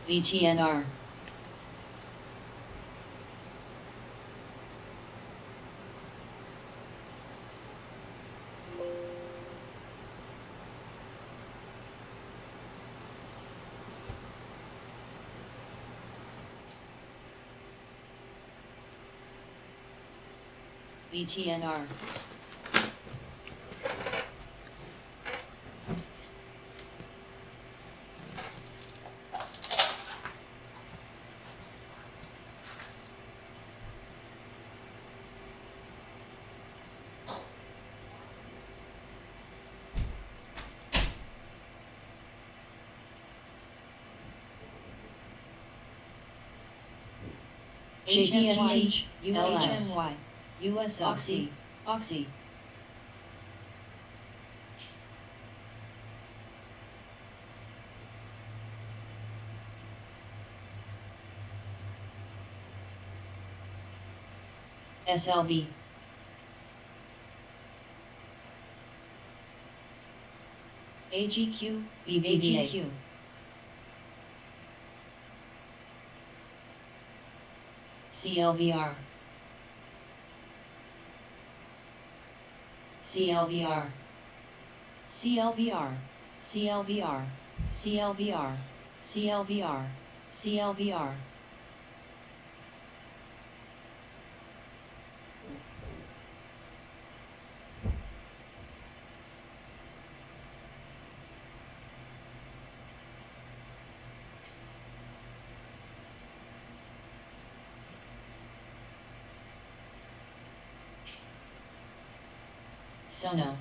VTNR. VTNR. JDST, UHMY, US Oxy, Oxy. SLV. AGQ, BVVA. CLVR. CLVR. CLVR. CLVR. CLVR. CLVR. CLVR. Sono.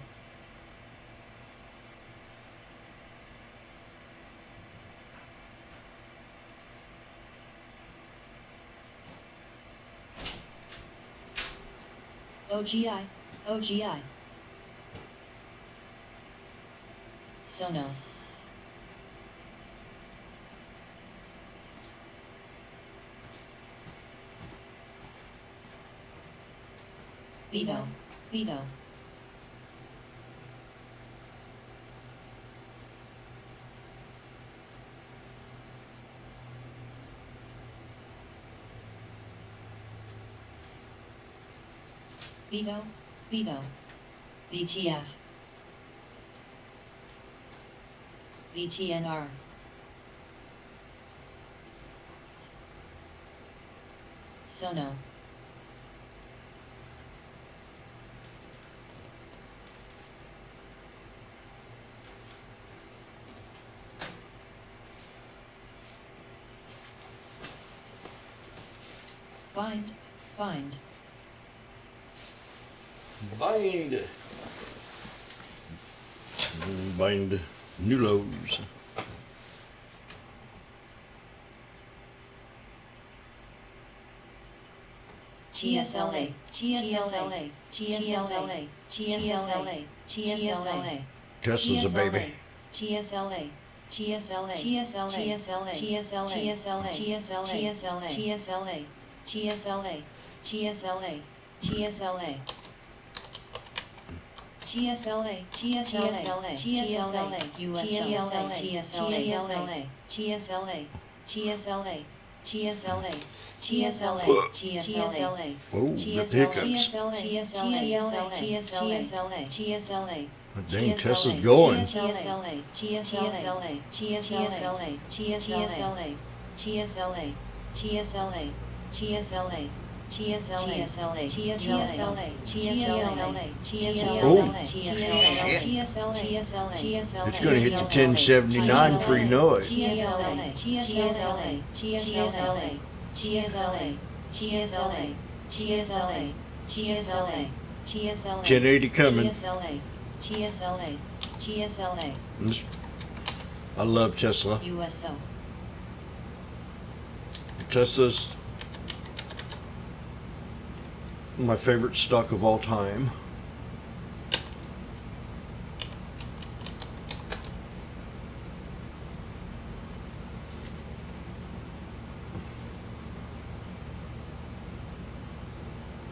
OGI, OGI. Sono. Vito, Vito. Vito, Vito. VTF. VTNR. Sono. Bind, bind. Bind. Bind new lows. TSLA, TSLA, TSLA, TSLA, TSLA. Tesla's a baby. TSLA, TSLA, TSLA, TSLA, TSLA, TSLA, TSLA, TSLA, TSLA, TSLA, TSLA. TSLA, TSLA, TSLA, USLA, TSLA, TSLA, TSLA, TSLA, TSLA, TSLA, Oh, the hiccups. TSLA, That dang Tesla's going. TSLA, TSLA, TSLA, TSLA, TSLA, TSLA, TSLA. TSLA, TSLA, TSLA, TSLA, TSLA, It's going to hit the 1079 for you know it. TSLA, TSLA, TSLA, TSLA, TSLA, TSLA, TSLA, TSLA, 1080 coming. TSLA, TSLA, TSLA, I love Tesla. USO, Tesla's my favorite stock of all time.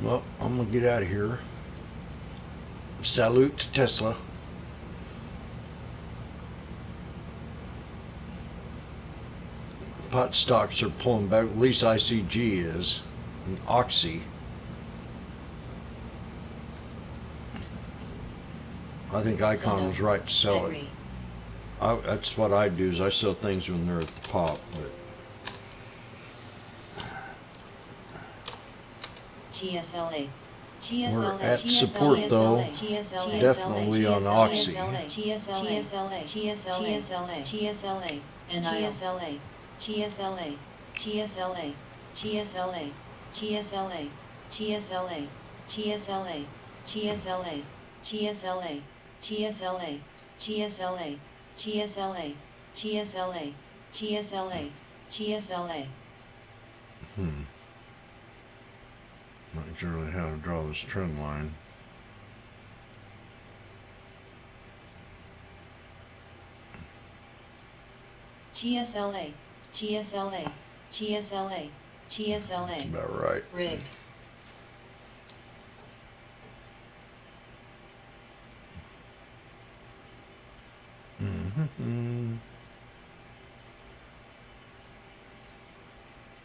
Well, I'm gonna get out of here. Salute to Tesla. pot stocks are pulling back. At least ICG is, and Oxy. I think Icon was right to sell it. Agree. That's what I do. Is I sell things when they're at the pop. But TSLA. We're at support, though. Definitely on Oxy. Not sure really how to draw this trend line. TSLA. That's about right. Rig. Mm-hmm.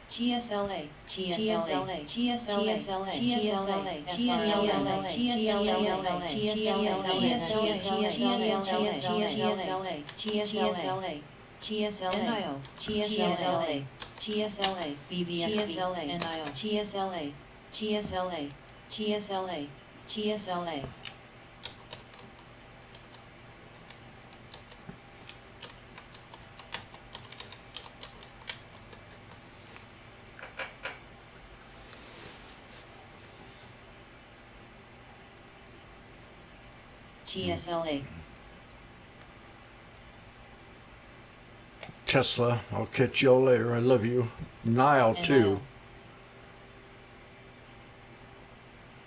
TSLA, TSLA, TSLA. TSLA. Tesla, I'll catch y'all later. I love you. Nile, too.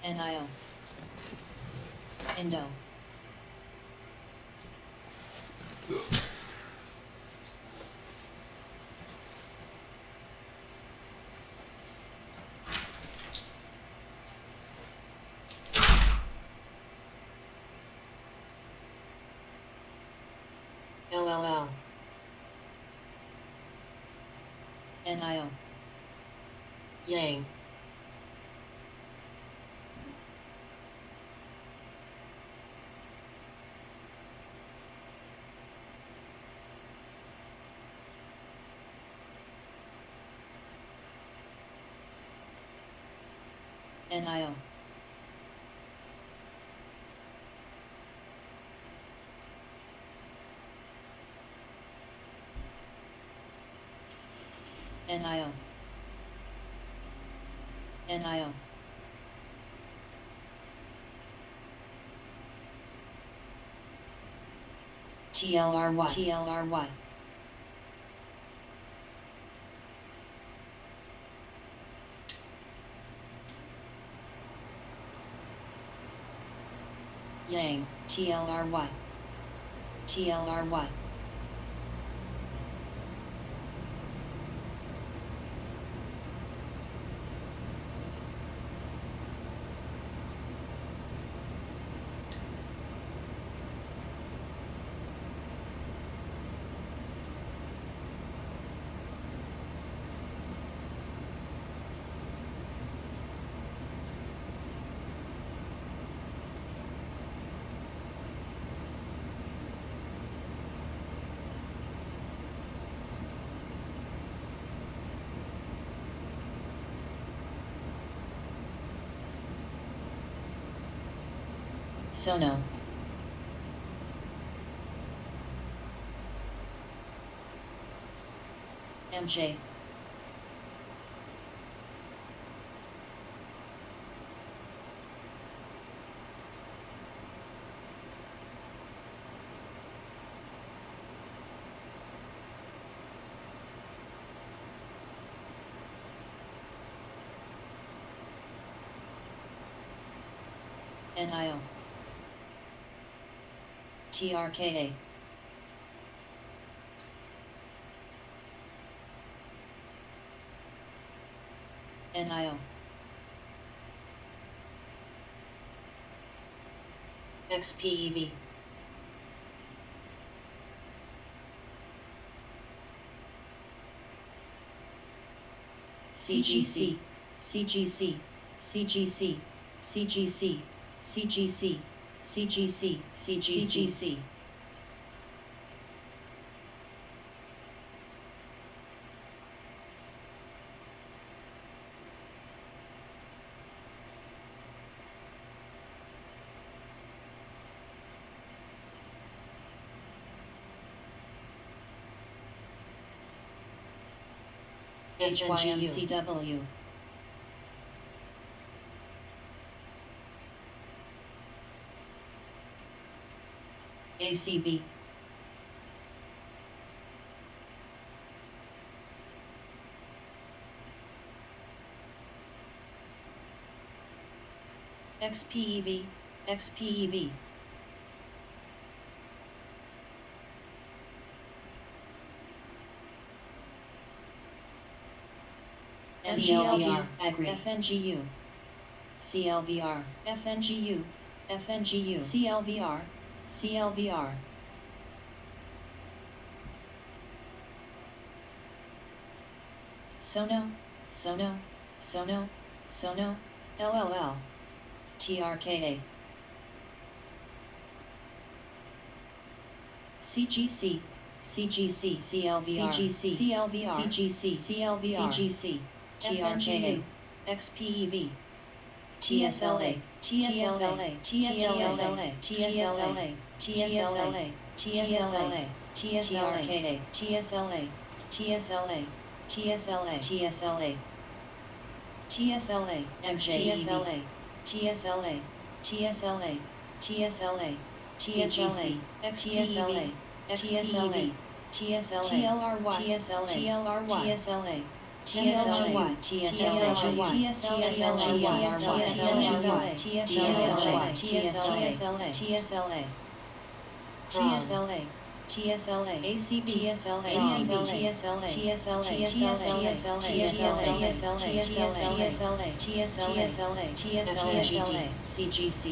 NIO. Indo. LLL. NIO. Yang. NIO. NIO. NIO. TLRY. TLRY. Yang. TLRY. TLRY. Sono. MJ. NIO. TRKA. NIO. XPEV. CGC, CGC, CGC, CGC, CGC, CGC, CGC. HYMCW. ACB. XPEV, XPEV. CLVR, FNGU, CLVR, FNGU, FNGU, CLVR, CLVR. Sono, Sono, Sono, Sono, LLL, TRKA. CGC, CGC, CLVR, CGC, CLVR, CGC, CLVR, CGC, TRKA, XPEV, TSLA, TSLA, TSLA, TSLA, TSLA, TSLA, TSLA, TSLA, TSLA, TSLA, TSLA, TSLA, MJTSLA, TSLA, TSLA, TSLA, TSLA, XPSLA, TSLA, TSLA, TLRY, TSLA, TLRY, TSLA, TSLY, TSLY, TSLY, TSLA, TSLA, TSLA, TSLA, ACB, TSLA, ACB, TSLA, TSLA, TSLA, TSLA, TSLA, TSLA, CGC.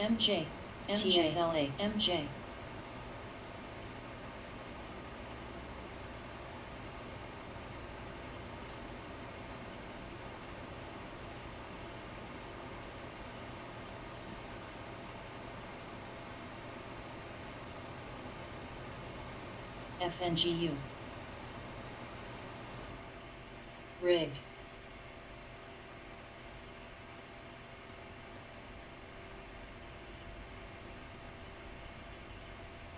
MJ, TSLA, MJ. FNGU. Rig.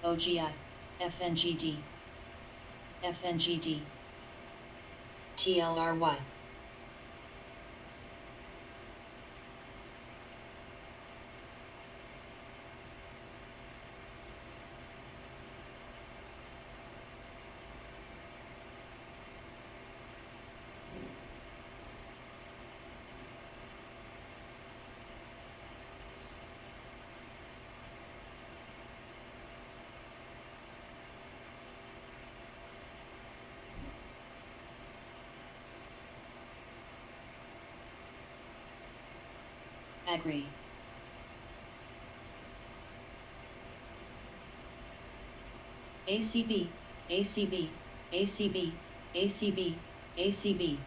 OGI, FNGD, FNGD, TLRY. Agree. ACB, ACB, ACB, ACB, ACB.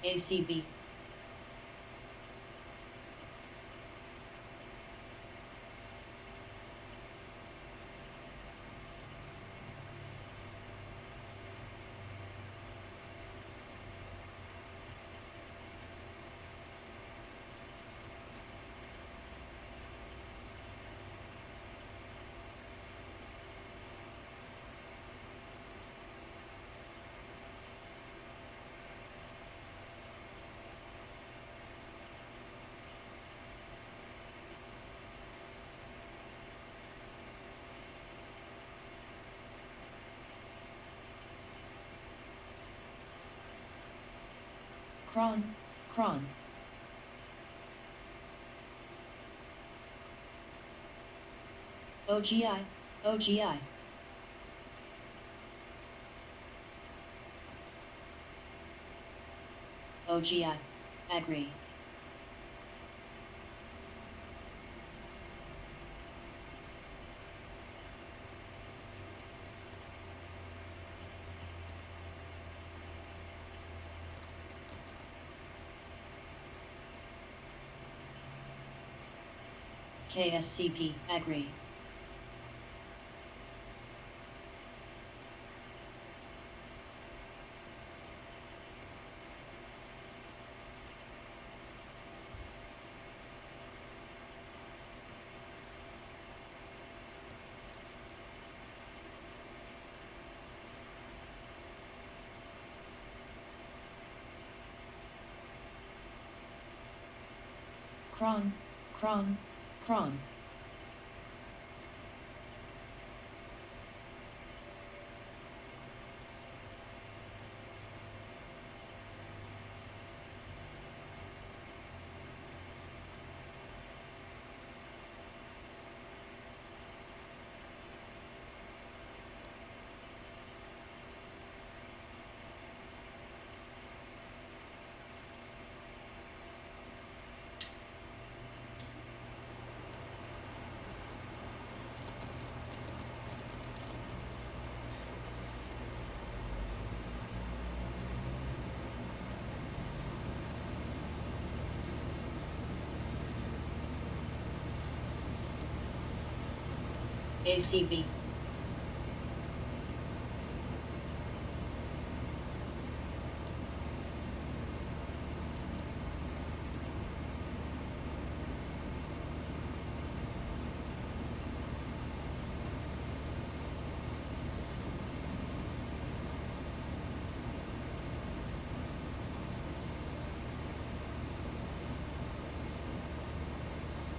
ACB. Cron, Cron. OGI, OGI. OGI, agree. KSCP, agree. Cron, cron, cron. ACB.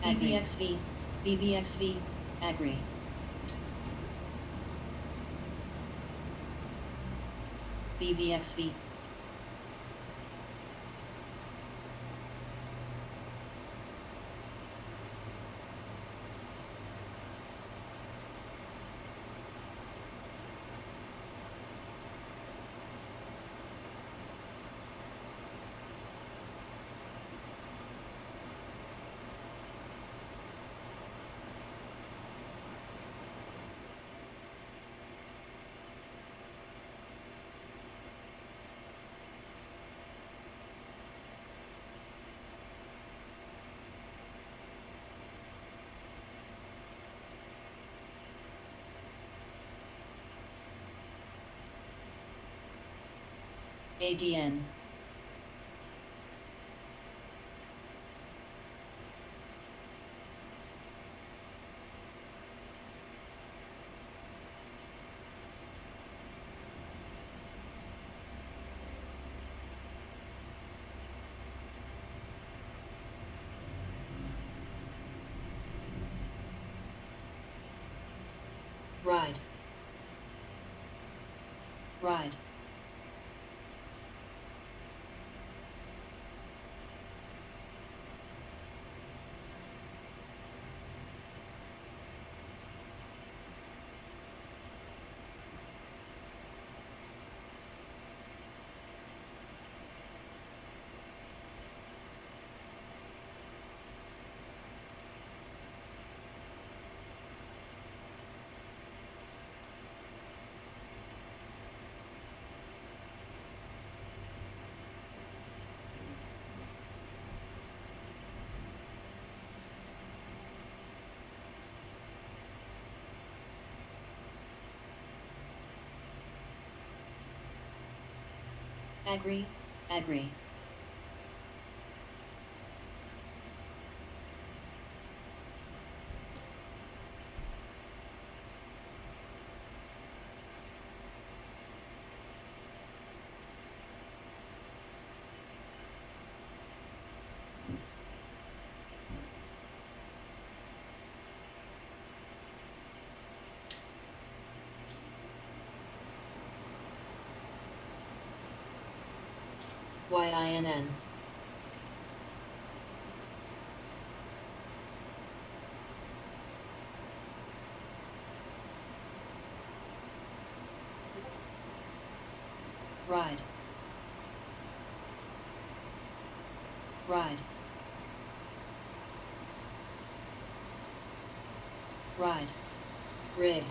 BBXV, BBXV, agree. BBXV. ADN. Ride. Ride. Agree, agree. YINN. Ride. Ride. Ride. Rig.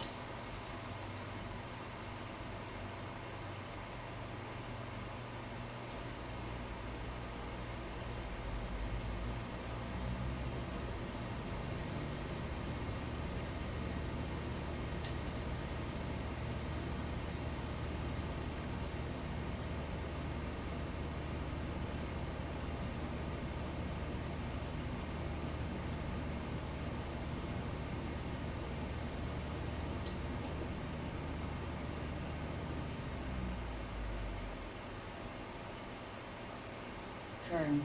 Kern.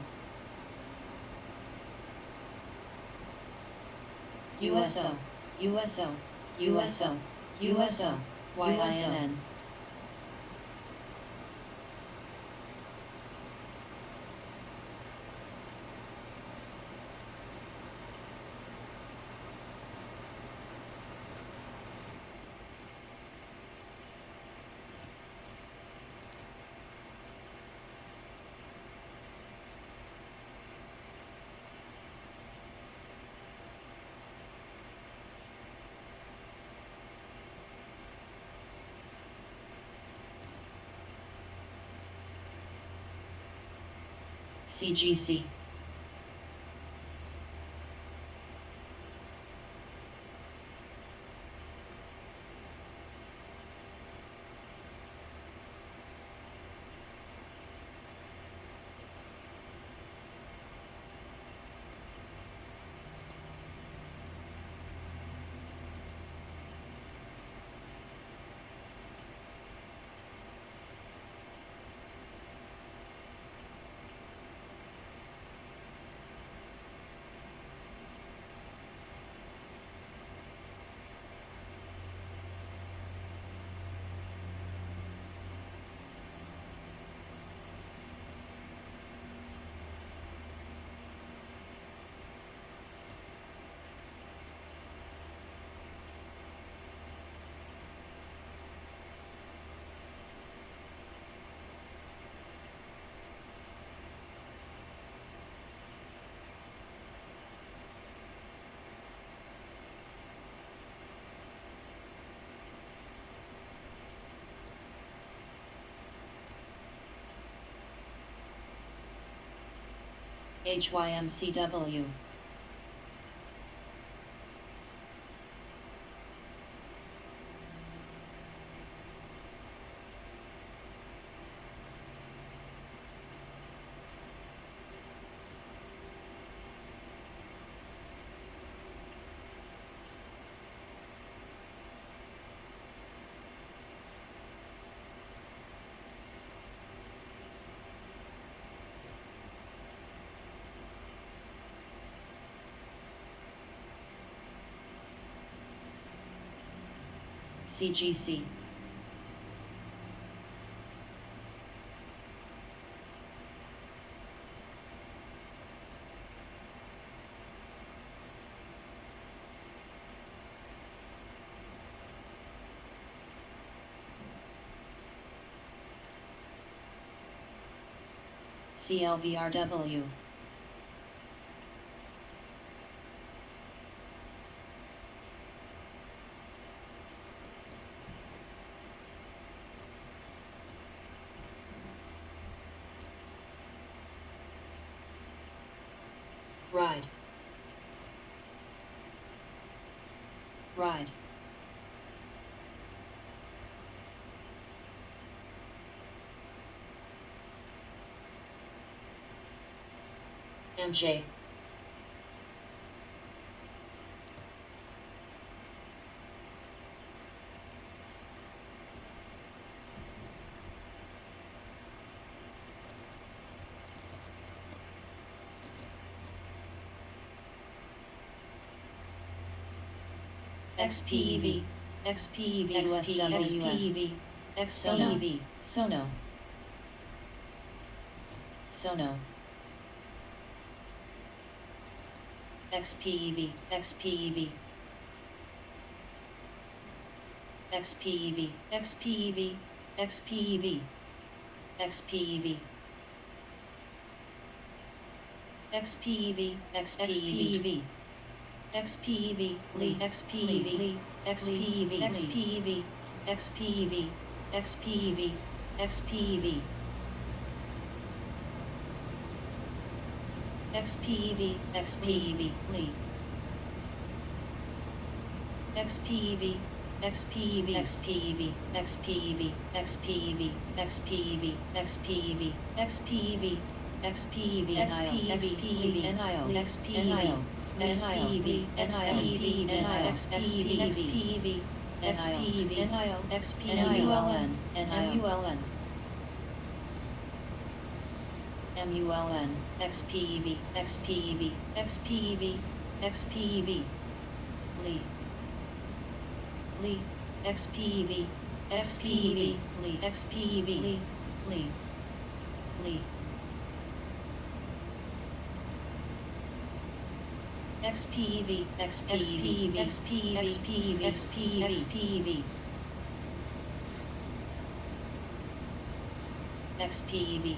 USO, USO, USO, USO, YINN. CGC. HYMCW. CGC. CLVRW. Ride. Ride. MJ. XPEV, XPEV, XPEV, XPEV, Sono, Sono, XPEV, XPEV, XPEV, XPEV, XPEV. XPEV XPEV XPEV XPEV Lee XPEV XPEV XPEV XPEV XPEV XPEV XPEV XPEV Lee XPEV XPEV XPEV XPEV XPEV XPEV XPEV XPEV XPEV XPEV NIO XPEV XPEV XPEV NIO XPEV XPEV NIO XPEV NIO MULN XPEV XPEV XPEV XPEV Lee Lee XPEV XPEV Lee XPEV Lee Lee Lee XPEV XPEV XPEV XPEV XPEV XPEV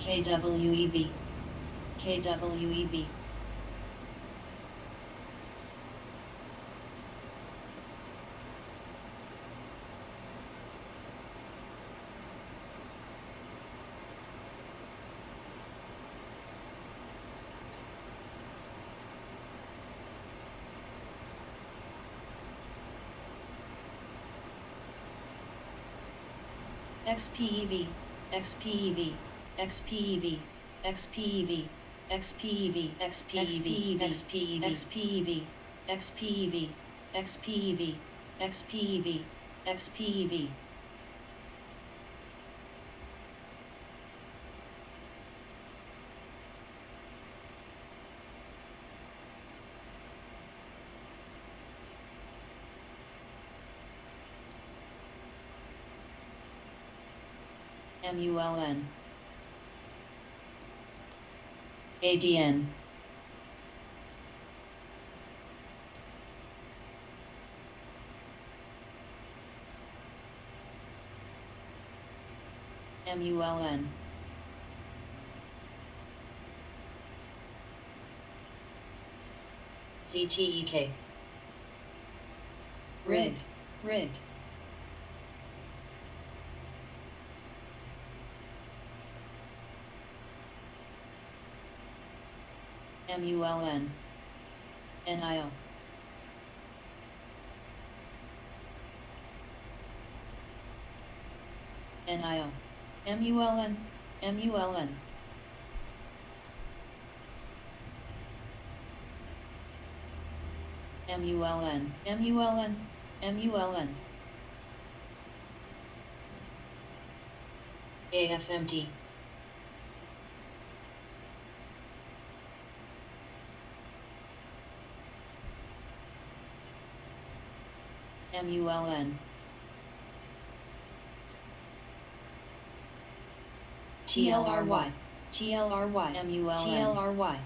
KWEB KWEB XPEV XPEV XPEV XPEV XPEV XPEV XPEV XPEV XPEV XPEV XPEV MULN ADN MULN CTEK Rig MULN NIO NIO MULN MULN MULN MULN MULN AFMT MULN TLRY TLRY MULN TLRY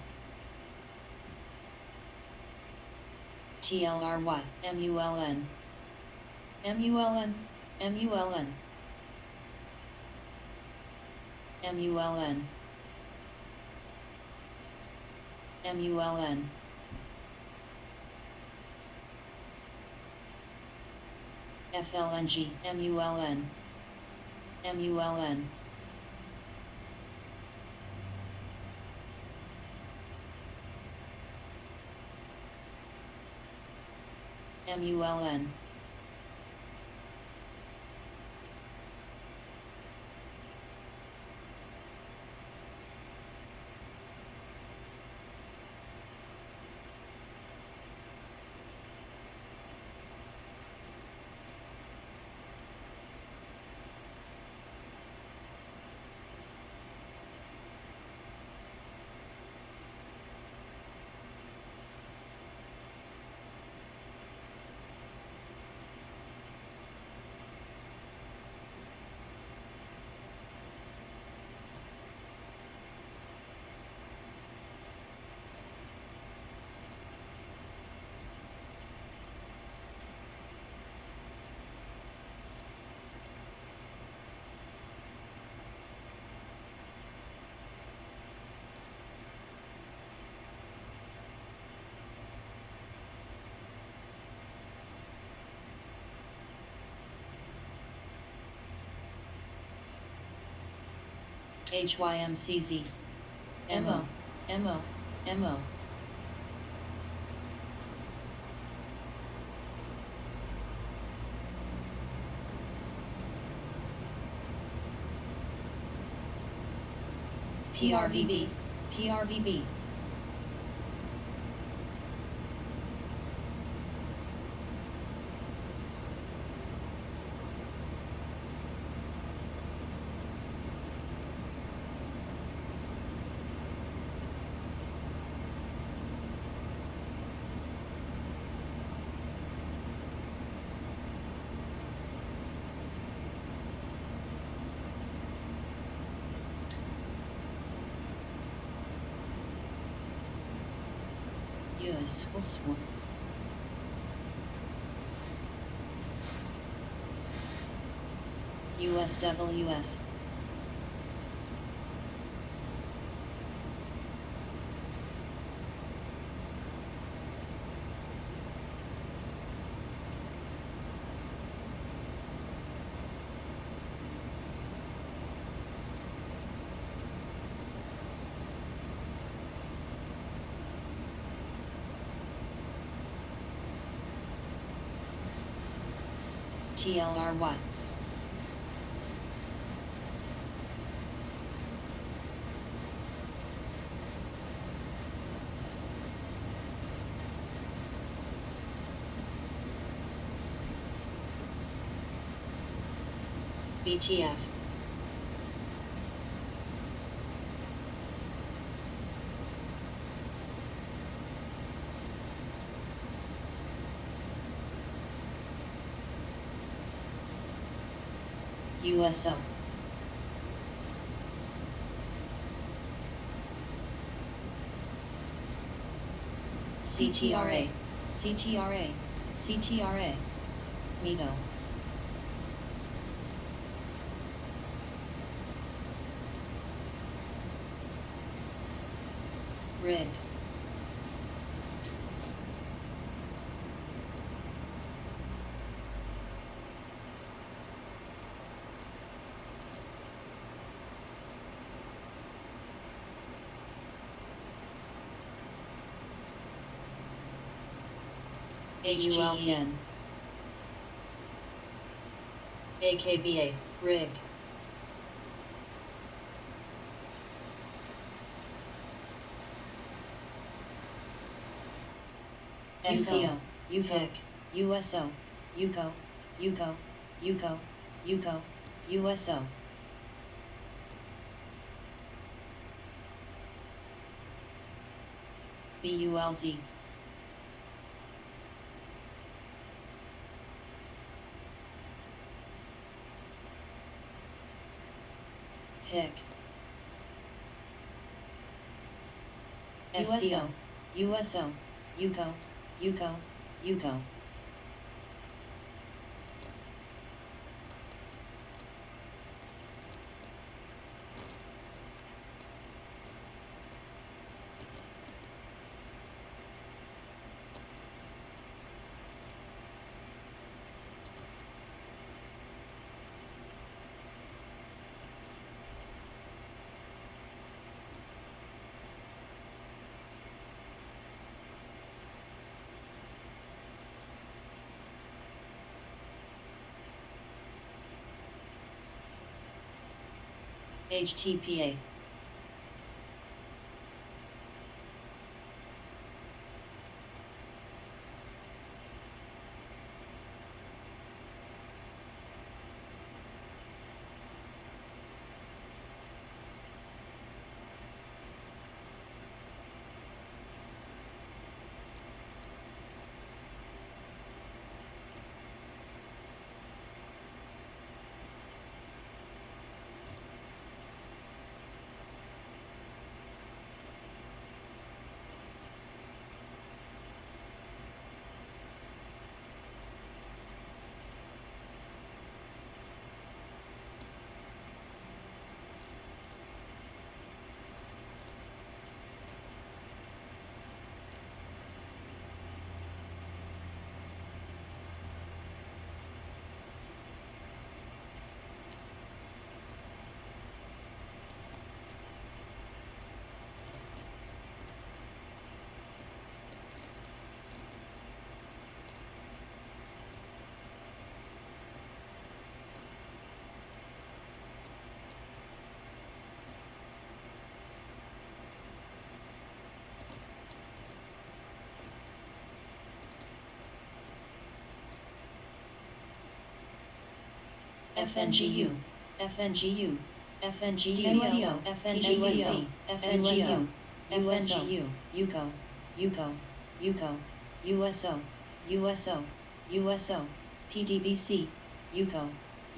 TLRY MULN MULN MULN MULN MULN FLNG MULN MULN MULN HYMCZ. MO. MO. MO. PRVB. PRVB. Useful swim. USWS. TLRY. BTF. USO. CTRA. CTRA. CTRA. MITO. RIG. HULN. AKBA. RIG. SCO. UHIC. USO. UCO. UCO. UCO. UCO. USO. BULZ. PIC. SCO. USO. UCO. UCO. UCO. HTPA. FNGU, FNGU, FNGU, FNGU, FNGU, FNGU, UCO, UCO, UCO, USO, USO, USO, PDBC, UCO,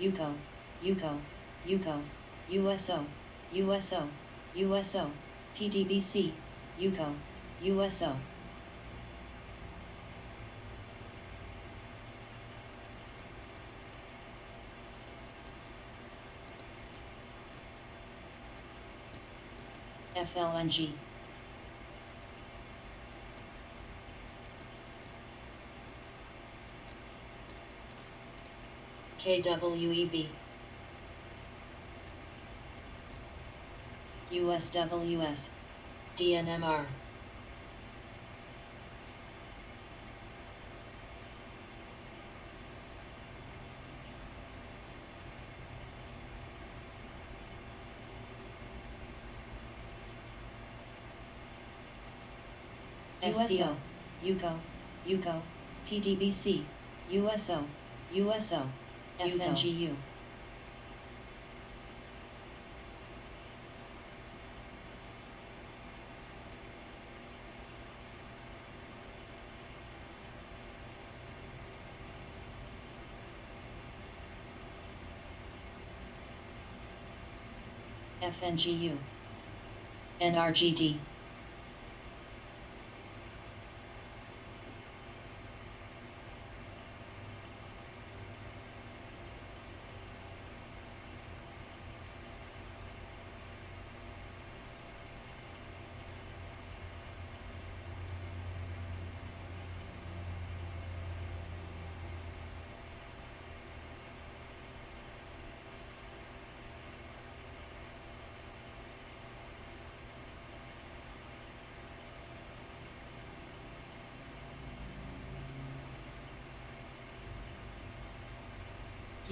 UCO, UCO, UCO, USO, USO, USO, PDBC, UCO, USO. FLNG, KWEB, USWS, DNMR, SCO, UCO, UCO, PDBC, USO, USO, FNGU. FNGU, NRGD,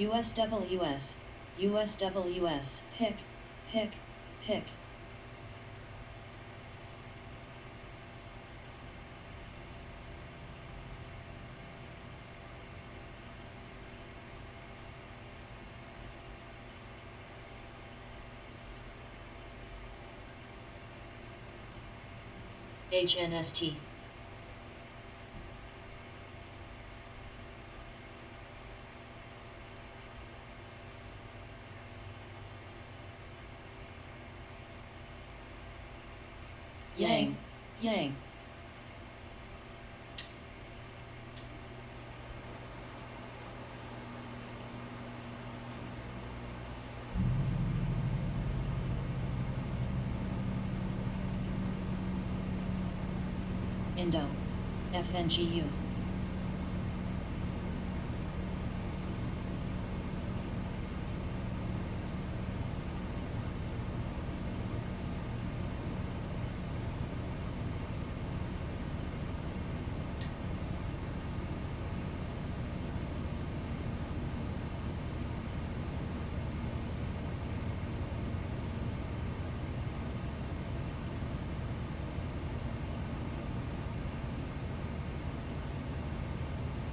USWS, USWS, pick, pick, pick. HNST, Yang, Yang. Indo, FNGU.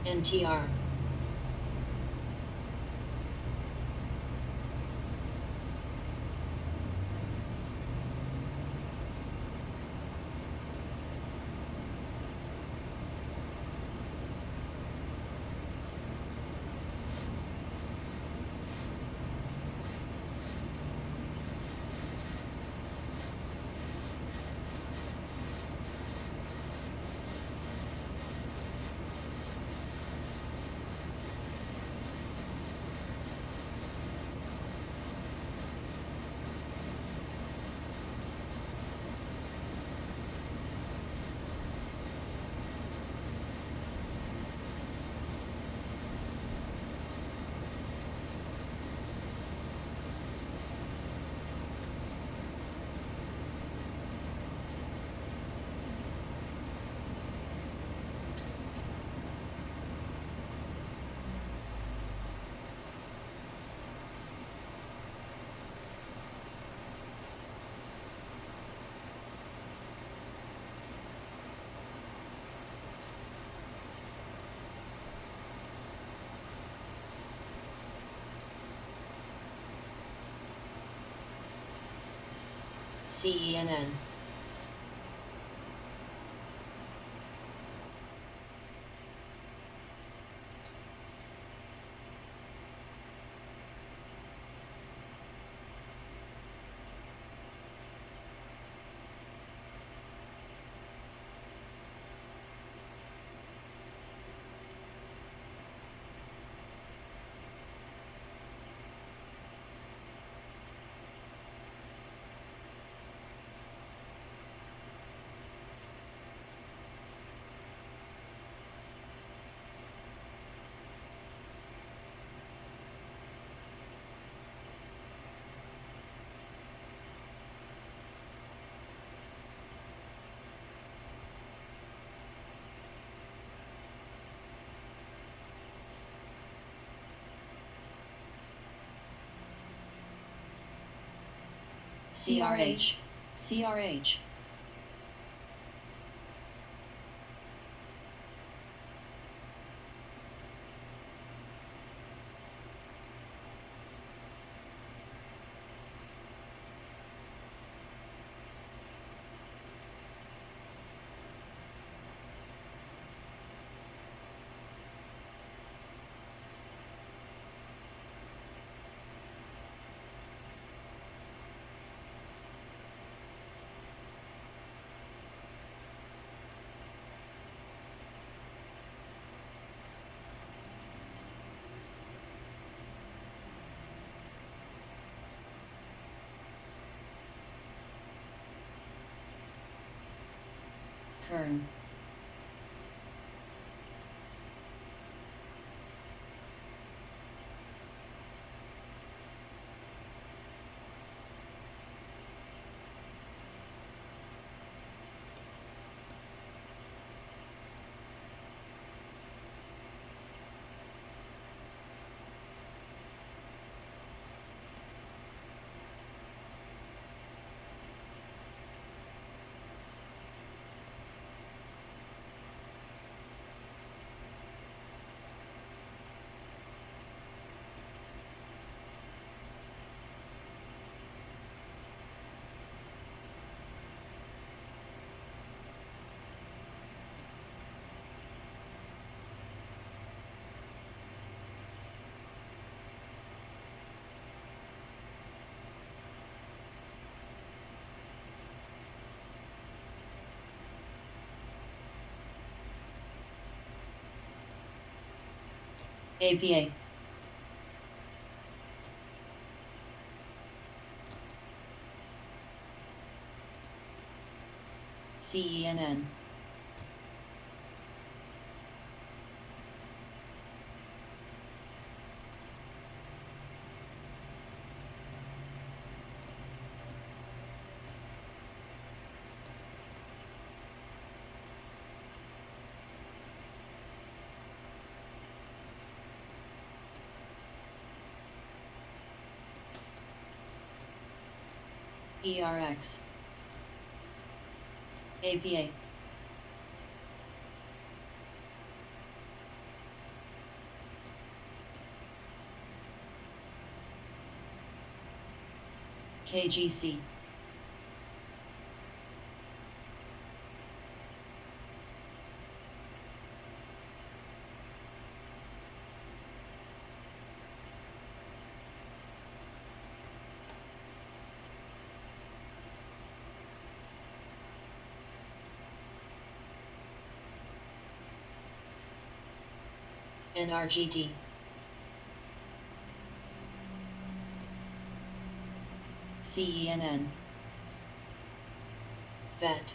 NTR, CENN. CRH. CRH. Kern. APA. CENN. ERX. APA. KGC. NRGD. CENN. VET.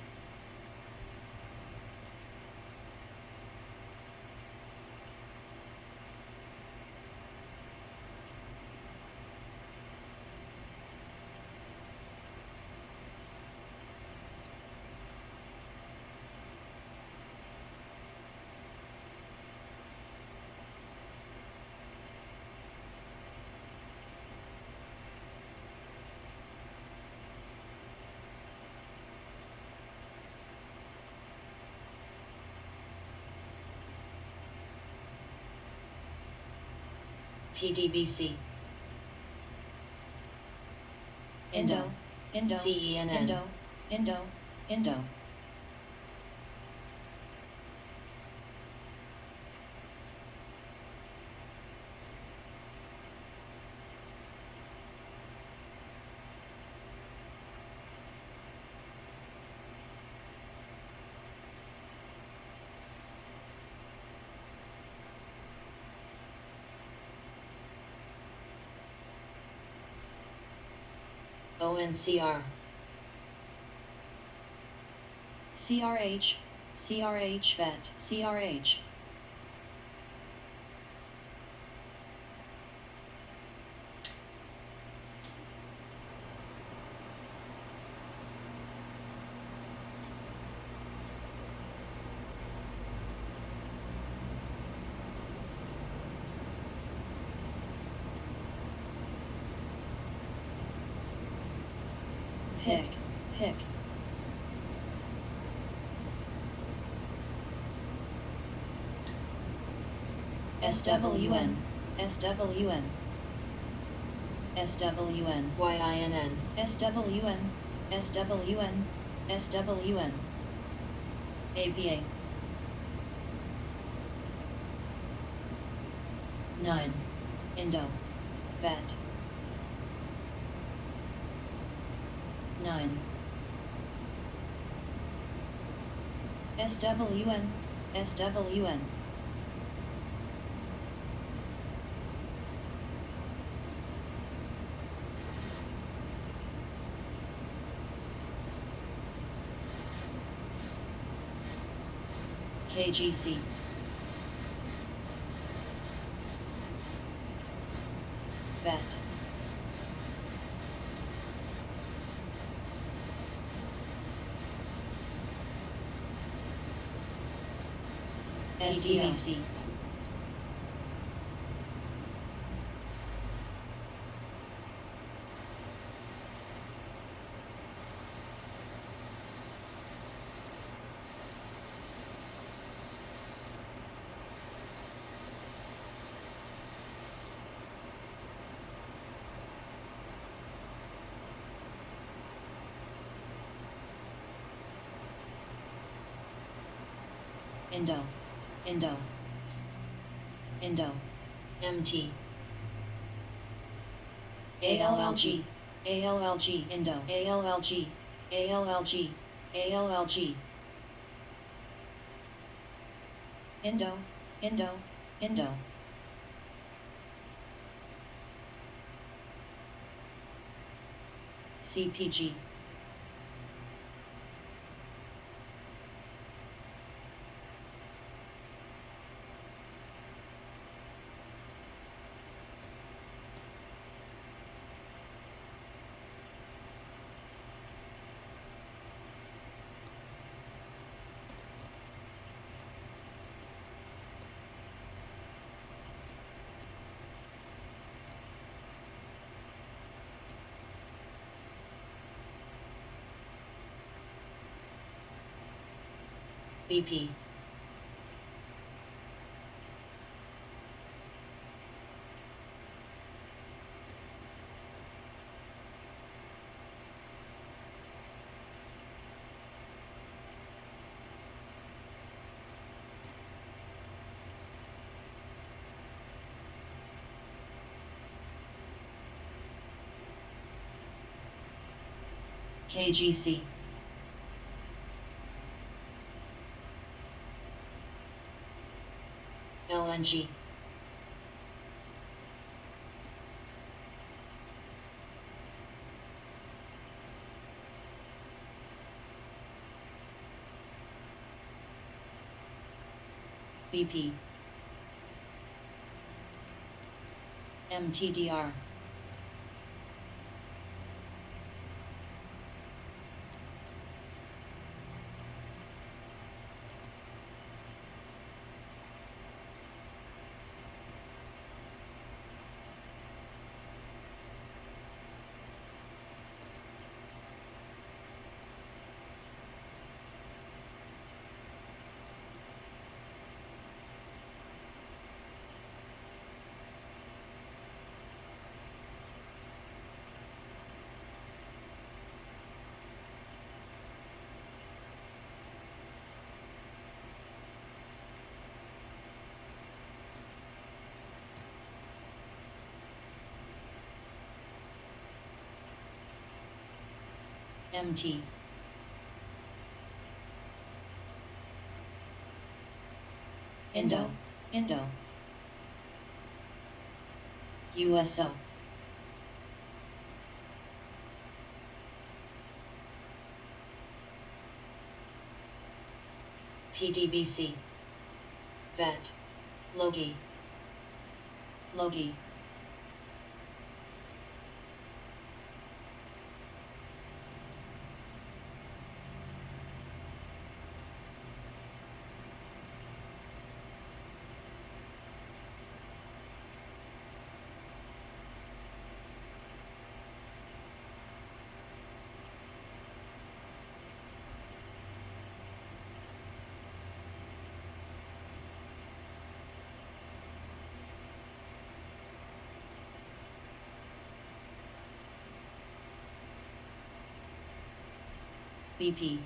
PDBC. Indo. Indo, CNN. Indo, Indo, Indo. ONCR. CRH, CRH vet, CRH. Pick, pick. SWN, SWN. SWN, YINN. SWN, SWN, SWN. APA. 9. Indo. Vet. 9. SWN, SWN. KGC. Vet. SDVC. Indo, Indo, Indo, MT. ALLG, ALLG, Indo, ALLG, ALLG, ALLG. Indo, Indo, Indo. CPG. BP. KGC. LNG. BP. MTDR. MT. Indo, Indo. USO. PDBC. Vet. Logi. Logi. BP.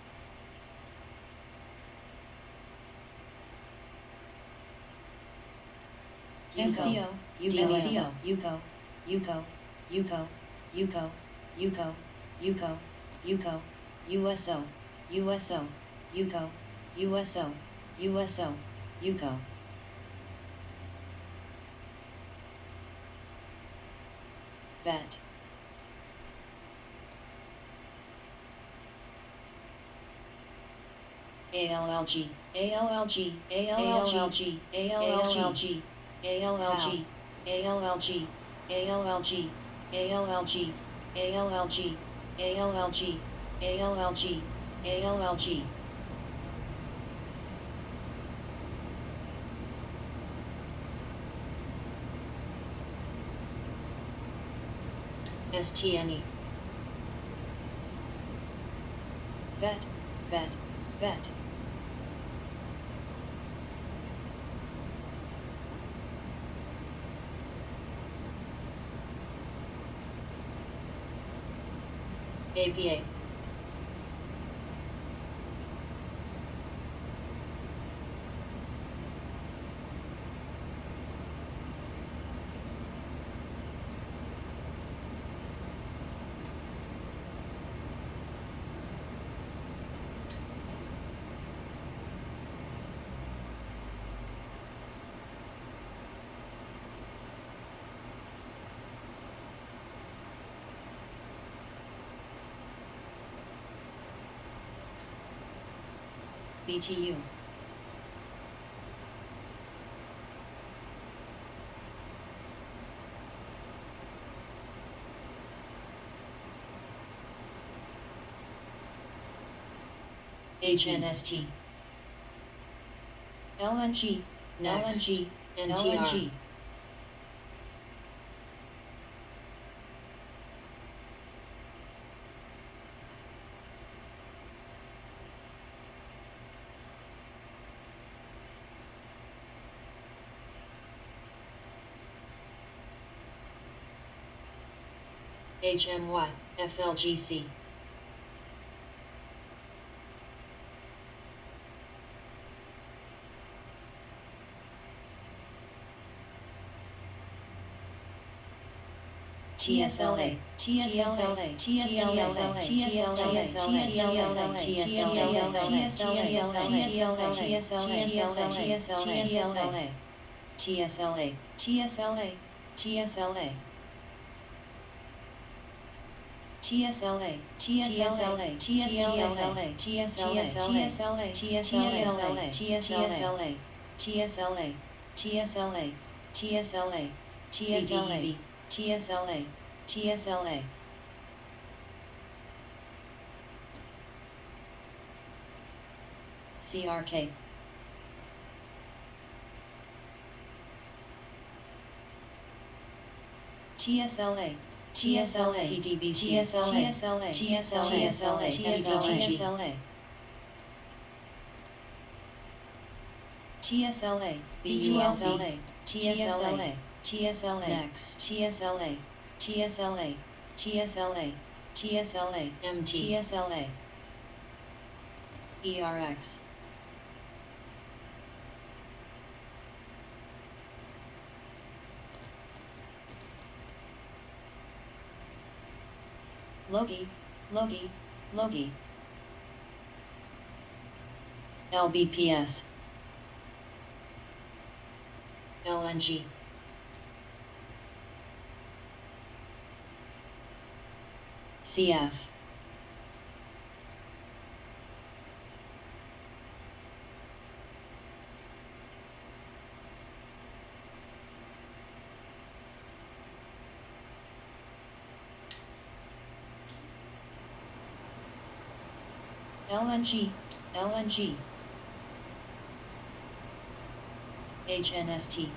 MCO, UCO, UCO, UCO, UCO, UCO, UCO, UCO, UCO, USO, USO, UCO, USO, USO, UCO. Vet. ALLG, ALLG, ALLG, ALLG, ALLG, ALLG, ALLG, ALLG, ALLG, ALLG, ALLG, ALLG. STNE. Vet, vet, vet. APA. BTU. HNST. LNG, Next. LNG, NTR. LNG. HMY, FLGC. TSLA, TSLA, TSLA, TSLA. CRK. TSLA. TSLA. PDBC. TSLA. TSLA. TSLA. TSLA. TSLA. TSLA. TSLA. TSLA. Next. TSLA. TSLA. TSLA. TSLA. MT. TSLA. ERX. Logi, Logi, Logi. LBPS. LNG. CF. LNG, LNG. HNST.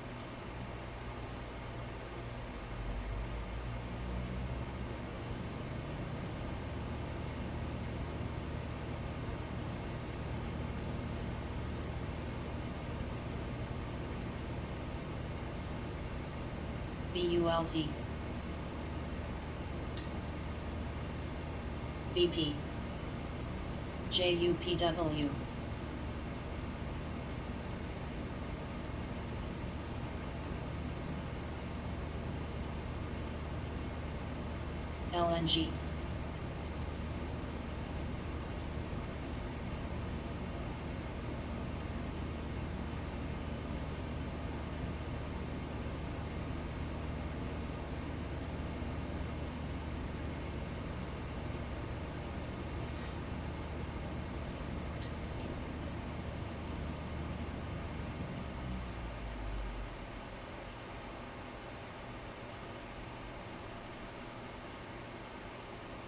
BULZ. BP. JUPW. LNG.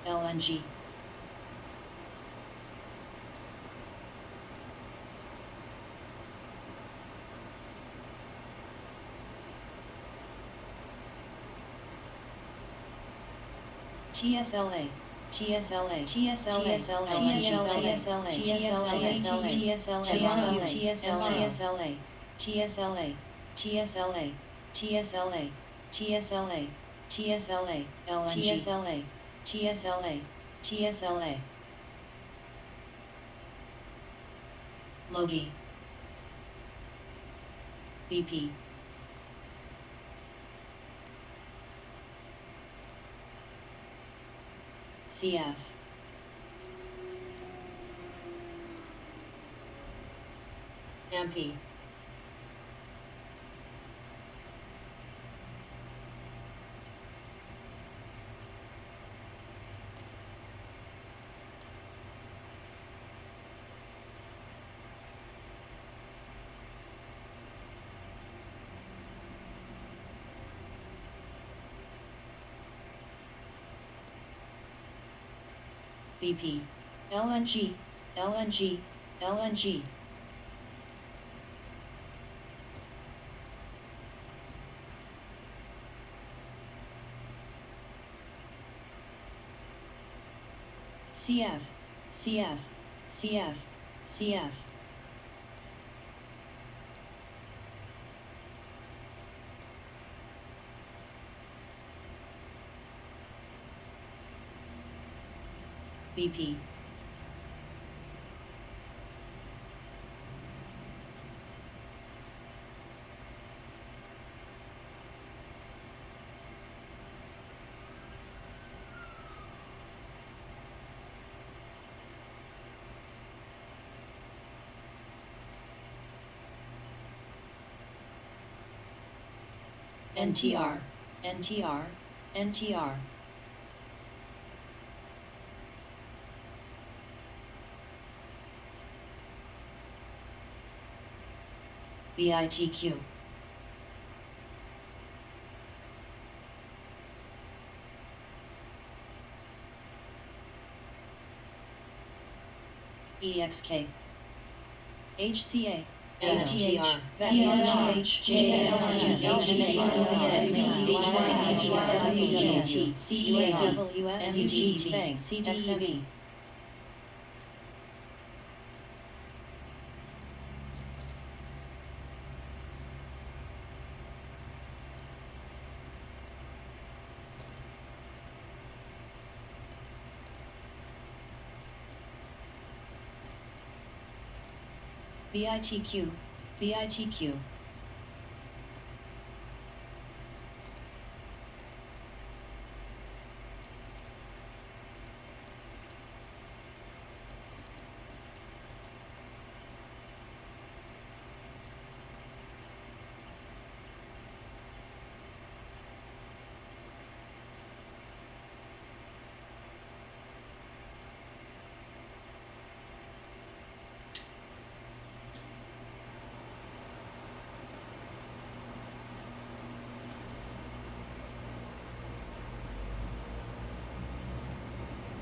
LNG. TSLA. TSLA, TSLA, TSLA, TSLA, TSLA, TSLA, TSLA, TSLA, TSLA, TSLA, TSLA, TSLA, TSLA, TSLA. Logi. BP. CF. MP. BP. LNG, LNG, LNG. CF, CF, CF, CF. BP. NTR, NTR, NTR. BITQ. EXK. HCA. NTR. CDEV. BITQ, BITQ.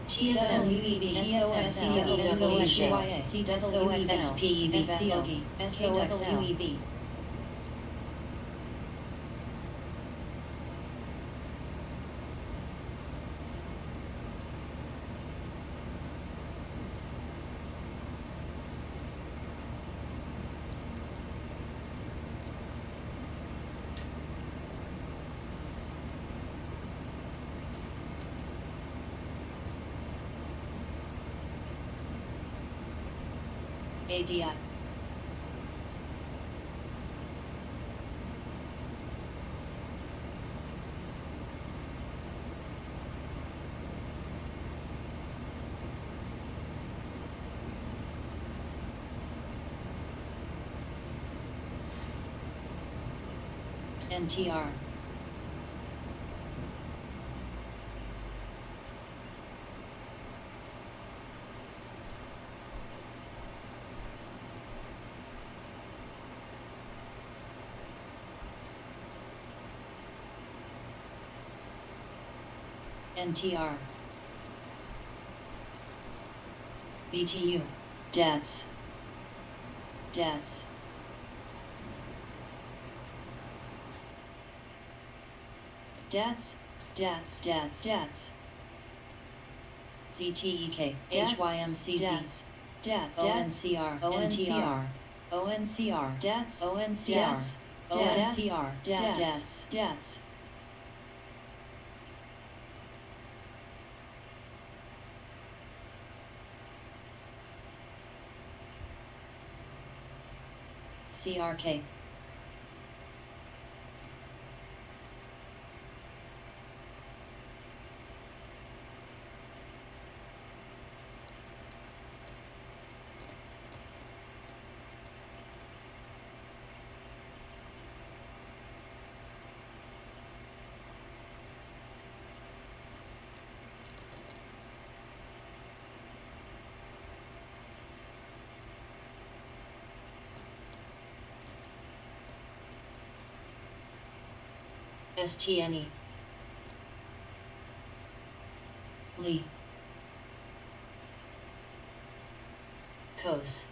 TSLUEB SOSLEWYA SOXLUEB ADI NTR NTR BTU DATS DATS DATS DATS DATS DATS ZTEK HYMCZ DATS ONCR ONCR ONCR DATS ONCR ONCR DATS DATS CRK STNE Lee COS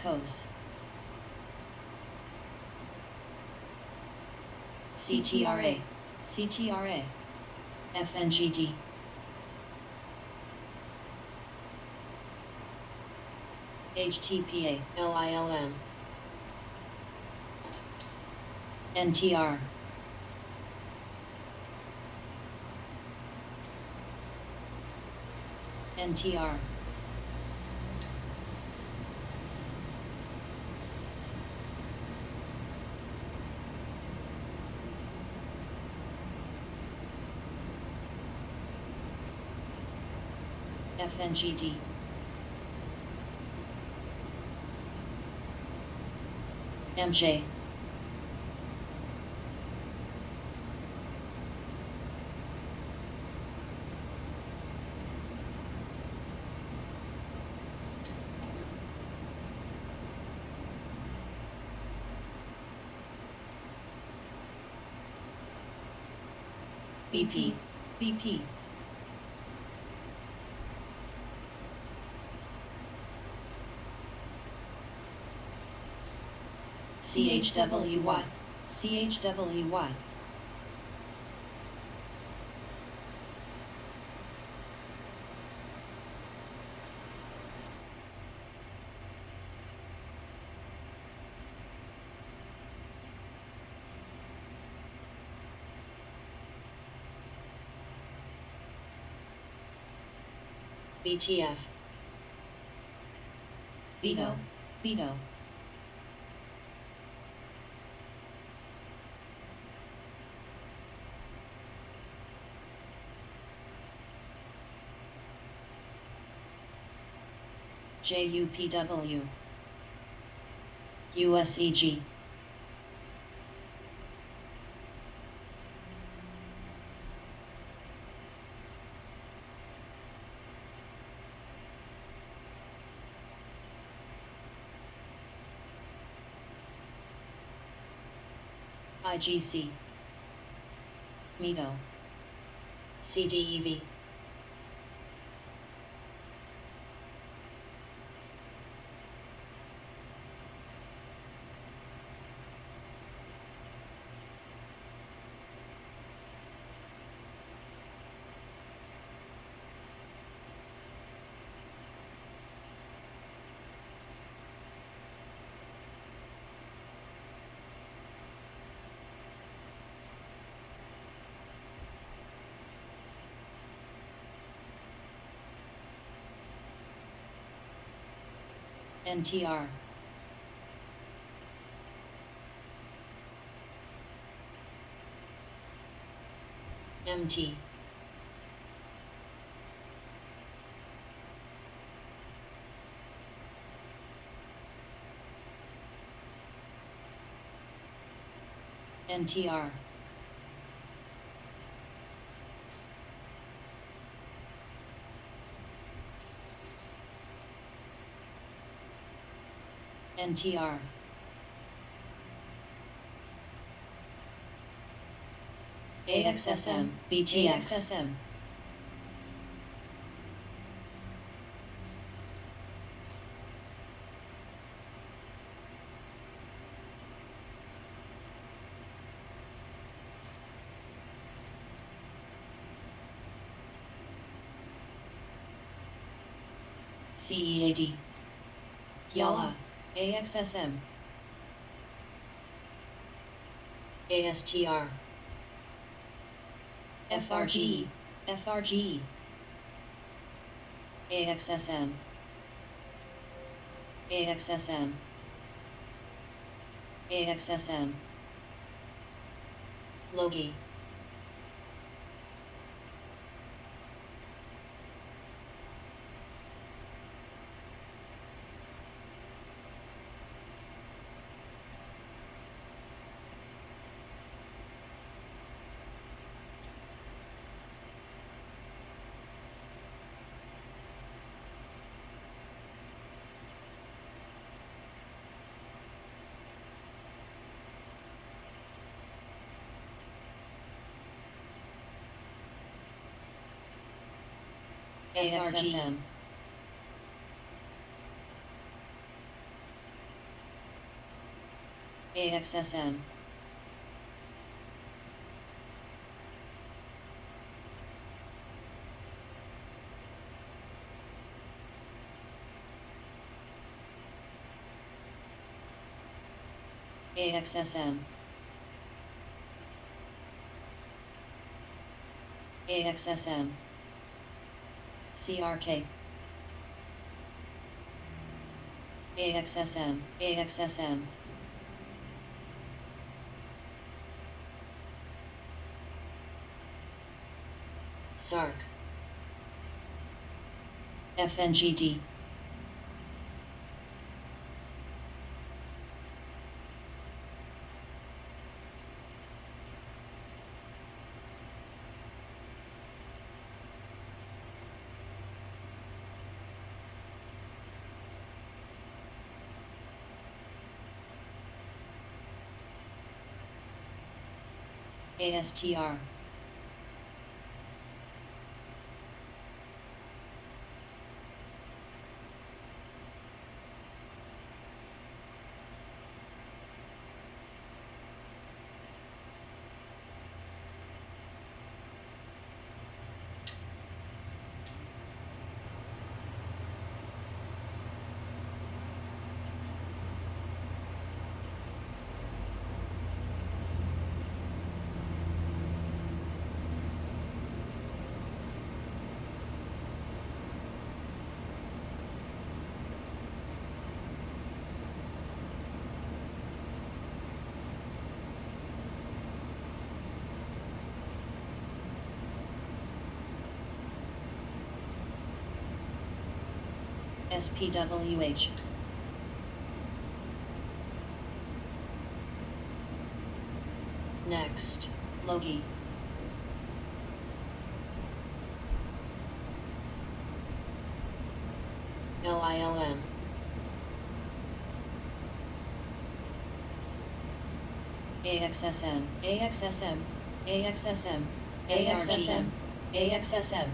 COS CTRA CTRA FNGD HTPA LILM NTR NTR FNGD MJ BP BP CHWY CHWY BTF. Veto. Veto. JUPW. USEG. IGC. MIDO. CDEV. NTR. MT. NTR. NTR. AXSM. BTX. AXSM. CEAD. Yala. AXSM. ASTR. FRGE. FRGE. AXSM. AXSM. AXSM. Logi. AXSM. AXSM. AXSM. AXSM. CRK. AXSM. AXSM. SARC. FNGD. ASTR. SPWH. Next. Logi. LILM. AXSM, AXSM, AXSM, AXSM, AXSM.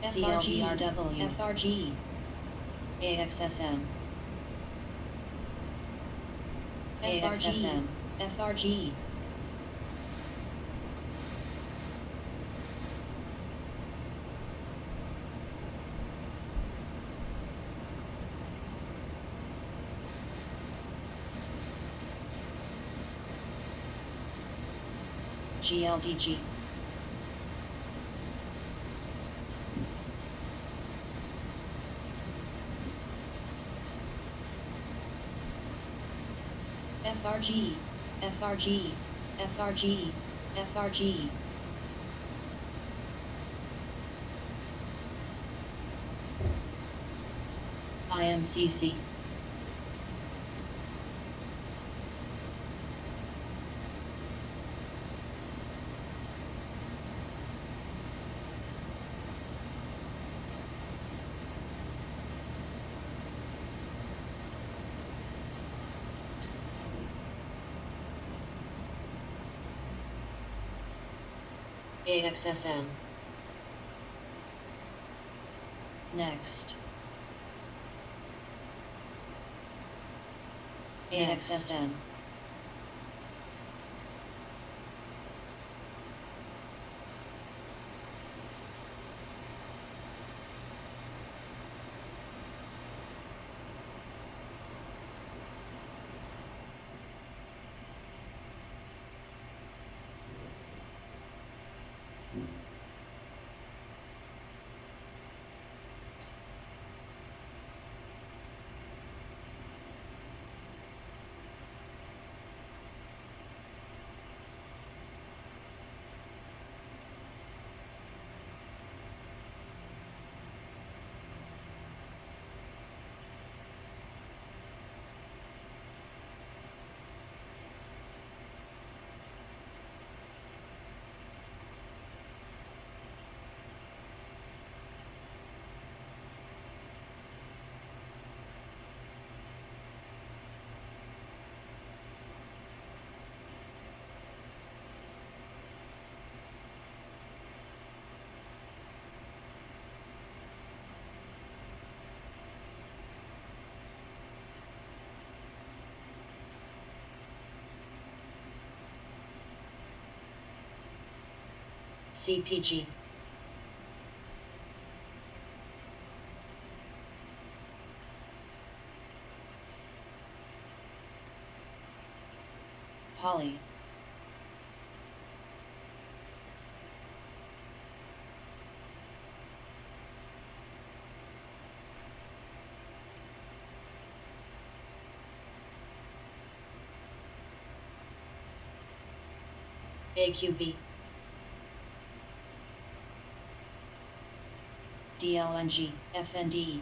CLBRW, FRG. AXSM. AXSM, FRG. GLDG. FRG, FRG, FRG, FRG. IMCC. AXSM. Next. Next. AXSM. CPG. Poly. AQB. DLNG, FND.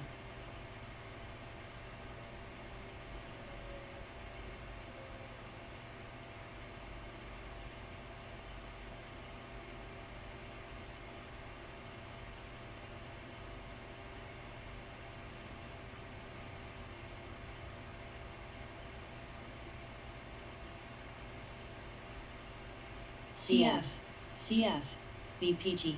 CF, CF, BPT.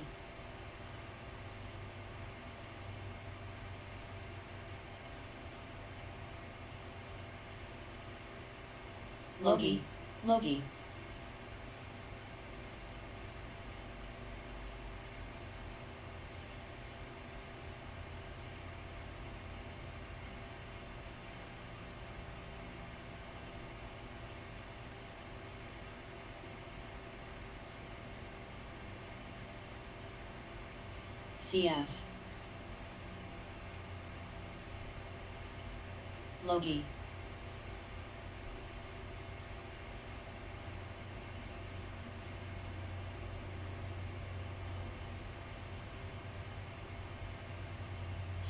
Logi, Logi. CF. Logi.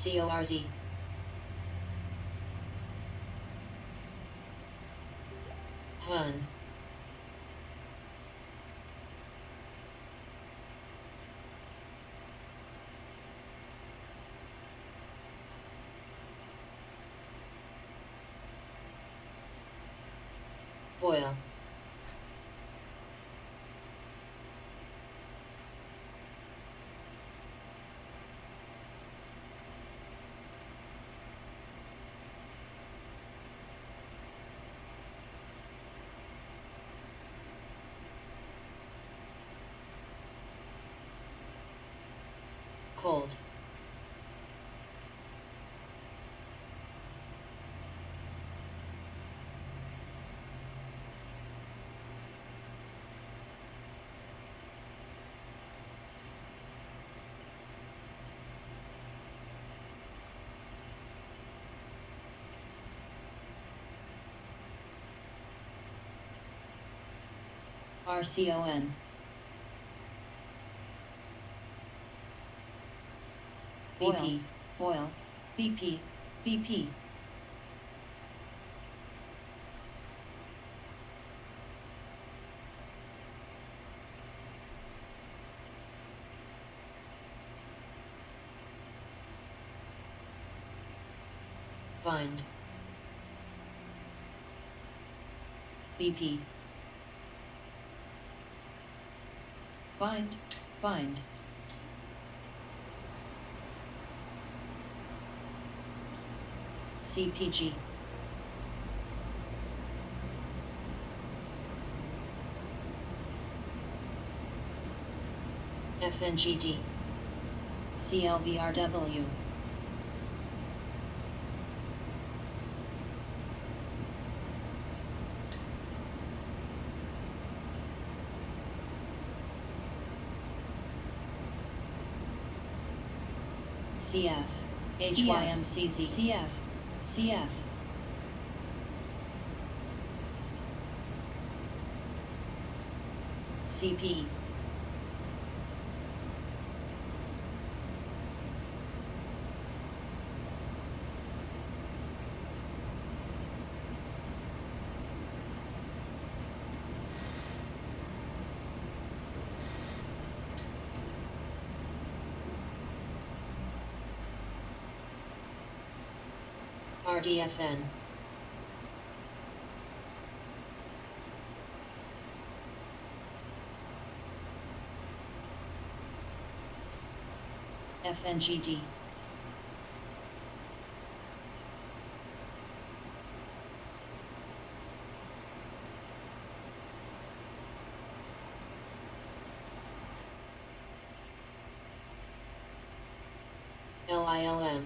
CORZ. Hun. Boil. Cold. RCON. BP, boil, BP, BP. Bind. BP. Bind, bind. CPG. FNGD. CLVRW. CF, HYMCZ, CF, CF. CP. RDFN. FNGD. LILM.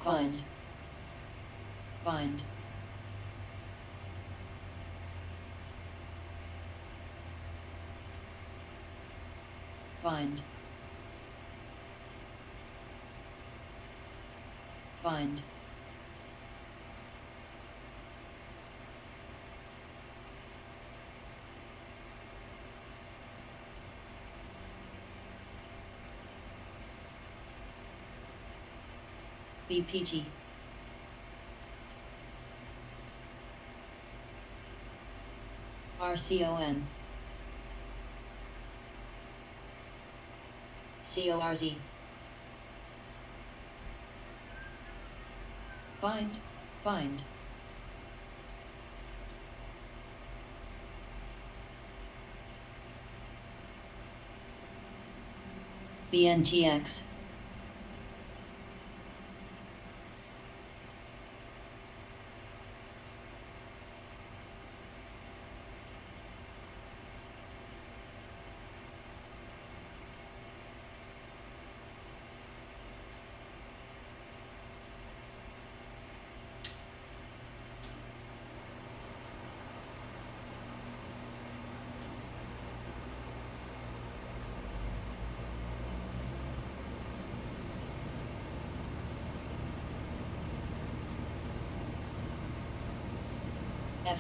Bind. Bind. Bind. Bind. BPT. CORCON. CORZ. Find, find. BNTX.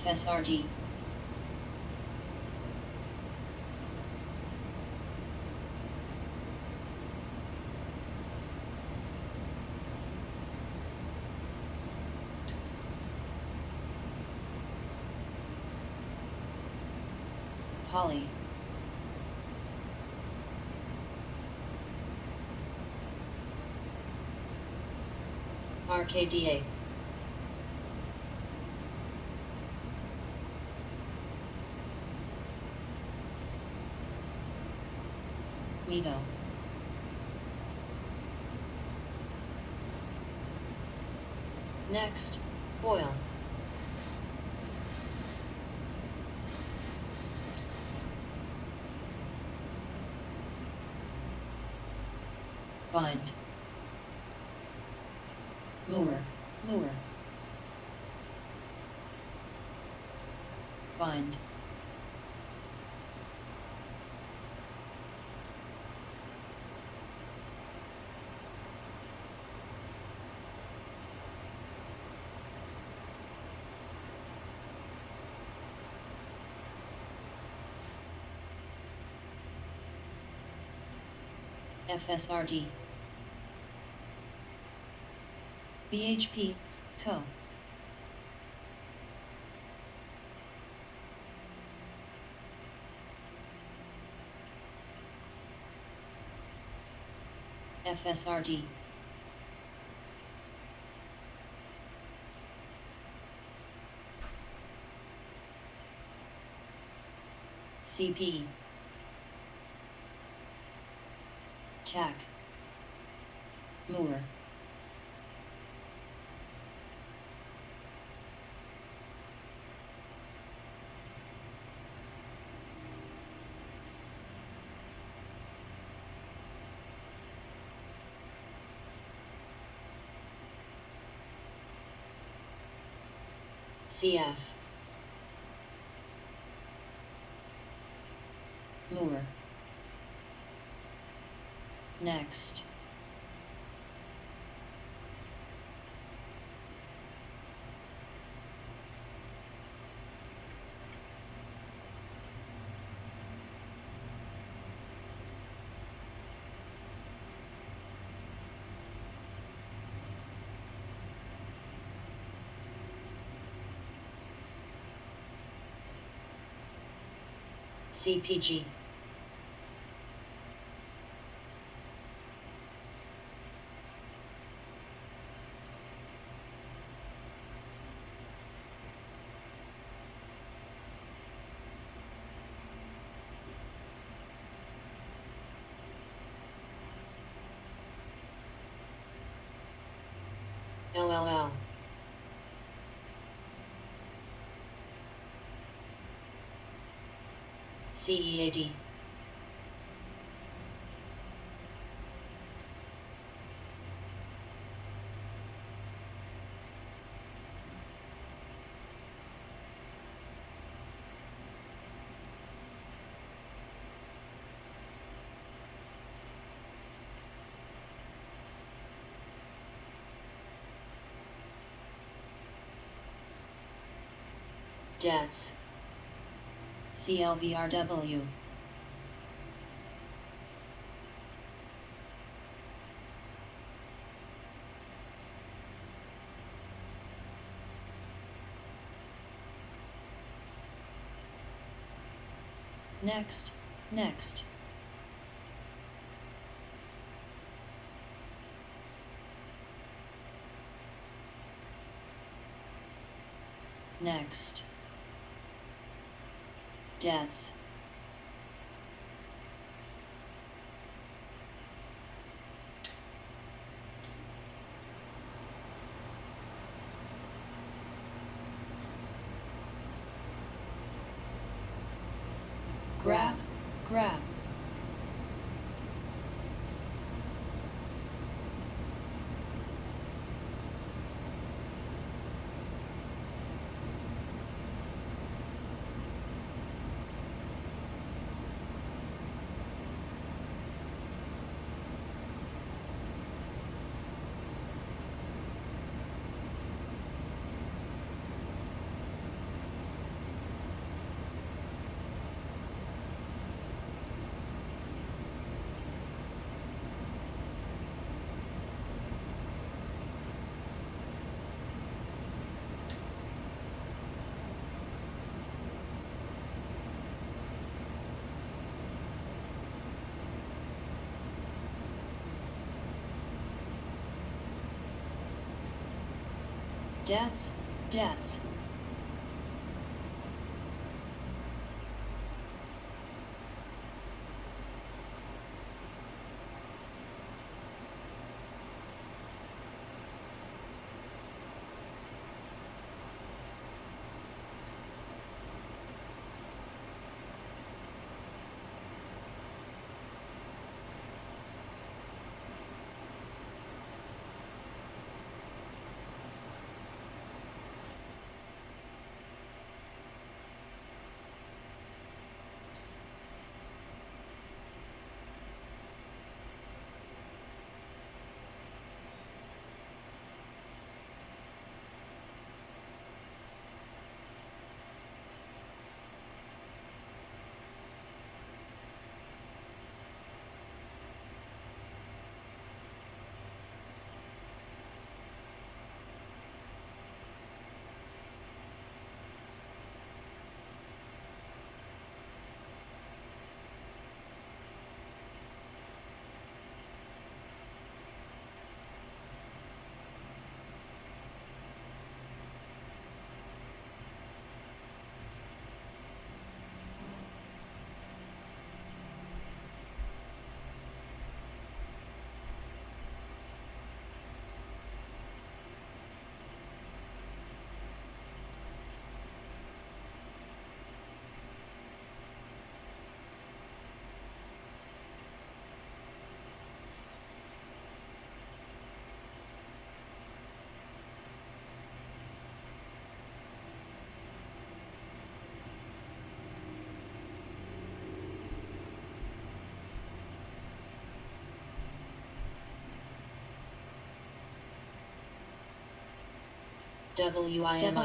FSRG. Poly. RKDA. Mito. Next, foil. Find. Moor, moor. Find. FSRD. BHP, Co. FSRD. CP. TAC. Moor. CF. Moor. Next. CPG. LLL. CEAD. Debts. CLVRW. Next, next. Next. Debts. Grab, grab. Debts, debts. WIMI.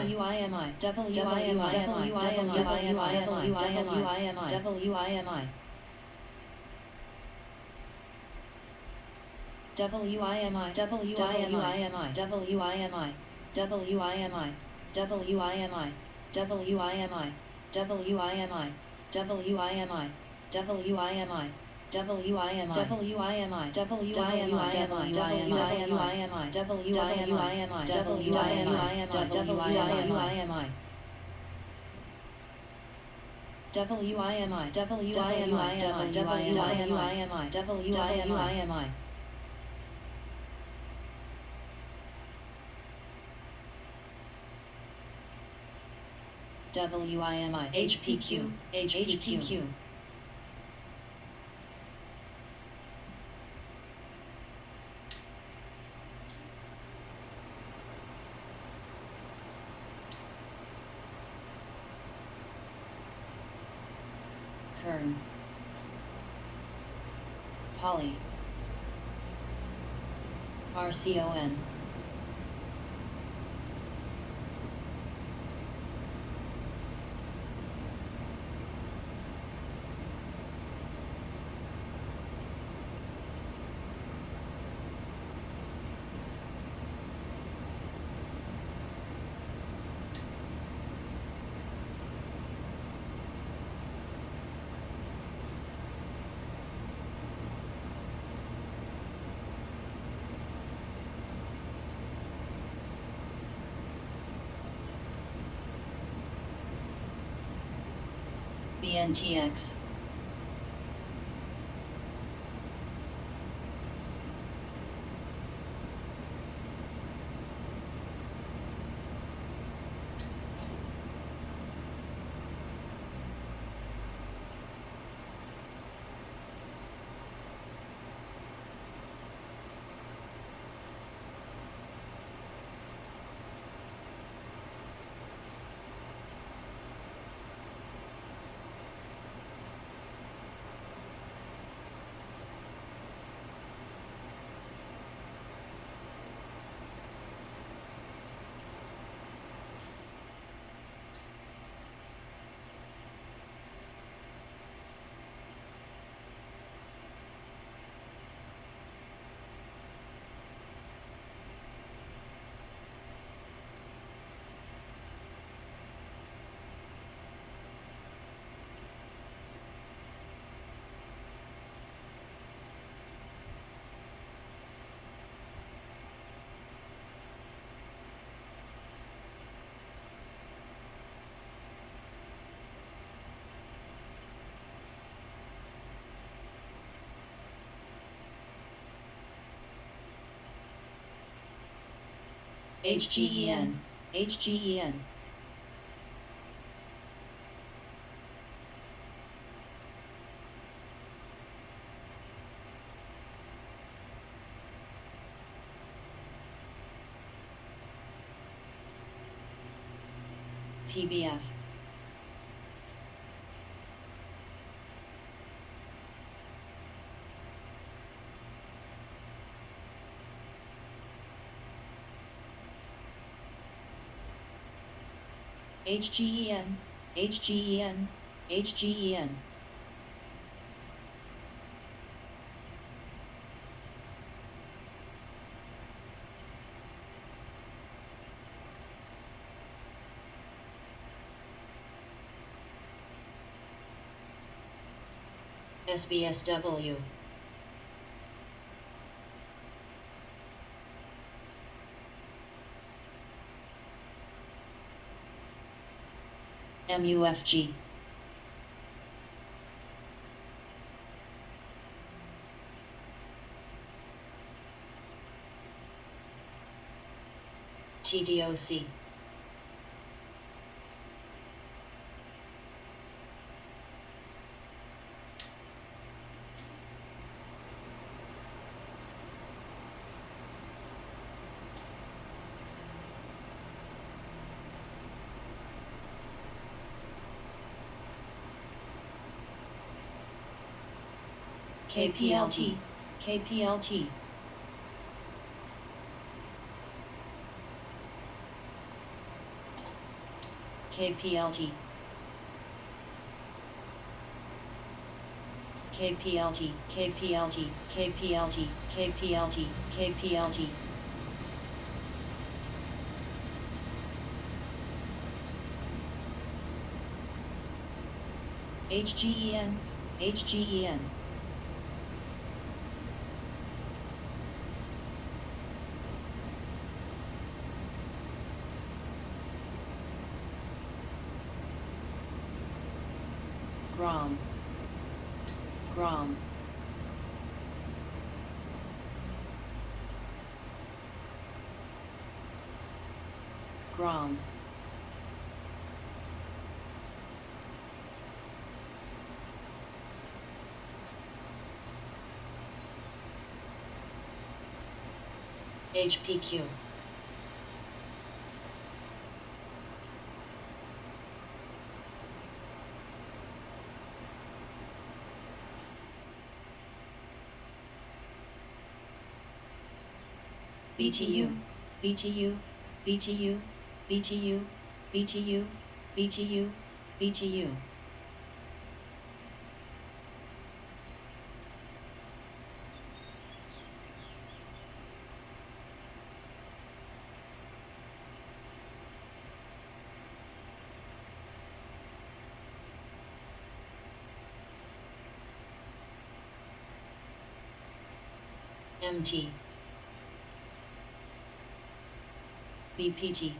WIMI. HPQ. HPQ. Kern. Poly. RCON. BNTX. HGEN. HGEN. PBF. HGEN. HGEN. HGEN. SBSW. MUFG. TDOC. KPLT. KPLT. KPLT. KPLT. KPLT. KPLT. KPLT. KPLT. HGEN. HGEN. Grom. Grom. Grom. HPQ. BTU. BTU. BTU. BTU. BTU. BTU. BTU. MT. BPT.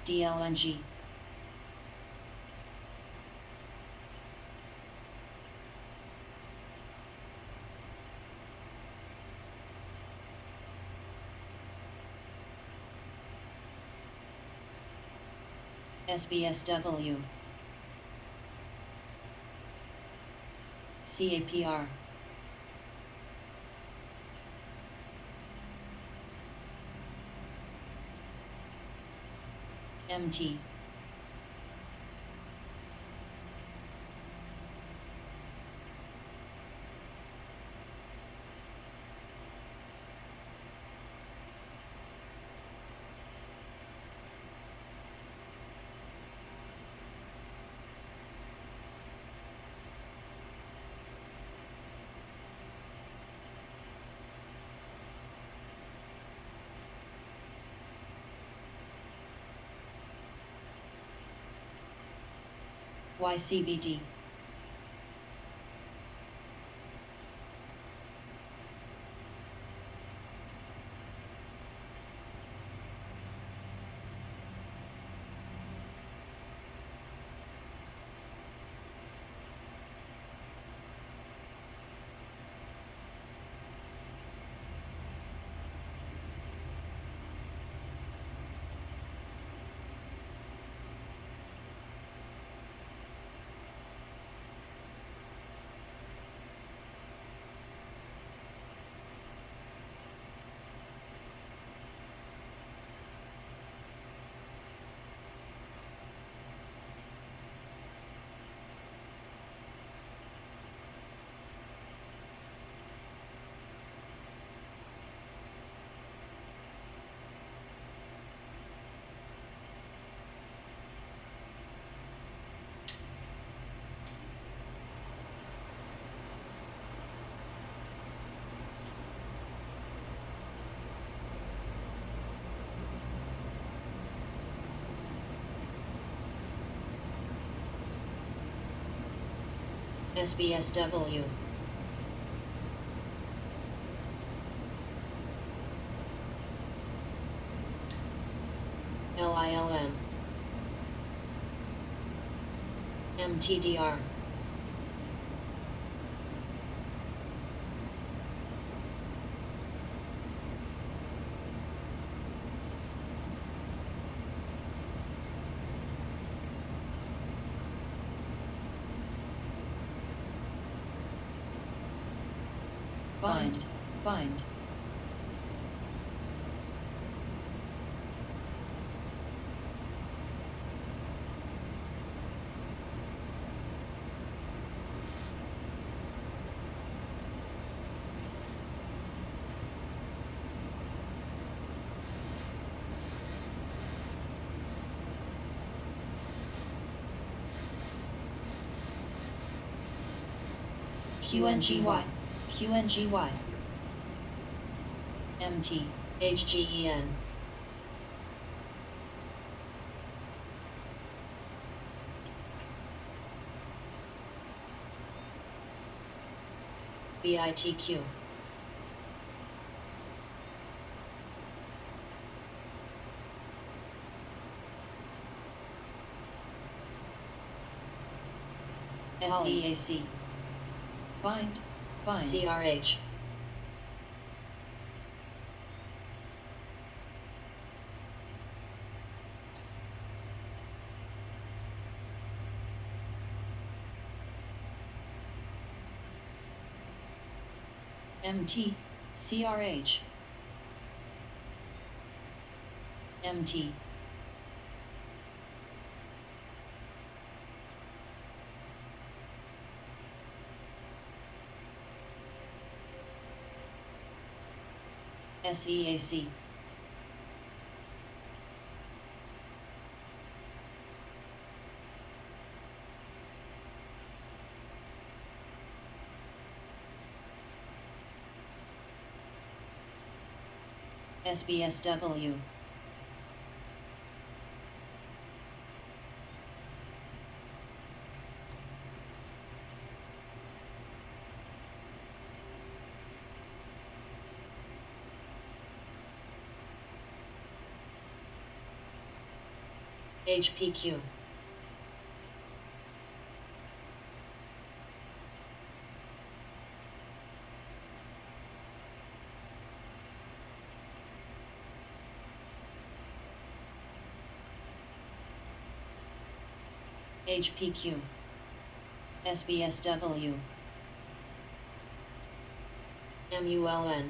DLNG. SBSW. CAPR. MT. YCBD. SBSW. LILM. MTDR. Bind. QNGY. MT, HGEN. BITQ. SEAC. Bind. CRH. MT, CRH. MT. SEAC. SBSW. HPQ. HPQ. SBSW. MULN.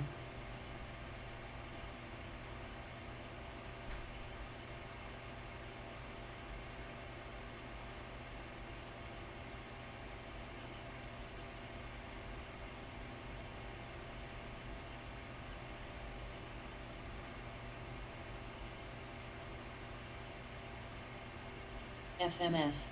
FMS.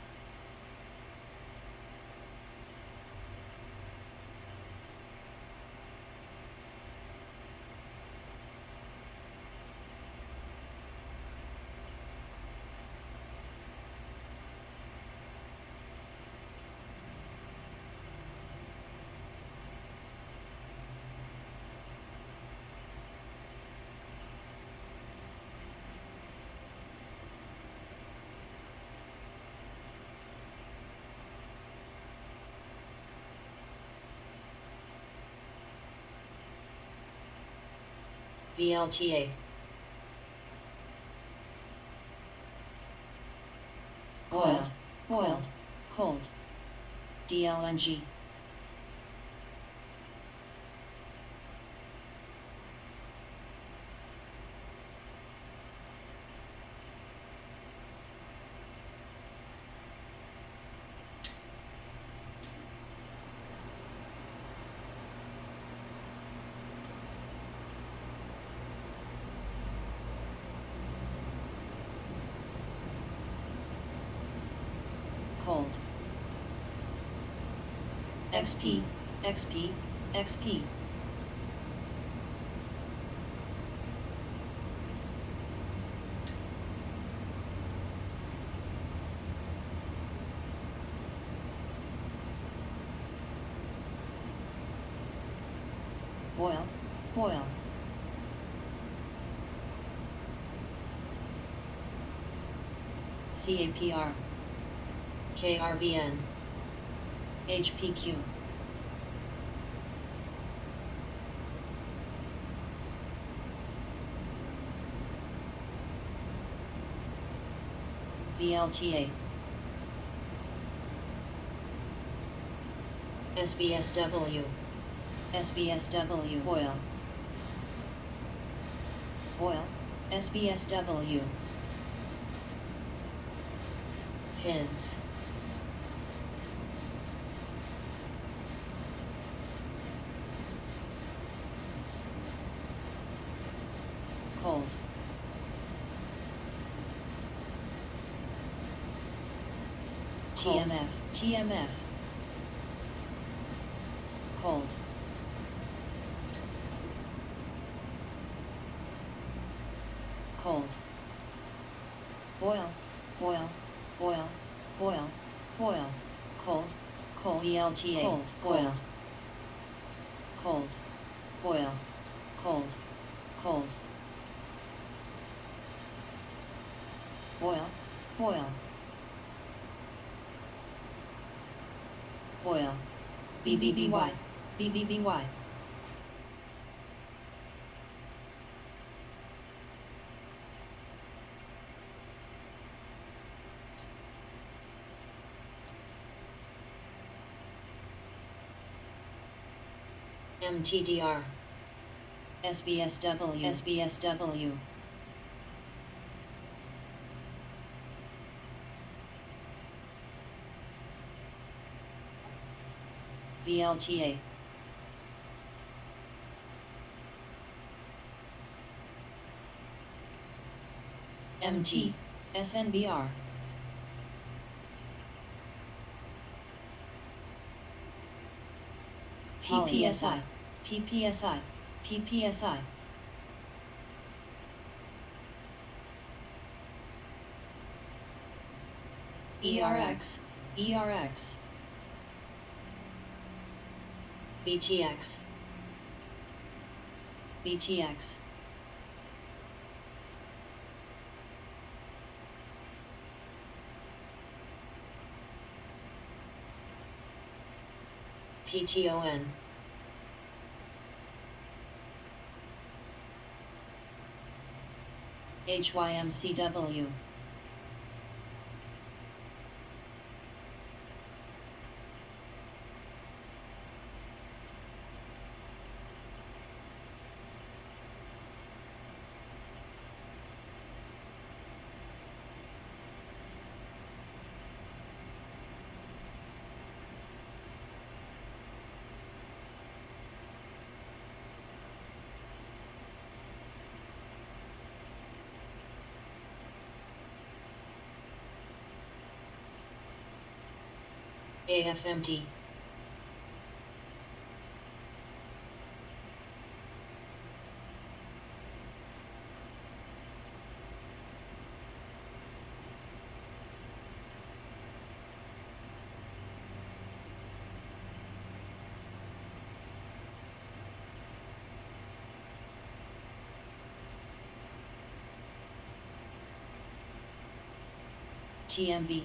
VLTA. Boiled, boiled, cold. DLNG. Cold. XP, XP, XP. Boil, boil. CAPR. KRBN. HPQ. VLTA. SBSW. SBSW. Oil. Oil. SBSW. Pins. Cold. TMF. TMF. Cold. Cold. Boil. Boil. Boil. Boil. Boil. Cold. Cold. ELTA. Cold. Boiled. Cold. Boil. Cold. Cold. Boil. Boil. Boil. BBBY. BBBY. MTDR. SBSW. SBSW. VLTA. MT. SNBR. PPSI. PPSI. PPSI. ERX. ERX. BTX. BTX. PTON. HYMCW. AFMD. TMV.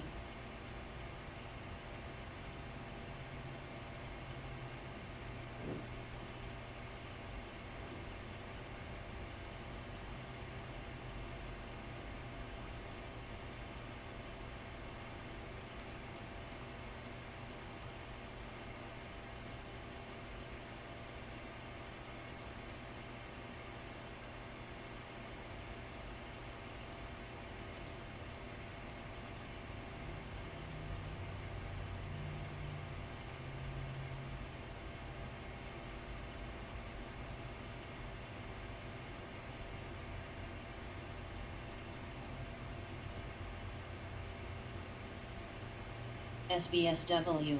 SBSW.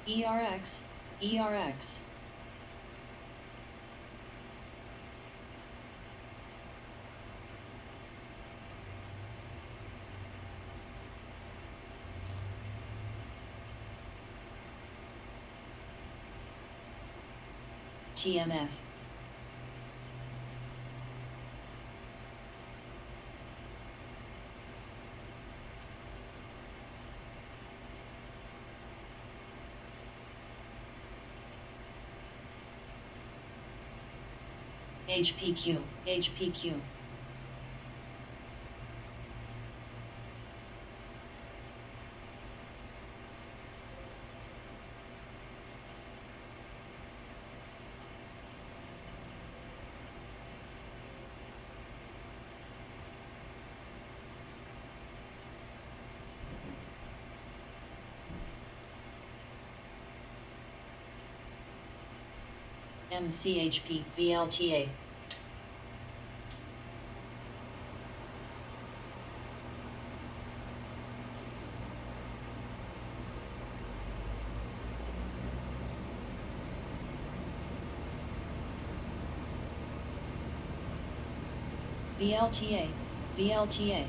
ERX, ERX. TMF. HPQ, HPQ. MCHP, VLTA. VLTA, VLTA.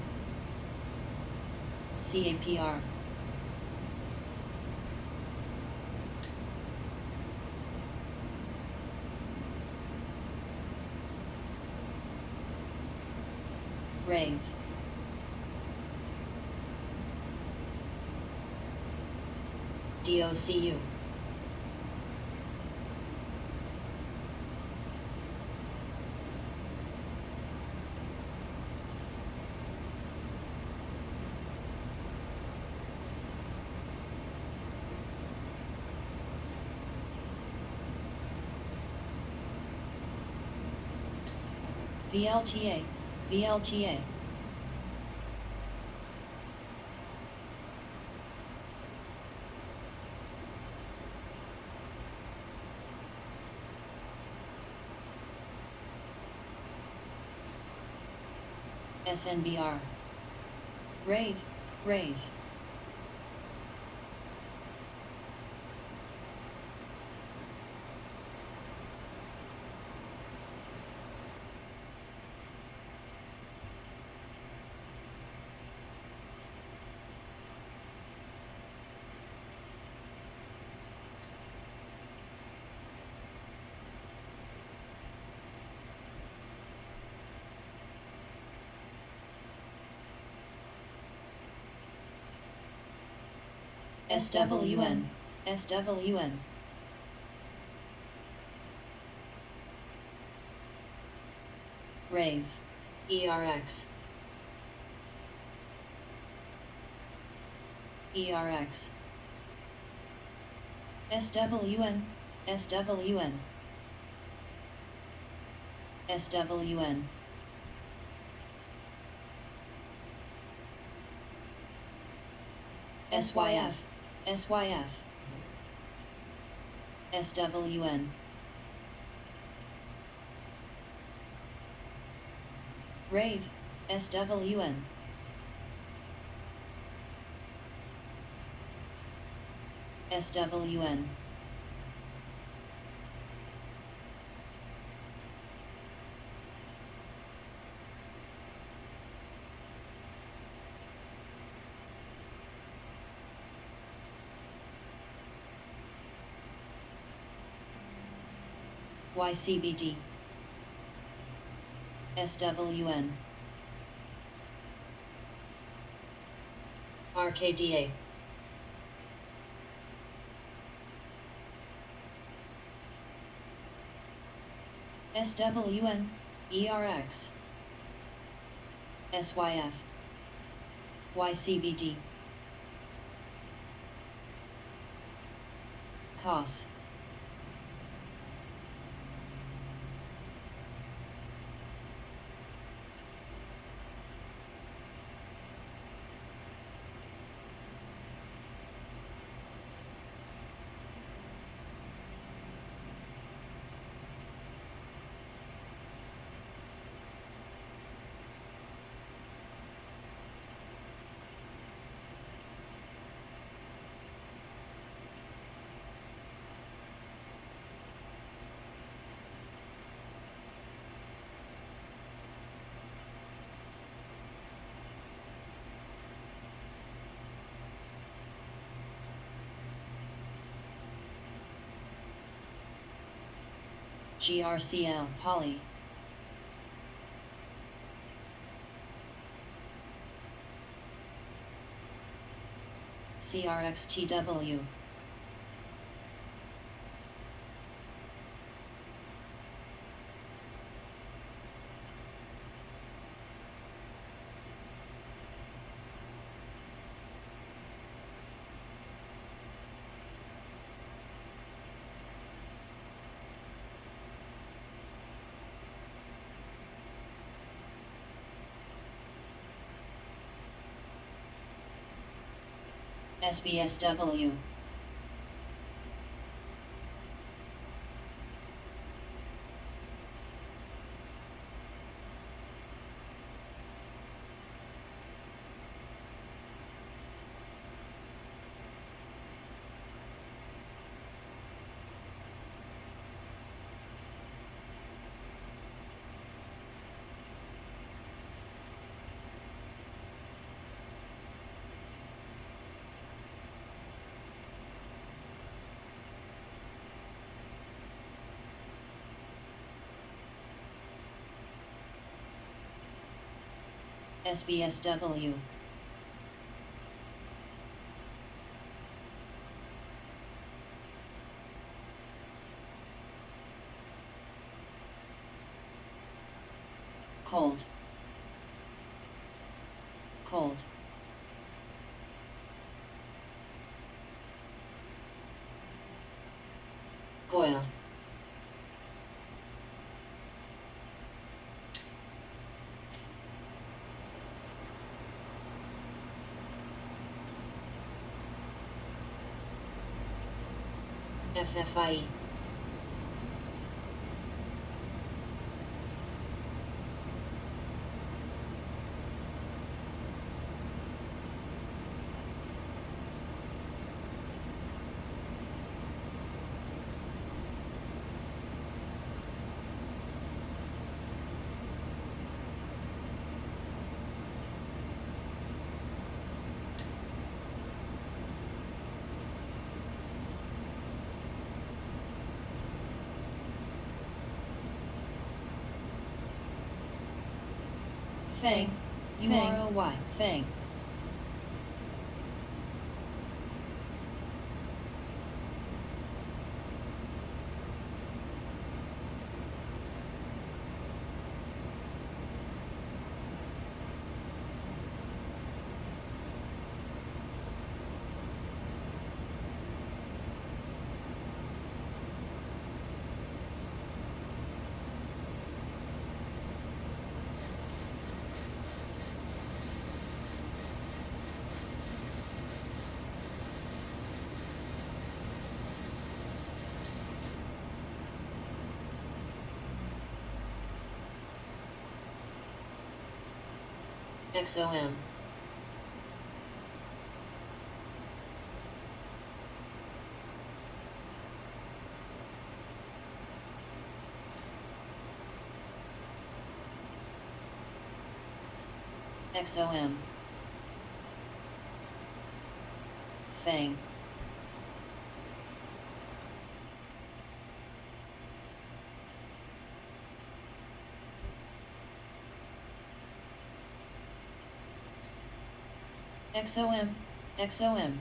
CAPR. Rave. DOCU. VLTA, VLTA. SNBR. Rave, rave. SWN, SWN. Rave, ERX, ERX. SWN, SWN, SWN. SYF, SYF, SWN. Rave, SWN. SWN. YCBD, SWN. RKDA, SWN, ERX, SYF, YCBD, COS. GRCL, Poly. CRXTW. SBSW. SBSW. Cold. Cold. Coiled. FFIE. Fang, UROY, Fang. XOM. XOM. Fang. XOM. XOM.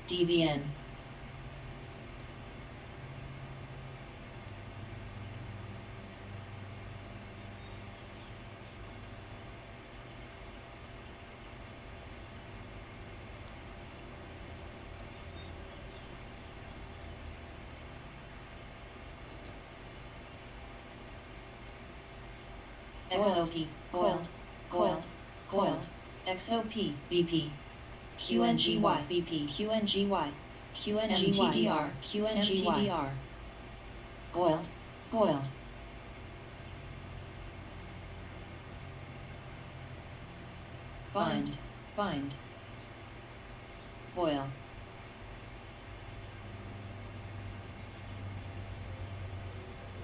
DBN. XOP, coiled, coiled, coiled, XOP, BP, QNGY, BP, QNGY, QNGDR, QNGDR, coiled, coiled, bind, bind, foil,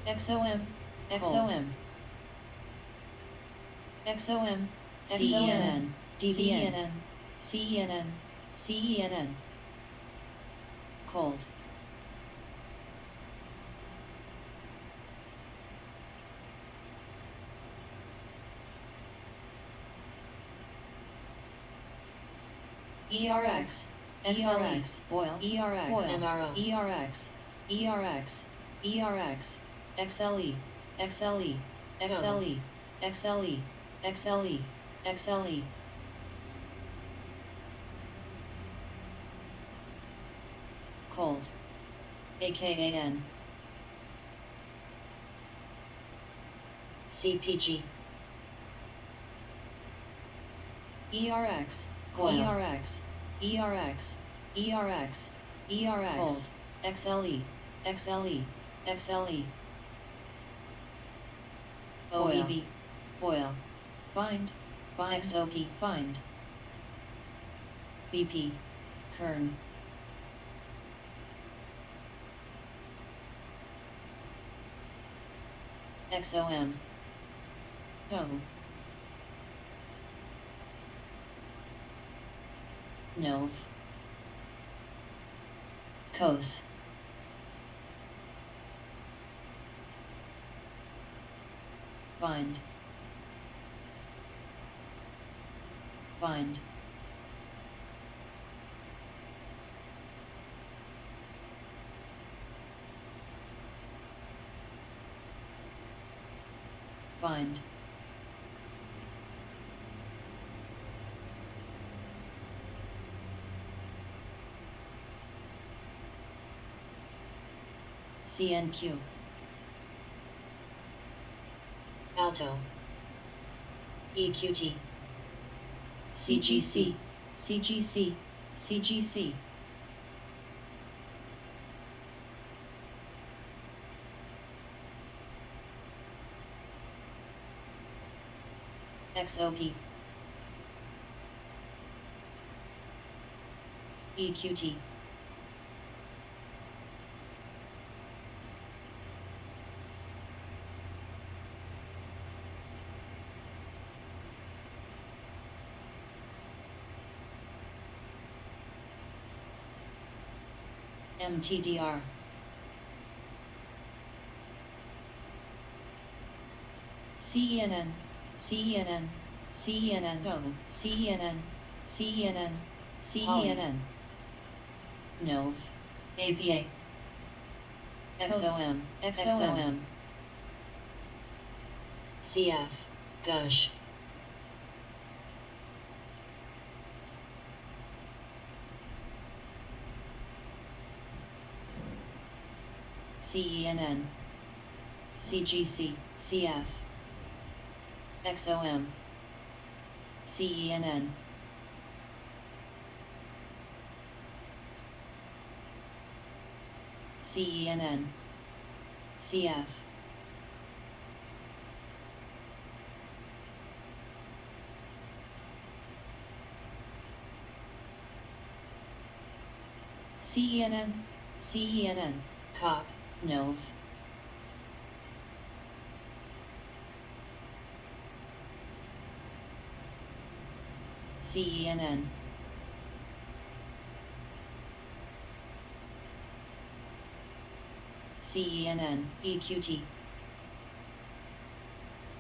XOM, XOM, XOM, CNN, DBN, CNN, CENN, cold, ERX, XLX, oil, ERX, MRO, ERX, ERX, ERX, XLE, XLE, XLE, XLE, XLE, XLE, cold, AKAN, CPG, ERX, ERX, ERX, ERX, ERX, cold, XLE, XLE, XLE, OEB, foil, bind, bind, XOP, bind, BP, kern, XOM, toe, Nov, Cos, bind, bind, bind, CNQ, alto, EQT, CGC, CGC, CGC, XOP, EQT, MTDR, CNN, CNN, CNN, CNN, CNN, CNN, NOV, APA, XOM, XOM, CF, Gush, CENN, CGC, CF, XOM, CENN, CENN, CF, CNN, CNN, COP, NOV, CENN, CENN, EQT,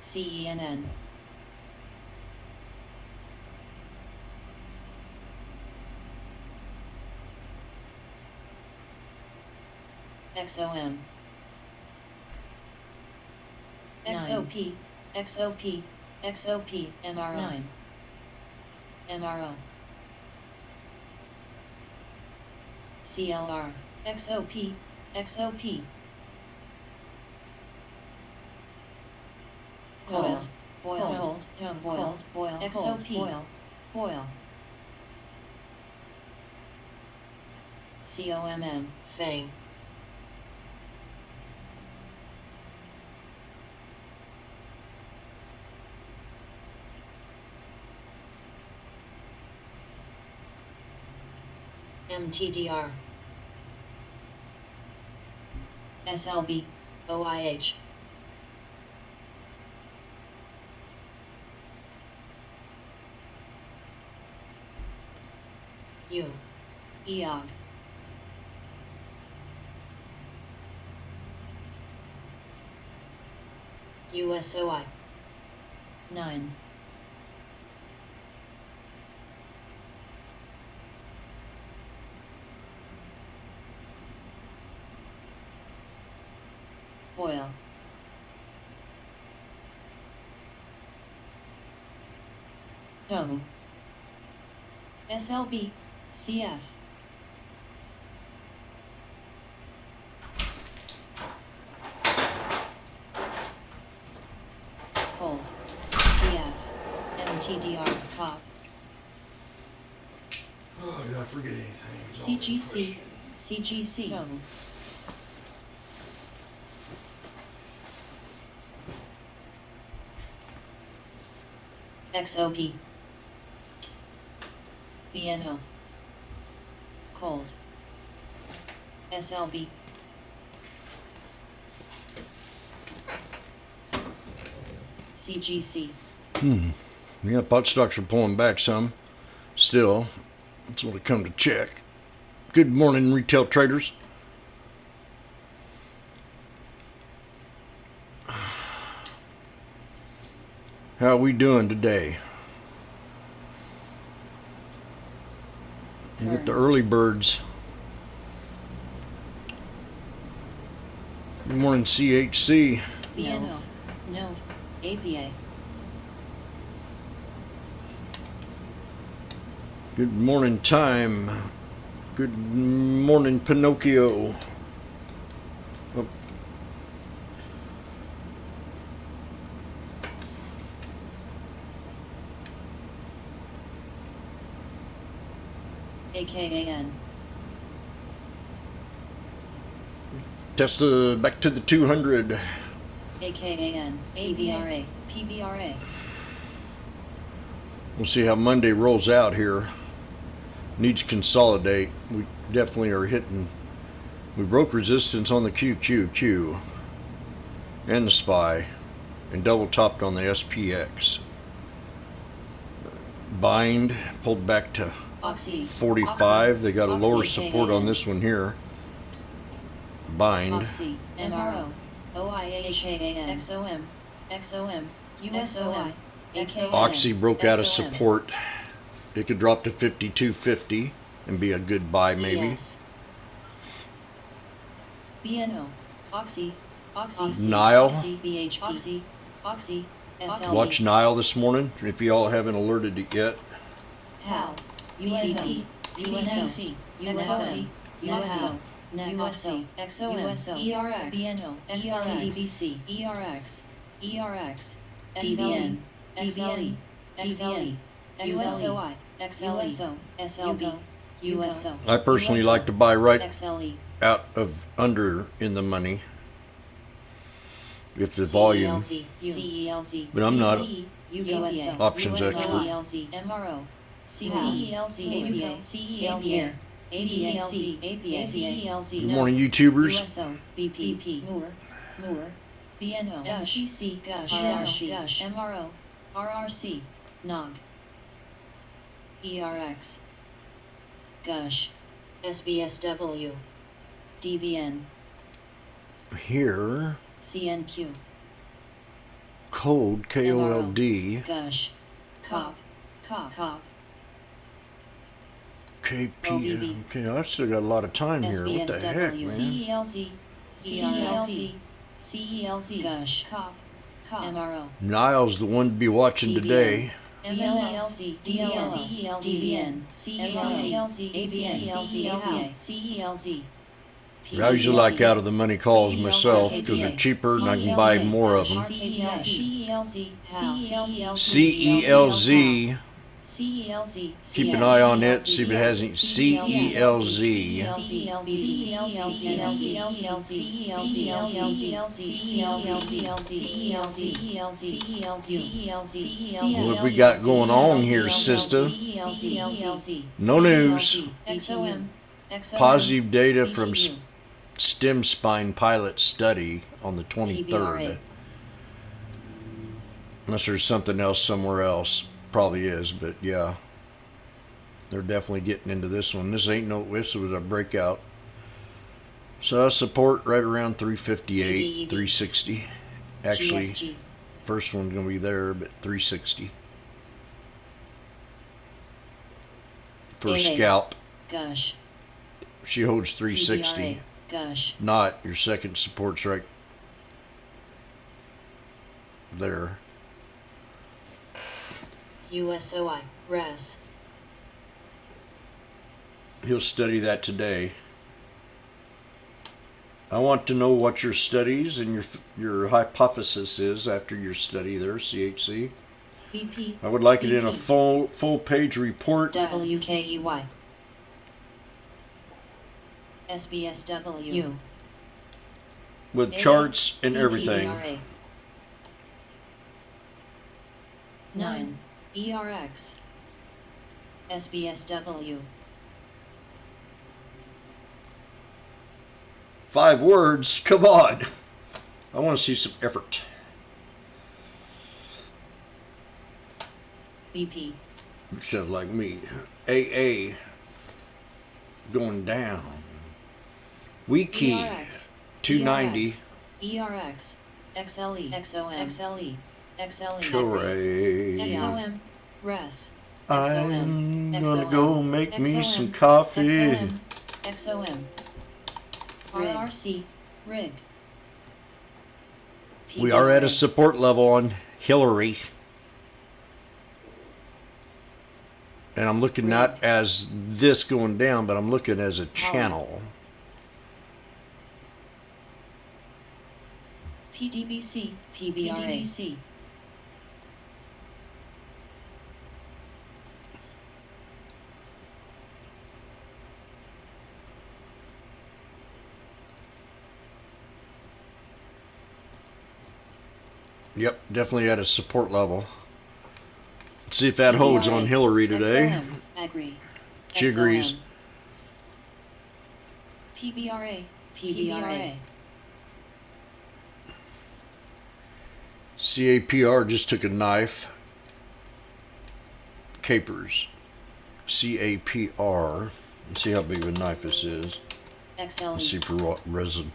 CENN, XOM, XOP, XOP, XOP, MRO, MRO, CLR, XOP, XOP, boiled, boiled, boiled, boiled, XOP, boil, COMM, Fang, MTDR, SLB, OIH, U, EOG, USOI, 9, Boil, Tongue, SLB, CF, Cold, CF, MTDR, Pop, Oh, did I forget anything? CGC, CGC, Tongue, XOP, BNO, Cold, SLB, CGC, Yeah, pot stocks are pulling back some. Still, that's what I come to check. Good morning, retail traders. How are we doing today? You get the early birds. Good morning, CHC. BNO, no, APA, Good morning, Time. Good morning, Pinocchio. Oh, AKAN, Tesla back to the 200. AKAN, PBRA, PBRA, We'll see how Monday rolls out here. Needs to consolidate. We definitely are hitting. We broke resistance on the QQQ and the SPY and double topped on the SPX. Bind pulled back to Oxy, 45. They got a lower Oxy, support on this one here. Bind. Oxy, MRO, OIHAN, XOM, XOM, USOI. XOM. Oxy broke out of XOM. support. It could drop to 52.50 and be a good buy maybe. ES. BNO. Oxy. Oxy. Nile. Oxy. BHP. Oxy. Oxy. SLE. Watch Nile this morning if y'all haven't alerted it yet. HAL. USO. USO. USO. USO. USO. XOM. USO. ERX. BNO. XLDBC. ERX. ERX. DBN. XLE. XLE. USOI. XLE. SLB. USO. I personally like to buy right XLE. out of under in the money if the volume. CELZ. But I'm not USO. options expert. CELZ. MRO. CELZ. APA. CELZ. ADLC. APA. CELZ. Good morning, YouTubers. USO. BP. Moore. BNO. PC. RRC. MRO. RRC. NOG. ERX. Gush. SBSW. DBN. Here, CNQ. code KOLD Gush. Cop. KP. Okay, I still got a lot of time here. What the heck, man? CELZ. CELZ. CELZ. Gush. Cop. MRO. Nile's the one to be watching today. MLC. DLZ. DBN. CELZ. ABN. CELZ. I usually like out of the money calls myself because they're cheaper and I can buy more of them. CELZ. Keep an eye on it, see if it has any. CELZ. What we got going on here, sister? No news. Positive data from stem spine pilot study on the 23rd. Unless there's something else somewhere else. Probably is, but yeah. They're definitely getting into this one. This ain't no, this was a breakout. So support right around 358, 360. Actually, first one's going to be there, but 360. For scalp. Gush. She holds 360. Gush. Not your second support's right there. USOI. Res. He'll study that today. I want to know what your studies and your hypothesis is after your study there, CHC. BP. I would like it in a full page report. WKEY. SBSW. With charts and everything. 9. ERX. SBSW. 5 words, come on. I want to see some effort. BP. It sounds like me. AA going down. Wiki ERX. 290. ERX. XLE. XOM. XLE. XLE. Hooray. XOM. Res. I'm gonna go make me some coffee. XOM. RRC. Rig. We are at a support level on Hillary. And I'm looking not as this going down, but I'm looking as a channel. PDBC. PBRA. Yep, definitely at a support level. Let's see if that holds on Hillary today. Agree. She agrees. PBRA. PBRA. CAPR just took a knife. Capers. CAPR. Let's see how big of a knife this is. XLE. Let's see for what resin.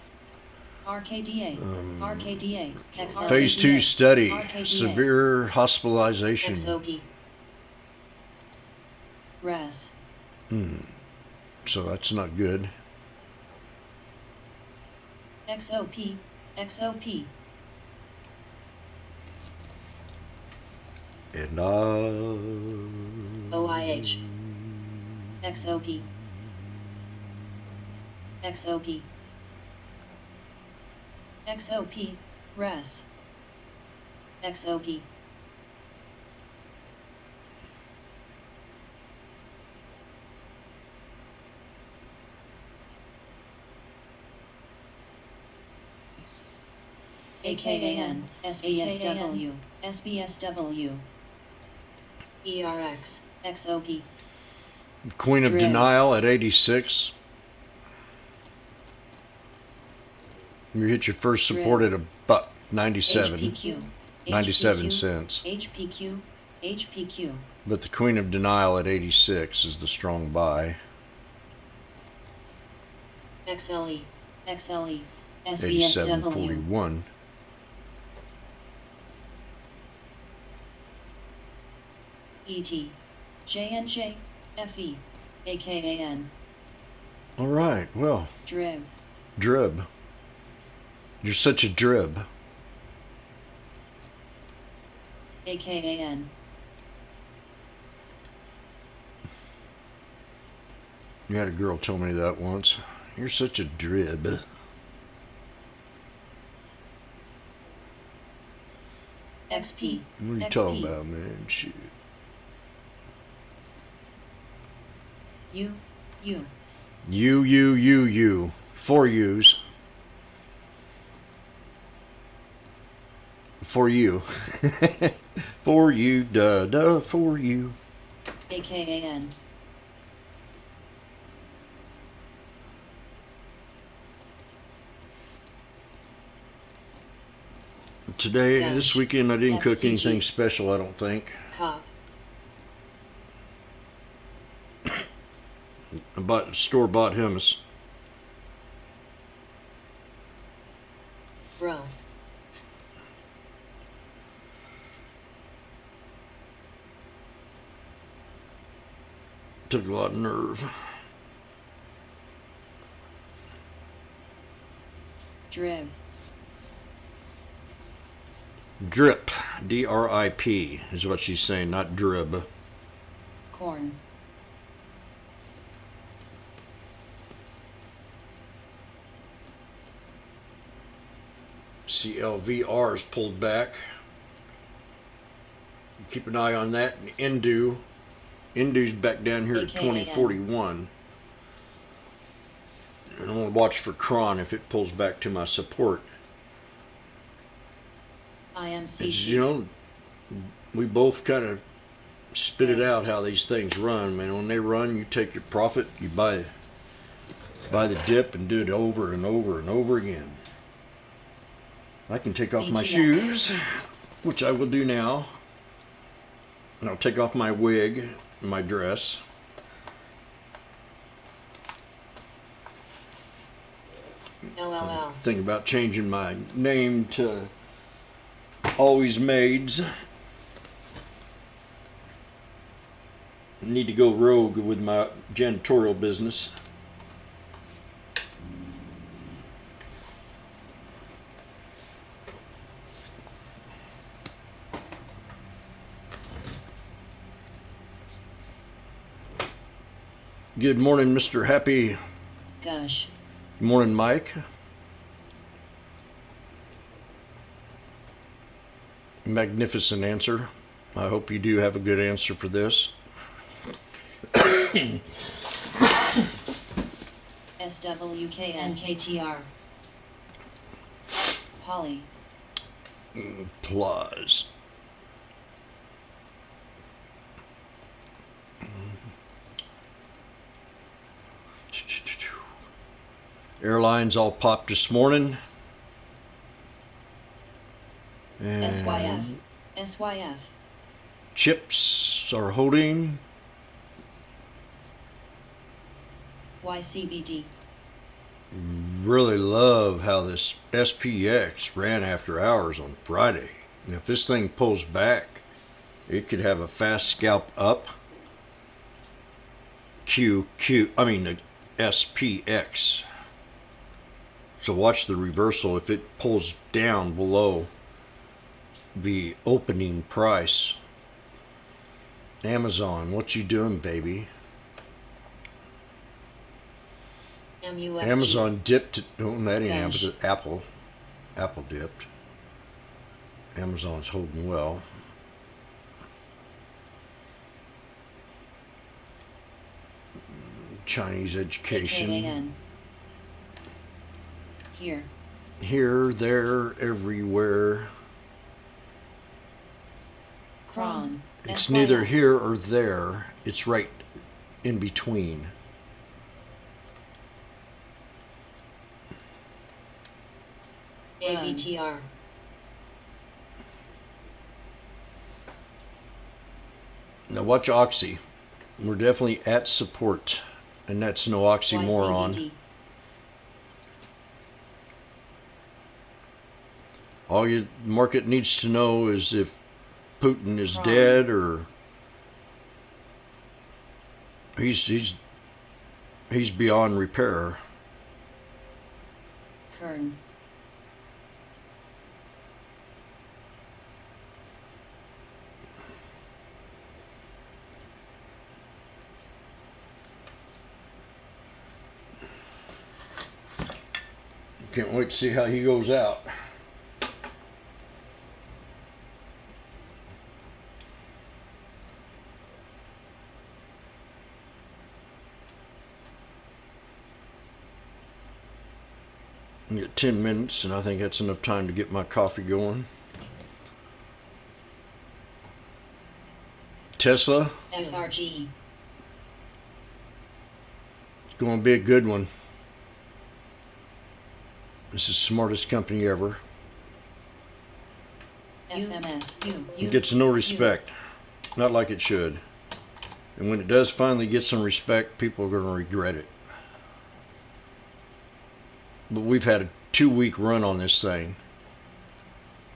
RKDA. RKDA. XLPDA. Phase 2 study. RKDA. Severe hospitalization. XOP. RES. So that's not good. XOP. XOP. And OIH. XOP. XOP. XOP. RES. XOP. AKAN, SBSW, SBSW, ERX, XOP, Queen of Dread. Denial at 86. You hit your first support at about 97. HPQ, 97 HPQ, cents. HPQ, HPQ, But the Queen of Denial at 86 is the strong buy. XLE, XLE, 87, SBSW, 41. ET, JNJ, FE, AKAN, All right. Well, DRIB, drib. You're such a drib. AKAN, You had a girl tell me that once. You're such a drib. XP, What are you XP. talking about, man? Shoot. U, You. 4 U's. For you. For you, duh, for you. AKAN, Today, Dash. this weekend, I didn't cook FCG. anything special, I don't think. COP, I bought store-bought hummus. Bro, Took a lot of nerve. DRIB, Drip. D-R-I-P is what she's saying, not drib. Corn, CLVR is pulled back. Keep an eye on that. And Indu's back down here at AKA. 2041. And I'm going to watch for Cron if it pulls back to my support. It's, IMCC, we both kind of spit it out how these things run. Man, when they run, you take your profit, you buy the dip and do it over and over and over again. I can take off my ATX. shoes, which I will do now. And I'll take off my wig and my dress. LLL, Thinking about changing my name to Always Maids. Need to go rogue with my janitorial business. Good morning, Mr. Happy. Gush, Good morning, Mike. Magnificent answer. I hope you do have a good answer for this. SWKNKTR, Poly, Applause. Airlines all popped this morning. And SYF, SYF, chips are holding. YCBD, Really love how this SPX ran after hours on Friday. And if this thing pulls back, it could have a fast scalp up. The SPX. So watch the reversal. If it pulls down below the opening price. Amazon, what you doing, baby? MUFG. Amazon dipped. No, that ain't Dash. Amazon. Apple. Apple dipped. Amazon's holding well. Chinese education. AKAN. Here. Here, there, everywhere. Cron. It's SYF. neither here or there. It's right in between. AVTR. Now watch Oxy. We're definitely at support. And that's no oxymoron. YCBD. All your market needs to know is if Putin is Right. dead or he's beyond repair. Kern. Can't wait to see how he goes out. I got 10 minutes, and I think that's enough time to get my coffee going. Tesla, FRG. it's going to be a good one. This is the smartest company ever. FMS. It gets no respect. Not like it should. And when it does finally get some respect, people are going to regret it. But we've had a 2-week run on this thing.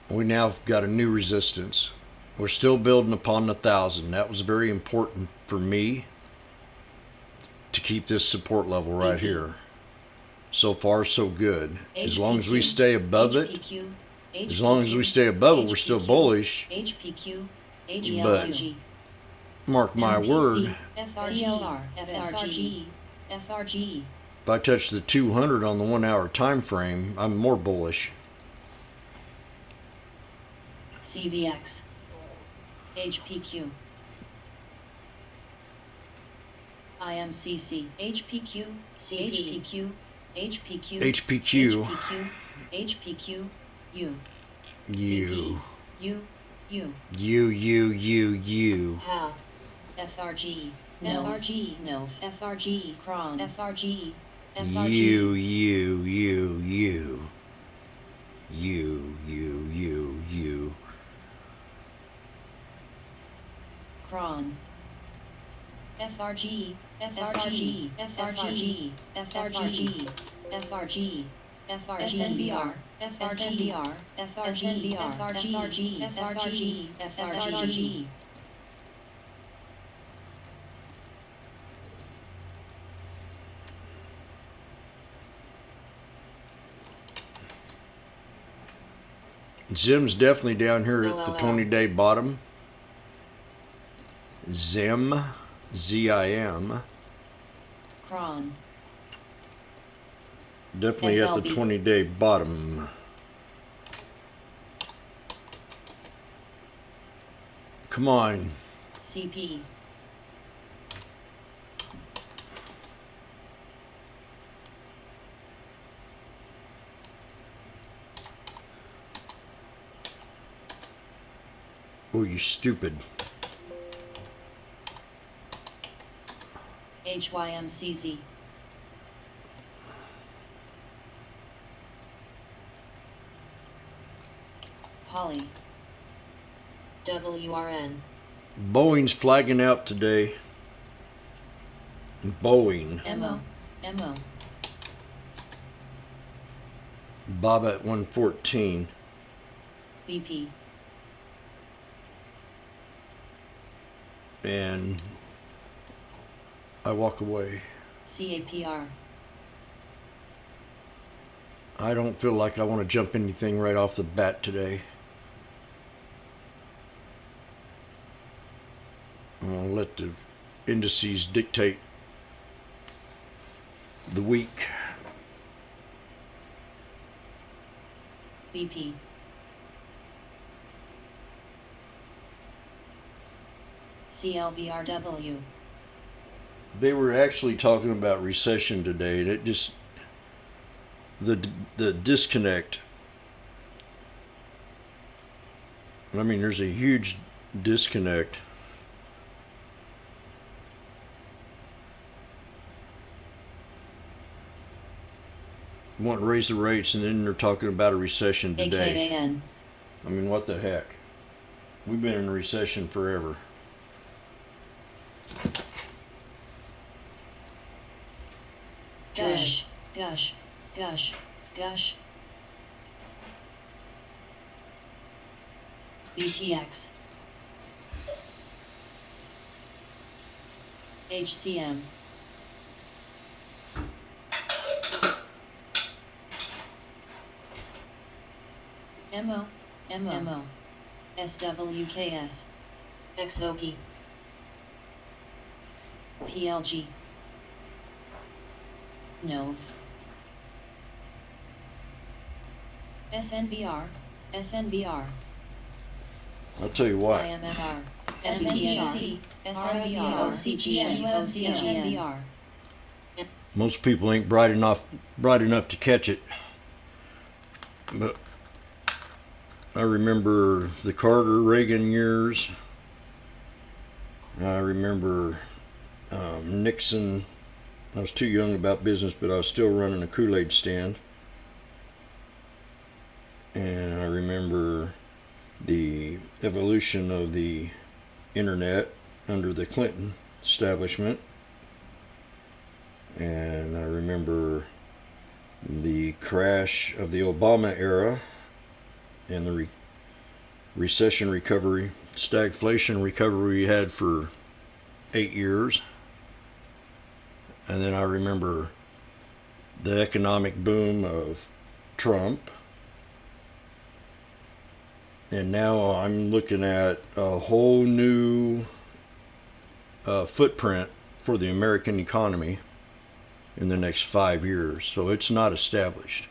We now have got a new resistance. We're still building upon the 1,000. That was very important for me to keep this support level right here. So far, so good. As long as we stay above it, as long as we stay above it, we're still bullish. HPQ. But HLG. mark my word, FRG. FRG. FRG. if I touch the 200 on the 1 hour time frame, I'm more bullish. CVX. HPQ. IMCC. HPQ. CHPQ. HPQ. HPQ. HPQ. HPQ. U. You. U. U. You. HAL. FRG. No. FRG. No. FRG. Cron. FRG. FRG. You. Cron. FRG. FRG. FRG. FRG. FRG. FRG. SNBR. FRG. FRG. FRG. FRG. FRG. Zim's definitely down here at the LLL. 20-day bottom. Zim. ZIM. Cron. Definitely at the SLB. 20-day bottom. Come on. CP. Oh, you stupid. HYMCZ. Poly. WRN. Boeing's flagging out today. Boeing. MO. MO. Bob at 114. BP. And I walk away. CAPR. I don't feel like I want to jump anything right off the bat today. I'm going to let the indices dictate the week. BP. CLVRW. They were actually talking about recession today, and it just the disconnect. I mean, there's a huge disconnect. Want to raise the rates, and then they're talking about a recession today. AKAN. I mean, what the heck? We've been in a recession forever. Gush. Gush. Gush. Gush. BTX. HCM. MO. MO. SWKS. XOP. PLG. NOV. SNBR. SNBR. I'll tell you what. IMFR. SNBR. SNBR. OCGN. OCGN. Most people ain't bright enough to catch it. But I remember the Carter Reagan years. I remember Nixon. I was too young about business, but I was still running a Kool-Aid stand. And I remember the evolution of the internet under the Clinton establishment. And I remember the crash of the Obama era and the recession recovery, stagflation recovery we had for 8 years. And then I remember the economic boom of Trump. And now I'm looking at a whole new footprint for the American economy in the next 5 years. So it's not established.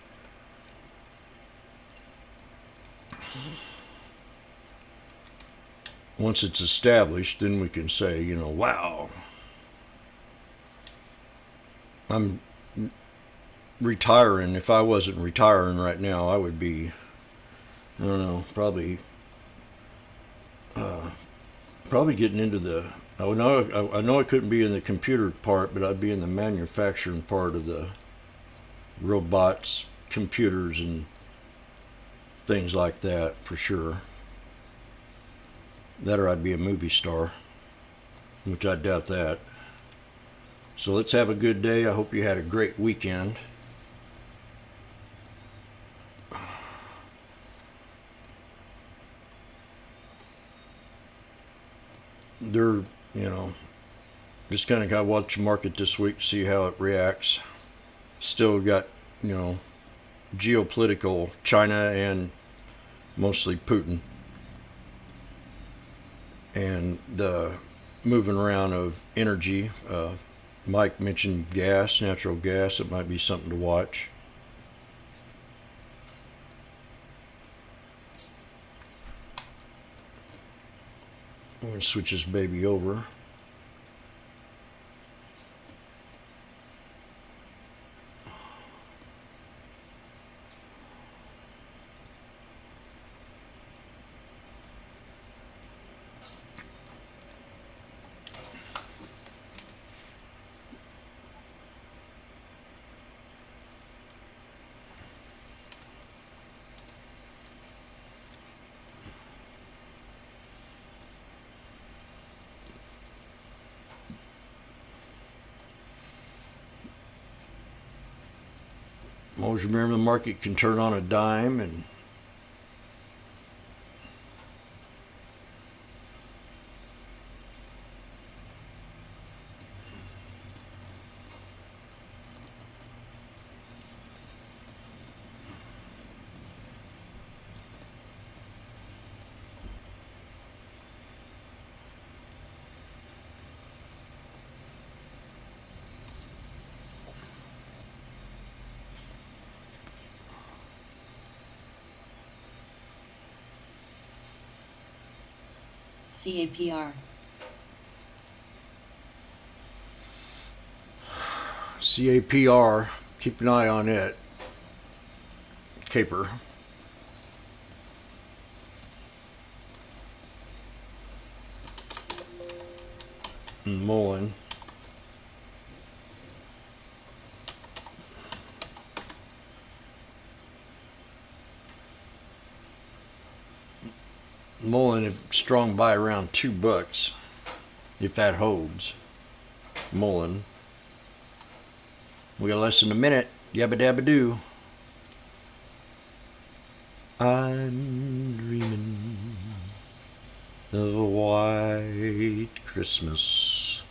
Once it's established, then we can say, wow. I'm retiring. If I wasn't retiring right now, I would be, I don't know, probably getting into the, I know I couldn't be in the computer part, but I'd be in the manufacturing part of the robots, computers, and things like that for sure. That or I'd be a movie star, which I doubt that. So let's have a good day. I hope you had a great weekend. They're, just kind of got to watch the market this week, see how it reacts. Still got, geopolitical China and mostly Putin. And the moving around of energy. Mike mentioned gas, natural gas. It might be something to watch. I'm going to switch this baby over. Always remember the market can turn on a dime, and CAPR. CAPR, keep an eye on it. Caper. And Mullen. Mullen, if strong by around $2, if that holds. Mullen. We got less than a minute. Yabba dabba doo. I'm dreaming of a white Christmas.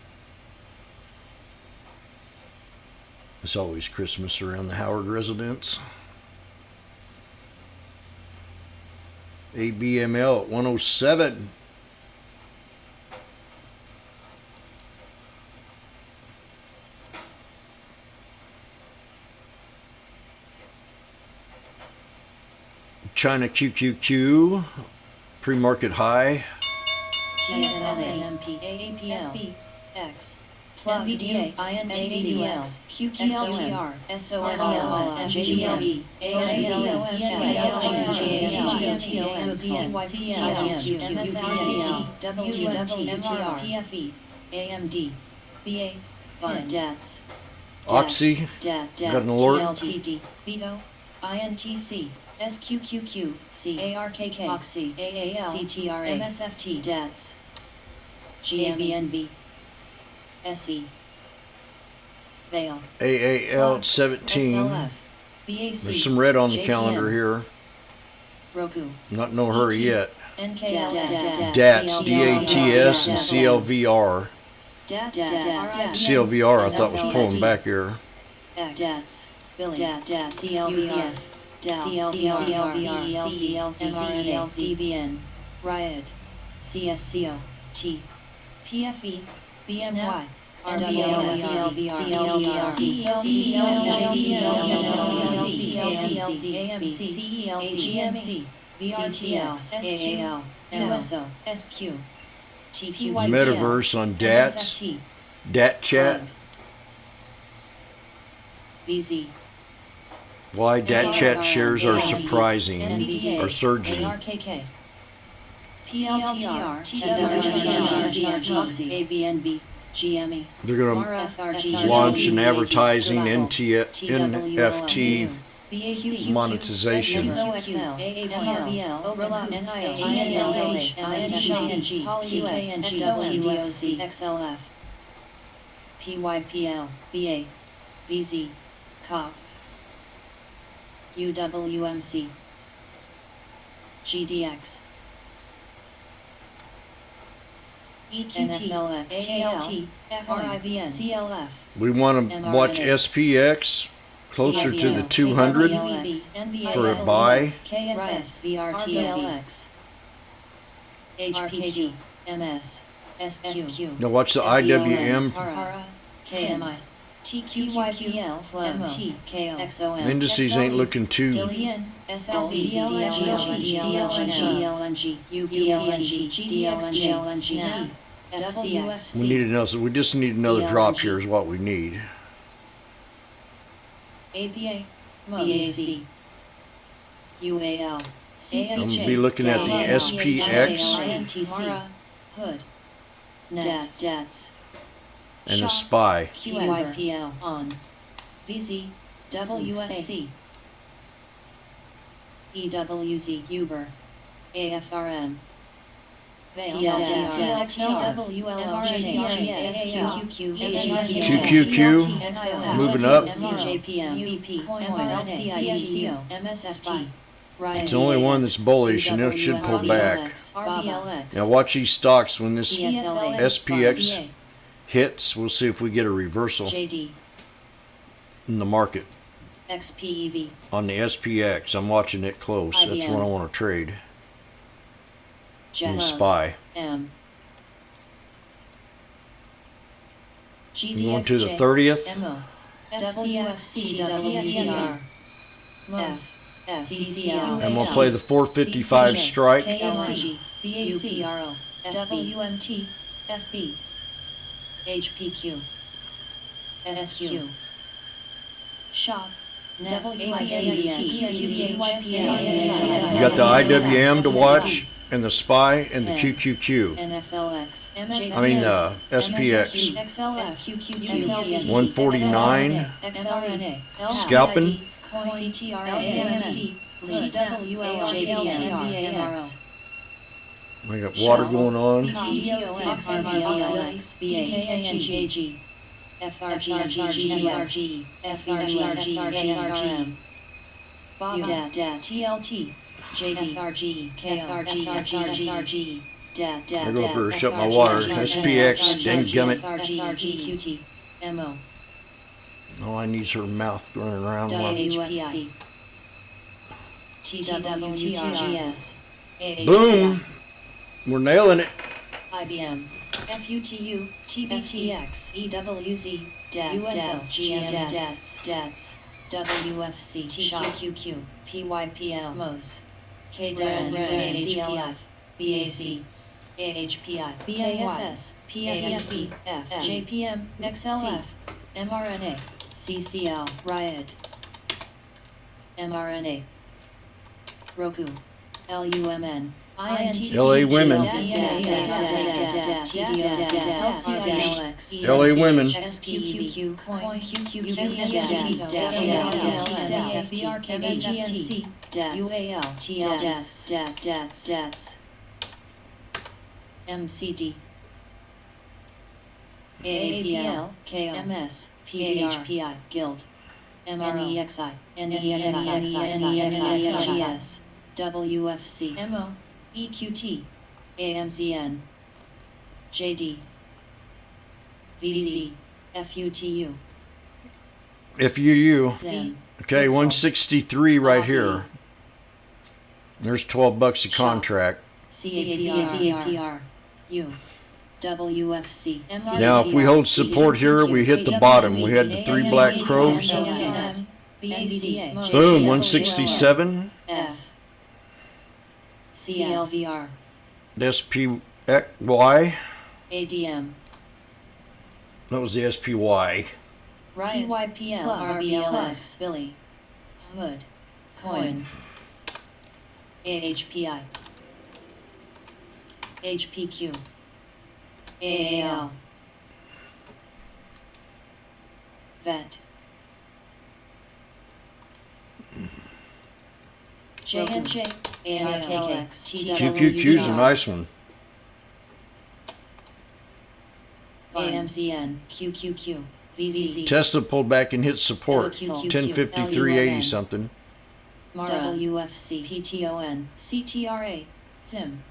It's always Christmas around the Howard residence. ABML at 107. China QQQ, pre-market high. TSLAMP AAPL X NVDA INTCL QQLTR SOLL JGLB PFE AMD BA DATS Oxy, got an alert. TLTD Vito INTC SQQQ CARKK Oxy AAL CTRA MSFT DATS GABNB SE Vale AAL at 17. XLF BAC There's some red on the JPM, calendar here. Roku Not no hurry yet. NKL DATS, DATS, and CLVR. CLVR I thought was pulling back here. DATS Billy DATS CLVS CLVR DBN Riot CSCO T PFE BMY Metaverse on DATS. DAT chat. VZ Why DAT chat shares are surprising, are surging. ARKK PLTR TWGRG ABNB GME They're going to launch an advertising NFT monetization. PYPL BA VZ COP UWMC GDX EQT ALT FRIVN CLF. We want to watch SPX closer to the 200 for a buy. KSS VRTLX HPG MS SQ. Now watch the IWM. KMI TQYPL MT KOXOM. Indices ain't looking too. DLN SLC DLNG UPLNG GDXG FCX. We need another. We just need another drop here. Is what we need. APA BAC UAL I'm gonna be looking at the SPX Hood DATS and a SPY. QYPL on VZ WSC EWZ Uber AFRM QQQ, moving up. It's the only one that's bullish, and it should pull back. Now watch these stocks. When this SPX hits, we'll see if we get a reversal in the market. XPEV. On the SPX, I'm watching it close. That's what I want to trade. And SPY. M. Going to the 30th. MO. WFCWTR. F. CCL. I'm going to play the 455 strike. KLG. BACRO. WMT. FB. HPQ. SQ. Shop. You got the IWM to watch, and the SPY, and the QQQ. I mean SPX. 149. Scalping. We got water going on. FRG, SVRG, Bob, TLT, JD, FRG, KRG, I go up here and shut my water. SPX, dang gummit. QT, MO, Oh, I need her mouth running around. WFC, TWTRGS, Boom! We're nailing it. IBM, FUTU, TBTX, EWZ, USL, GM, DATS, WFC, TQQ, PYPL, MOS, KDAN, ACLF, BAC, AHPI, BASS, PFSP, F, JPM, XLF, mRNA, CCL, Riot, mRNA, Roku, LUMN, LA women. LA women. MCD AAPL KMS PHPI Guild MREXI NEXI WFC MO EQT, AMZN, JD, VZ, FUTU, FUU. Zen, Okay, 163 right here. There's $12 a contract. CAPR, U, WFC. Now, if we hold support here, we hit the bottom. We had the 3 black crows. Boom, 167. F, CLVR, SPY. ADM, That was the SPY. PYPL, RBLS, Billy, Hood, Coin, AHPI, HPQ, AAL, VET, JNJ, ARKX, QQQ's a nice one. AMCN, QQQ, VZZ, Tesla pulled back and hit support. 1053.80 something. WFC, PTON, CTRA, ZIM,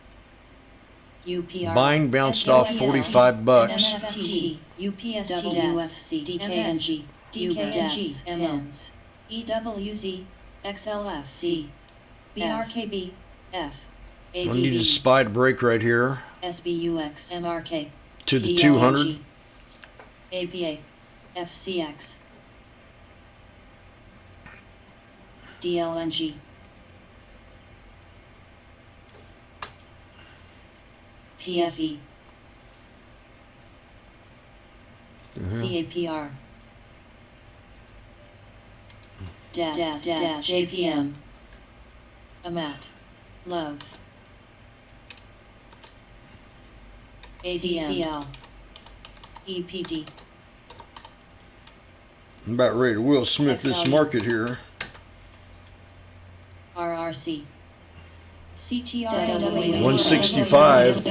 UPR, Buying bounced off $45. MFTT, UPS, WFC, DKNG, DKNG, MNs, EWZ, XLFC, BRKB, F, I need a ADB, SPY to break right here SBUX, MRK, to the 200. APA, FCX, DLNG, PFE, CAPR, JPM, AMAT, Love, ADCL, EPD, I'm about ready to Will Smith this market here. RRC, CTR 165.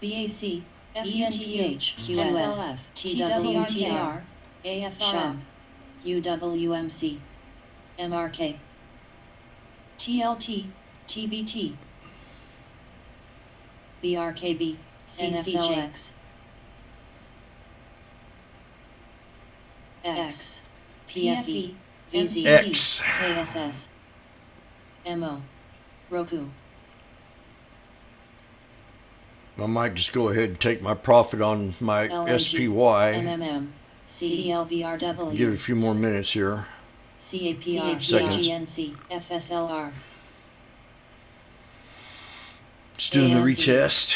BAC FENTH QSLF TWTR AFRM UWMC MRK TLT TBT BRKB NFLX X PFE VZT X. KSS MO Roku I might just go ahead and take my profit on my SPY. MMM CLVRW Give it a few more minutes here. CAPR Seconds. GNC FSLR Just doing the ALC. retest,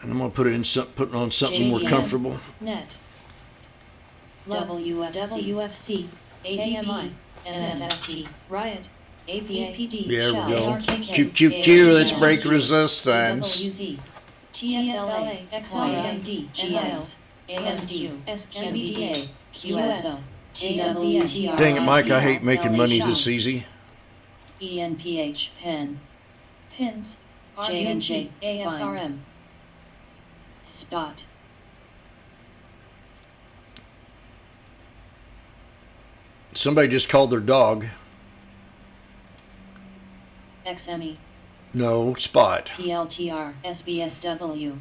and I'm gonna put it in putting on something more JDM. comfortable. Net WFC ADMI NSFT Riot APD There we Shell, go. RKK, QQQ, let's ASM, break resistance. WZ TSLA XYMD GS ASQ SQBDA QSO TWTR Dang it, Mike, I hate making money this easy. ENPH pen pins J&J AFRM spot Somebody just called their dog. XME No, spot. PLTR SBSW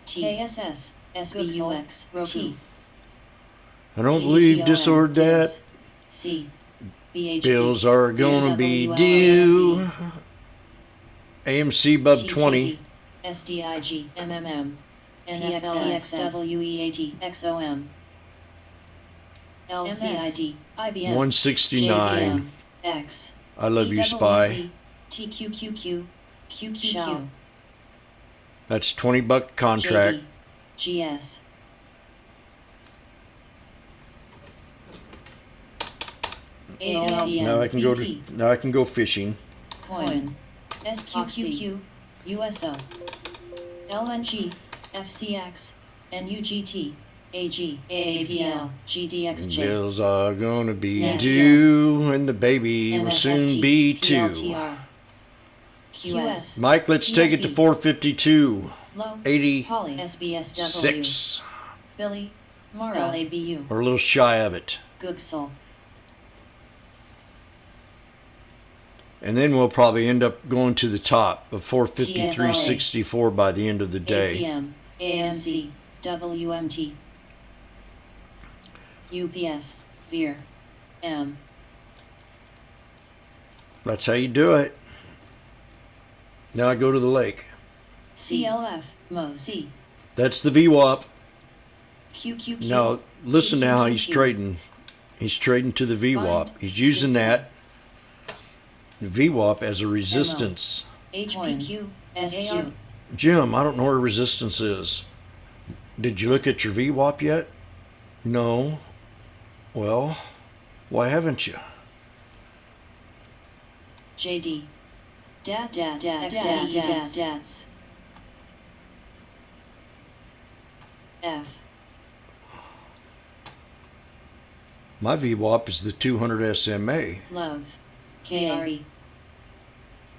KSS SBUX Roku I don't believe this or that. C BHP Bills are gonna be due. AMC above 20. SDIG MMM NFLXWEAT XOM LCID IBM 169. X I love you, Spy. TQQQ QQQ That's $20 contract. GS Now I can go fishing. Coin SQQQ USO LNG FCX NUGT AG AAPL GDXJ Bills are gonna be Yeah. due, and the baby will soon NFFT, be too. PLTR, QS Mike, let's take it to 452. Low 86. Poly SBSW Billy Mara LABU Or a little shy of it. Googsel And then we'll probably end up going to the top of 453.64 by the end of the day. APM AMC WMT UPS Veer M That's how you do it. Now I go to the lake. CLF Mo C That's the VWAP. QQQ Now listen to how he's QQQ. trading. He's trading to the VWAP. Find He's using this that VWAP as a resistance. HPQ SQ Jim, I don't know where resistance is. Did you look at your VWAP yet? No. Well, why haven't you? JD Dats F My VWAP is the 200 SMA. Love KRE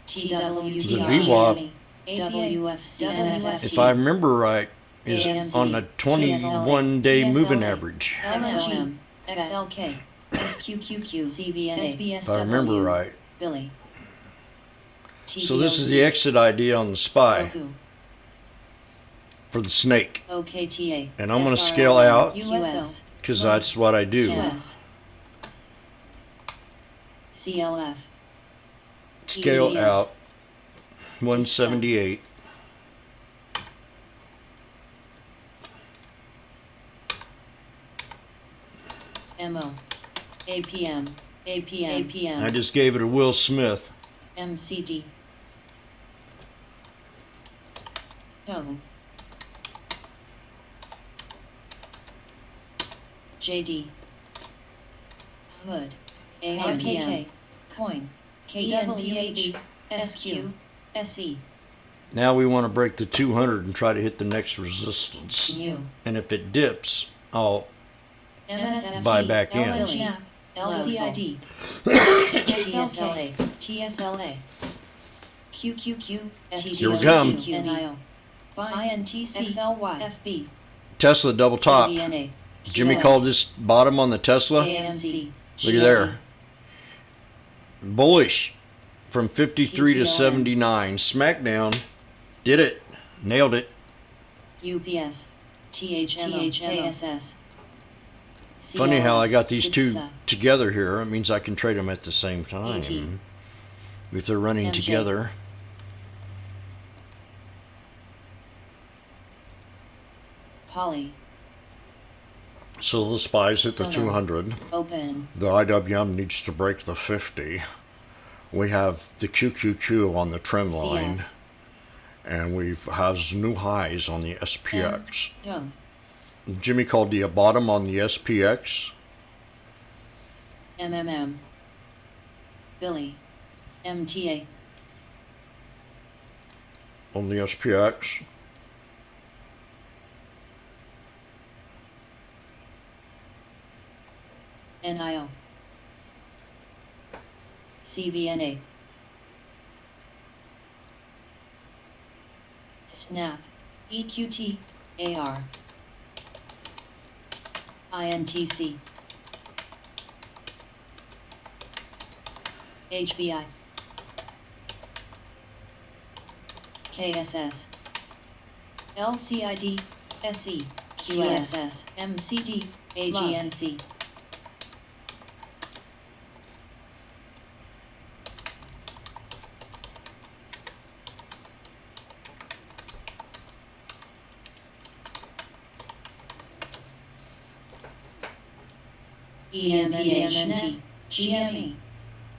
TWTR The VWAP, WFC if I remember right, is on a 21-day moving average. XOM XLK SQQQ CVN If I remember right. Billy So this is the exit idea on the SPY Roku for the snake. OKTA And I'm going to scale out USO because that's what I do. QS CLF Scale EGS. out 178. MO APM APM I just gave it a Will Smith. MCD Toggle JD Hood ARKK Coin KWH SQ SE Now we want to break the 200 and try to hit the next resistance. New. And if it dips, I'll MSFG. buy back in. LCID. TSLA. TSLA. QQQ. Here we come. NIO. INTC. XLY. FB. Tesla double top. CVNA. Jimmy called this bottom on the Tesla. AMC. Look at there. Bullish from 53 to PTON. 79. Smackdown. Did it. Nailed it. UPS. THMO. Funny how I got these two together here. It means I can trade them at the same time. ET. If they're running MJ. together. Poly. So the SPYs hit the Sonar. 200. Open. The IWM needs to break the 50. We have the QQQ on the trend line. And we have new highs on the SPX. Young. Jimmy called the bottom on the SPX. MMM. Billy. MTA. On the SPX. NIO. CVNA. Snap. EQT. AR. INTC. HBI. KSS. LCID. SE. QSS. MCD. AGNC. EMNT, GME,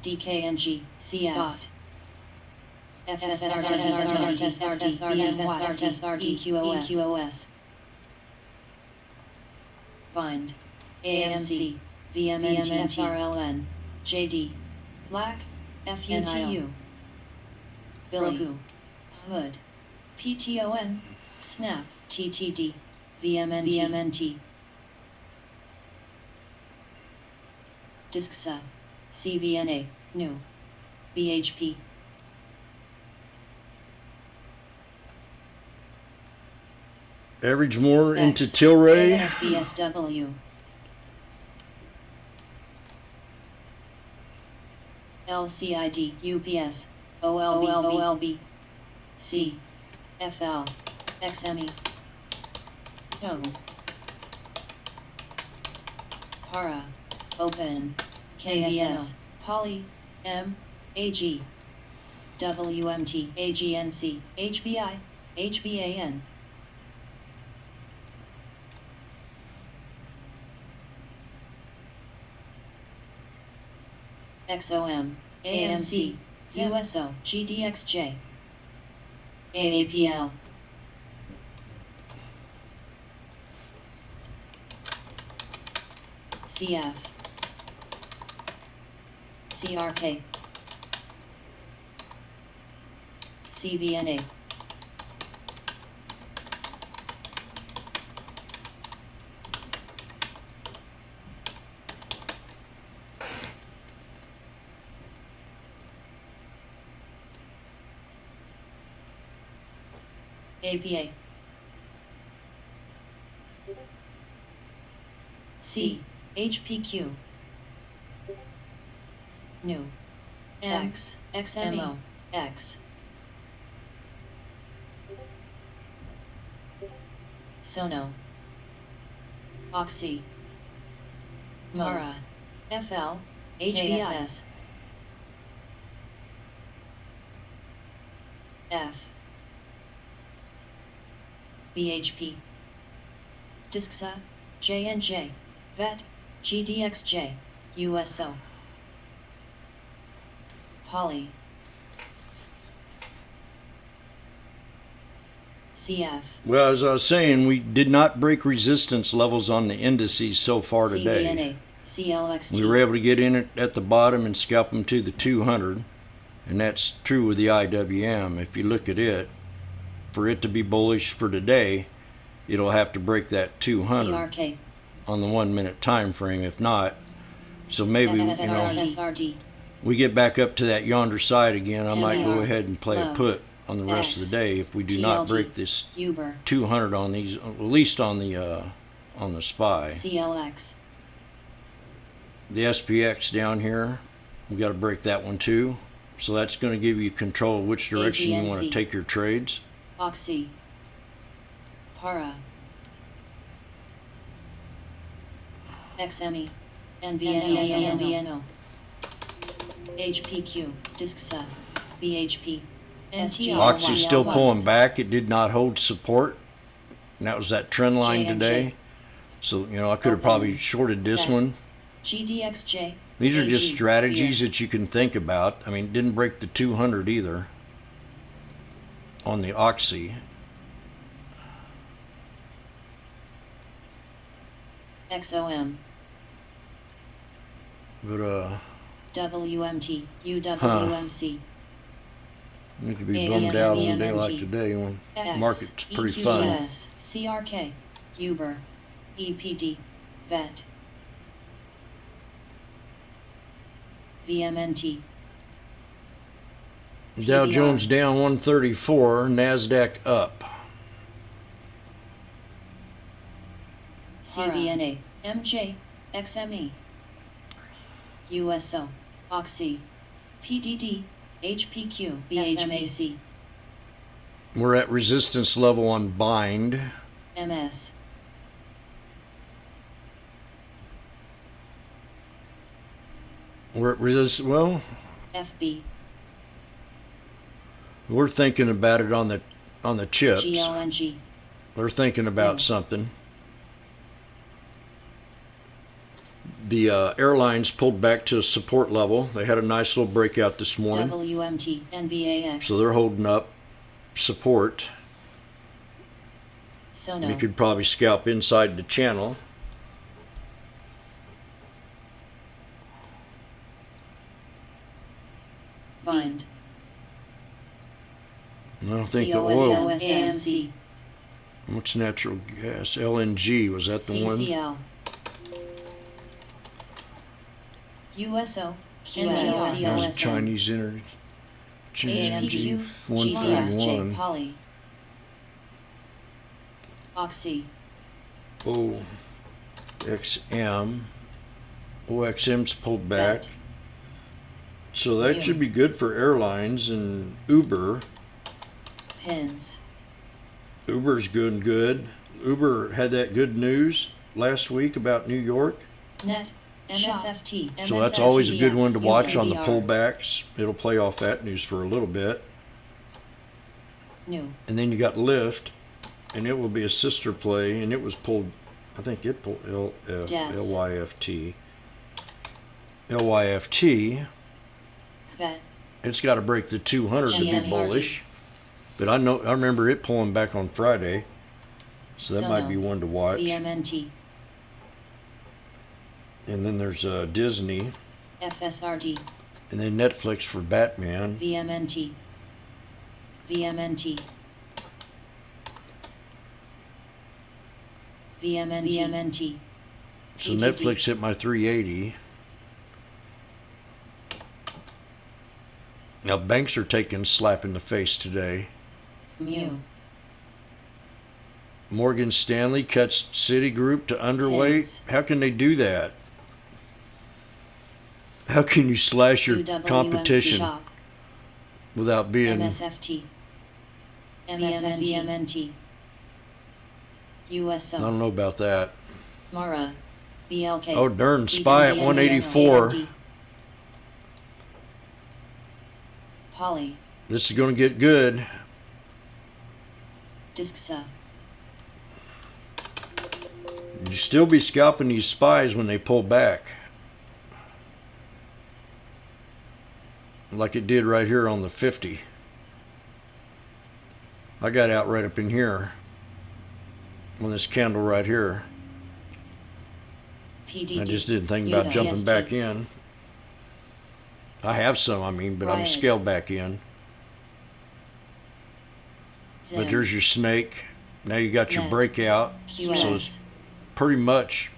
DKNG, CF, EQOS, Find, AMC, VMNT, JD, Black, FUTU, Billy, Hood, PTON, Snap, TTD, VMNT. Discsa, CVNA, New, BHP. Average more X, into Tilray. SBSW. LCID, UPS, OLB, C, FL, XME. No. Para. Open. KSS. Poly. M. AG. WMT. AGNC. HBI. HBAN. XOM. AMC. USO. GDXJ. AAPL. CF. CRK. CVNA. APA. C. HPQ. New. X. XMO. X. Sono. Oxy. Mara. FL. HBS. F. BHP. Discsa. JNJ. VET. GDXJ. USO. Poly. CF. Well, as I was saying, we did not break resistance levels on the indices so far today. CVNA. CLXT. We were able to get in at the bottom and scalp them to the 200, and that's true with the IWM. If you look at it, for it to be bullish for today, it'll have to break that 200 CRK. on the 1 minute time frame. If not, so maybe, you know, SRD. we get back up to that yonder side again, I might go MS. ahead and play a put on the rest of the day if we do not break this Uber. 200 on these, at least on the SPY. CLX. The SPX down here, we got to break that one too. So that's going to give you control of which direction you want to AGNC. take your trades. Oxy. Para. XME. NVNO. HPQ. Discsa. BHP. NTR. Oxy's still pulling back. It did not hold support. And that was that trend line J&J. today. So, you know, I could have probably shorted this one. GDXJ. These are just AG. strategies Beer. that you can think about. I mean, it didn't break the 200 either on the Oxy. XOM. But, WMT. UWMC. you could be bummed out on a day like today when the market's pretty fun. EQGS. CRK. Uber. EPD. VET. VMNT. Dow PBR. Jones down 134, NASDAQ up. CVNA. MJ. XME. USO. Oxy. PDD. HPQ. BHMAC. We're at resistance level on bind. MS. We're at well, FB. we're thinking about it on the chips. GLNG. They're thinking about something. The airlines pulled back to a support level. They had a nice little breakout this morning. WMT. NVAX. So they're holding up support. Sono. You could probably scalp inside the channel. Bind. I don't think the oil. AMC. What's natural gas? LNG, was that the one? CCL. USO. There's a Chinese energy. AMPQ. 141. Poly. Oxy. OXM. OXM's pulled back. Bet. So that should be good for airlines and Uber. Pins. Uber's good. Uber had that good news last week about New York. Net. MSFT. So that's always a good one to watch on the UNDR. pullbacks. It'll play off that news for a little bit. New. And then you got Lyft, and it will be a sister play, and it was pulled, I think it pulled LYFT. LYFT, Vet. it's got to break the 200 to be GSRT. bullish. But I remember it pulling back on Friday, so that Sono. might be one to watch. VMNT. And then there's Disney, FSRD. and then Netflix for Batman. VMNT. VMNT. VMNT. So PTT. Netflix hit my 380. Now banks are taking a slap in the face today. Mu. Morgan Stanley cuts Citigroup to underweight. Pins. How can they do that? How can you slash your UWMC competition Shop. without being... MSFT. VMNT. I USO. don't know about that. Mara. BLK. Oh, darn, SPY at 184. AMD. Poly. This is going to get good. Discsa. You still be scalping these SPYs when they pull back. Like it did right here on the 50. I got out right up in here on this candle right here. PDD. I just didn't think about jumping UST. back in. I have some, but I'm Riot. scaled back in. Zim. But there's your snake. Now you got your Net. breakout. QS. So it's pretty much,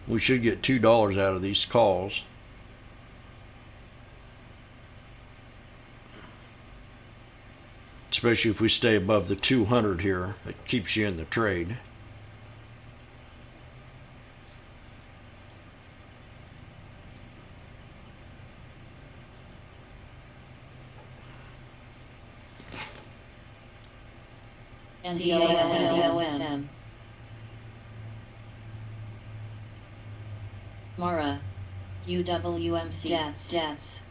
we should get $2 out of these calls. Especially if we stay above the 200 here. It keeps you in the trade. COSM. Mara. UWMC. Dats.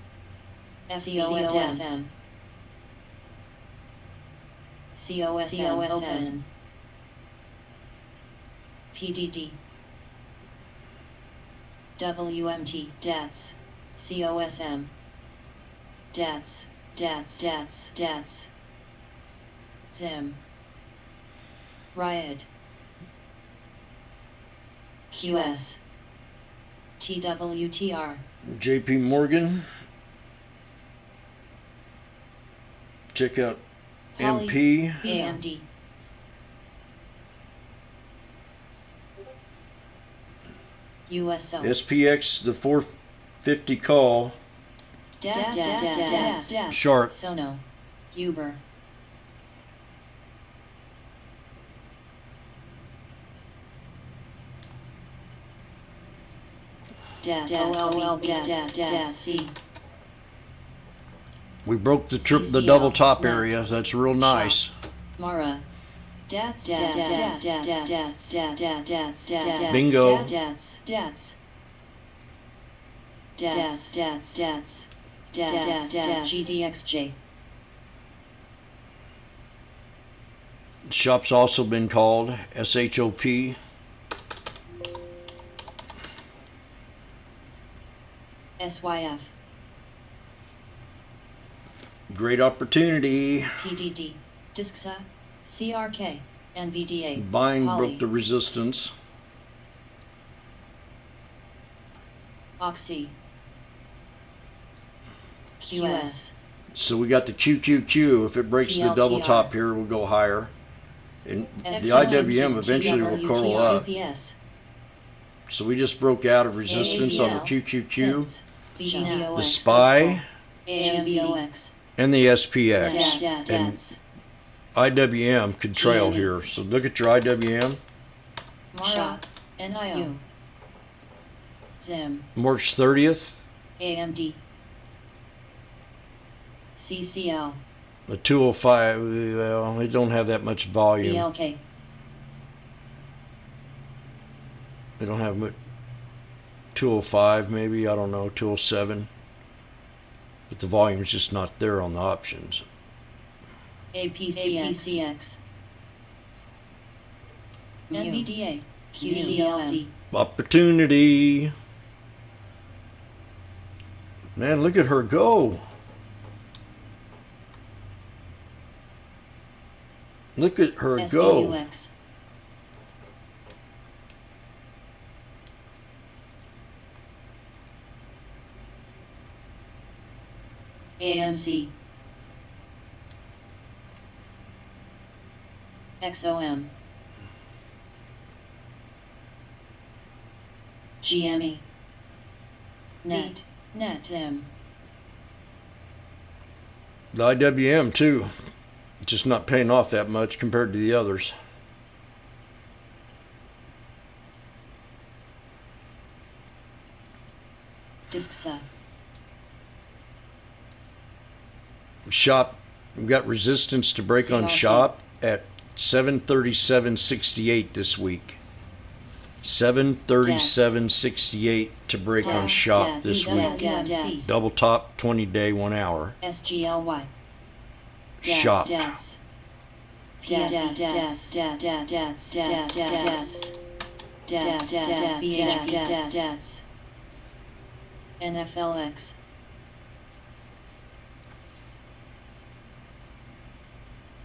COSM. COSM open. PDD. WMT. Dats. COSM. Dats. Zim. Riot. QS. TWTR. JP Morgan. Check out Poly. MP. AMD. USO. SPX, the 450 call. Sharp. Sono. Uber. C. We broke the double top area. That's real nice. Mara. Bingo. GDXJ. Shop's also been called SHOP. SYF. Great opportunity. PDD. Disxa. CRK. NVDA. Buying Poly. broke the resistance. Oxy. QS. So we got the QQQ. If it breaks the double PLTR. top here, we'll go higher. And the IWM eventually will curl up. UPS. So we just broke out of resistance on the QQQ, BDOX. the SPY, AMBOX. and the SPX. And Dats. IWM could trail GME. here. So look at your IWM. Mara. NIO. Zim. March 30th, AMD. CCL. the 205. Well, they don't have that much volume. BLK. They don't have much. 205 maybe, I don't know, 207. But the volume is just not there on the options. APCX. NVDA. QCLC. Opportunity. Man, look at her go. Look at her go. SBUX. AMC. XOM. GME. NetM. The IWM too. Just not paying off that much compared to the others. Disxa. Shop, we've got resistance to break on CRT. shop at 737.68 this week. 737.68 to break on shop this week. Double top, 20-day, 1 hour. SGLY. Shop. NFLX.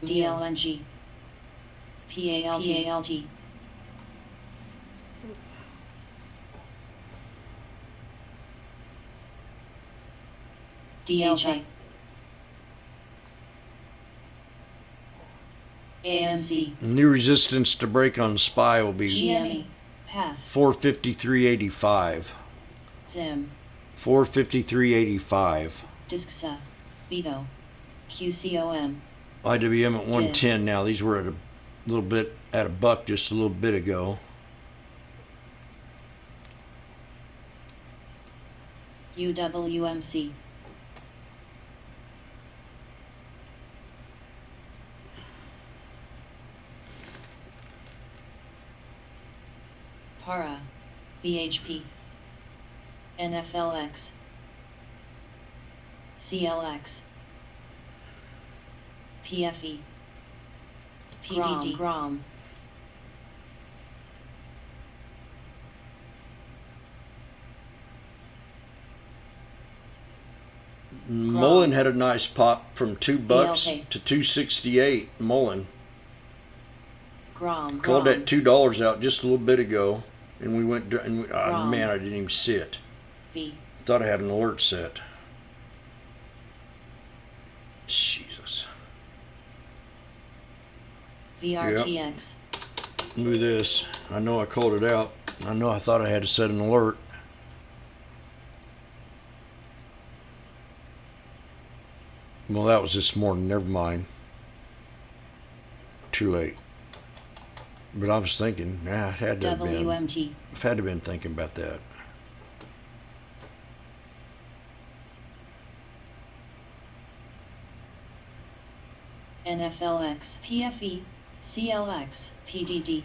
DLNG. PALT. DHA. AMC. New resistance to break on SPY will be GME. Path. 453.85. Zim. 453.85. Discsa. Vito. QCOM. IWM at 110 now. These were at a little bit at a buck just a little bit ago. UWMC. Para. BHP. NFLX. CLX. PFE. PDD. GROM. Mullen had a nice pop from $2 BLK. to 268. Mullen GROM. called that $2 out just a little bit ago, and we went. And Grom. man, I didn't even see it. V. Thought I had an alert set. Jesus. VRTX. Look at this. I know I called it out. I know I thought I had to set an alert. Well, that was this morning. Never mind. Too late. But I was thinking, it had to have been. WMT. I've had to have been thinking about that. NFLX. PFE. CLX. PDD.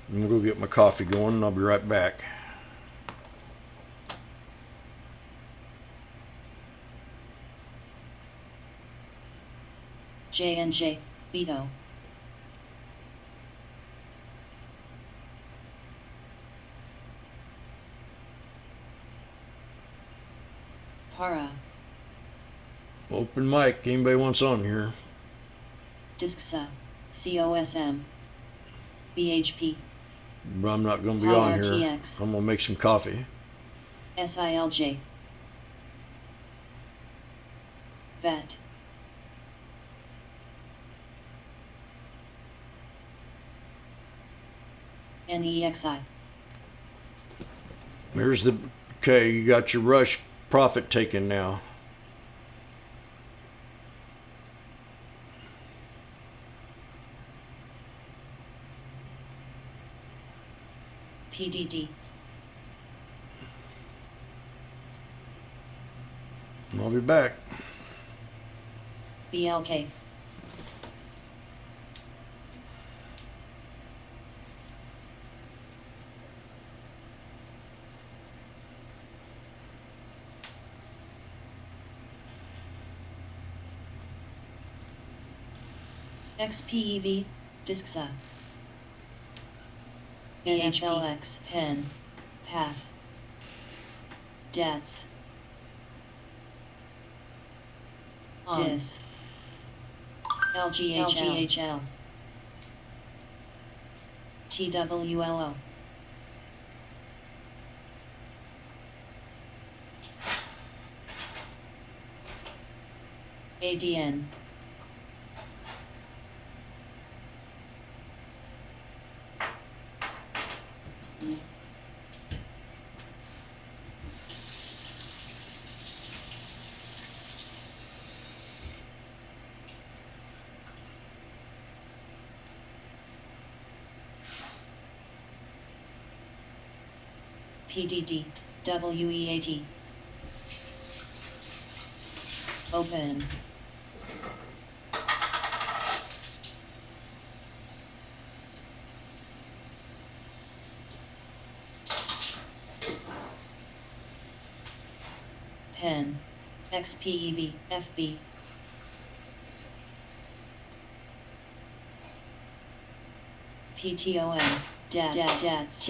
I'm gonna go get my coffee going, and I'll be right back. J&J. Vito. Para. Open mic. Anybody wants on here? Discsa. COSM. BHP. But I'm not gonna be on here. RTX. I'm gonna make some coffee. SILJ. VET. NEXI. Here's the. Okay, you got your rush profit taken now. PDD. I'll be back. BLK. XPEV. Discsa. NHLX. Pen. Path. DATS. DIS. LGHL. TWLO. ADN. PDD. WEAT. Open. Pen. XPEV. FB. PTOM. DATS.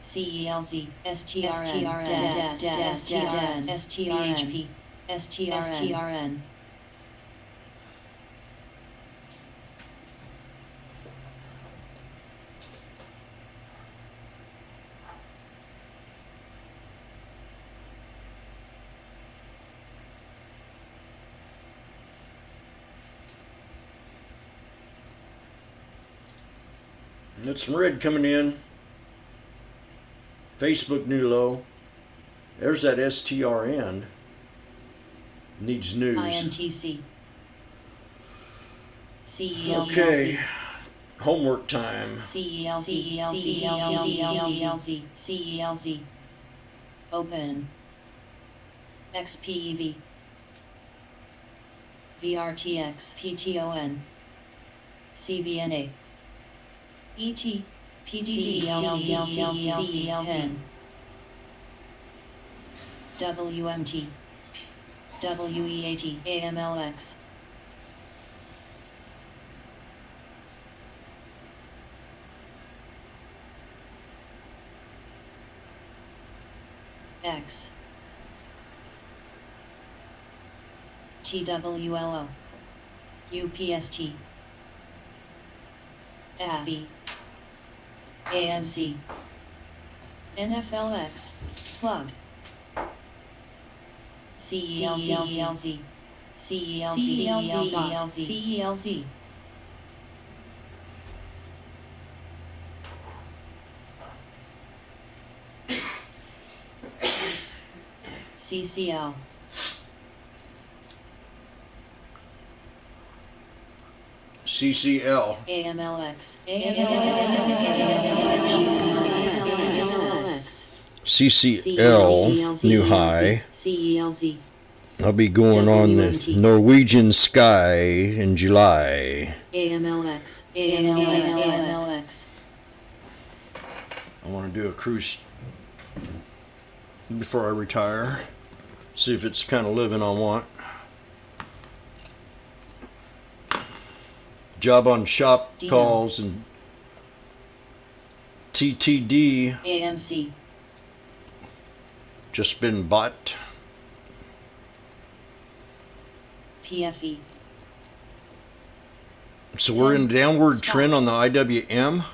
CELZ. STRN. STRN. STRN. That's some red coming in. Facebook new low. There's that STRN. Needs news. INTC. CELC. Okay. Homework time. CELC. CELC. CELC. Open. XPEV. VRTX. PTON. CVNA. ET. PDD. WMT. WEAT. AMLX. X. TWLO. UPST. ABI. AMC. NFLX. Plug. CELC. CELC. CCL. CCL. AMLX. CCL new high. CELC. I'll be going on the Norwegian Sky in July. AMLX. I want to do a cruise before I retire. See if it's kind of living I want. Job on shop calls and TTD. AMC. Just been bought. PFE. So we're in a downward trend on the IWM.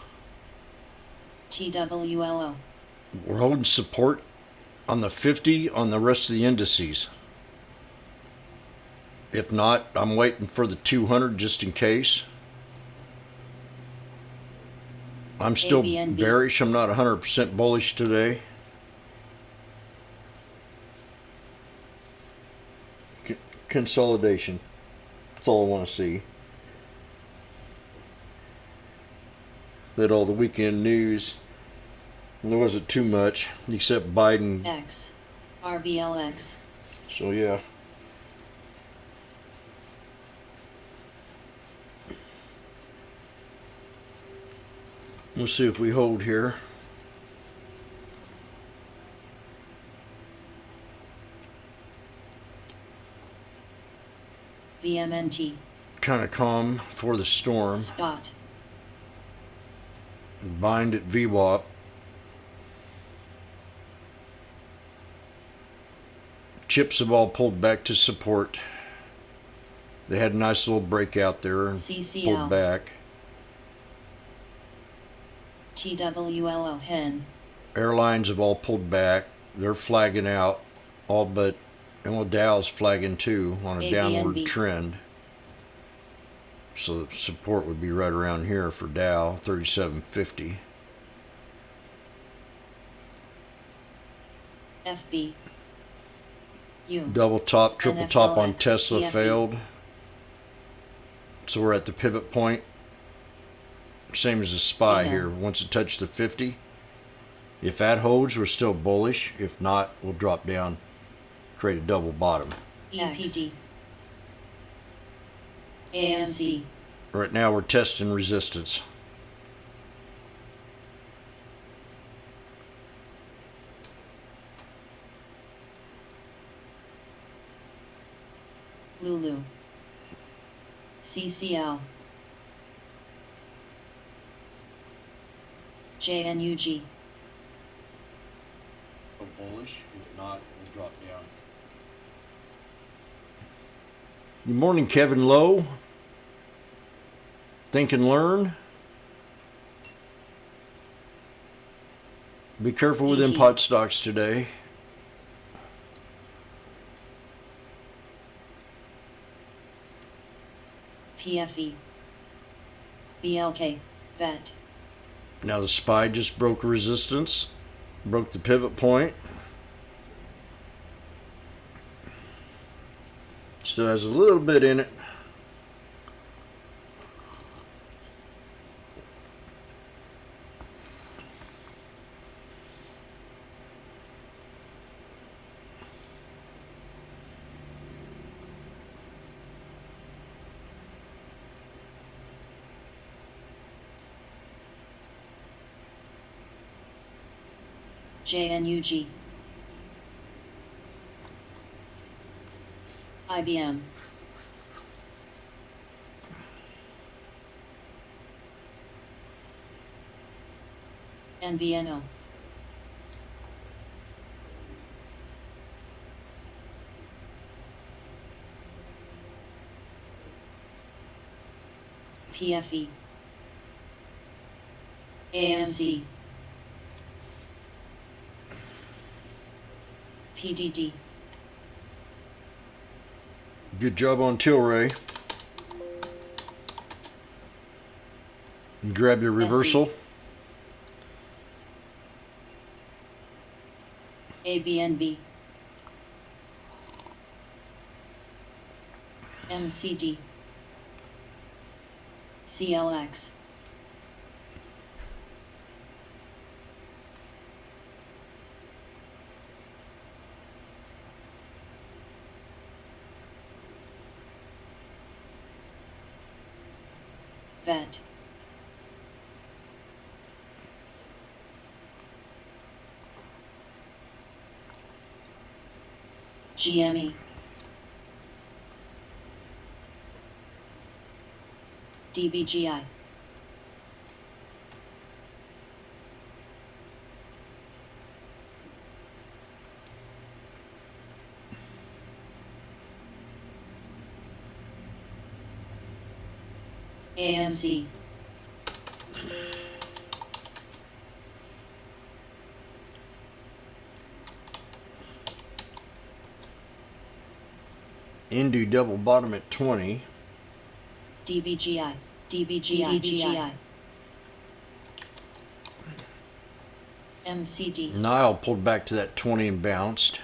TWLO. We're holding support on the 50 on the rest of the indices. If not, I'm waiting for the 200 just in case. I'm still ABNB. bearish. I'm not 100% bullish today. Consolidation. That's all I want to see. That all the weekend news, there wasn't too much except Biden. X. RBLX. So yeah. We'll see if we hold here. VMNT. Kind of calm for the storm. Spot. Bind at VWAP. Chips have all pulled back to support. They had a nice little breakout there and CCL. pulled back. TWLO. HEN. Airlines have all pulled back. They're flagging out, all but, and well, Dow's flagging too on a ABNB. downward trend. So the support would be right around here for Dow, 3750. FB. U. Double top, triple top on NFLX, Tesla TFE. failed. So we're at the pivot point. Same as the SPY Ditto. here. Once it touched the 50, if that holds, we're still bullish. If not, we'll drop down, create a double bottom. EPD. AMC. Right now we're testing resistance. Lulu. CCL. JNUG. Bullish. If not, we'll drop down. Good morning, Kevin Lowe. Think and learn. Be careful with them ET. pot stocks today. PFE. BLK. VET. Now the SPY just broke resistance, broke the pivot point. Still has a little bit in it. JNUG. IBM. NVNO. PFE. AMC. PDD. Good job on Tilray. And grab your reversal. ABNB. MCD. CLX. VET. GME. DBGI. AMC. Indu double bottom at 20. DBGI. DBGI. MCD. Nile pulled back to that 20 and bounced.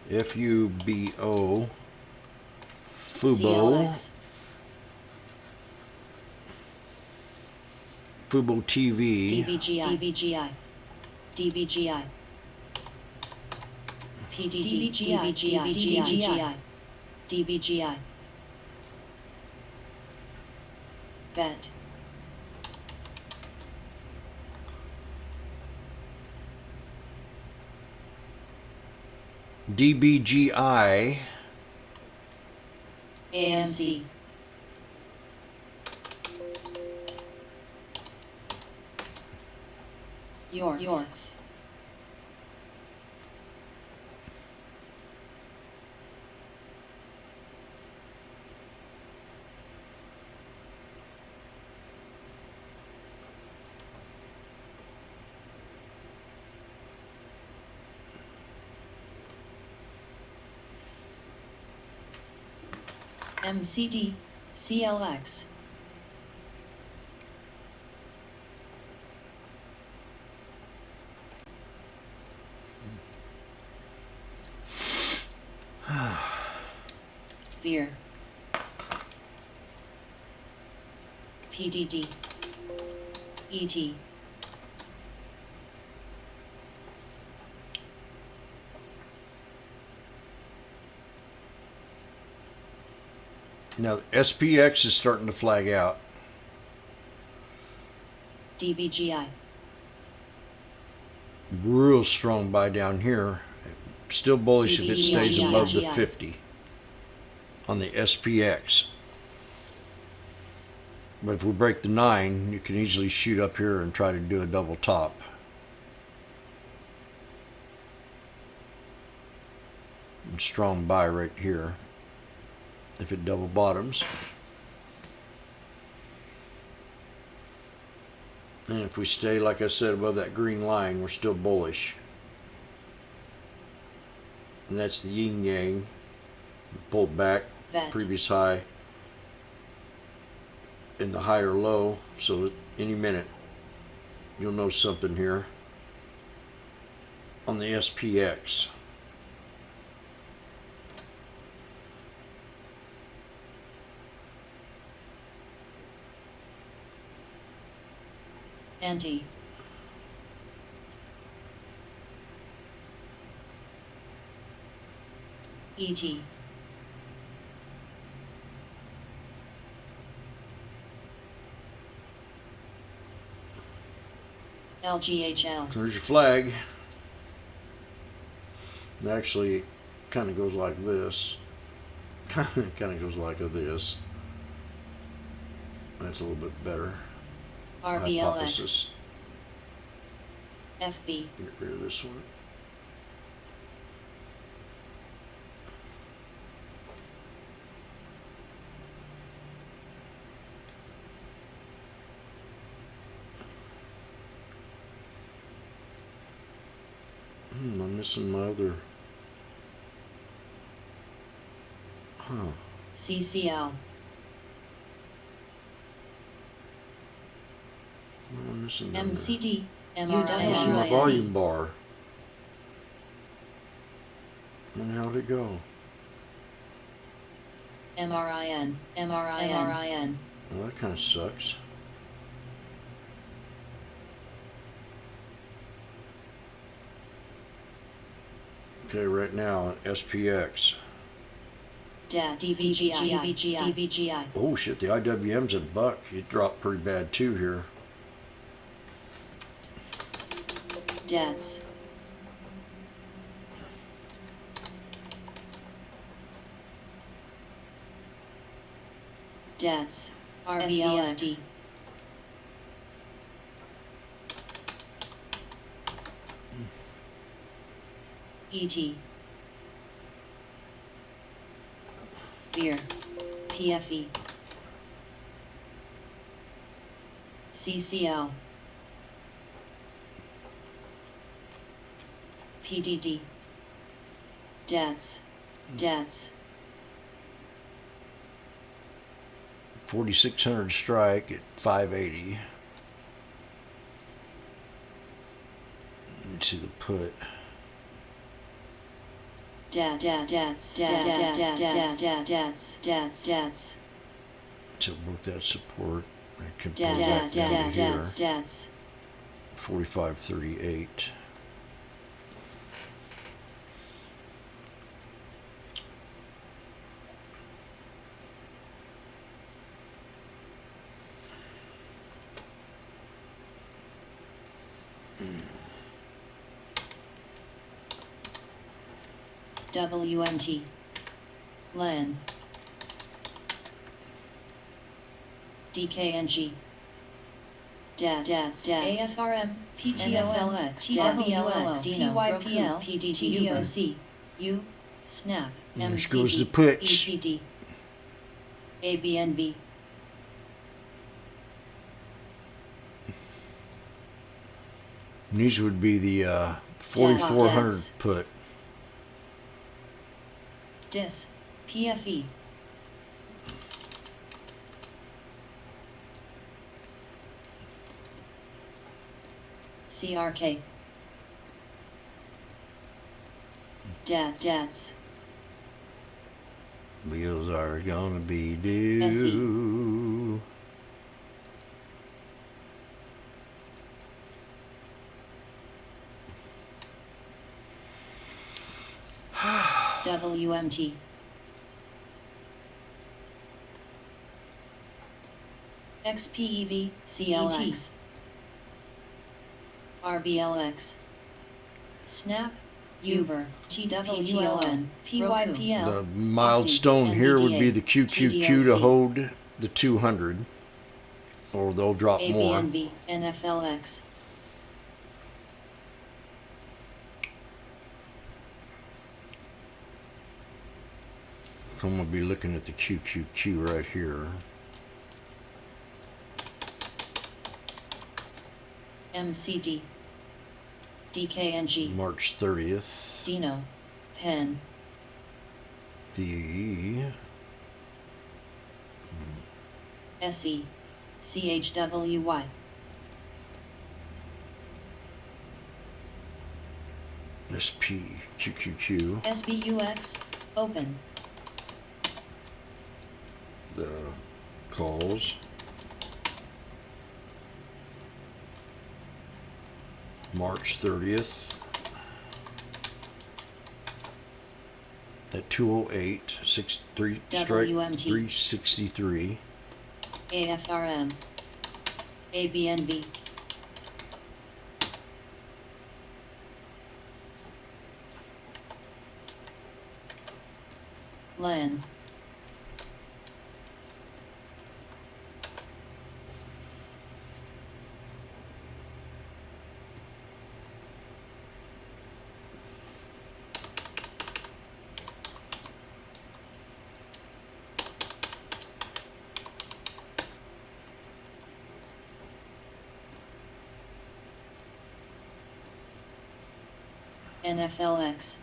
FUBO. Fubo. CLX. Fubo TV. DBGI. DBGI. PDD. DBGI. DBGI. VET. DBGI. AMC. York. MCD. CLX. Beer. PDD. ET. Now SPX is starting to flag out. DBGI. Real strong buy down here. Still bullish if it stays above the 50 on the SPX. But if we break the 9, you can easily shoot up here and try to do a double top. And strong buy right here if it double bottoms. And if we stay, like I said, above that green line, we're still bullish. And that's the yin yang. Pulled back, VET. previous high. in the high or low, so any minute you'll know something here on the SPX. Anti. ET. LGHL. There's your flag. It actually kind of goes like this. Kind of goes like this. That's a little bit better. RBLX. Hypothesis. FB. Get rid of this one. I'm missing my other. CCL. I'm missing down there. MCD. I'm missing my MRI. volume bar. And how'd it go? MRIN. MRIN. Well, that kind of sucks. Okay, right now, SPX. DBGI. Oh shit, the IWM's a buck. It dropped pretty bad too here. DATS. DATS. RBLX. ET. Beer. PFE. CCL. PDD. DATS. 4,600 strike at 580. Let's see the put. DATS. To work that support, I can pull that down to here. 45.38. WMT. LAN. DKNG. DATS. AFRM. PTOLX. TWLX. DYPL. PDTDOC. U. SNAP. And there goes the puts. EPD. ABNB. These would be the 4,400 DATS. put. DIS. PFE. CRK. DATS. Wheels are gonna be due. WMT. XPEV. CLX. RBLX. SNAP. Uber. TWLN. PYPL. The milestone here would be the QQQ to hold the 200, or they'll drop more. ABNB. NFLX. So I'm gonna be looking at the QQQ right here. MCD. DKNG. March 30th. Dino. Pen. The SE. CHWY. SPQQQ. SBUX. Open. The calls. March 30th. At 2:08, 63 strike WMT. 363. AFRM. ABNB. LEN. NFLX.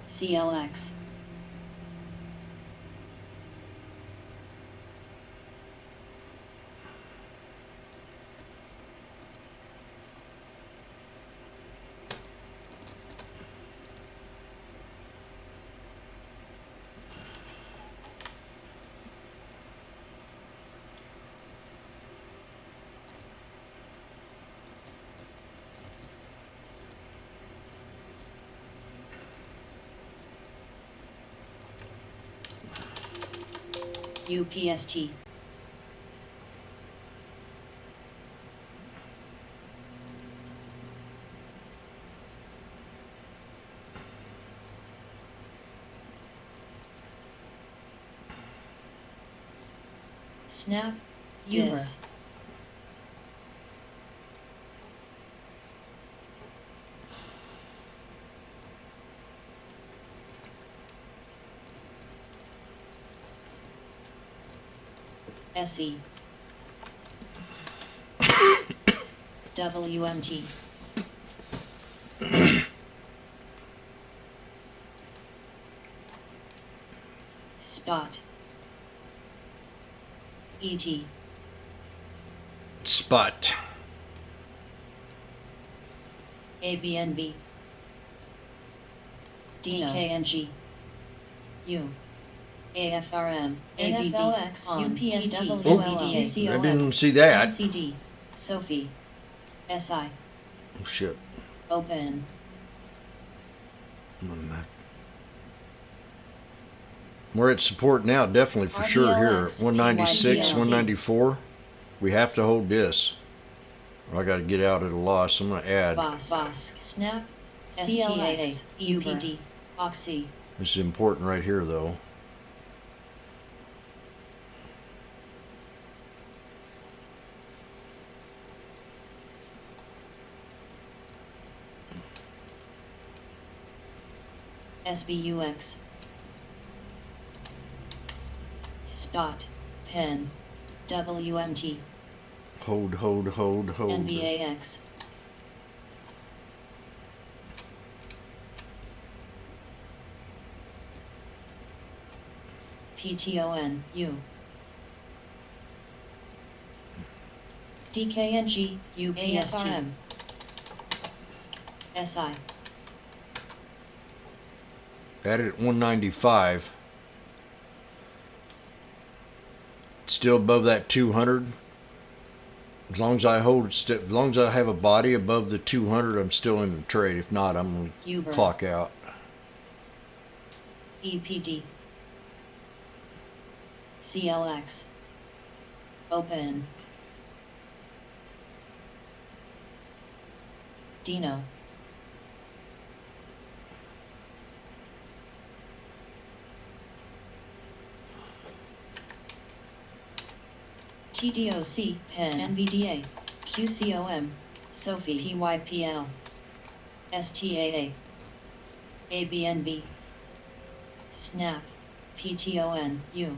CLX. UPST. Snap. Dis. SE. WMT. Spot. ET. Spot. ABNB. DKNG. U. AFRM, NFLX, UPST, I didn't see that. LCD, Sophie, SI, Oh shit. Open, We're at support now, definitely for sure here. RDLX, 196, PYDLC. 194. We have to hold this. Or I got to get out at a loss. I'm going to add. Bosk, Snap, CLX, UPD, Oxy, This is important right here, though. SBUX, Spot, Pen, WMT, Hold. NVAX, PTON, U, DKNG, UPST, SI, Added at 195. Still above that 200. As long as I hold, as long as I have a body above the 200, I'm still in the trade. If not, I'm going to Uber, clock out. EPD, CLX, Open, Dino, TDOC, Pen, NVDA, QCOM, Sophie, PYPL, STAA, ABNB, Snap, PTON, U,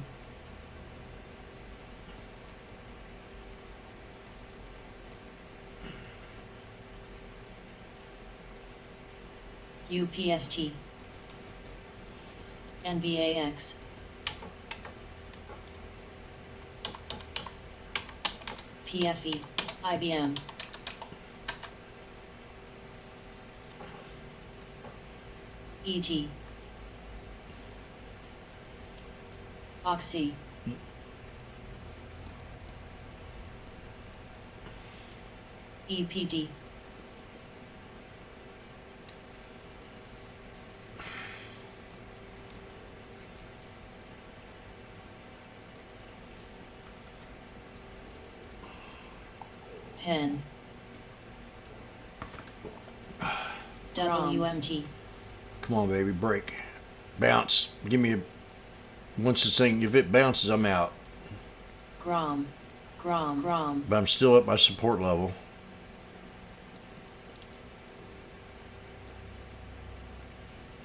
UPST, NVAX, PFE, IBM, ET, Oxy, EPD, Pen, WMT, Come on, baby, break. Bounce. Give me a... Once this thing, if it bounces, I'm out. Grom, Grom, But I'm still at my support level.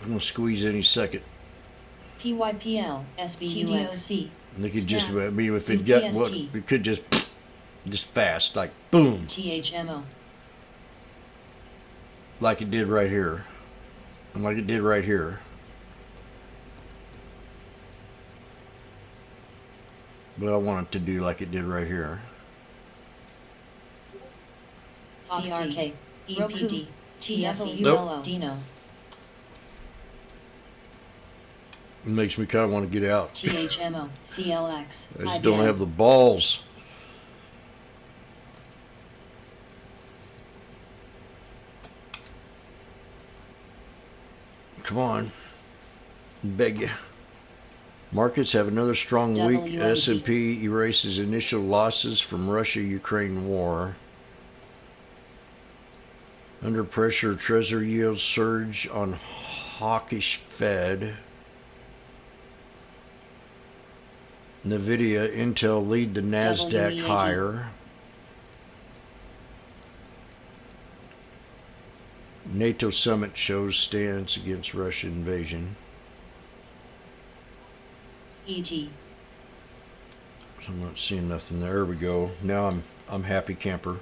I'm going to squeeze any second. PYPL, SBUX, And it could just, Snap. I mean, if it got, what, UPST. it could just fast, like boom, THMO, like it did right here. And like it did right here. But I want it to do like it did right here. CRK, EPD, TFE, Nope. Dino, It makes me kind of want to get out. THMO, CLX, I just don't have the balls. Come on. Beg you. Markets have another strong week. WMT. S&P erases initial losses from Russia-Ukraine war. Under pressure, Treasury yields surge on hawkish Fed. Nvidia, Intel lead the NASDAQ WEAT. higher. NATO summit shows stance against Russian invasion. ET, So I'm not seeing nothing. There we go. Now I'm happy camper.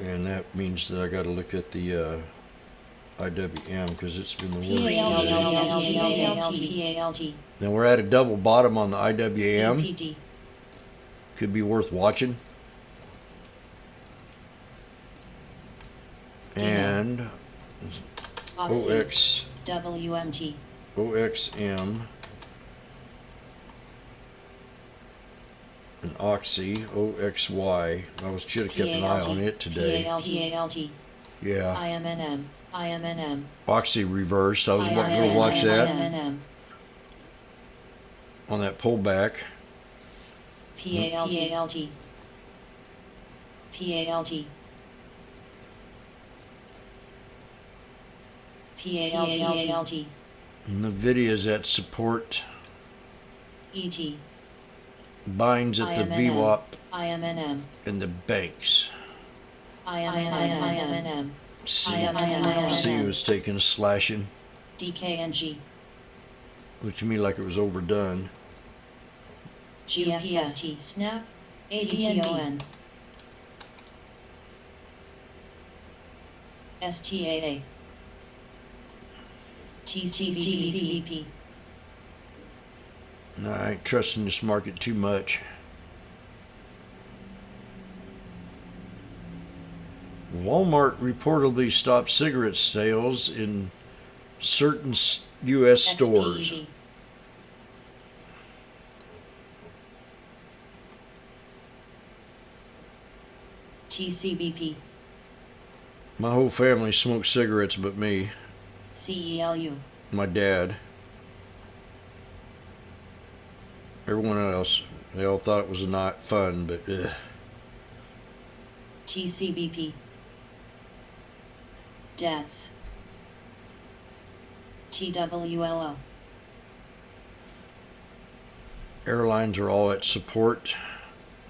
And that means that I got to look at the IWM because it's been the worst today. PALT, Now we're at a double bottom on the IWM. EPD, Could be worth watching. And Oxy, OX, WMT, OXM, and Oxy, OXY. I should have kept an eye on it today. PALT, Yeah. IMNM, Oxy reversed. I was going to watch that IMNM, on that pullback. PALT, Nvidia's at support. ET, Binds at the IMNM. VWAP IMNM, and the banks. IMNM, C was taking a slashing. DKNG, Looked to me like it was overdone. GFPST, Snap, ADTON, STAA, TCBP, No, I ain't trusting this market too much. Walmart reportedly stopped cigarette sales in certain U.S. stores. XPEV, TCBP, My whole family smokes cigarettes but me, CELU, my dad. Everyone else, they all thought it was not fun, but TCBP, DATS, TWLO, airlines are all at support.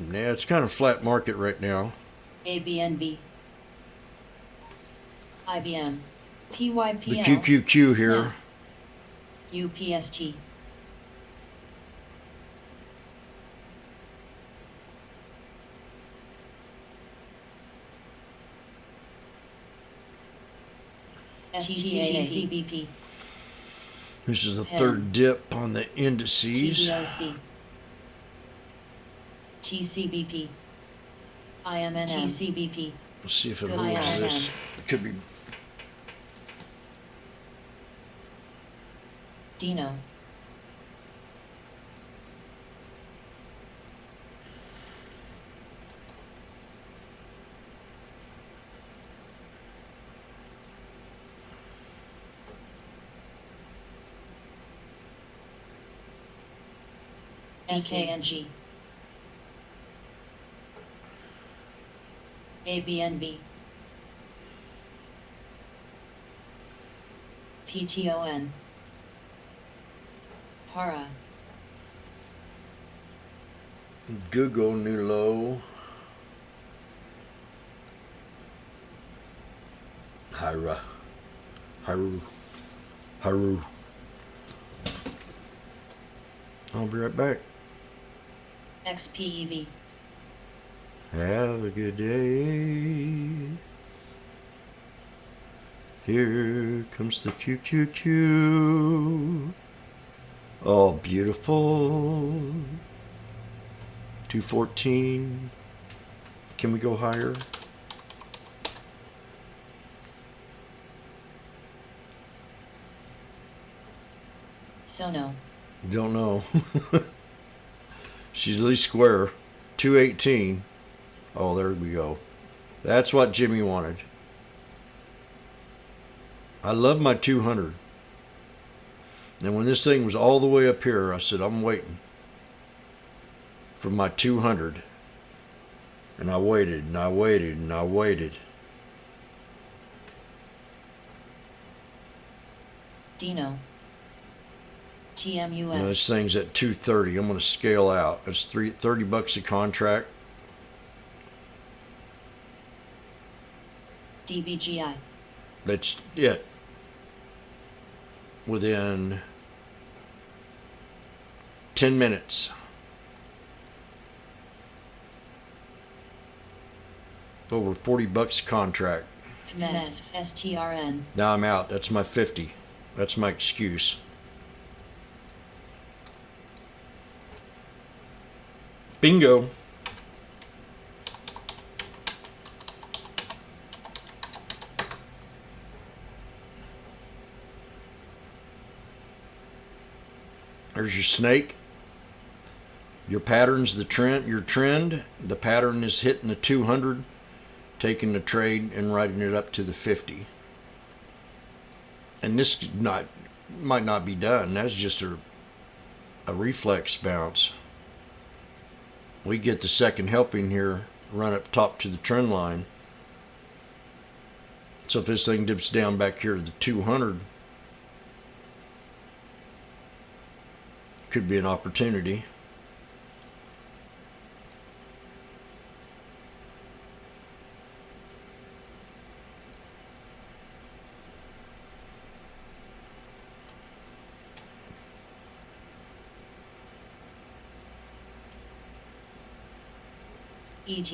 Yeah, it's kind of flat market right now. ABNB, IBM, PYPL, The QQQ here. Snap, UPST, STACBP, This is the Pen. third dip on the indices. TDOC, TCBP. IMNM. TCBP. Let's see if it Good holds IMNM. this. It could be. Dino. DKNG. ABNB. PTON. Para. Google new low. Haru. I'll be right back. XPEV. Have a good day. Here comes the QQQ. Oh, beautiful. 214. Can we go higher? Sono. Don't know. She's at least square. 218. Oh, there we go. That's what Jimmy wanted. I love my 200. And when this thing was all the way up here, I said, I'm waiting for my 200. And I waited, and I waited, and I waited. Dino. TMUS. Now, this thing's at 230. I'm going to scale out. It's $30 a contract. DBGI. That's it. Within 10 minutes. Over $40 a contract. Met. STRN. Now I'm out. That's my 50. That's my excuse. Bingo. There's your snake. Your pattern's the trend. Your trend. The pattern is hitting the 200, taking the trade and riding it up to the 50. And this might not be done. That's just a reflex bounce. We get the second helping here, run up top to the trend line. So if this thing dips down back here to the 200, could be an opportunity. ET.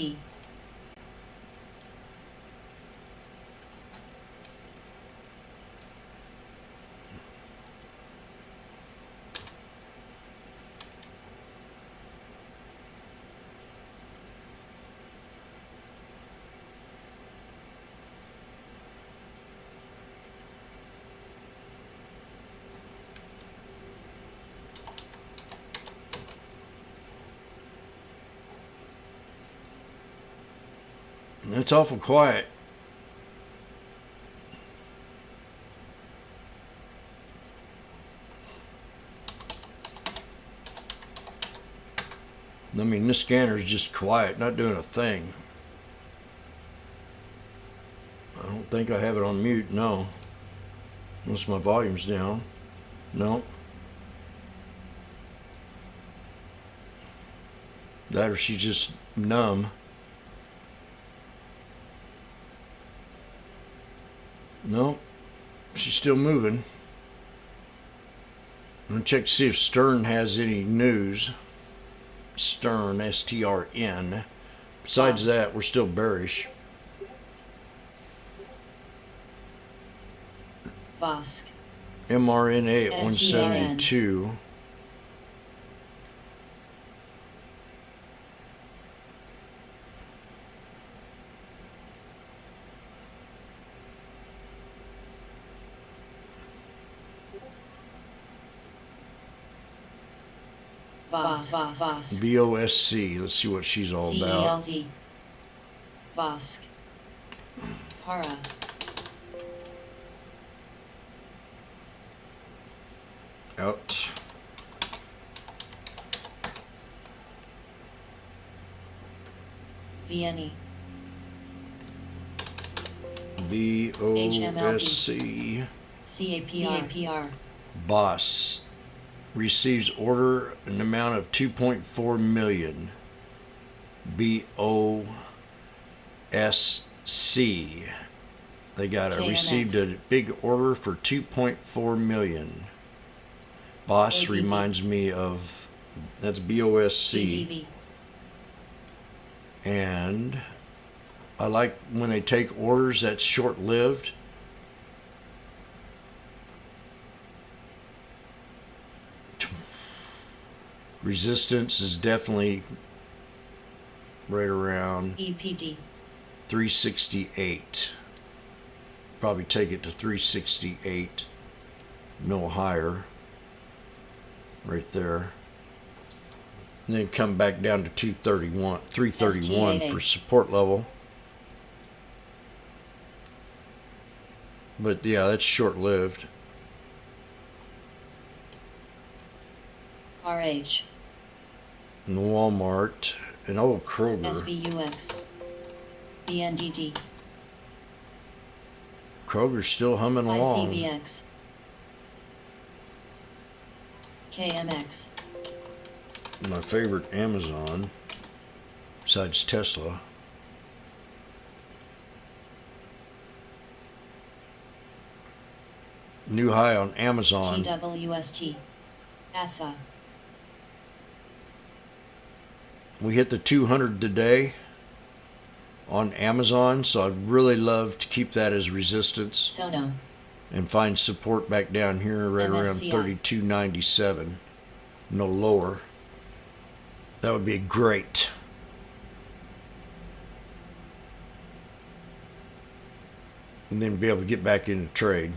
It's awful quiet. I mean, this scanner's just quiet, not doing a thing. I don't think I have it on mute, no. Unless my volume's down. No. That or she's just numb. No, she's still moving. I'm gonna check to see if Stern has any news. Stern, STRN. Besides that, we're still bearish. Vosk. mRNA at STRN. 172. Bosk. BOSC. Let's see what she's all about. CELZ. Bosk. Para. Out. VNE. BOSC. CAPR. Boss receives order an amount of 2.4 million. BOSC. They received a big order for 2.4 million. Boss ABB. reminds me of, that's BOSC. CDV. And I like when they take orders that's short-lived. Resistance is definitely right around EPD. 368. Probably take it to 368, no higher. Right there. And then come back down to 331 STA. for support level. But yeah, that's short-lived. RH. And Walmart and Kroger. SBUX. BNDD. Kroger's still humming along. ICBX. KMX. My favorite Amazon, besides Tesla. New high on Amazon. TWST. ATHA. We hit the 200 today on Amazon, so I'd really love to keep that as resistance Sono. and find support back down here right around MSCI. 32.97, no lower. That would be great. And then be able to get back into trade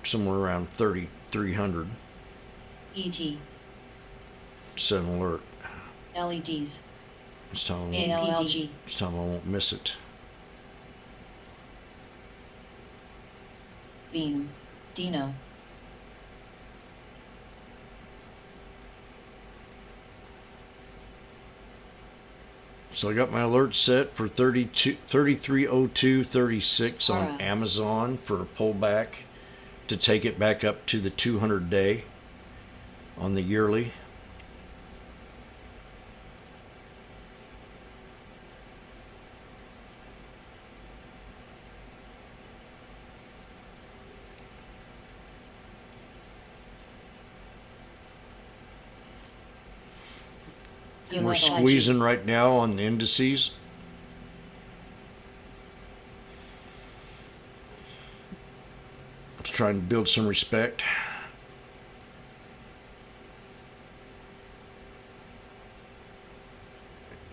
somewhere around 3,300. ET. Set an alert. LEDs. This time ALLG. I won't miss it. Beam. Dino. So I got my alert set for 3302.36 on Alright. Amazon for a pullback to take it back up to the 200 day on the yearly. We're squeezing right now on the indices. Just trying to build some respect.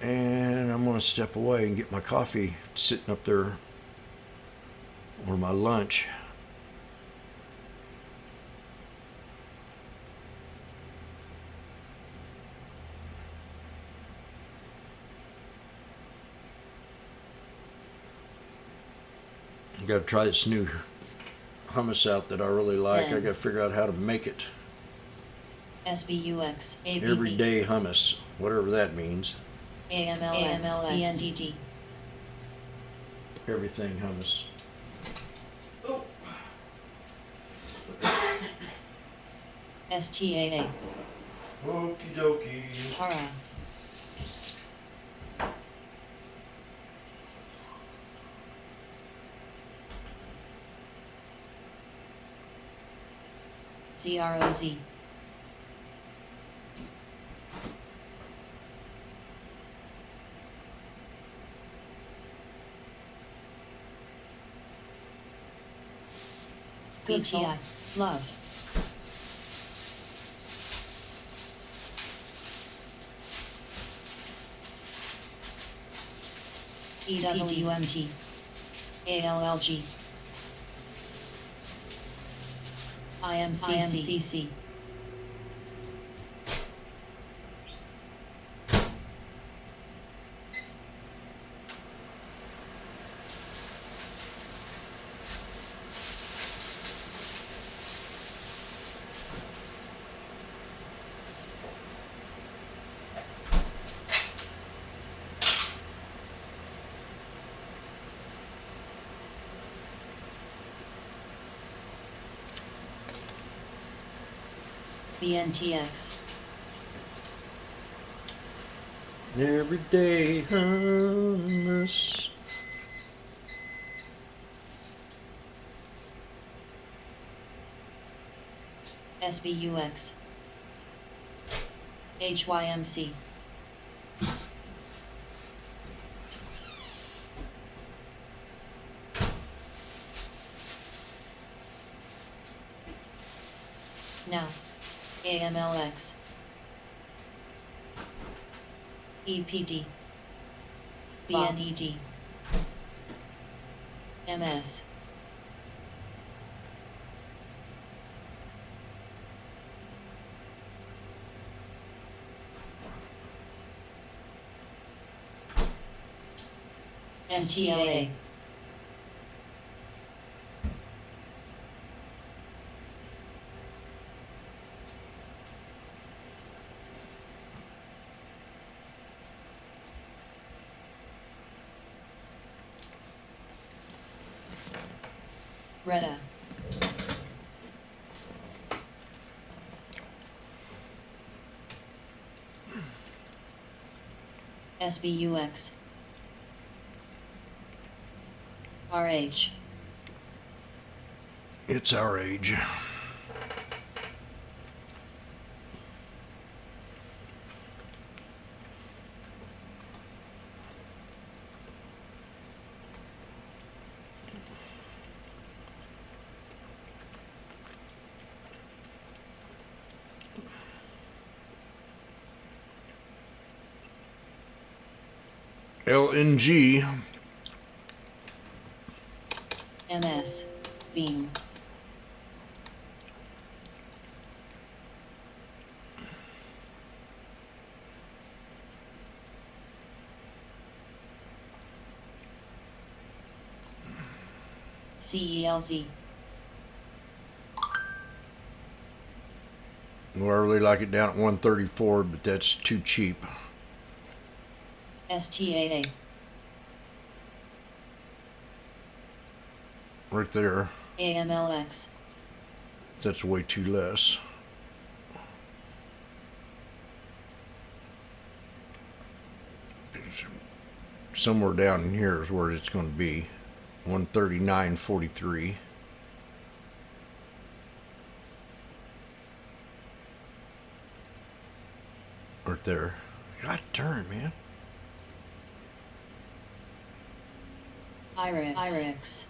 And I'm going to step away and get my coffee sitting up there, or my lunch. Got to try this new hummus out that I really like. I got to figure out how to make it. SBUX. ABB. Everyday hummus, whatever that means. AMLX. BNDD. Everything hummus. STAA. Okie dokie. Para. CROZ. BTI. Love. EWMT. ALLG. IMCC. BNTX. Every day hummus. SBUX. HYMC. Now. AMLX. EPD. BNED. MS. NTLA. Retta. SBUX. RH. It's our age. LNG. MS. Beam. CELZ. Well, I really like it down at 134, but that's too cheap. STAA. Right there. AMLX. That's way too less. Somewhere down in here is where it's going to be. 139.43. Right there. God darn, man. IRIX. IRIX.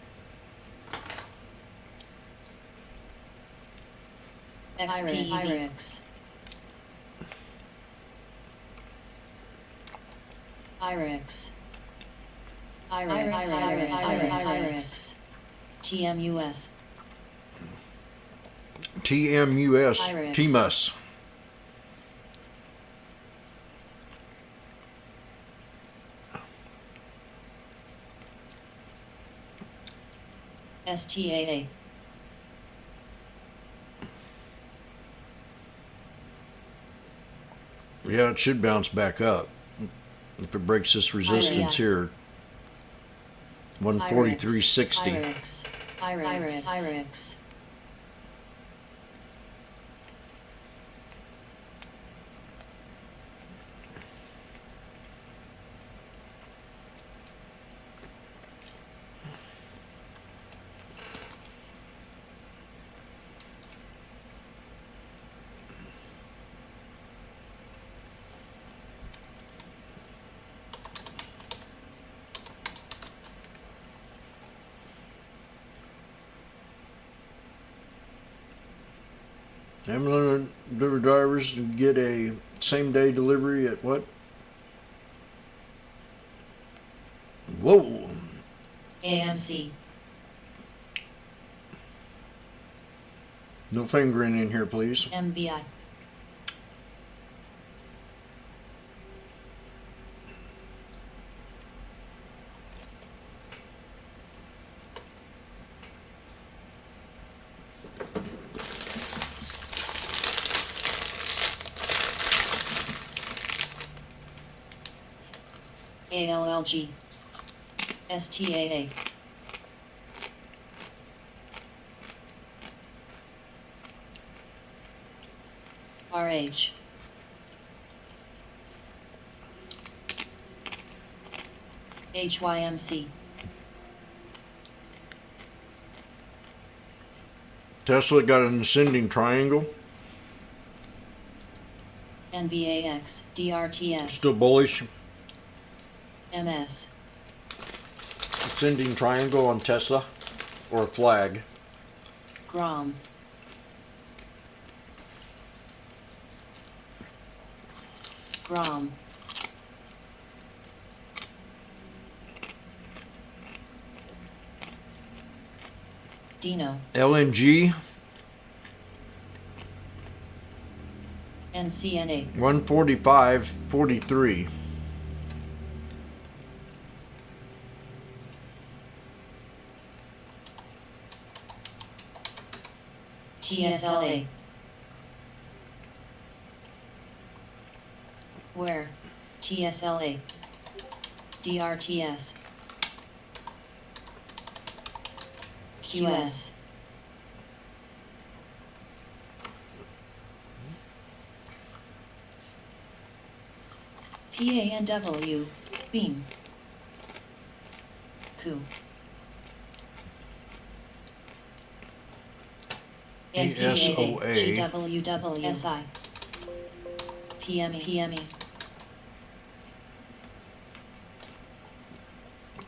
IRIX. IRIX. TMUS. TMUS. IRIX. TMUS. STAA. Yeah, it should bounce back up. If it breaks this resistance here. 143.60. IRIX. Amazon delivery drivers get a same day delivery at what? Whoa. AMC. No fingering in here, please. MBI. ALLG. STAA. RH. HYMC. Tesla got an ascending triangle. NVAX, DRTS, Still bullish. MS, Ascending triangle on Tesla, or a flag. GROM, GROM, Dino, LNG NCNA, 145.43. TSLA. Where? TSLA. DRTS. QS. PANW. Beam. Coup. ESOA. GWWSI. PME.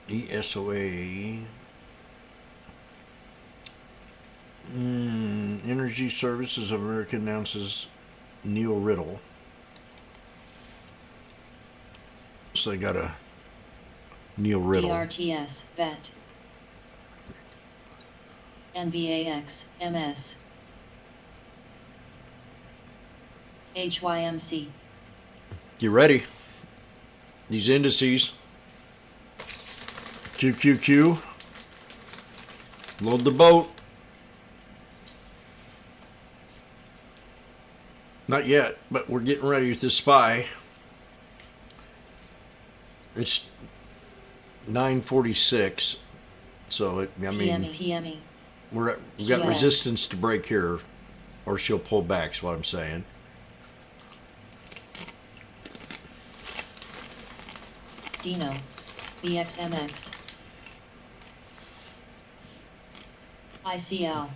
ESOA. Energy Services of America announces Neil Riddle. So they got a Neil Riddle. DRTS. VET. NVAX. MS. HYMC. You ready? These indices. QQQ. Load the boat. Not yet, but we're getting ready with this SPY. It's 9:46, so PME. we've got resistance to break here, or she'll pull back. Is what I'm saying. Dino. BXMX. ICL.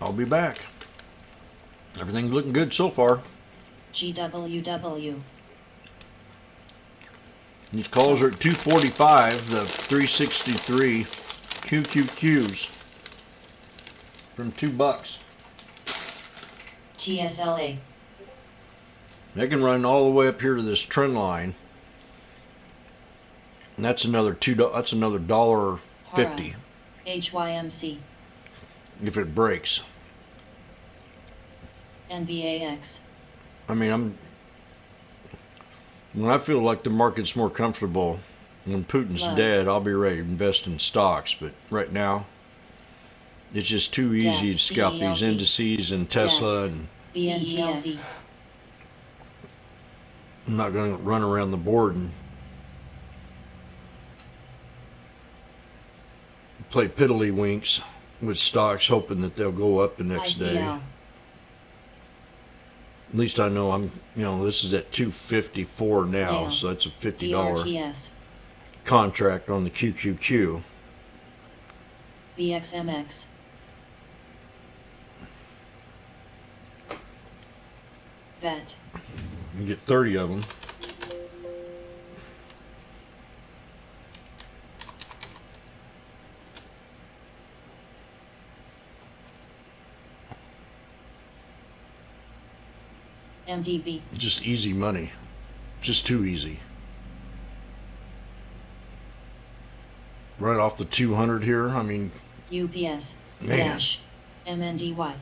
I'll be back. Everything's looking good so far. GWW. These calls are at 245, the 363 QQQs from $2. TSLA. They can run all the way up here to this trend line. And that's another that's another $1.50 HYMC. if it breaks. NVAX. I mean, when I feel like the market's more comfortable, when Putin's Love. dead, I'll be ready to invest in stocks. But right now, it's just too easy to scalp these CELC. indices and Tesla, and BNTLC. I'm not going to run around the board and play piddlywinks with stocks, hoping that they'll go up the next day. ICL. At least I know this is at 254 now, Yeah. so that's a $50 DRTS. contract on the QQQ. BXMX. VET. You get 30 of them. MDB. Just easy money. Just too easy. Right off the 200 here, I mean, UPS. Man. Dash. MNDY.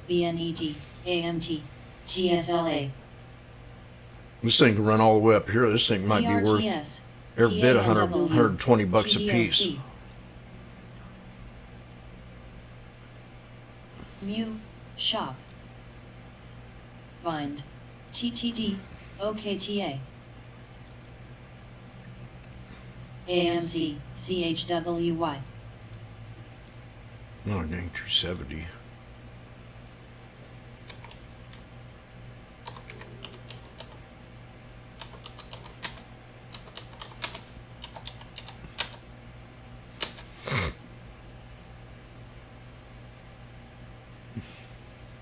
BNED. AMT. TSLA. this thing can run all the way up here. This thing might be worth DRTS. every bit $100, PANW. $120 a piece. TDOC. Mu. Shop. Bind. TTD. OKTA. AMC. CHWY. Oh, dang, 270.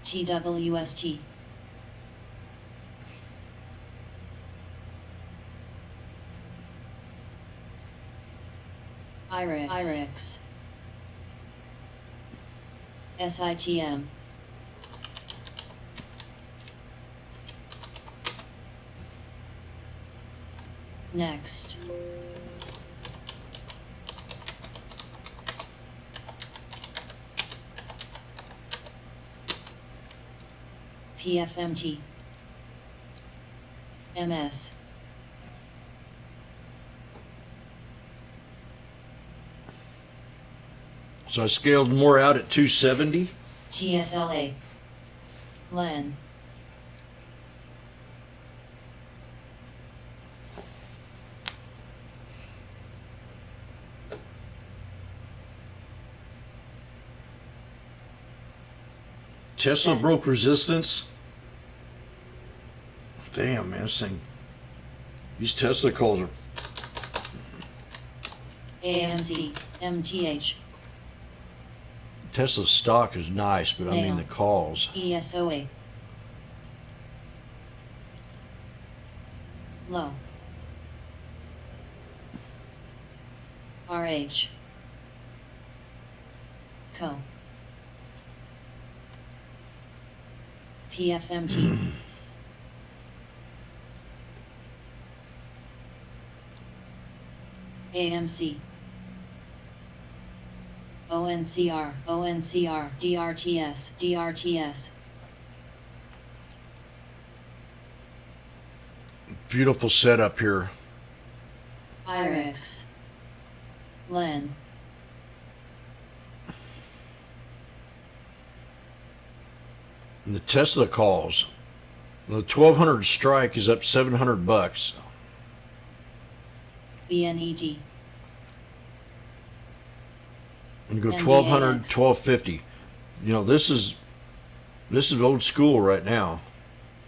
TWST. IRIX. SITM. Next. PFMT. MS. So I scaled more out at 270. GSLA. LEN. Tesla broke resistance. Damn, man, this thing. These Tesla calls are. AMC. MTH. Tesla stock is nice, but I mean Nail. the calls. ESOA. Low. RH. Co. PFMT. AMC. ONCR. DRTS. Beautiful setup here. IRIX. LEN. And the Tesla calls. The 1200 strike is up $700. BNED. And go NBAX. 1200, 1250. You know, this is old school right now.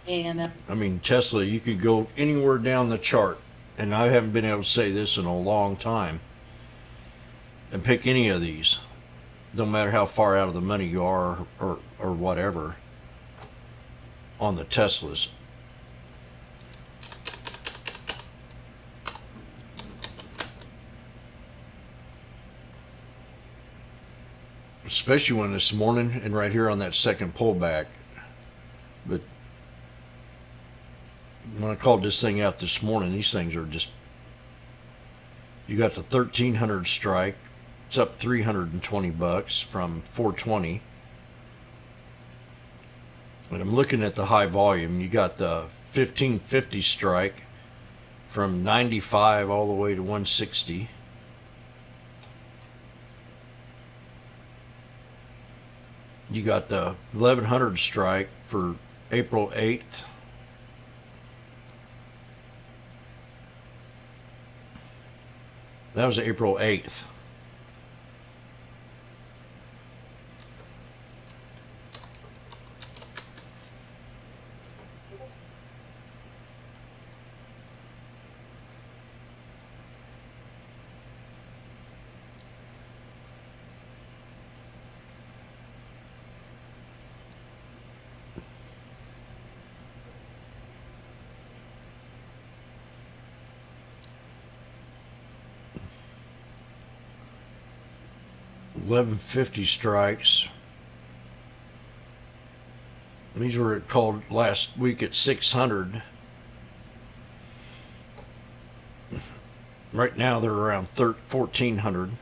AMF. I mean, Tesla, you could go anywhere down the chart, and I haven't been able to say this in a long time, and pick any of these. No matter how far out of the money you are or whatever on the Teslas. Especially when this morning and right here on that second pullback. But when I called this thing out this morning, these things are just, you got the 1300 strike. It's up $320 from 420. And I'm looking at the high volume. You got the 1550 strike from 95 all the way to 160. You got the 1100 strike for April 8th. That was April 8th. $11.50 strikes. These were called last week at 600. Right now they're around 1,400.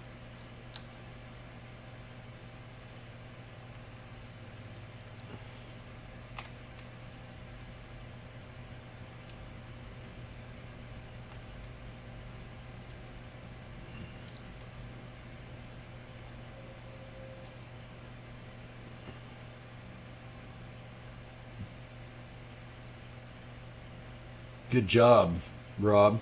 Good job, Rob.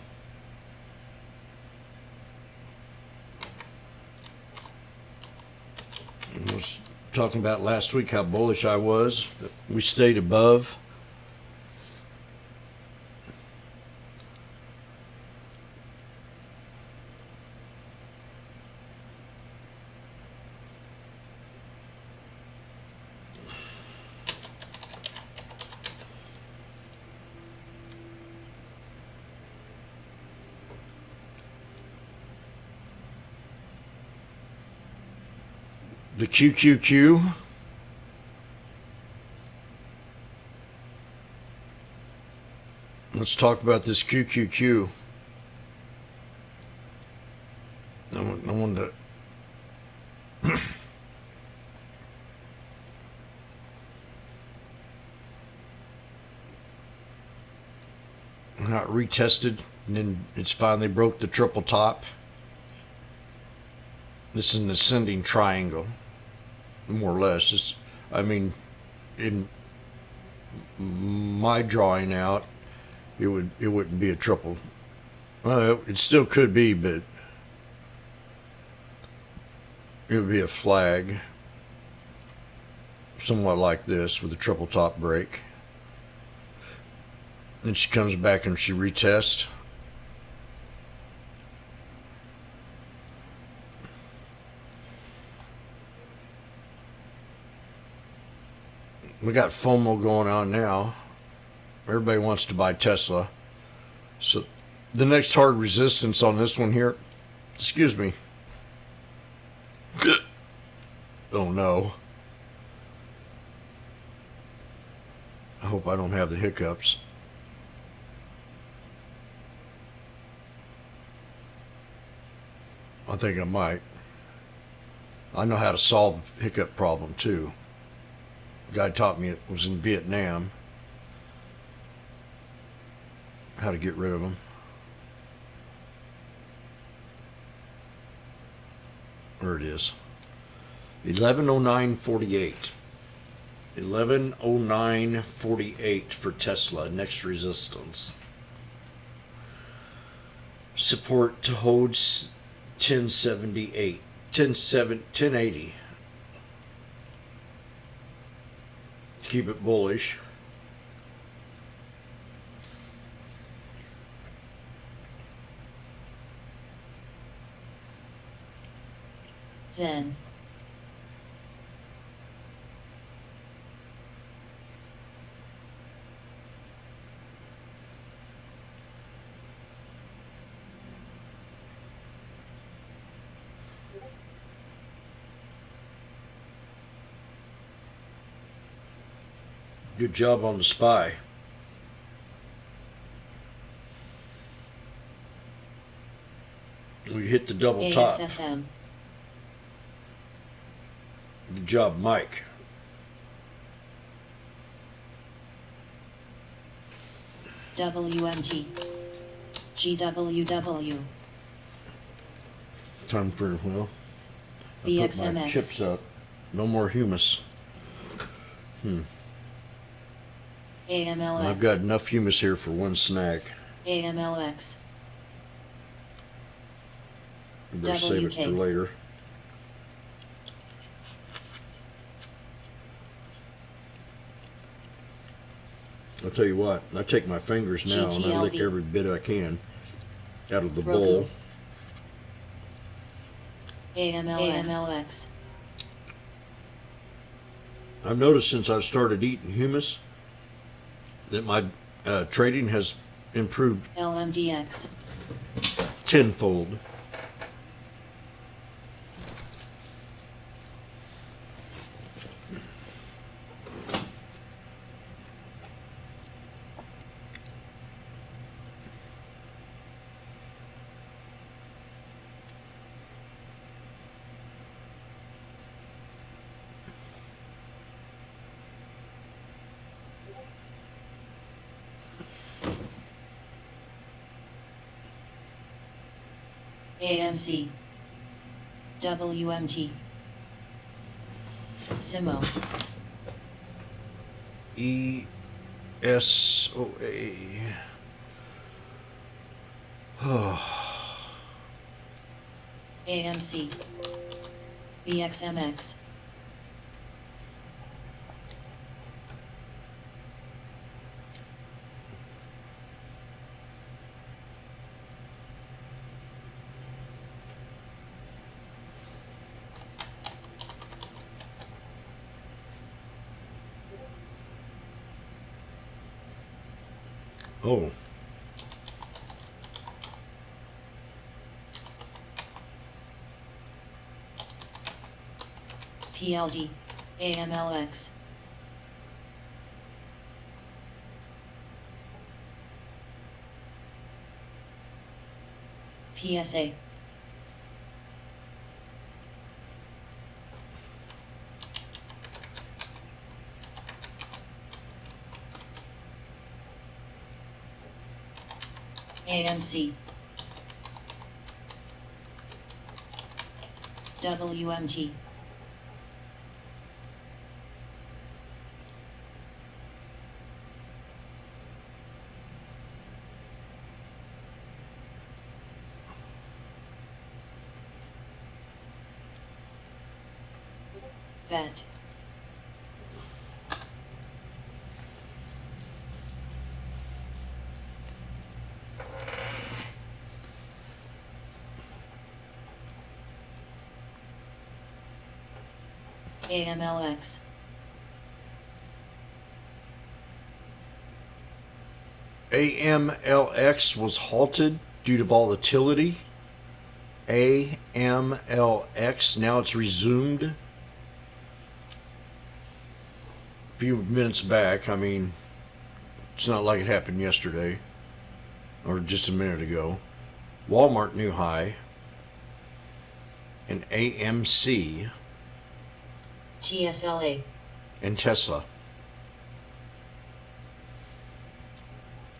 I was talking about last week how bullish I was. We stayed above. The QQQ. Let's talk about this QQQ. I wanted to not retested, and then it's finally broke the triple top. This is an ascending triangle, more or less. I mean, in my drawing out, it wouldn't be a triple. Well, it still could be, but it would be a flag, somewhat like this with a triple top break. Then she comes back and she retests. We got FOMO going on now. Everybody wants to buy Tesla. So the next hard resistance on this one here, excuse me. Oh no. I hope I don't have the hiccups. I think I might. I know how to solve the hiccup problem too. The guy taught me, it was in Vietnam, how to get rid of them. There it is. 1109.48. 1109.48 for Tesla. Next resistance. Support to hold 1078. 1080. To keep it bullish. Zen. Good job on the SPY. We hit the double top. ASSM. Good job, Mike. WMT. GWW. Time for, well, I put my BXMX. chips up. No more humus. AMLX. I've got enough humus here for one snack. AMLX. I better save it for WK. later. I'll tell you what, I take my fingers now and I lick GTLB. every bit I can out of the Roku. bowl. AMLX. I've noticed since I've started eating humus that my trading has improved LMDX. tenfold. AMC. WMT. SIMO. ESOA. AMC. BXMX. Oh. PLD. AMLX. PSA. AMC. WMT. Bet. AMLX. AMLX was halted due to volatility. AMLX, now it's resumed. A few minutes back, I mean, it's not like it happened yesterday or just a minute ago. Walmart new high. And AMC TSLA. and Tesla.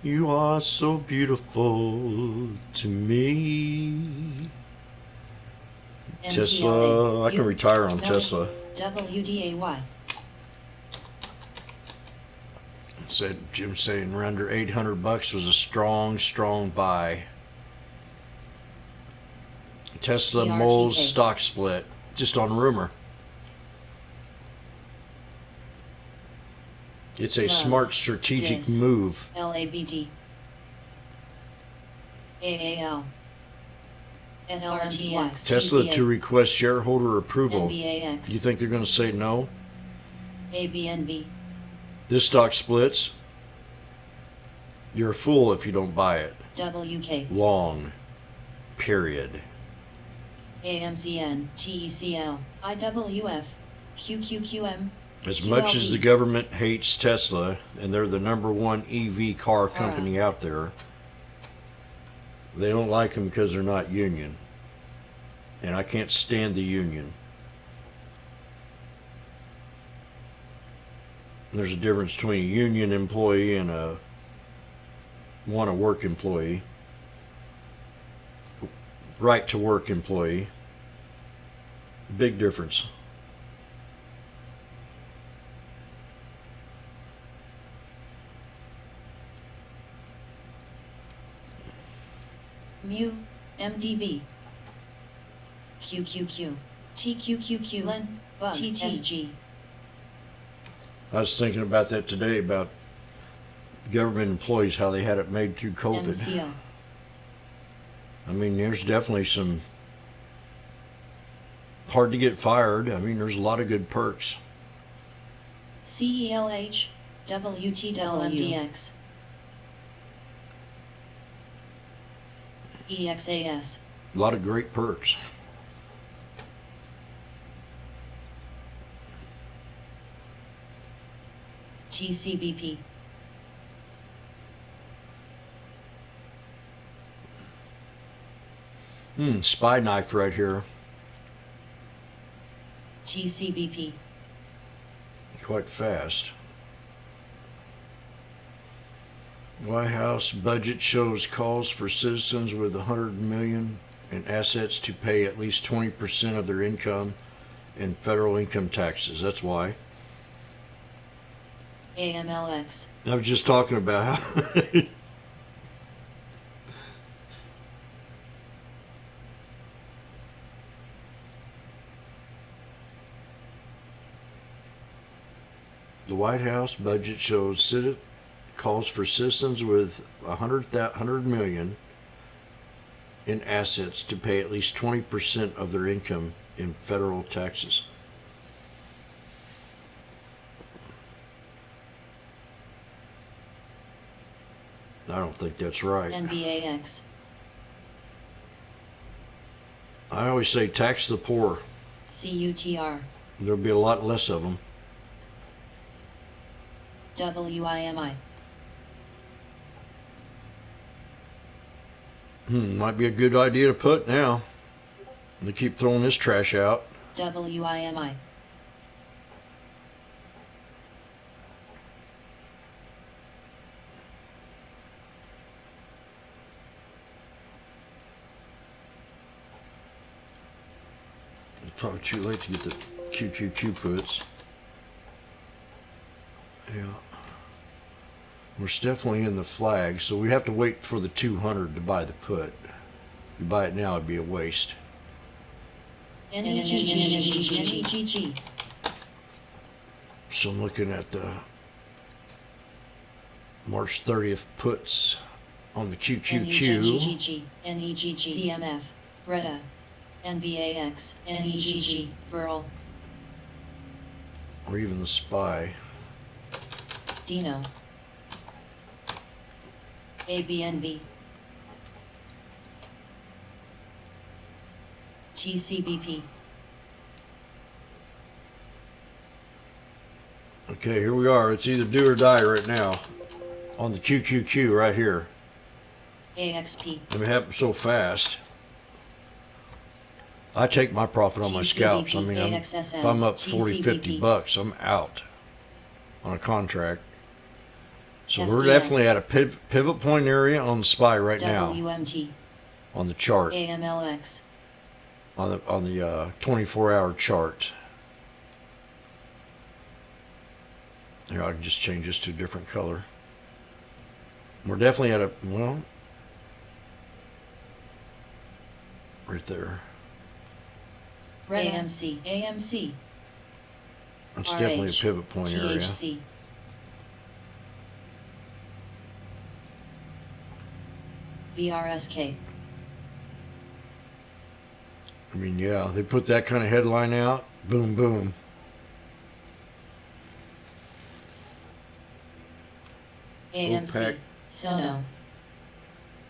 You are so beautiful to me. Tesla, I can retire on Tesla. WDAY. Said Jim saying under $800 was a strong buy. Tesla TRTK. Moles stock split just on rumor. It's a Love. smart strategic Dis. move. LABD. AAL. SRTX. Tesla to request shareholder approval. NBAX. You think they're going to say no? ABNB. This stock splits. You're a fool if you don't buy it. WK. Long. Period. AMCN. TECL. IWF. QQQM. As much as the government hates Tesla, and they're the #1 EV car company out there, they don't like them because they're not union. And I can't stand the union. There's a difference between a union employee and a want-to-work employee. Right-to-work employee. Big difference. Mu. MDB. QQQ. TQQQ. Len. Bug. TTG. I was thinking about that today, about government employees, how they had it made through COVID. MCO. I mean, there's definitely some hard to get fired. I mean, there's a lot of good perks. CELH. WTWMDX. EXAS. A lot of great perks. TCBP. Spy knife right here. TCBP. Quite fast. White House budget shows calls for citizens with $100 million in assets to pay at least 20% of their income in federal income taxes. That's why. AMLX. I was just talking about how The White House budget shows calls for citizens with 100 million in assets to pay at least 20% of their income in federal taxes. I don't think that's right. NBAX. I always say tax the poor. CUTR. There'll be a lot less of them. WIMI. Might be a good idea to put now. They keep throwing this trash out. WIMI. It's probably too late to get the QQQ puts. Yeah. We're definitely in the flag, so we have to wait for the 200 to buy the put. If you buy it now, it'd be a waste. NEGG. So I'm looking at the March 30th puts on the QQQ. NEGG. CMF. Retta. NBAX. NEGG. Burl. Or even the SPY. Dino. ABNB. TCBP. Okay, here we are. It's either do or die right now on the QQQ right here. AXP. It happened so fast. I take my profit on my scalps. I mean, if I'm up 40, 50 bucks, I'm out on a contract. So we're definitely at a pivot point area on the SPY right now WMT. on the chart, AMLX. on the 24-hour chart. Here, I can just change this to a different color. We're definitely at a, well, right there. AMC. AMC. It's definitely a pivot point area. THC. VRSK. I mean, yeah, they put that kind of headline out, boom, boom. AMC. OPEC. Sono.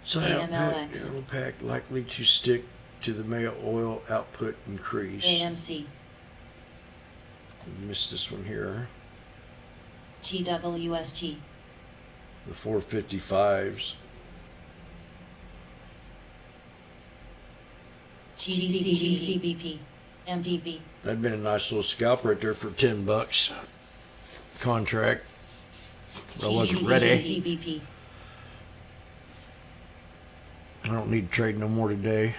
So AMLX. OPEC likely to stick to the male oil output increase. AMC. Missed this one here. TWST. The 455s. TCBP. MDB. That'd been a nice little scalp right there for $10. Contract. I wasn't ready. TCBP. I don't need to trade no more today.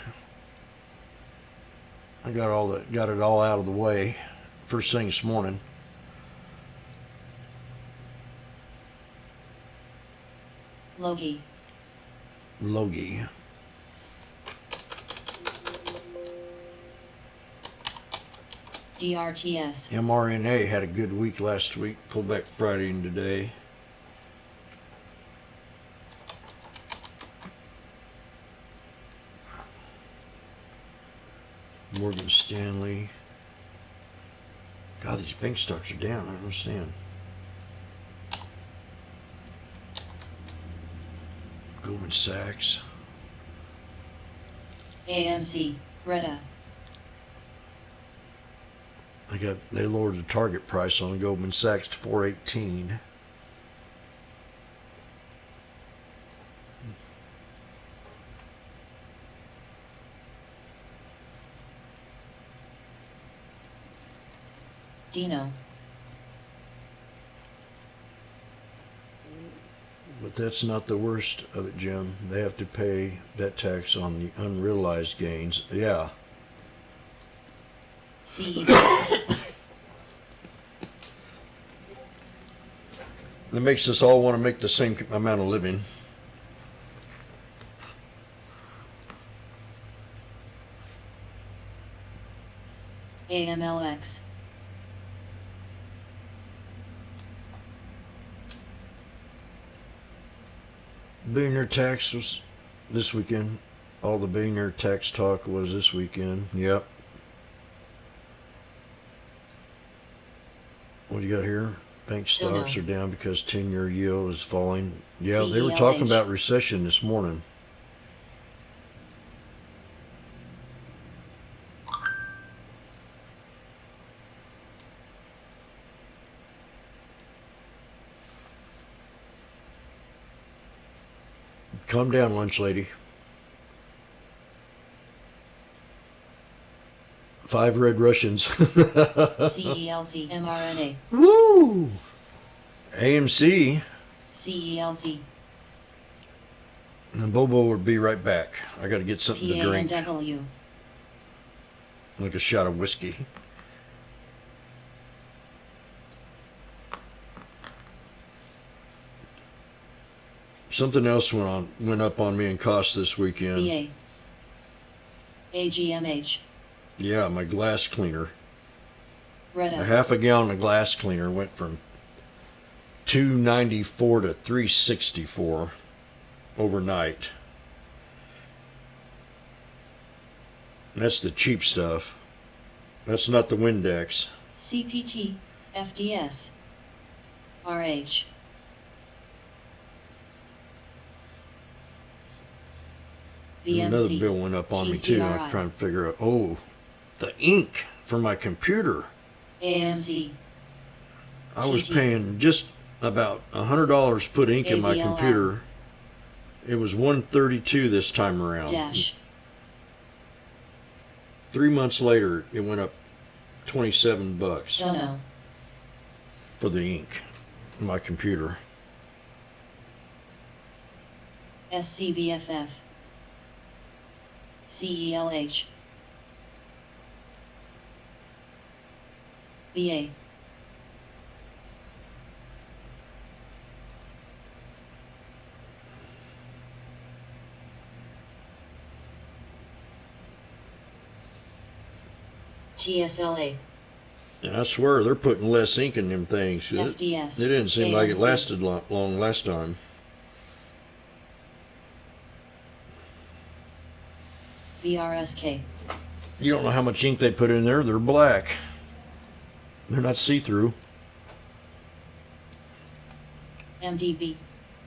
I got it all out of the way first thing this morning. Logi. Logie. DRTS. mRNA had a good week last week. Pulled back Friday and today. Morgan Stanley. God, these bank stocks are down. I don't understand. Goldman Sachs. AMC. Retta. They lowered the target price on Goldman Sachs to 418. Dino. But that's not the worst of it, Jim. They have to pay that tax on the unrealized gains. Yeah. CE. That makes us all want to make the same amount of living. AMLX. Billionaire tax was this weekend. All the billionaire tax talk was this weekend. Yep. What do you got here? Bank stocks are down because 10-year yield is falling. Yeah, they were talking about recession this morning. Calm down, lunch lady. 5 red Russians. CELC mRNA. Woo! AMC. CELC. And Bobo will be right back. I got to get something to drink. PANW. Like a shot of whiskey. Something else went up on me in cost this weekend. BA. AGMH. Yeah, my glass cleaner. Reda. A half a gallon of glass cleaner went from $2.94 to $3.64 overnight. And that's the cheap stuff. That's not the Windex. CPT. FDS. RH. VMC. Another bill went up on me too. I'm trying to figure out. Oh, the ink for my computer. AMC. I was paying just about $100 to put ink in my computer. It was $132 this time around. Dash. 3 months later, it went up $27 Sono. for the ink in my computer. SCBFF. CELH. BA. TSLA. And I swear they're putting less ink in them things. FDS. It didn't seem like it AMC. lasted long last time. VRSK. You don't know how much ink they put in there. They're black. They're not see-through. MDB.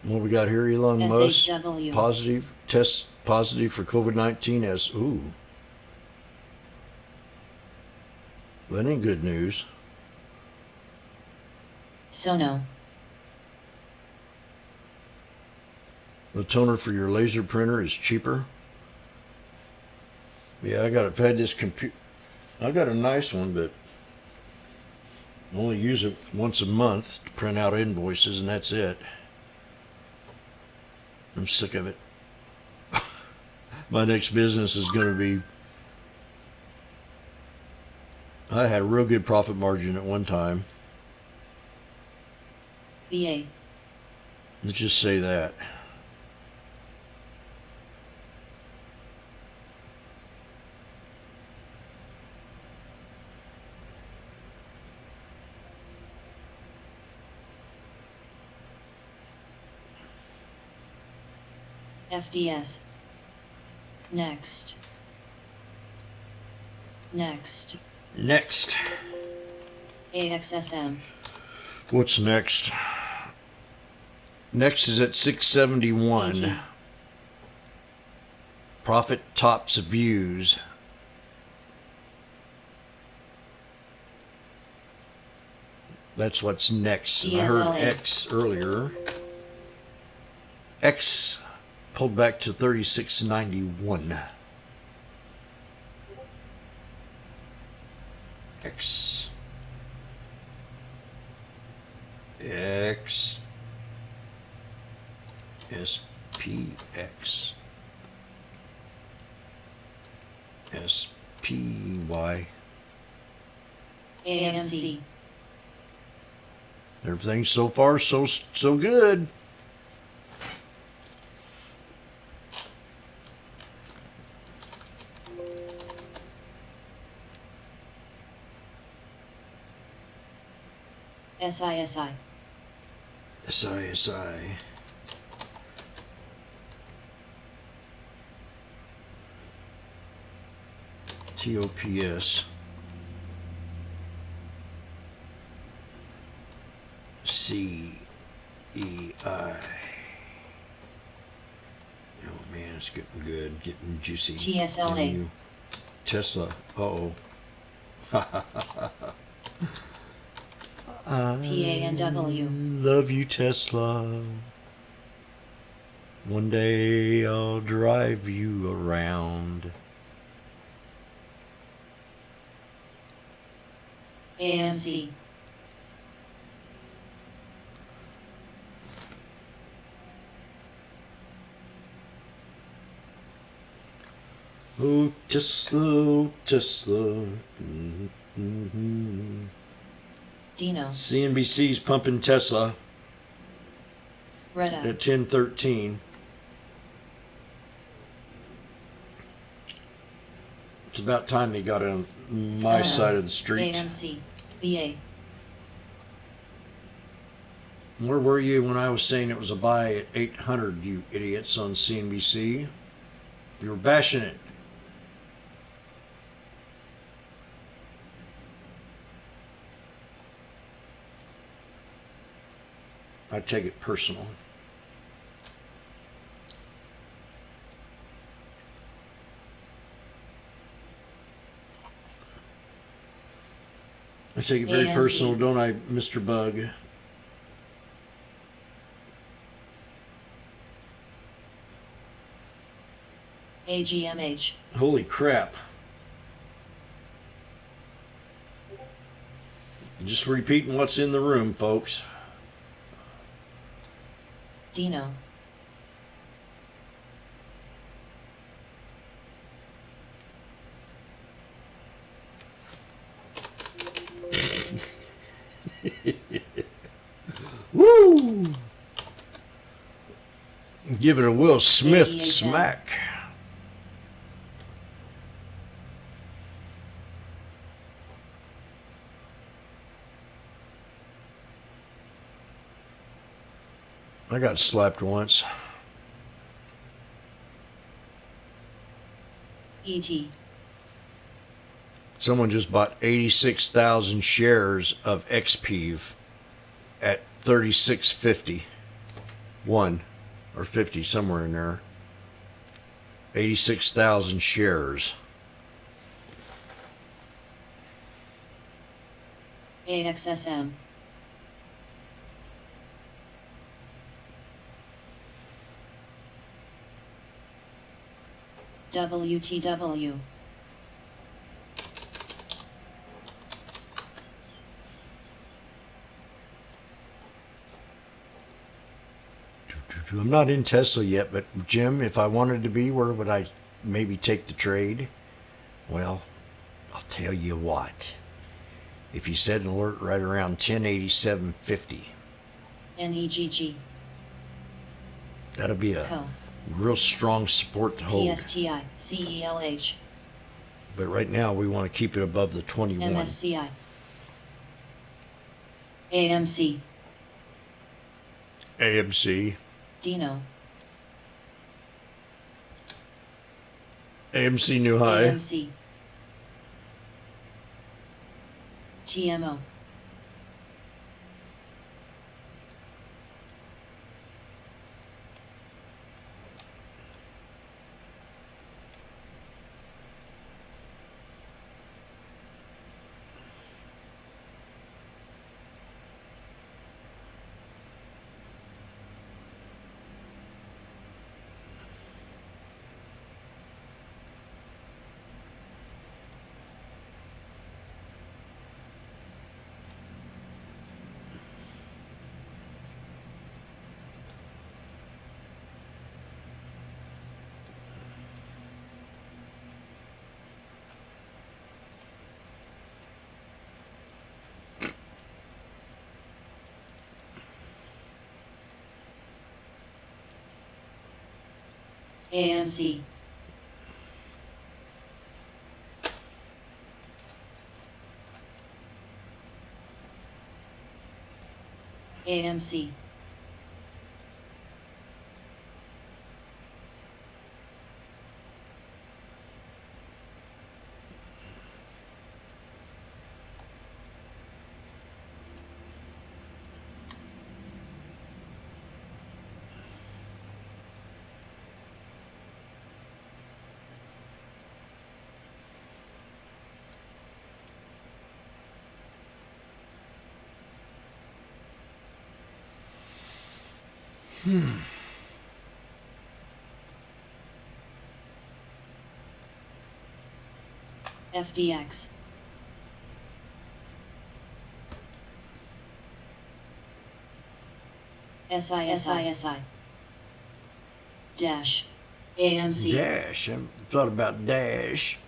What we got here? Elon Musk SHW. positive, test positive for COVID-19 as ooh. That ain't good news. Sono. The toner for your laser printer is cheaper. Yeah, I've had this computer. I got a nice one, but I only use it once a month to print out invoices, and that's it. I'm sick of it. My next business is going to be. I had a real good profit margin at one time. BA. Let's just say that. FDS. Next. Next. Next. AXSM. What's next? Next is at 671. 18. Profit tops views. That's what's next. I heard CSLA. X earlier. X pulled back to 36.91. X. X. SPX. SPY. AMC. Everything so far so good. SISI. SISI. TOPS. CEI. Oh man, it's getting good, getting juicy. TSLA. Tesla. Uh-oh. PANW. Love you, Tesla. One day I'll drive you around. AMC. Oh, Tesla, oh, Tesla. Mm-hmm. Dino. CNBC's pumping Tesla Retta. at 10:13. It's about time they got on my side of the street. AMC. BA. Where were you when I was saying it was a buy at 800, you idiots on CNBC? You were bashing it. I take it personal. I take it very AMC. personal, don't I, Mr. Bug? AGMH. Holy crap. Just repeating what's in the room, folks. Dino. Woo! Give it a Will Smith 88 smack. I got slapped once. ET. Someone just bought 86,000 shares of XPEV at 36.50. 1 or 50, somewhere in there. 86,000 shares. AXSM. WTW. I'm not in Tesla yet, but Jim, if I wanted to be, where would I maybe take the trade? Well, I'll tell you what. If you set an alert right around 1087.50, NEGG. that'll be a Co. real strong support to hold. PSTI. CELH. But right now we want to keep it above the 21. MSCI. AMC. AMC. Dino. AMC new high. AMC. TMO. AMC. AMC. FDX. SISISI. Dash. AMC. Dash. I thought about Dash.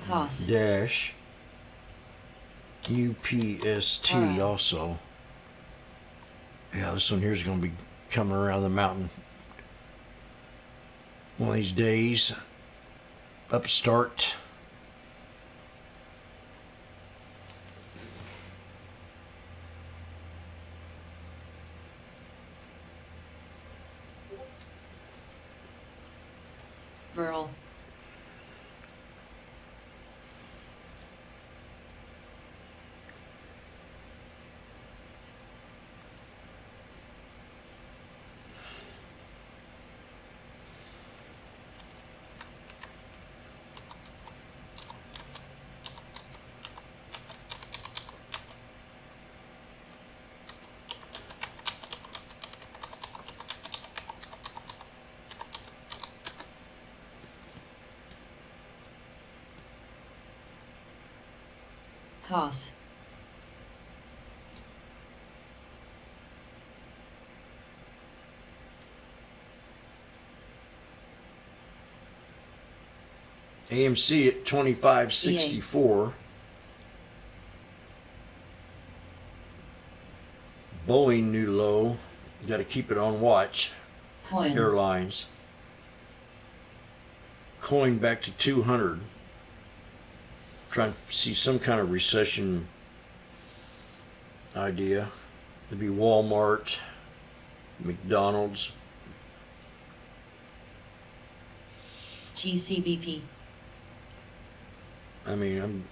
COS. Dash. UPST also. Yeah, this one here is going to be coming around the mountain one of these days. Upstart. Burl. COS. AMC at 2564. Boeing new low. You got to keep it on watch. Coin. Airlines. Coin back to 200. Trying to see some kind of recession idea. It'd be Walmart, McDonald's. TCBP. I mean,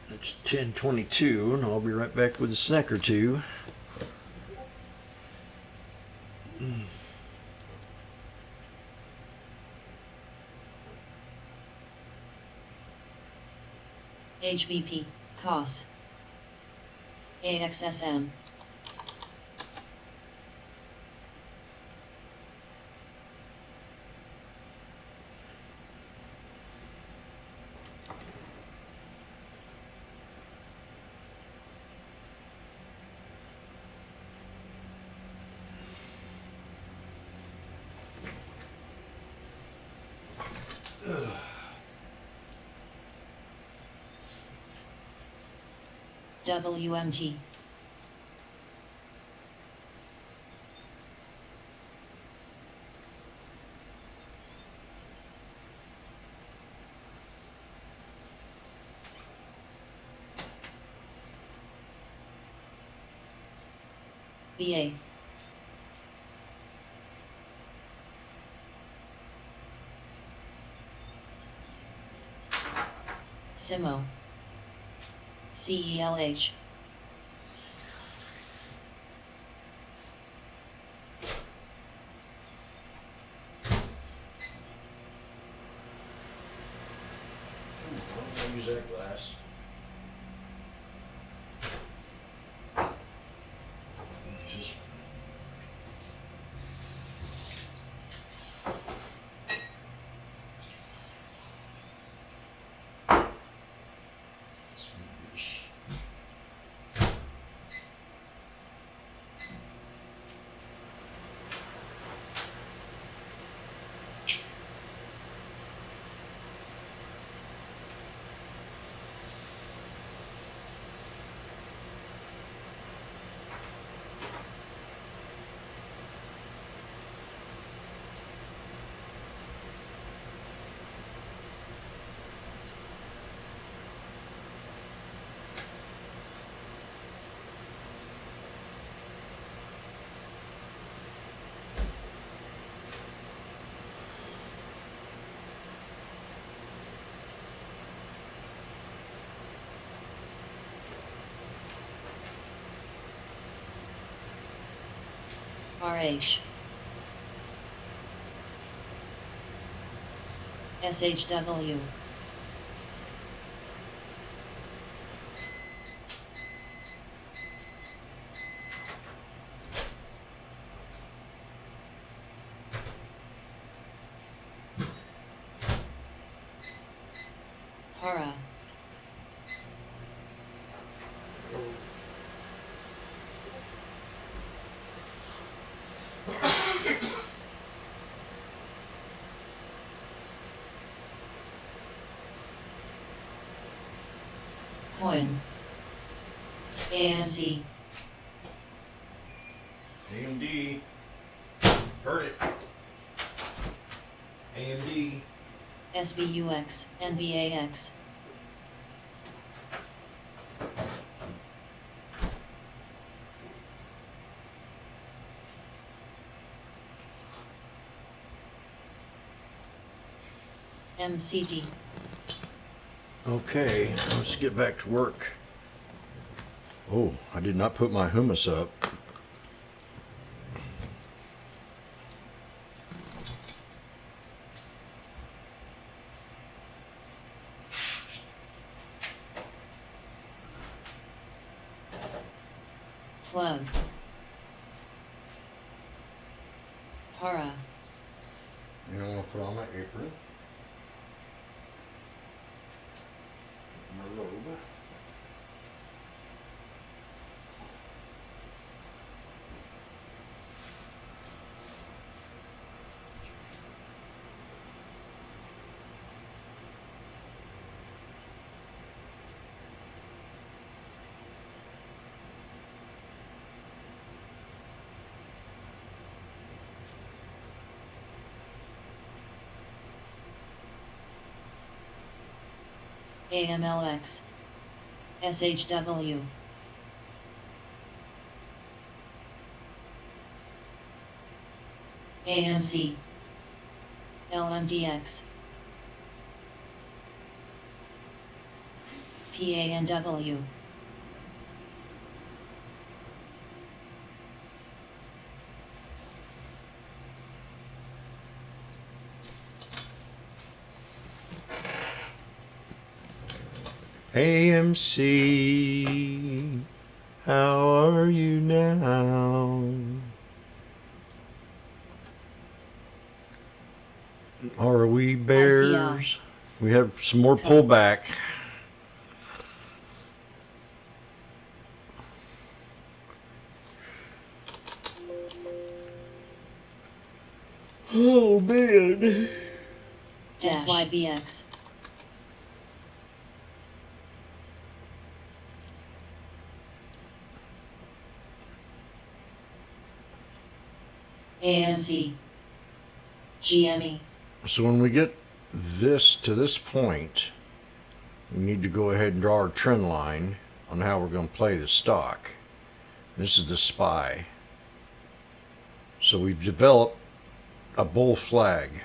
it's 10:22, and I'll be right back with a snack or two. HBP. COS. AXSM. WMT. BA. Simo. CELH. I'll use that glass. Just RH. SHW. Para. Coin. ANC. AMD. Heard it. AMD. SBUX. NBAX. MCD. Okay, let's get back to work. Oh, I did not put my hummus up. Plug. Para. You know, I'm gonna put on my apron. My robe. AMLX. SHW. AMC. LMDX. PANW. AMC, how are you now? Are we bears? We have some more pullback. Oh man. SYBX. ANC. GME. So when we get this to this point, we need to go ahead and draw our trend line on how we're going to play the stock. This is the SPY. So we've developed a bull flag.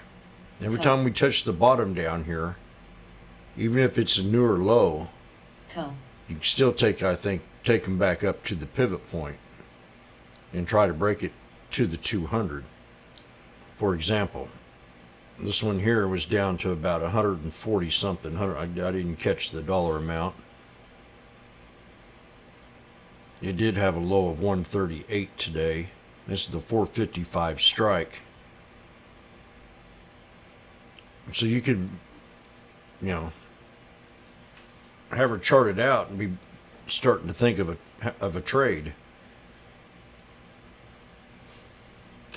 Every time we touch the bottom down here, even if it's a newer low, you can still take them back up to the pivot point and try to break it to the 200. For example, this one here was down to about 140 something. I didn't catch the dollar amount. It did have a low of 138 today. This is the 455 strike. So you could, have her charted out and be starting to think of a trade.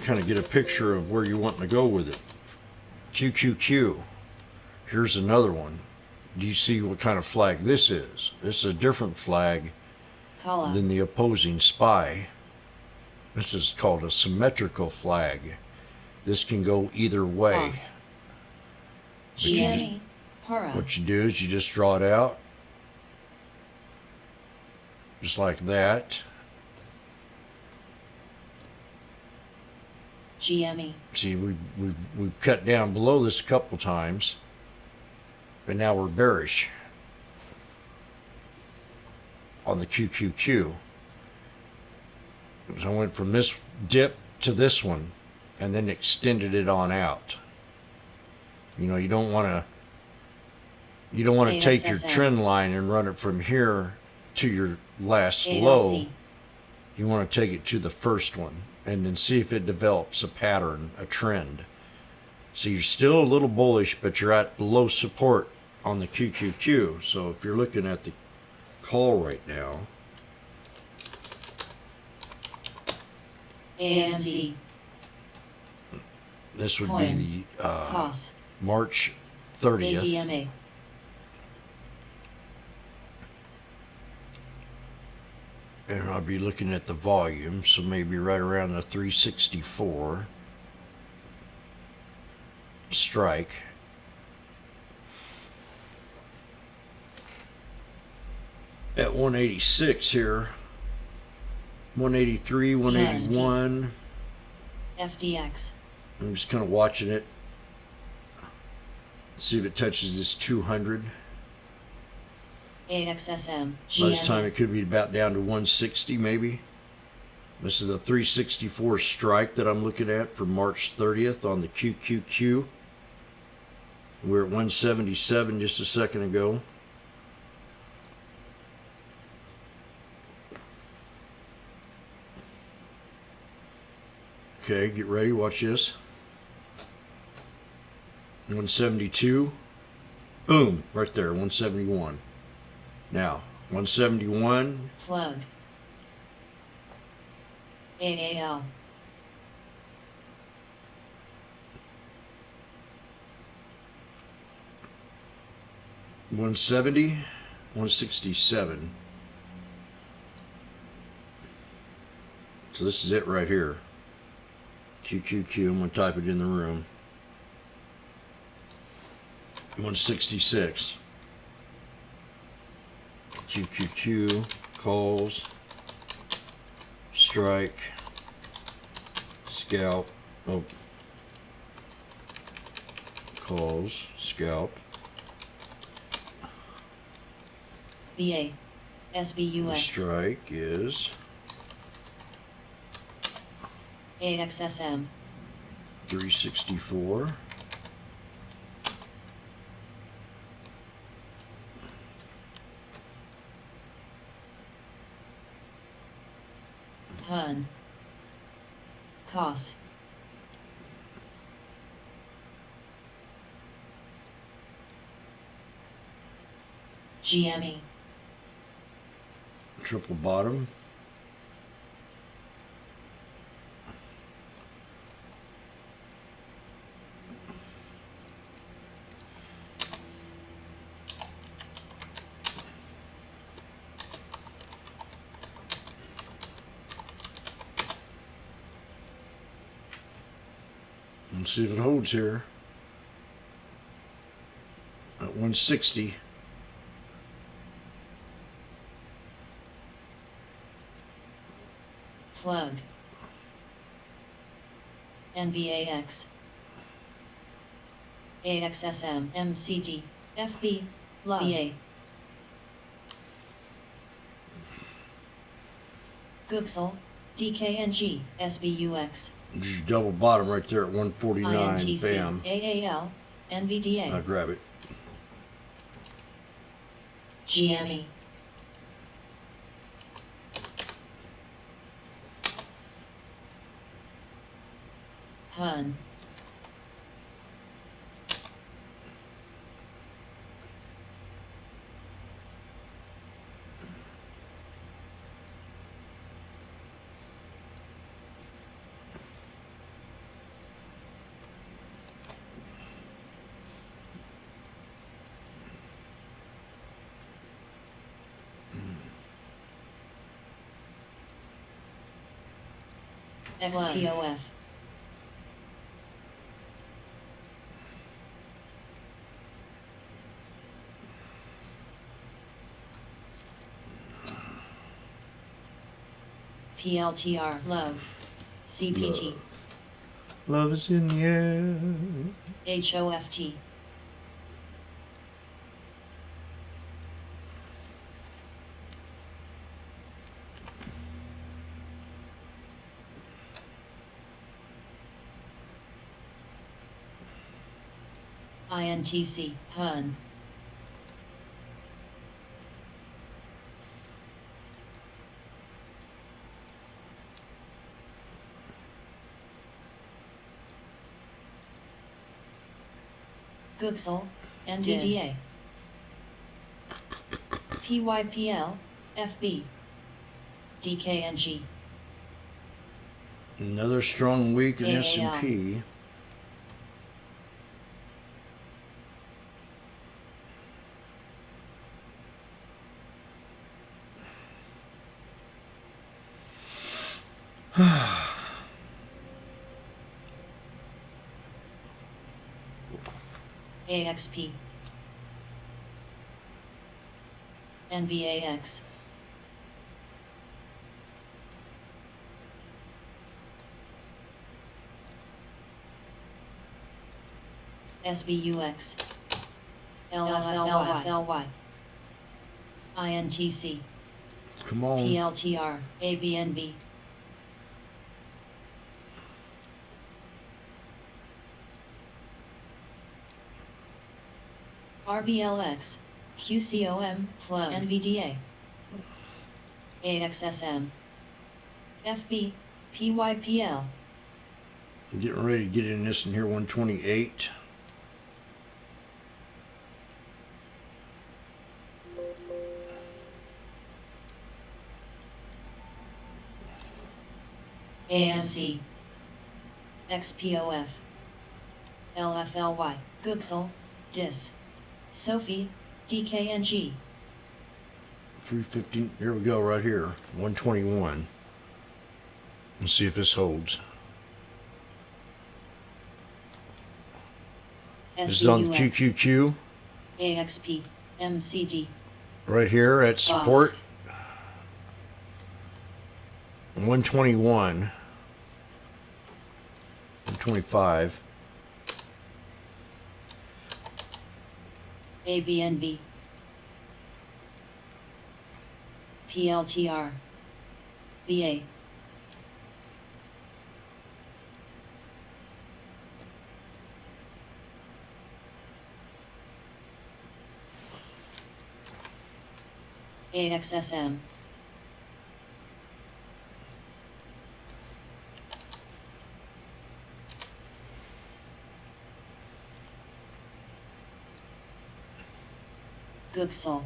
Kind of get a picture of where you want to go with it. QQQ. Here's another one. Do you see what kind of flag this is? This is a different flag than the opposing SPY. This is called a symmetrical flag. This can go either way. What you do is you just draw it out. Just like that. GME. See, we've cut down below this a couple times, but now we're bearish on the QQQ. So I went from this dip to this one and then extended it on out. You know, you don't want to take your AXSM. trend line and run it from here to your last low. ALC. You want to take it to the first one and then see if it develops a pattern, a trend. So you're still a little bullish, but you're at low support on the QQQ. So if you're looking at the call right now, AMC. this would Coin. be the COS. March 30th. ADMA. And I'll be looking at the volume, so maybe right around the 364 strike. At 186 here, 183, 181. FDX. I'm just kind of watching it. See if it touches this 200. AXSM. By this time GME. it could be about down to 160 maybe. This is a 364 strike that I'm looking at for March 30th on the QQQ. We're at 177 just a second ago. Okay, get ready, watch this. 172. Boom, right there, 171. Now, 171. Plug. AAL. One 167. So this is it right here. QQQ. I'm gonna type it in the room. 166. QQQ. Calls. Strike. Scalp. Oh. Calls. Scalp. BA. The SBUX. strike is AXSM. 364. HUN. COS. GME. Triple bottom. Let's see if it holds here. At 160. Plug. NVAX. AXSM. MCD. FB. BA. Googsel. DKNG. SBUX. There's your double bottom right there at 149. INTC. Bam. AAL. NVDA. I'll grab it. GME. HUN. XPOF. PLTR. Love. CPT. Love is in the air. HOFT. INTC, Hun. Googsel, NDDA. PYPL, FB. DKNG. Another strong week in AAL. S&P. AXP. NVAX. SBUX. LFLY. INTC. Come on. PLTR. ABNB. RBLX. QCOM, plus NVDA. AXSM. FB. PYPL. I'm getting ready to get in this in here, 128. AMC. XPOF. LFLY. Googsel. DIS. Sophie. DKNG. 315. Here we go, right here, 121. Let's see if this holds. This is on the QQQ. AXP. MCD. Right here at support. 121. 125. ABNB. PLTR. BA. AXSM. Googsel.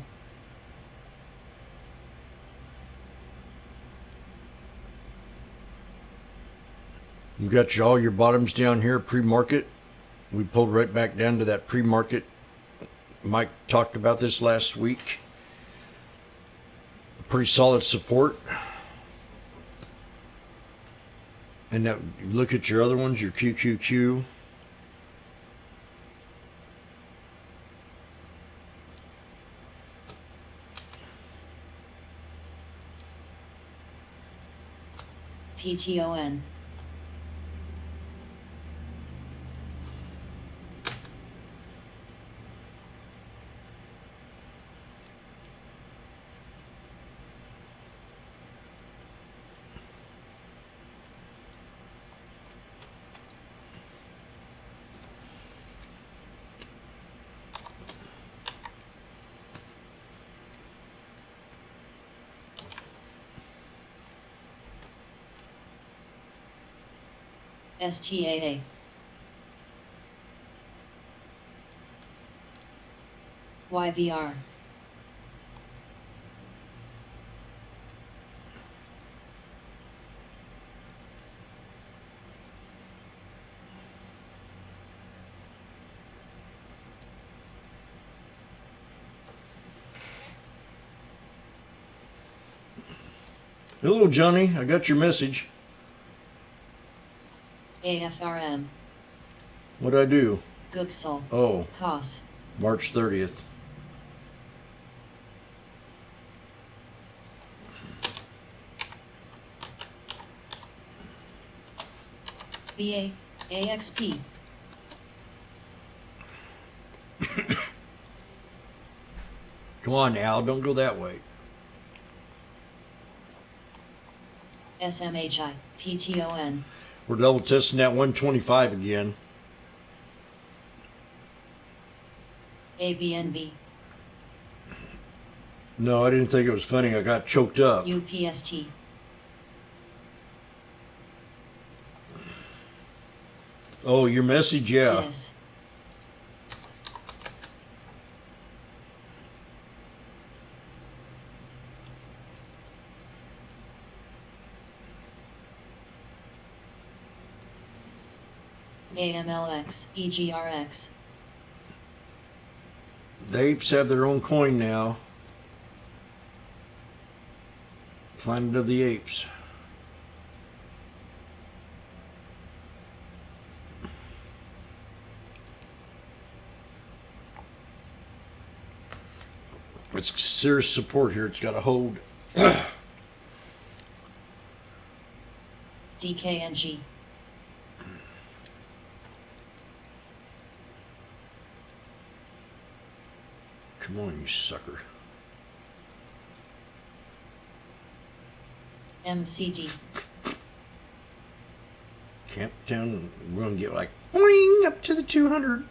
You got all your bottoms down here, pre-market. We pulled right back down to that pre-market. Mike talked about this last week. Pretty solid support. And now look at your other ones, your QQQ. PTON. STAA. YVR. Hello, Johnny. I got your message. AFRM. What'd I do? Googsel. Oh, COS. March 30th. BA. AXP. Come on, Al. Don't go that way. SMHI. PTON. We're double testing that 125 again. ABNB. No, I didn't think it was funny. I got choked up. UPST. Oh, your message, yeah. DIS. AMLX, EGRX. The apes have their own coin now. Planet of the Apes. It's serious support here. It's got to hold. DKNG. Come on, you sucker. MCD. Camp down. We're going to get like boing up to the 200.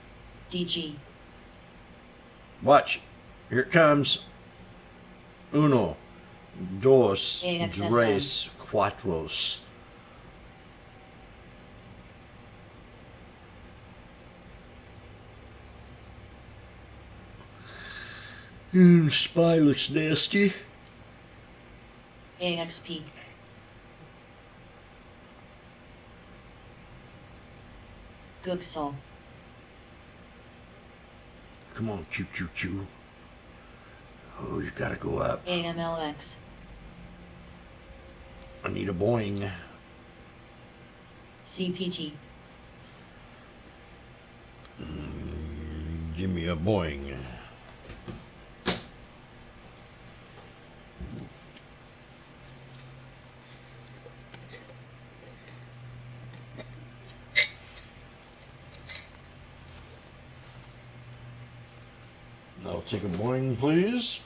DG. Watch. Here it comes. Uno, dos, AXSM. tres, cuatros. Spy looks nasty. AXP. Gooksall. Come on, choo choo choo. Oh, you gotta go up. AMLX. I need a boing. CPT. Give me a boing. I'll take a boing, please.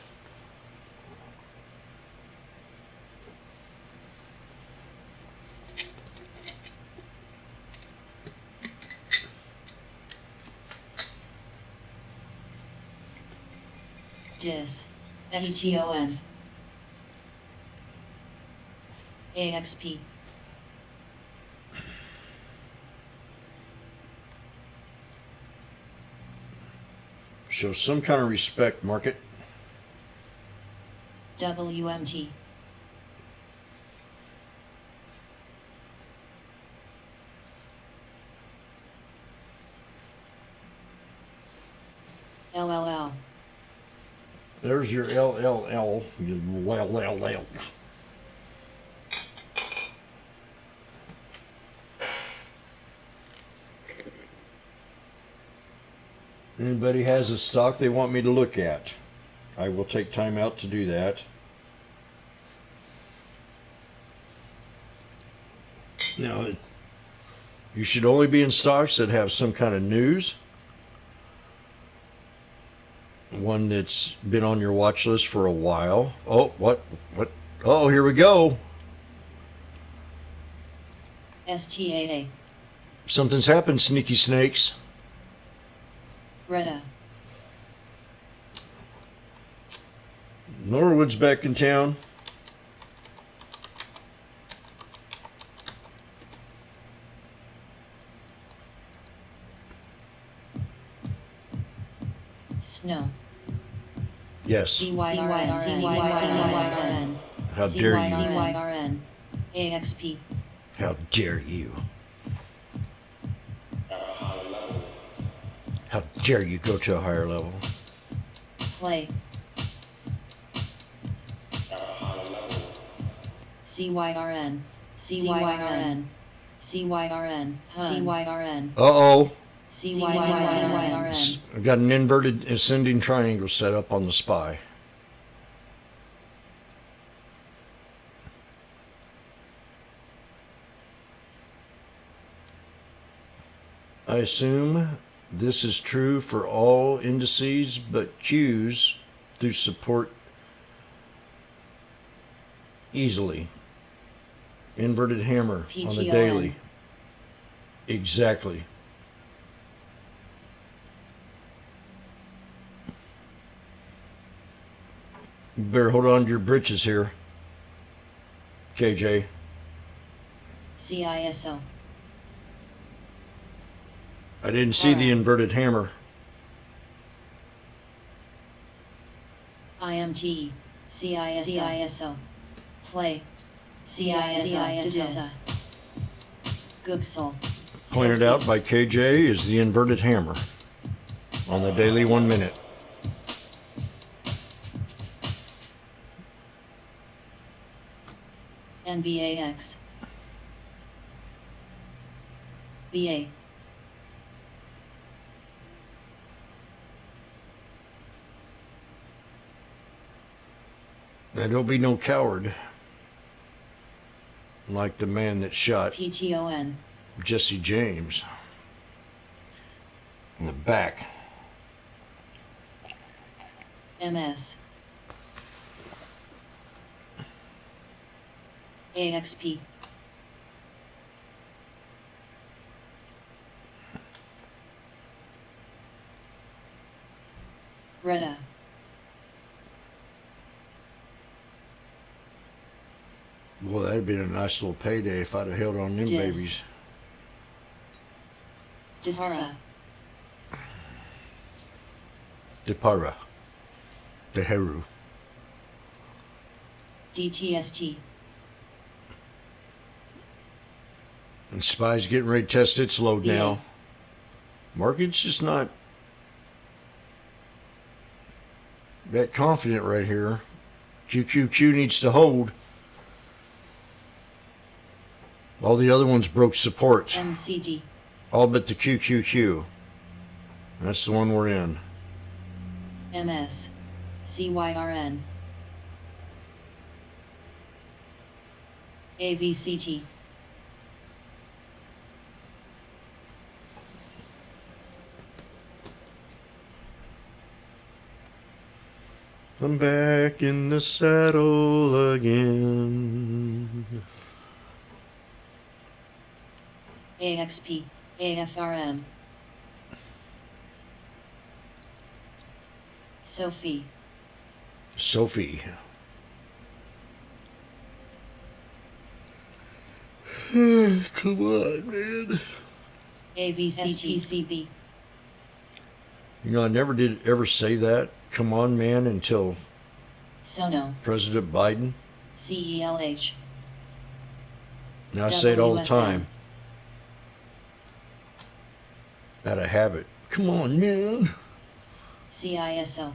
DIS. XTOF. AXP. Show some kind of respect, market. WMT. LLL. There's your LLL. You LLL. Anybody has a stock they want me to look at, I will take time out to do that. Now, you should only be in stocks that have some kind of news. One that's been on your watch list for a while. Oh, what? Oh, here we go. STAA. Something's happened, sneaky snakes. Retta. Norwood's back in town. Snow. Yes. CYRN. How dare you? CYRN. AXP. How dare you? How dare you go to a higher level? Play. CYRN. CYRN. CYRN. CYRN. Uh-oh. CYRN. I've got an inverted ascending triangle set up on the SPY. I assume this is true for all indices but Qs through support easily. Inverted hammer on the PTON. daily. Exactly. You better hold on to your britches here, KJ. CISO. I didn't see the inverted hammer. IMT. CISO. Play. CISO. Googsel. Pointed out by KJ is the inverted hammer on the daily 1 minute. NVAX. BA. Now don't be no coward like the man that shot PTON. Jesse James in the back. MS. AXP. Retta. Boy, that'd been a nice little payday if I'd have held on them Dis. babies. Dipara. Depara. Deheru. DTST. And Spy's getting ready to test its load BA. now. Market's just not that confident right here. QQQ needs to hold. All the other ones broke support. MCD. All but the QQQ. That's the one we're in. MS. CYRN. AVCT. I'm back in the saddle again. AXP. AFRM. Sophie. Sophie. Come on, man. AVCTCB. You know, I never did ever say that, come on, man, until Sono. President Biden. CELH. Now I say it all the WSM. time. Out of habit. Come on, man. CISO.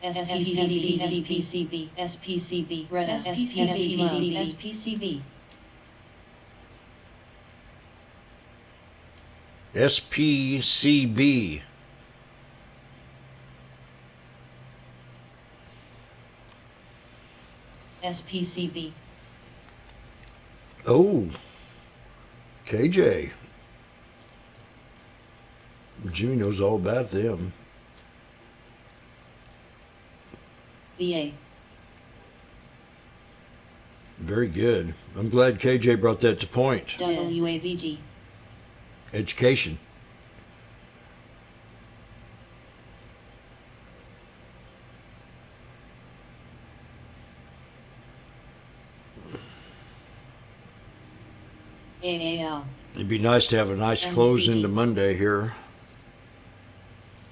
SPCB. SPCB. Red SPCB. SPCB. SPCB. SPCB. Oh. KJ. Jimmy knows all about them. VA. Very good. I'm glad KJ brought that to point. WAVD. Education. AAL. It'd be nice to have a nice close MCD. into Monday here.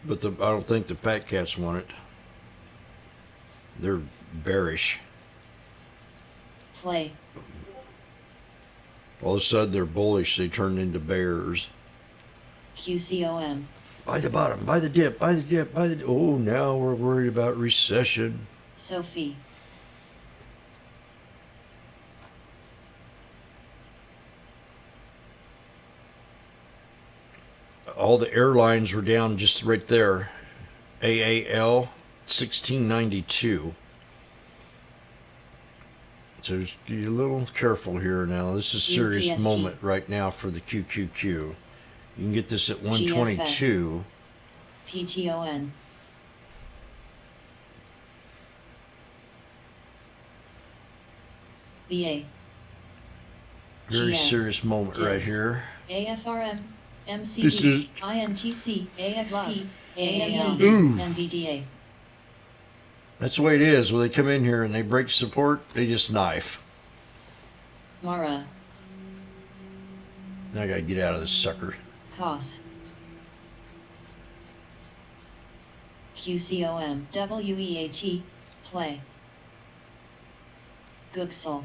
But I don't think the Fat Cats want it. They're bearish. Play. All of a sudden they're bullish. They turn into bears. QCOM. Buy the bottom, buy the dip, buy the dip, buy the... Oh, now we're worried about recession. Sophie. All the airlines were down just right there. AAL, 1692. So just be a little careful here now. This is a serious UPSG. moment right now for the QQQ. You can get this at 122. PTON. VA. Very GS. serious moment right GS. here. AFRM. MCD. This is- INTC. AXP. AMD. Ooh. NVDA. That's the way it is. When they come in here and they break support, they just knife. Mara. Now I gotta get out of this sucker. Cos. QCOM. WEAT. Play. Googsel.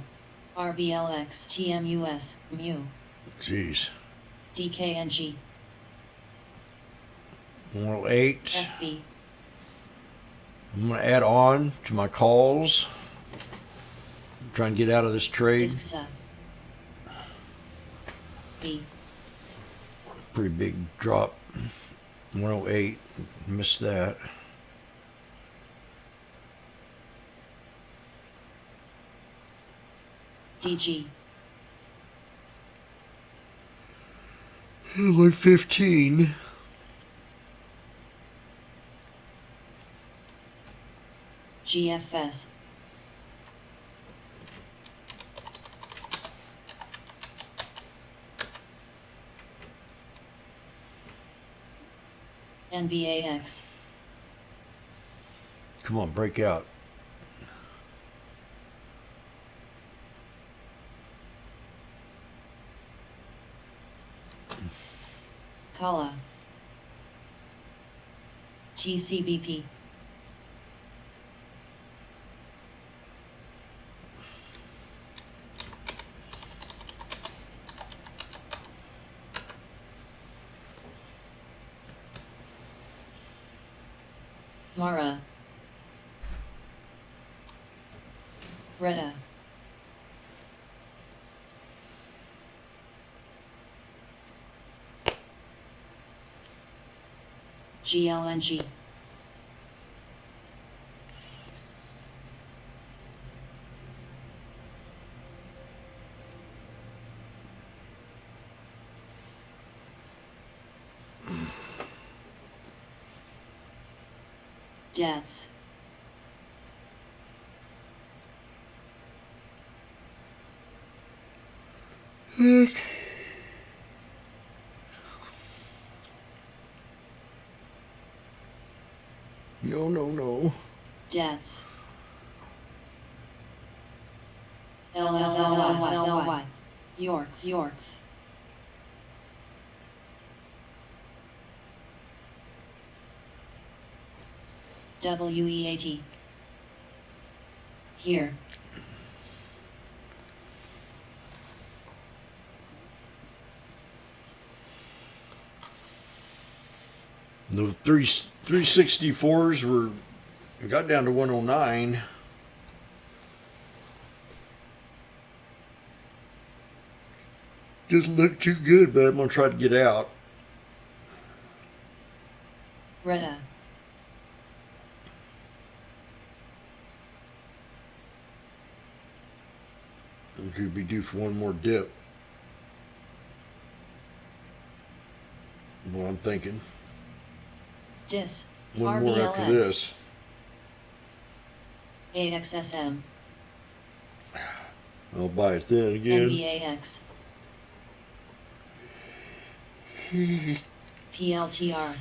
RBLX. TMUS. Mu. Jeez. DKNG. 108. FB. I'm gonna add on to my calls. I'm trying to get out of this trade. Discsa. B. Pretty big drop. 108. Missed that. DG. Like 15. GFS. NVAX. Come on, break out. Kala. TCBP. Mara. Retta. GLNG. Debts. No. Debts. LLY. York. WEAT. Here. The 364s got down to 109. Doesn't look too good, but I'm gonna try to get out. Retta. We could be due for one more dip. What I'm thinking. Dis. One more after RBLX. this. AXSM. I'll buy it then again. NVAX. PLTR.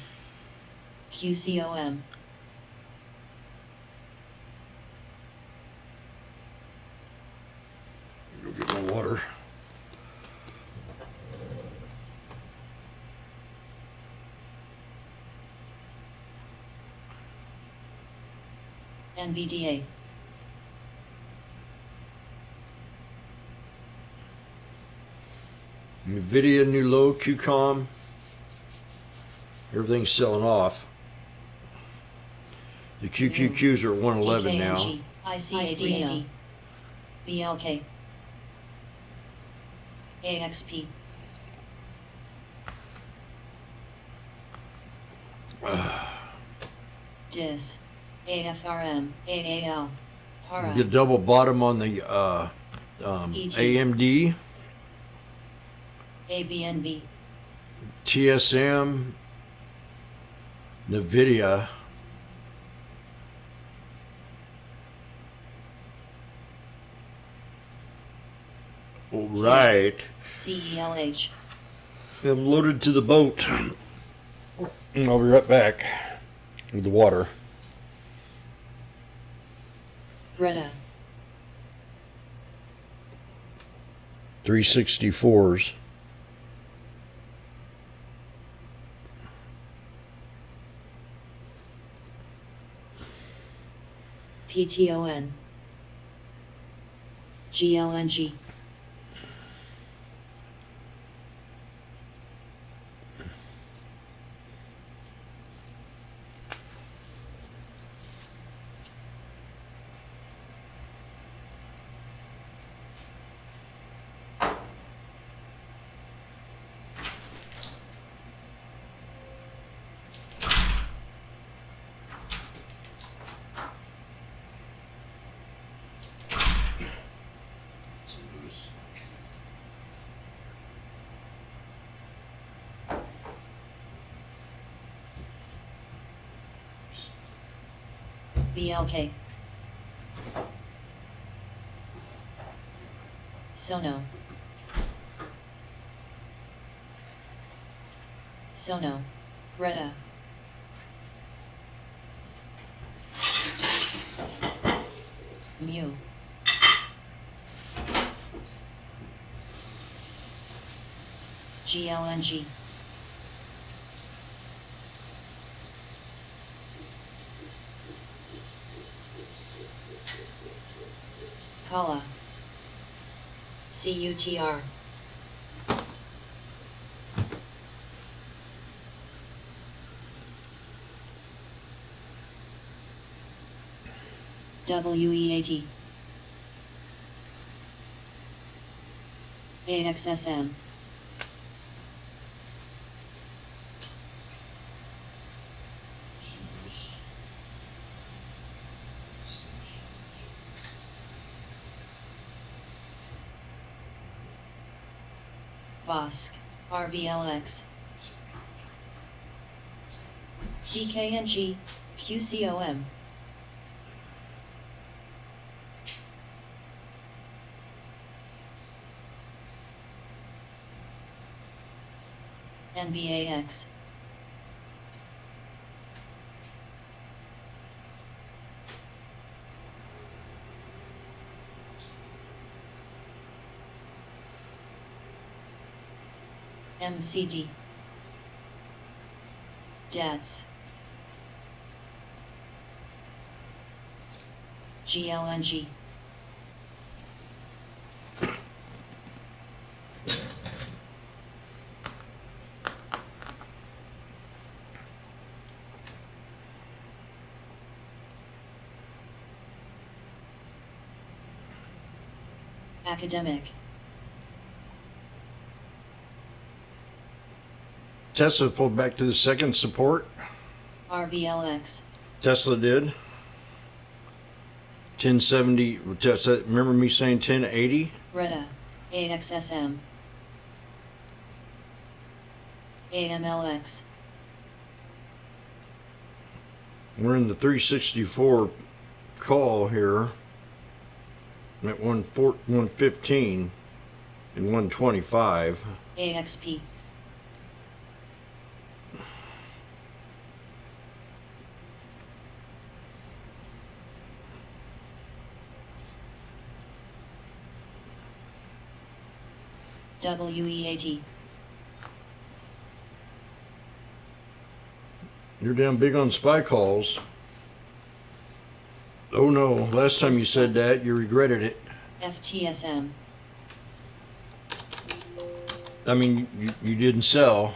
QCOM. Go get my water. NVDA. NVIDIA new low, QCOM. Everything's selling off. The QQQs are at 111 now. DKNG. ICAD. BLK. AXP. DIS. AFRM. AAL. Para. Get double bottom on the AMD, ABNB. TSM, NVIDIA. All right. CELH. I'm loaded to the boat. And I'll be right back with the water. Greta. 364s. PTON. GLNG. BLK. Sono. Sono. Greta. Mu. GLNG. Kala. CUTR. WEAT. AXSM. Bosk. RBLX. DKNG. QCOM. NBAX. MCD. DATS. GLNG. Academic. Tesla pulled back to the second support. RBLX. Tesla did. 1070. Remember me saying 1080? Greta. AXSM. AMLX. We're in the 364 call here. I'm at 115 and 125. AXP. WEAT. You're down big on spy calls. Oh no, last time you said that, you regretted it. FTSM. I mean, you didn't sell.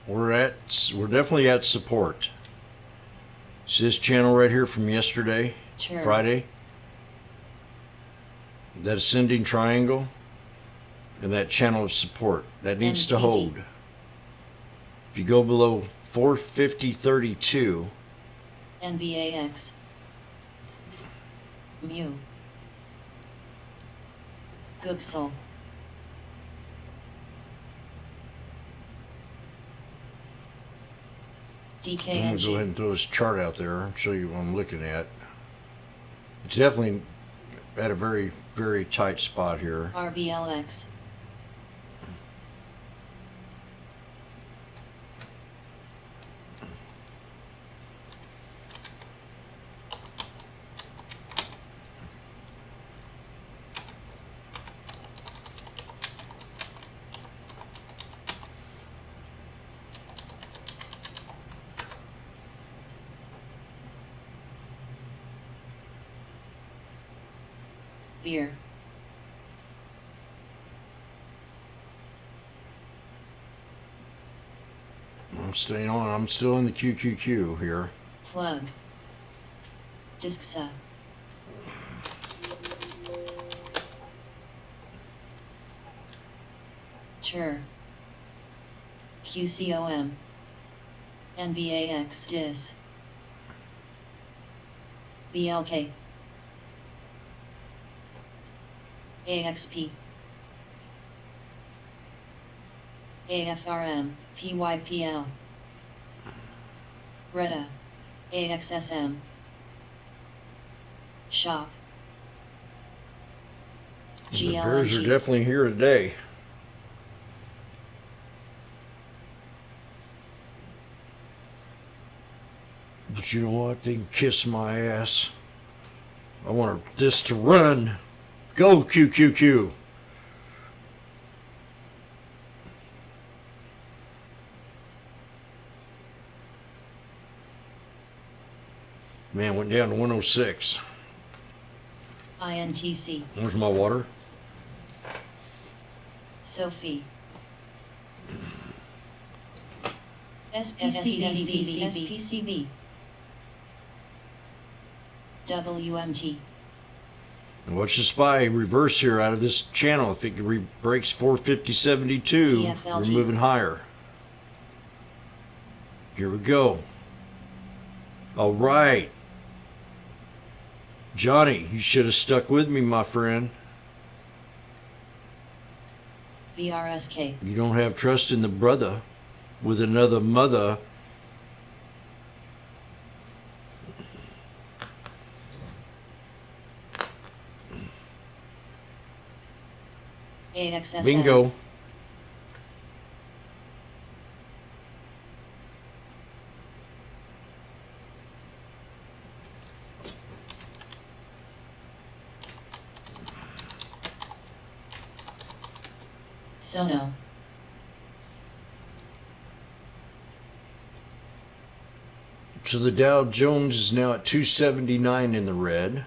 We're definitely at support. See this channel right here from yesterday, Turn. Friday? That ascending triangle and that channel of support. That needs to MCD. hold. If you go below 450.32, NBAX. Mu. Googsel. I'm going to go ahead DKNG. and throw this chart out there and show you what I'm looking at. It's definitely at a very, very tight spot here. RBLX. Beer. I'm staying on. I'm still in the QQQ here. Plug. Disksa. Tur. QCOM. NBAX dis. BLK. AXP. AFRM, PYPL. Reda. AXSM. Shop. The Bears are GLNG. definitely here today. But you know what? They can kiss my ass. I want this to run. Go QQQ. Man, went down to 106. INTC. Where's my water? Sophie. SPCB. WMT. And watch the spy reverse here out of this channel. If it breaks 450.72, we're EFLG. moving higher. Here we go. All right. Johnny, you should have stuck with me, my friend. VRSK. You don't have trust in the brother with another mother. AXSM. Bingo. Sono. So the Dow Jones is now at 279 in the red.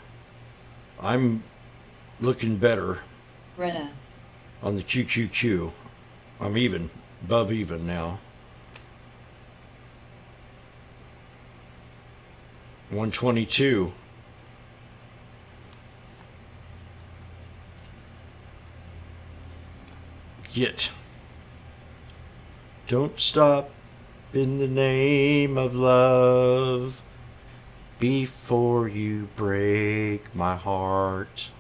I'm looking better Reda. on the QQQ. I'm even, above even now. 122. Get. Don't stop in the name of love before you break my heart.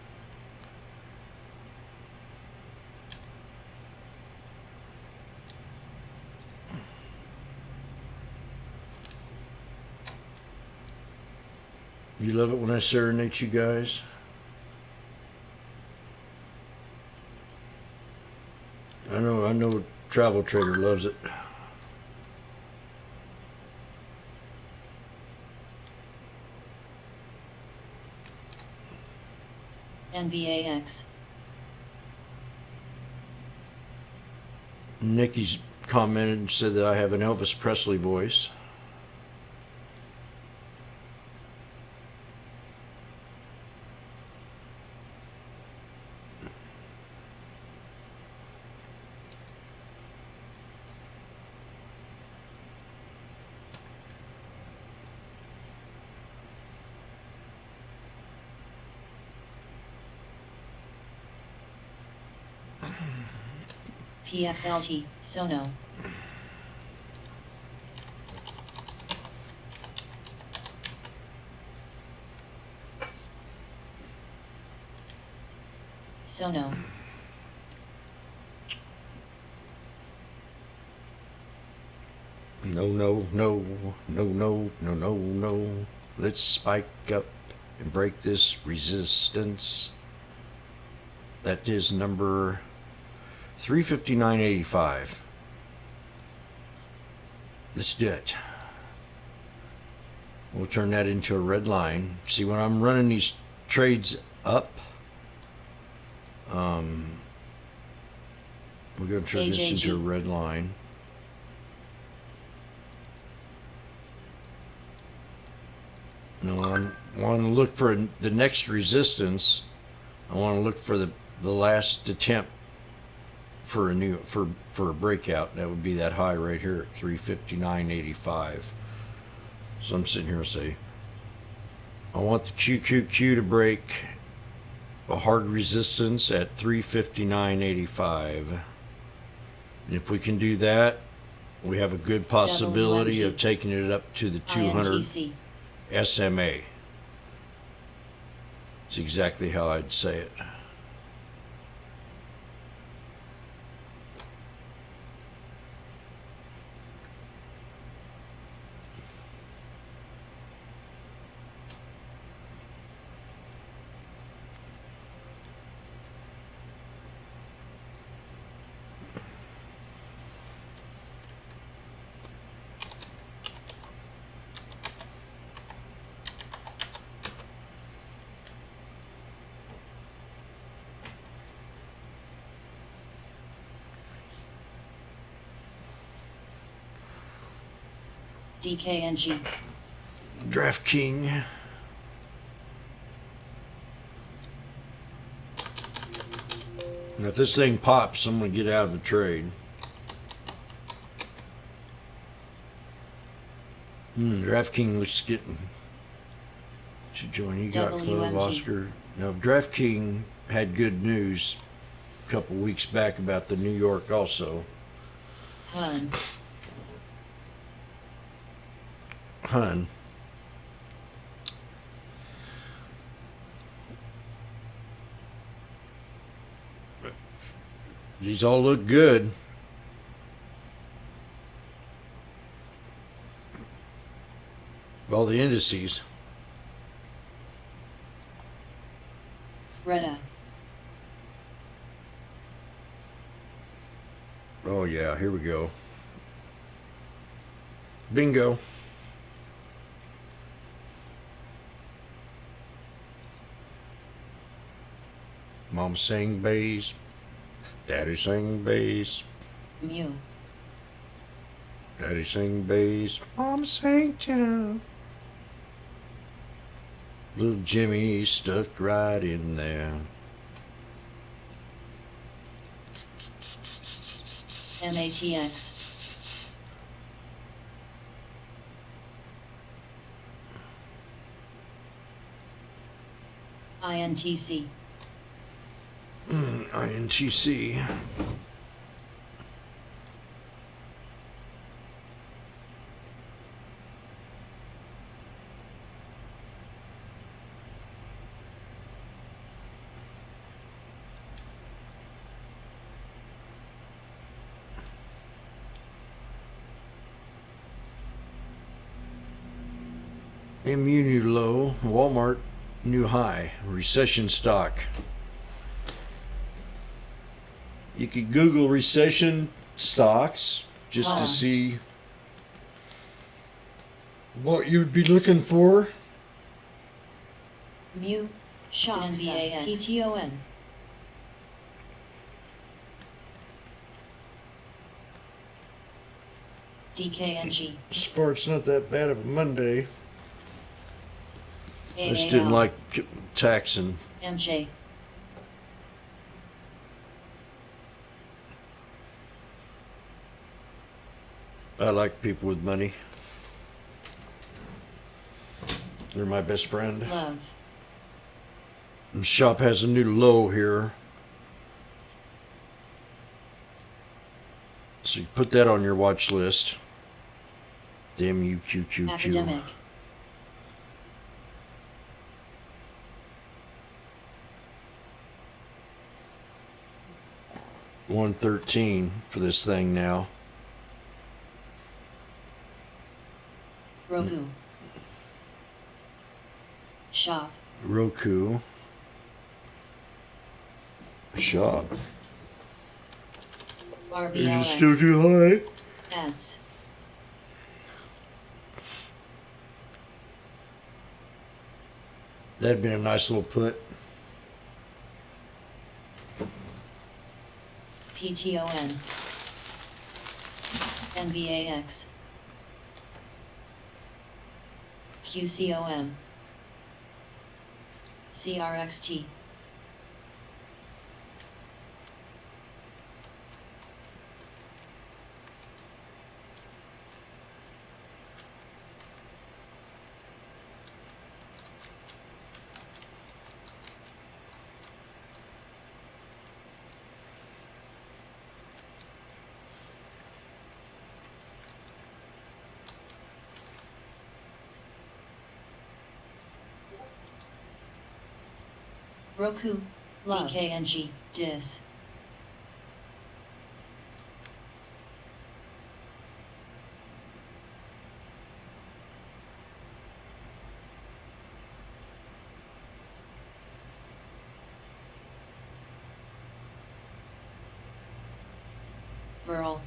You love it when I serenade you guys? I know Travel Trader loves it. NBAX. Nikki's commented and said that I have an Elvis Presley voice. PFLT. Sono. Sono. No. Let's spike up and break this resistance. That is number 359.85. Let's do it. We'll turn that into a red line. See, when I'm running these trades up, we're going to turn this into a red line. Now I want to look for the next resistance I want to look for the last attempt for a breakout. That would be that high right here at 359.85. So I'm sitting here and say, I want the QQQ to break a hard resistance at 359.85. And if we can do that, we have a good possibility of taking it up to the 200 INTC. SMA. It's exactly how I'd say it. DKNG. DraftKings. Now, if this thing pops, I'm going to get out of the trade. DraftKings looks getting. Should join you got Club WMT. Oscar. Now, DraftKings had good news a couple weeks back about the New York also. HUN. Hun. These all look good. All the indices. Retta. Oh yeah, here we go. Bingo. Mom sang bass. Daddy sang bass. Mu. Daddy sang bass. Mom sang tenor. Little Jimmy stuck right in there. MATX. INTC. INTC. MU new low, Walmart new high, recession stock. You could Google recession stocks just to see what you'd be looking for. Mu. NBAX. PTON. DKNG. So far, it's not that bad of a Monday. I just AAL. didn't like taxing. MJ. I like people with money. They're my best friend. Love. The shop has a new low here. So you put that on your watch list. The MUQQQ. Academic. 113 for this thing now. Roku. Shop. Roku. Shop. Is it RBLX. still too high? Ads. That'd been a nice little put. PTON. NBAX. QCOM. CRXT. Roku, Love. DKNG, Dis. Burl.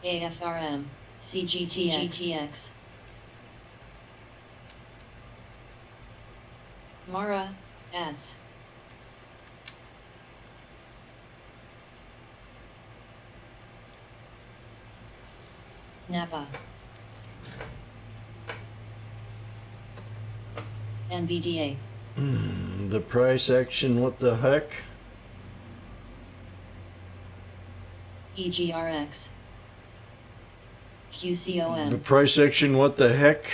AFRM, CGTX. Mara, ads. Napa. NVDA. The price action, what the heck? EGRX. The QCOM. price action, what the heck?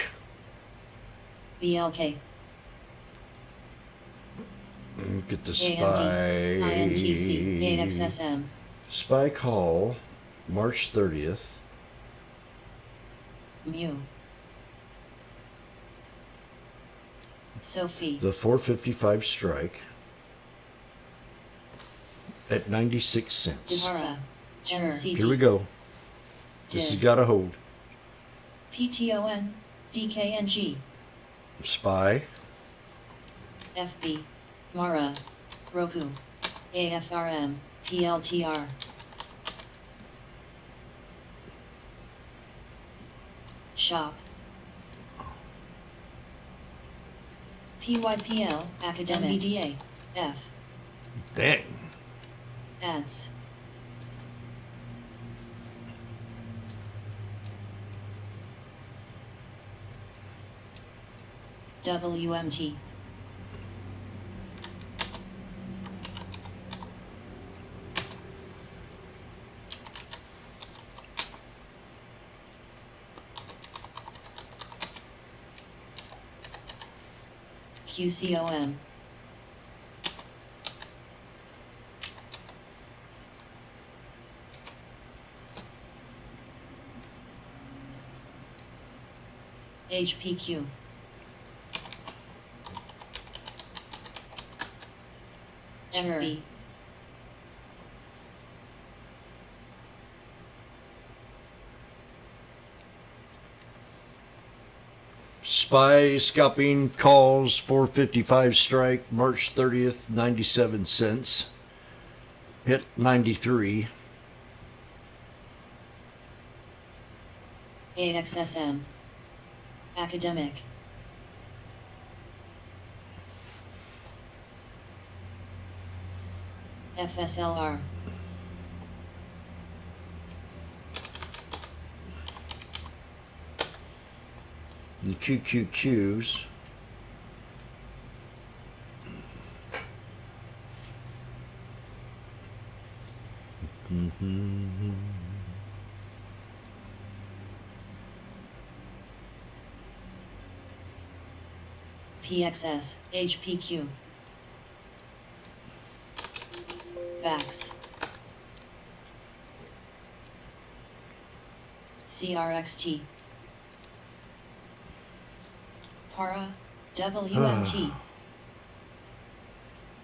BLK. Look at the AMD. INTC. spy. AXSM. Spy call, March 30th. Mu. Sophie. The 455 strike at 96 cents. Dihara. MCD. Here we go. This has got to hold. PTON. DKNG. Spy. FB. Mara. Roku. AFRM. PLTR. Shop. PYPL. Academic. NVDA. F. Dang. Ads. WMT. QCOM. HPQ. FB. Spy scalping calls 455 strike March 30th 97 cents. Hit 93. AXSM. Academic. FSLR. And QQQs. PXS. HPQ. VAX. CRXT. Para. WMT.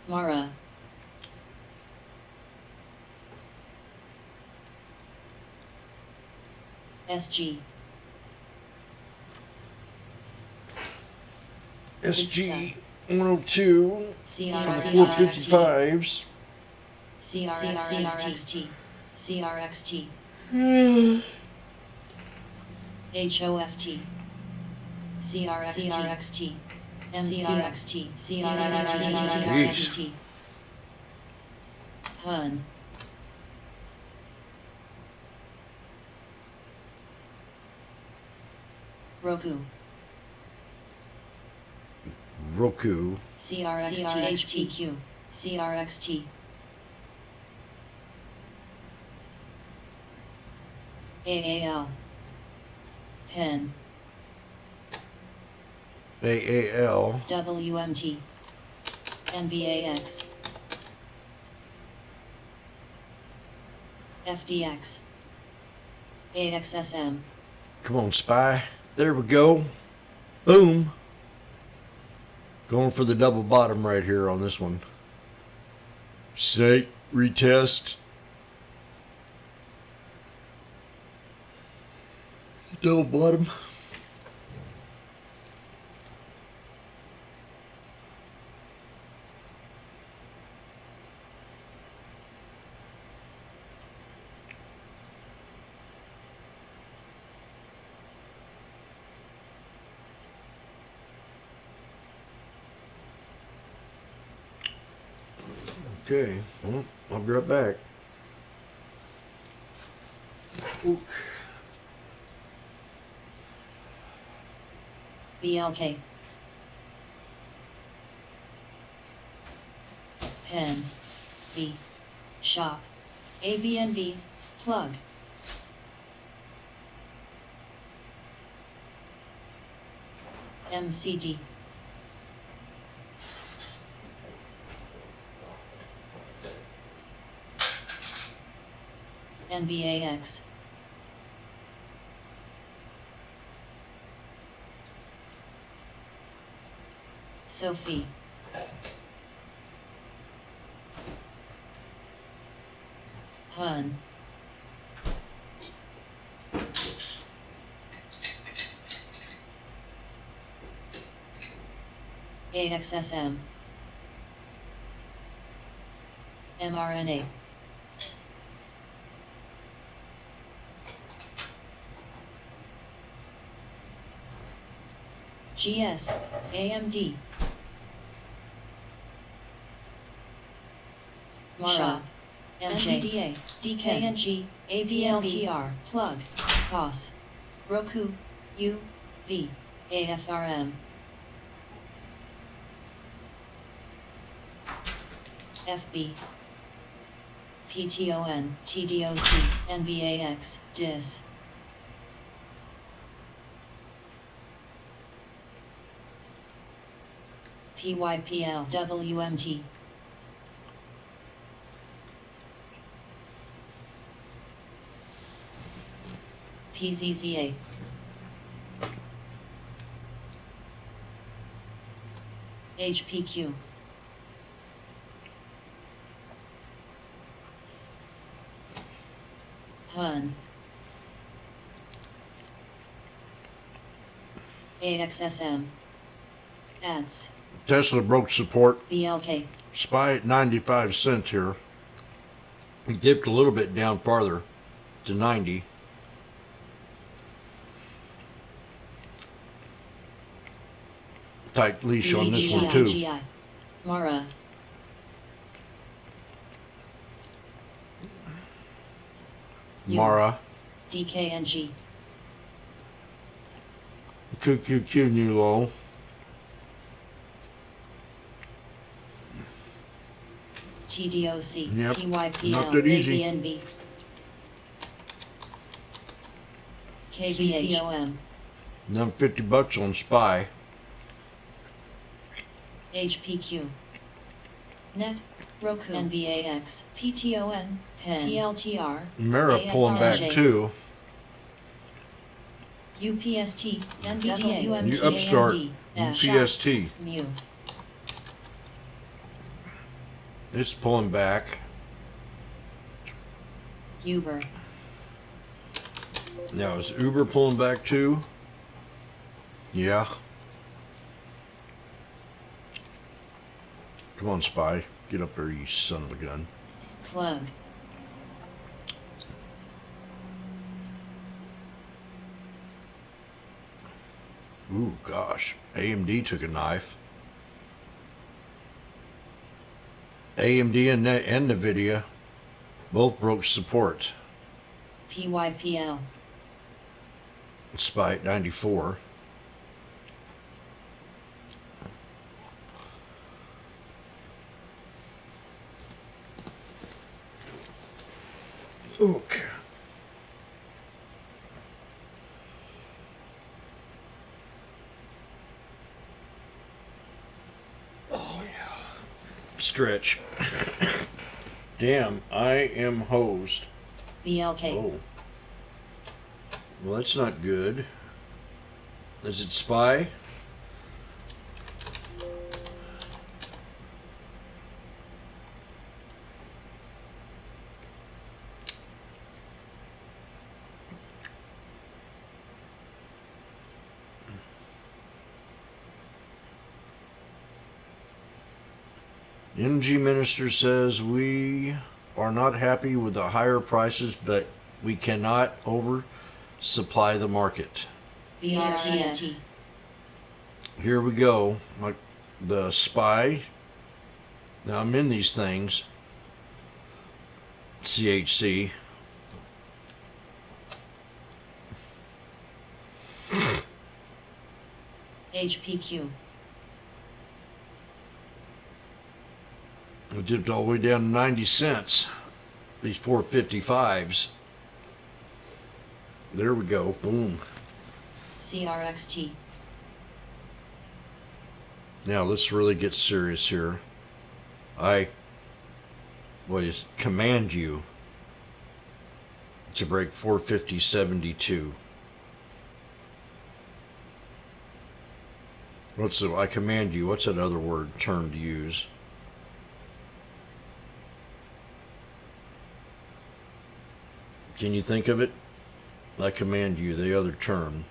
Mara. SG. SG 102 for the CRXT. 455s. CRXT. CRXT. HOFT. CRXT. MCRXT. CRXT. HUN. Roku. Roku. CRXT. HPQ. CRXT. AAL. Pen. AAL. WMT. NVAX. FDX. AXSM. Come on, Spy. There we go. Boom. Going for the double bottom right here on this one. Snake, retest. Double bottom. Okay, well, I'll be right back. Ook. BLK. Pen. B. Shop. ABNB. Plug. MCD. NVAX. Sophie. Hun. AXSM. mRNA. GS, AMD. Mara, MGDA, DKNG, AVLTR, Plug, COS, Roku, U, V, AFRM. FB, PTON, TDOC, NVAX, DIS. PYPL, WMT. PZZA. HPQ. HUN. AXSM. ADS. Tesla broke support. BLK. SPY at 95 cents here. It dipped a little bit down farther to 90. Tight leash on this one too. GI. Mara. Mara. DKNG. QQQ new low. TDOC. Yep, PYPL. not that easy. ABNB. KVCOM. Then $50 on SPY. HPQ. Net. Roku. NVAX. PTON. PEN. PLTR. Mara pulling back AFRJ. too. UPST. NVDA. New upstart. Dash. UPST. Mu. It's pulling back. Uber. Now is Uber pulling back too? Yeah. Come on, SPY. Get up there, you son of a gun. Plug. Ooh, gosh. AMD took a knife. AMD and NVIDIA both broke support. PYPL. SPY at 94. Okay. Oh yeah. Stretch. Damn, I am hosed. BLK. Oh. Well, that's not good. Is it SPY? Energy minister says we are not happy with the higher prices, but we cannot oversupply the market. VRTX. Here we go. Like the SPY. Now I'm in these things. CHC. HPQ. We dipped all the way down to 90 cents. These 455s. There we go. Boom. CRXT. Now let's really get serious here. I command you to break 450.72. I command you, what's that other term to use? Can you think of it? I command you, the other term.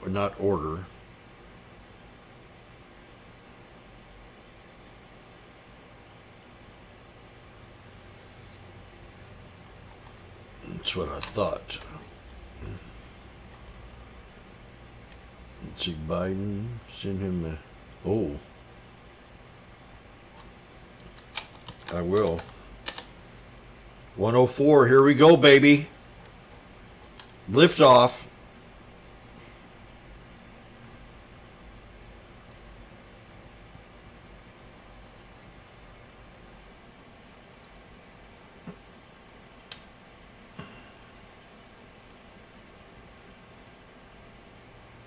Not order. That's what I thought. Let's see, Biden, send him a... Oh. I will. 104, here we go, baby. Lift off.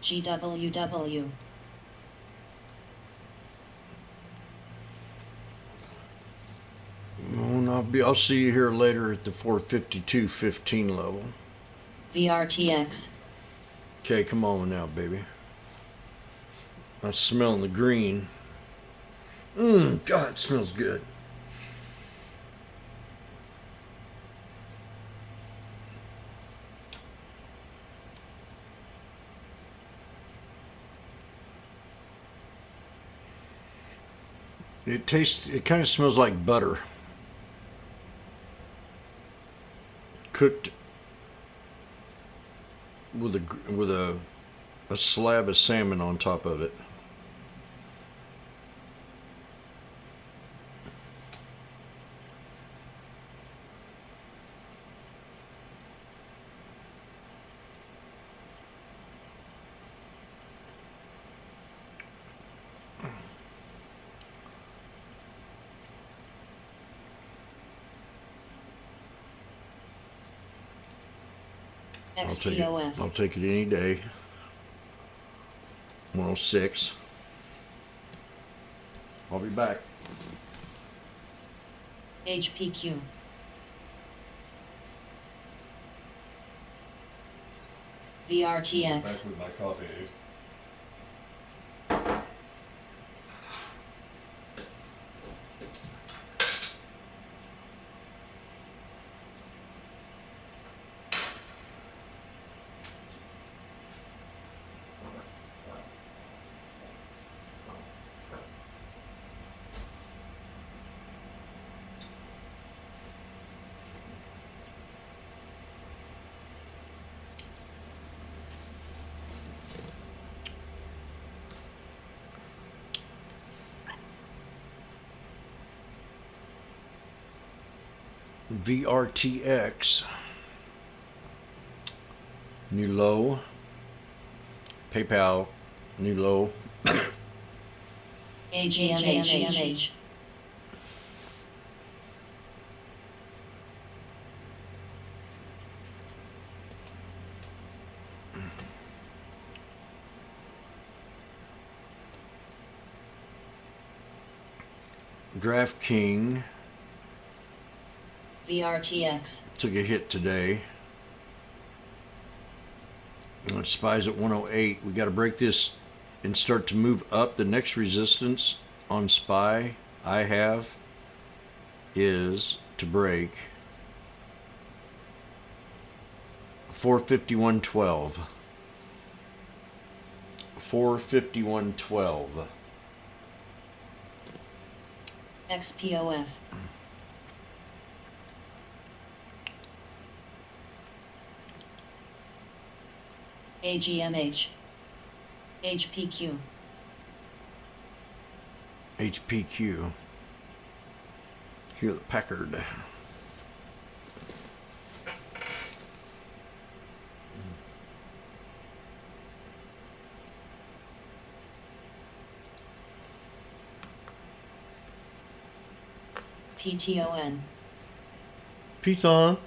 GWW. I'll see you here later at the 452.15 level. VRTX. Okay, come on now, baby. I'm smelling the green. God, it smells good. It kind of smells like butter. Cooked with a slab of salmon on top of it. XPOF. I'll take it any day. 106. I'll be back. HPQ. VRTX. Back with my coffee. VRTX, new low. PayPal, new low. AGMH. DraftKings VRTX. took a hit today. It SPY's at 108. We got to break this and start to move up. The next resistance on SPY I have is to break 451.12. 451.12. XPOF. AGMH. HPQ. HPQ. Hewlett Packard. PTON. Python.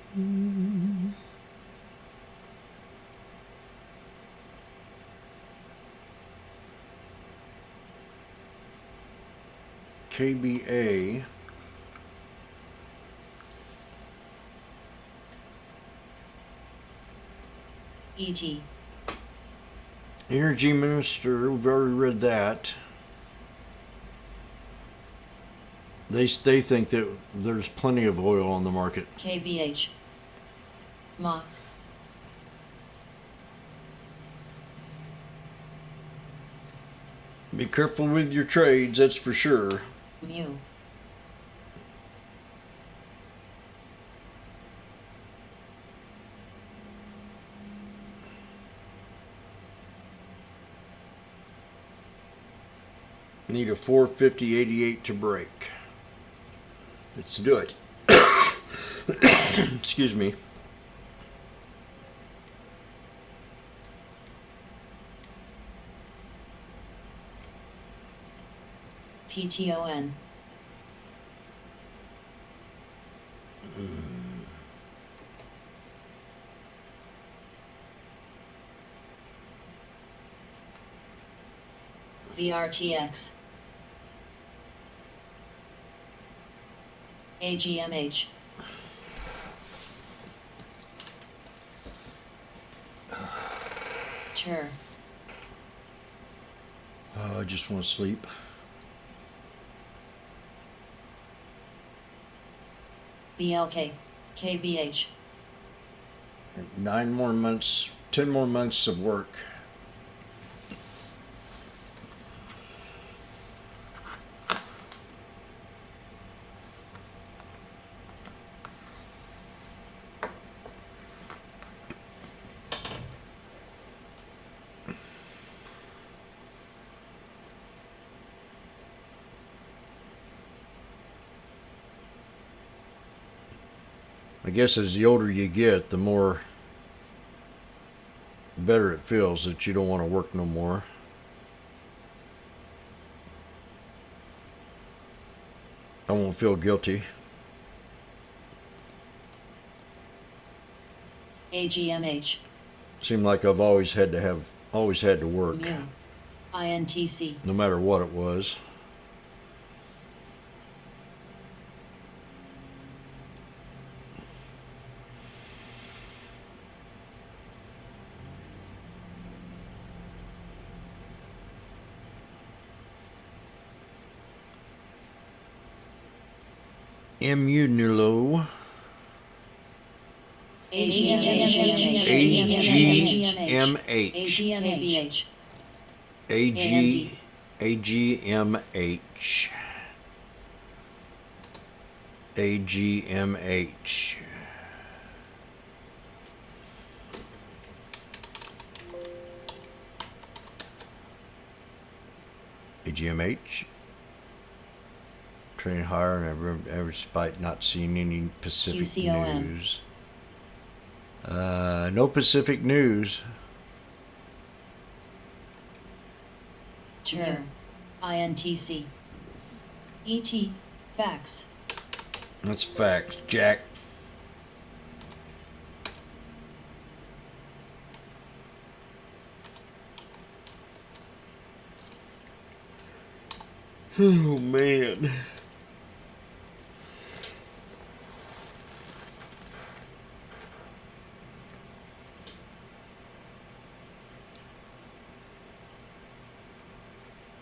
KBA. ET. Energy Minister, we've already read that. They think that there's plenty of oil on the market. KBH. Ma. Be careful with your trades, that's for sure. Mu. Need a 450.88 to break. Let's do it. Excuse me. PTON. VRTX. AGMH. TER. Oh, I just want to sleep. BLK. KBH. 9 more months, 10 more months of work. I guess as the older you get, the more better it feels that you don't want to work no more. I won't feel guilty. AGMH. Seemed like I've always had to work, Mu. INTC. no matter what it was. Immunulo. AGMH. AGMH. AGMH. AGMH. Trading higher and ever despite not seeing any Pacific QCOM. news. No Pacific news. TER. INTC. ET. Fax. That's facts, Jack. Oh man.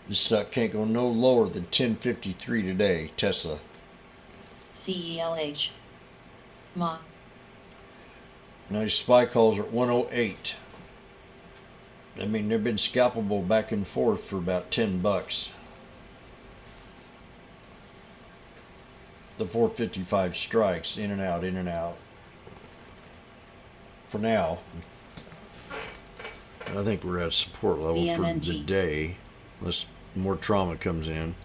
This stock can't go no lower than 1053 today, Tesla. CELH. Ma. Nice SPY calls are at 108. I mean, they've been scalpable back and forth for about $10. the 455 strikes in and out, in and out. For now. I think we're at support level for the BMNT. day, unless more trauma comes in.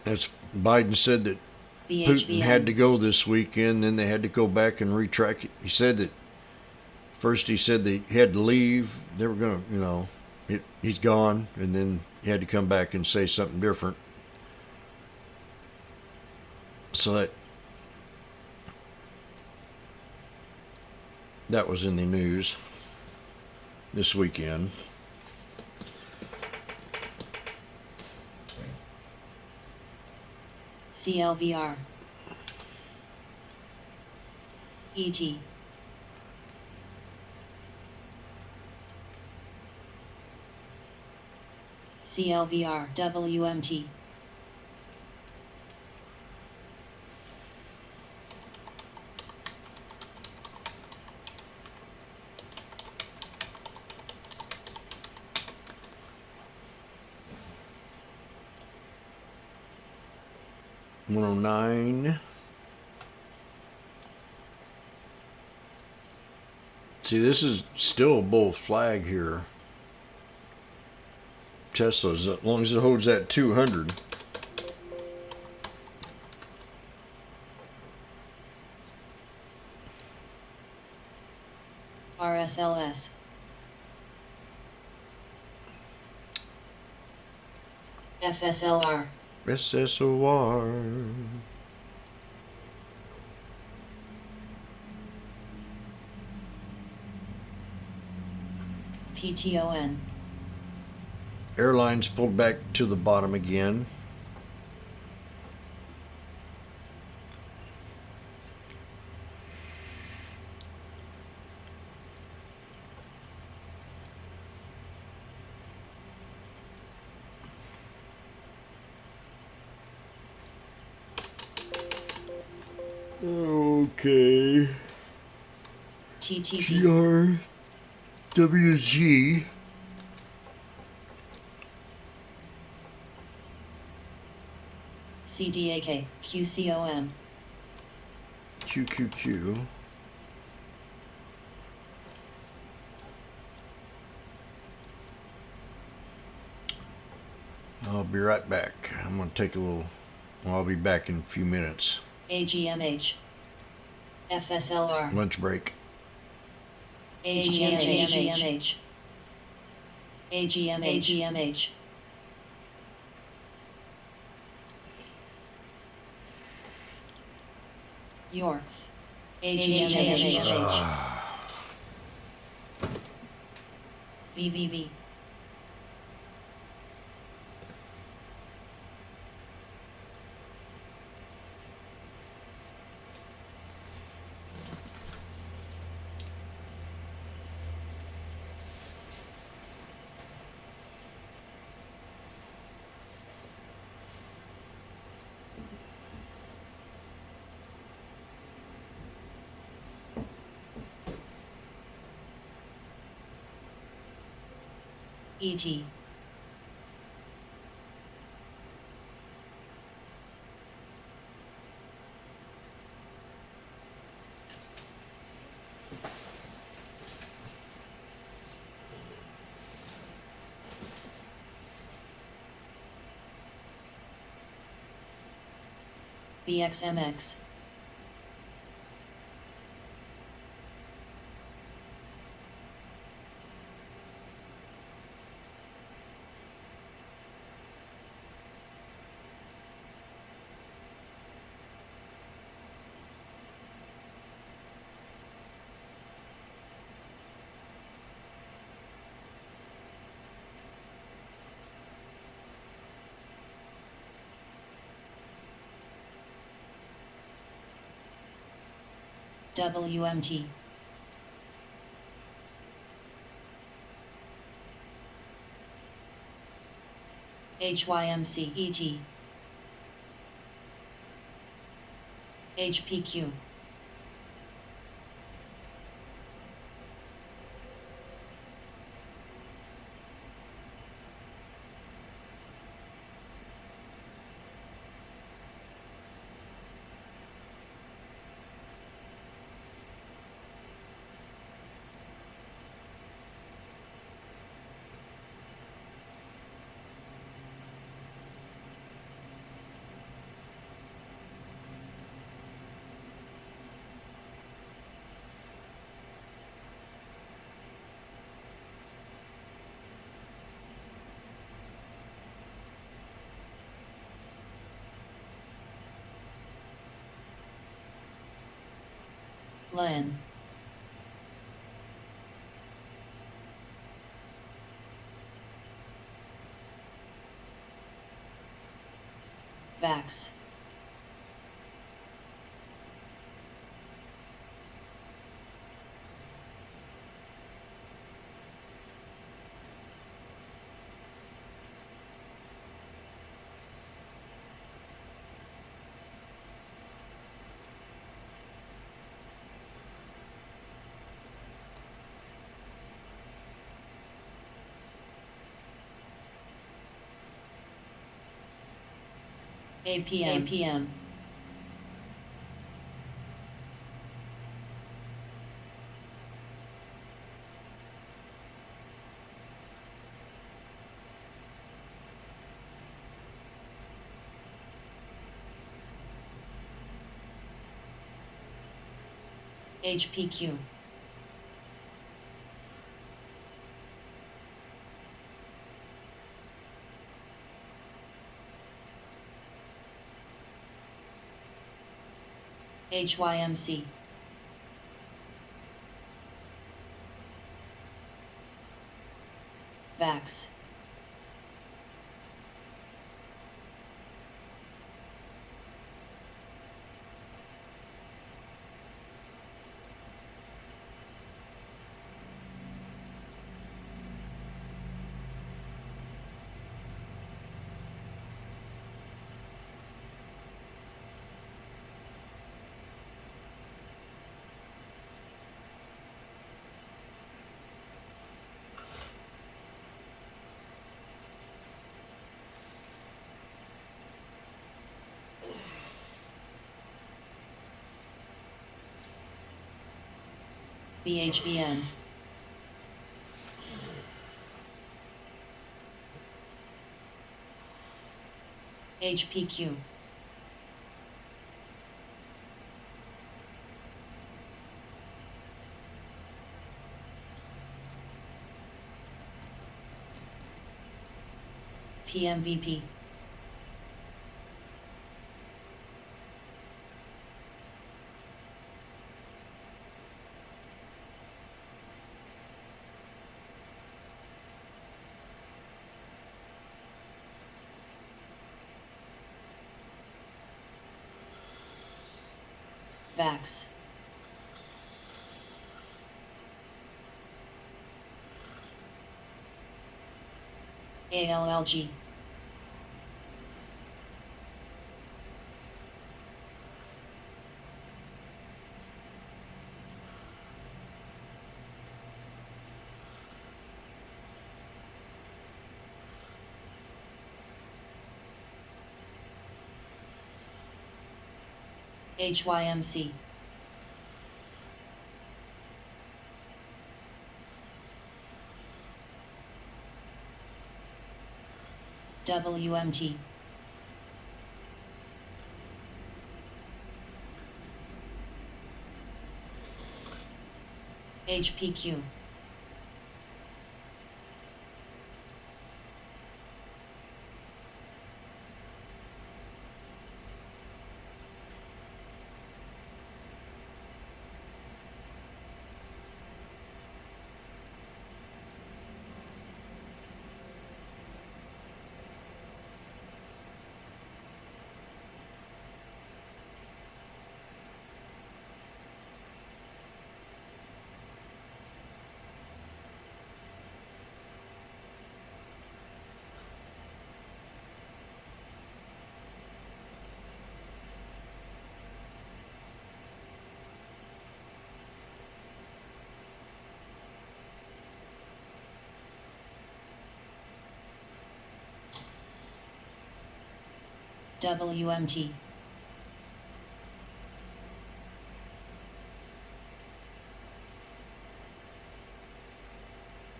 As Biden said that Putin had to go this weekend, then they had to go back and retrack it. He said that first he said they had to leave. They were going to, he's gone, and then he had to come back and say something different. So that was in the news this weekend. CLVR. ET. CLVR WMT. $109. See, this is still a bull flag here. Tesla's, as long as it holds that 200. RSLS. FSLR. SSOR. PTON. Airlines pulled back to the bottom again. Okay. TTV. GRWG. CDAK. QCOM. QQQ. I'll be right back. I'm going to take a little... Well, I'll be back in a few minutes. AGMH. FSLR. Lunch break. AGMH. AGMH. York. AGMH. VVV. ET. BXMX. WMT. HYMC ET. HPQ. LAN. VAX. APM. HPQ. HYMC. VAX. VHVN. HPQ. PMVP. VAX. ALLG. HYMC. WMT. HPQ. WMT.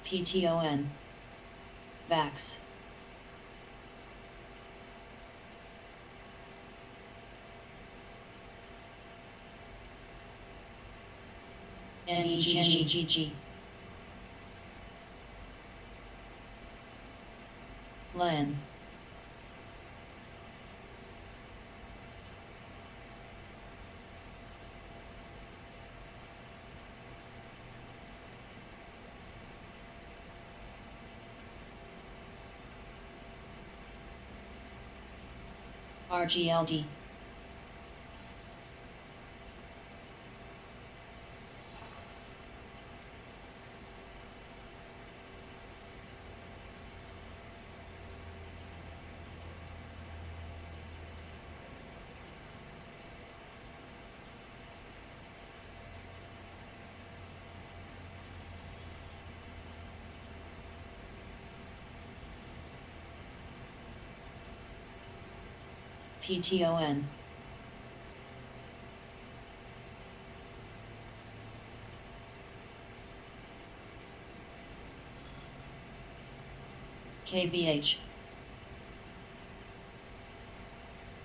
PTON. Vax. NEGGG. Len. RGLD. PTON. KBH.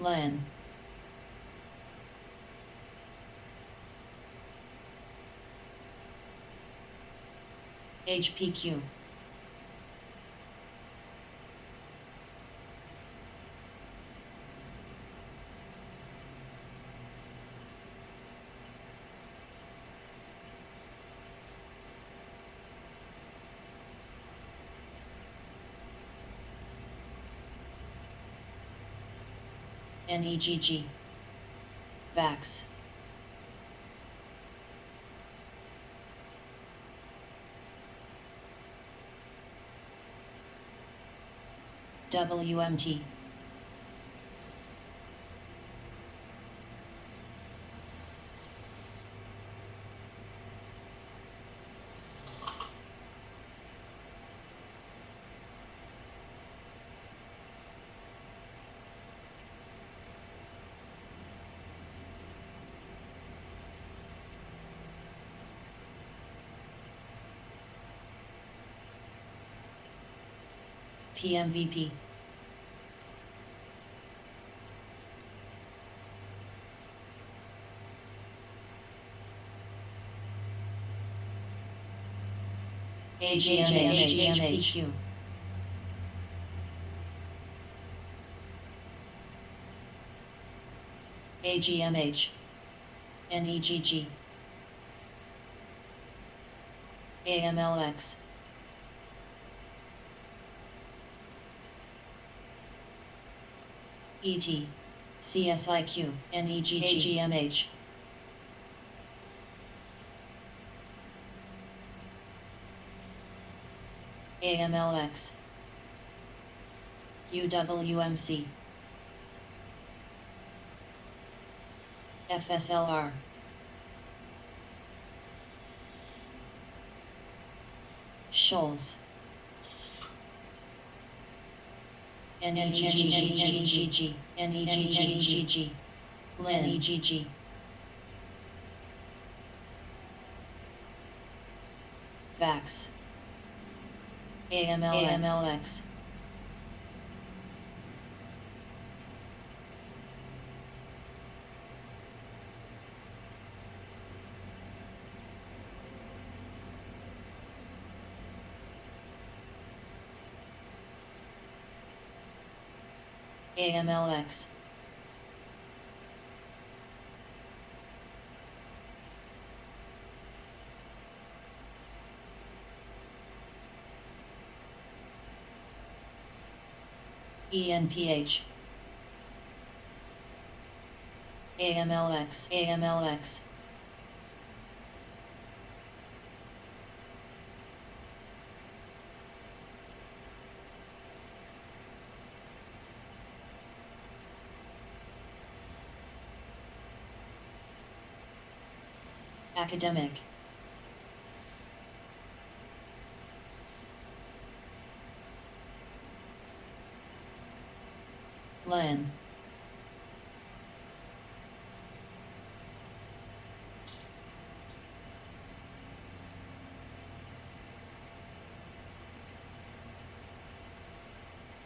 Len. HPQ. NEGG. Vax. WMT. PMVP. HPQ. AGMH. NEGG. AMLX. ET. CSIQ. NEGG. AGMH. AMLX. UWMC. FSLR. Shoals. NEGG. NEGG. NEGG. Vax. AMLX. AMLX. ENPH. AMLX. Academic. Len.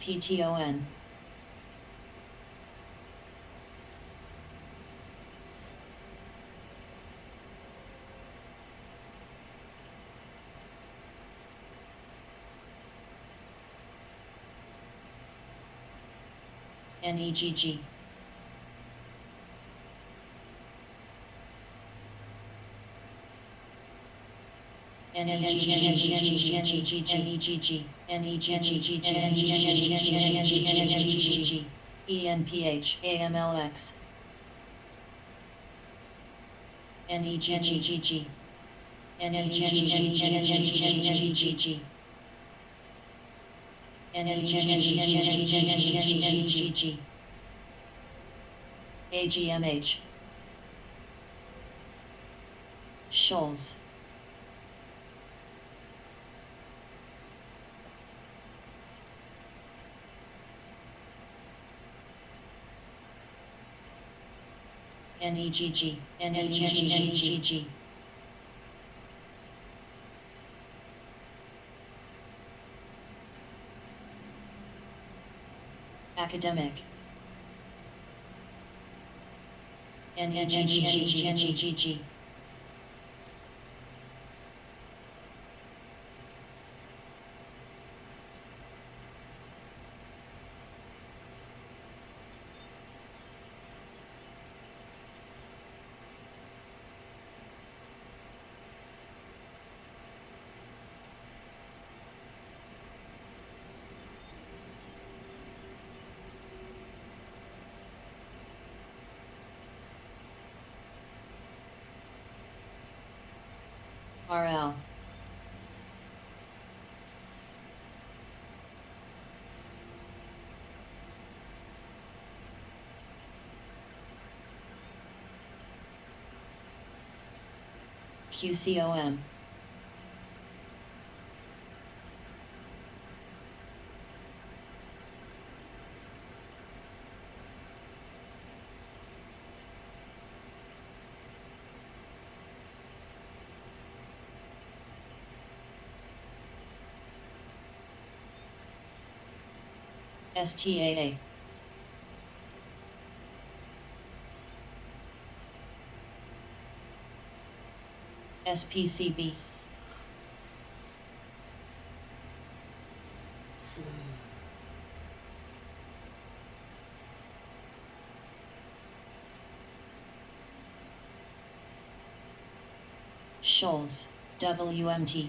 PTON. NEGG. ENPH AMLX NEGG NEGG AGMH Shoals NEGG NEGG Academic NEGG RL QCOM STAA SPCB Shoals WMT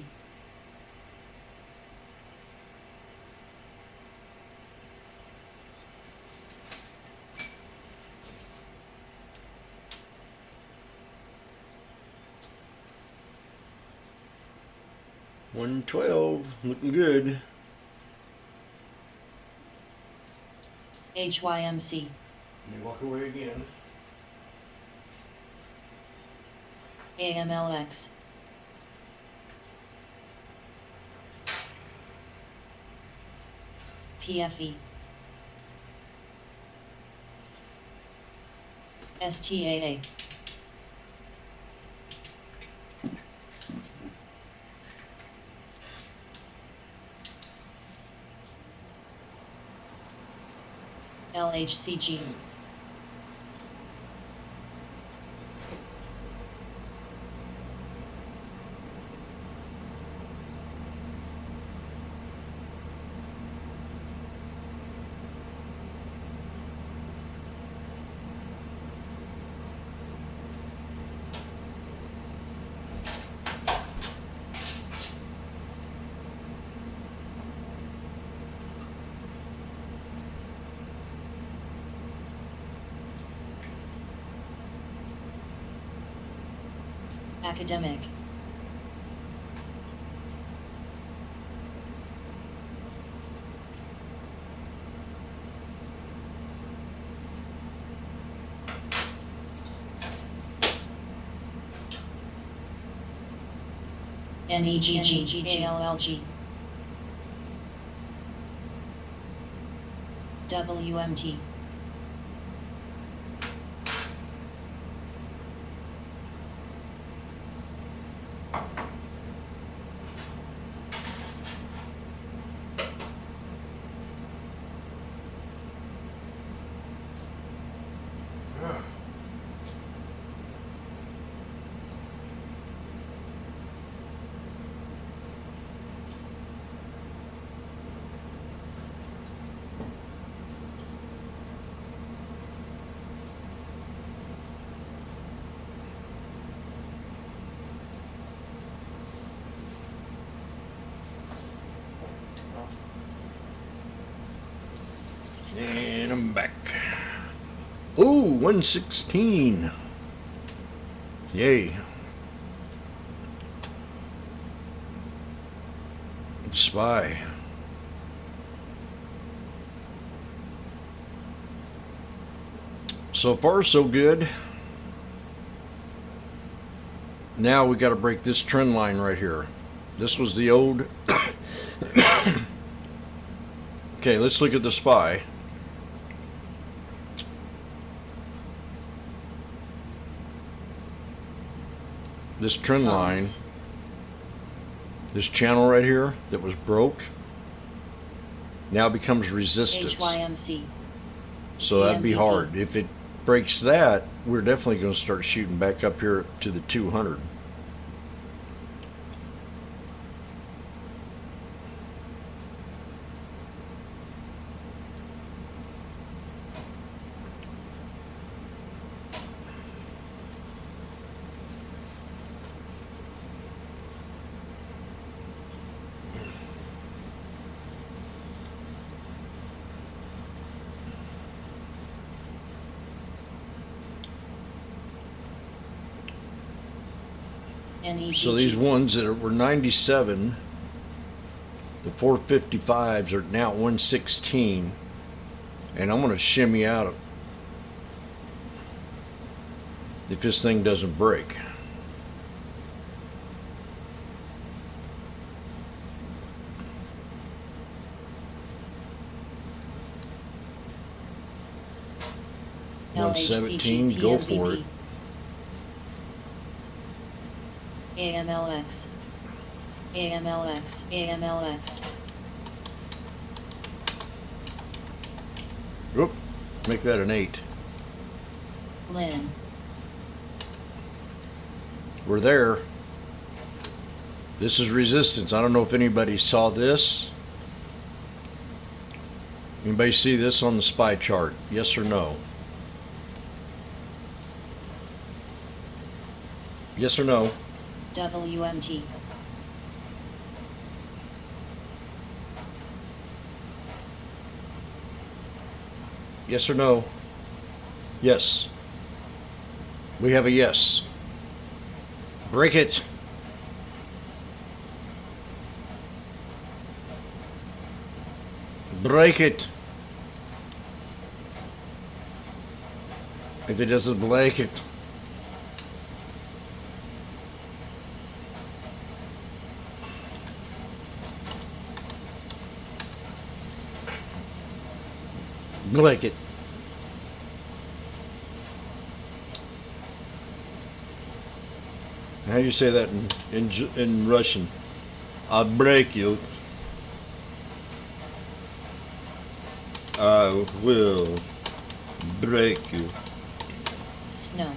$112, looking good. HYMC Let me walk away again. AMLX PFE STAA LHCG Academic NEGG ALLG WMT I'm back. Oh, 116. Yay. The spy. So far, so good. Now we got to break this trend line right here. This was the old. Okay, let's look at the spy. This trend line, this channel right here that was broke, now becomes resistance. HYMC. So that'd be hard. If it breaks that, we're definitely going to start shooting back up here to the 200. So these ones that were 97, the 455s are now 116, and I'm going to shimmy out if this thing doesn't break. $117, go for it. AMLX. AMLX. AMLX. Oop, make that an 8. Lynn. We're there. This is resistance. I don't know if anybody saw this. Anybody see this on the SPY chart? Yes or no? Yes or no? WMT. Yes or no? Yes. We have a yes. Break it. Break it. If it doesn't break it. Break it. How do you say that in Russian? I'll break you. I will break you. Snow.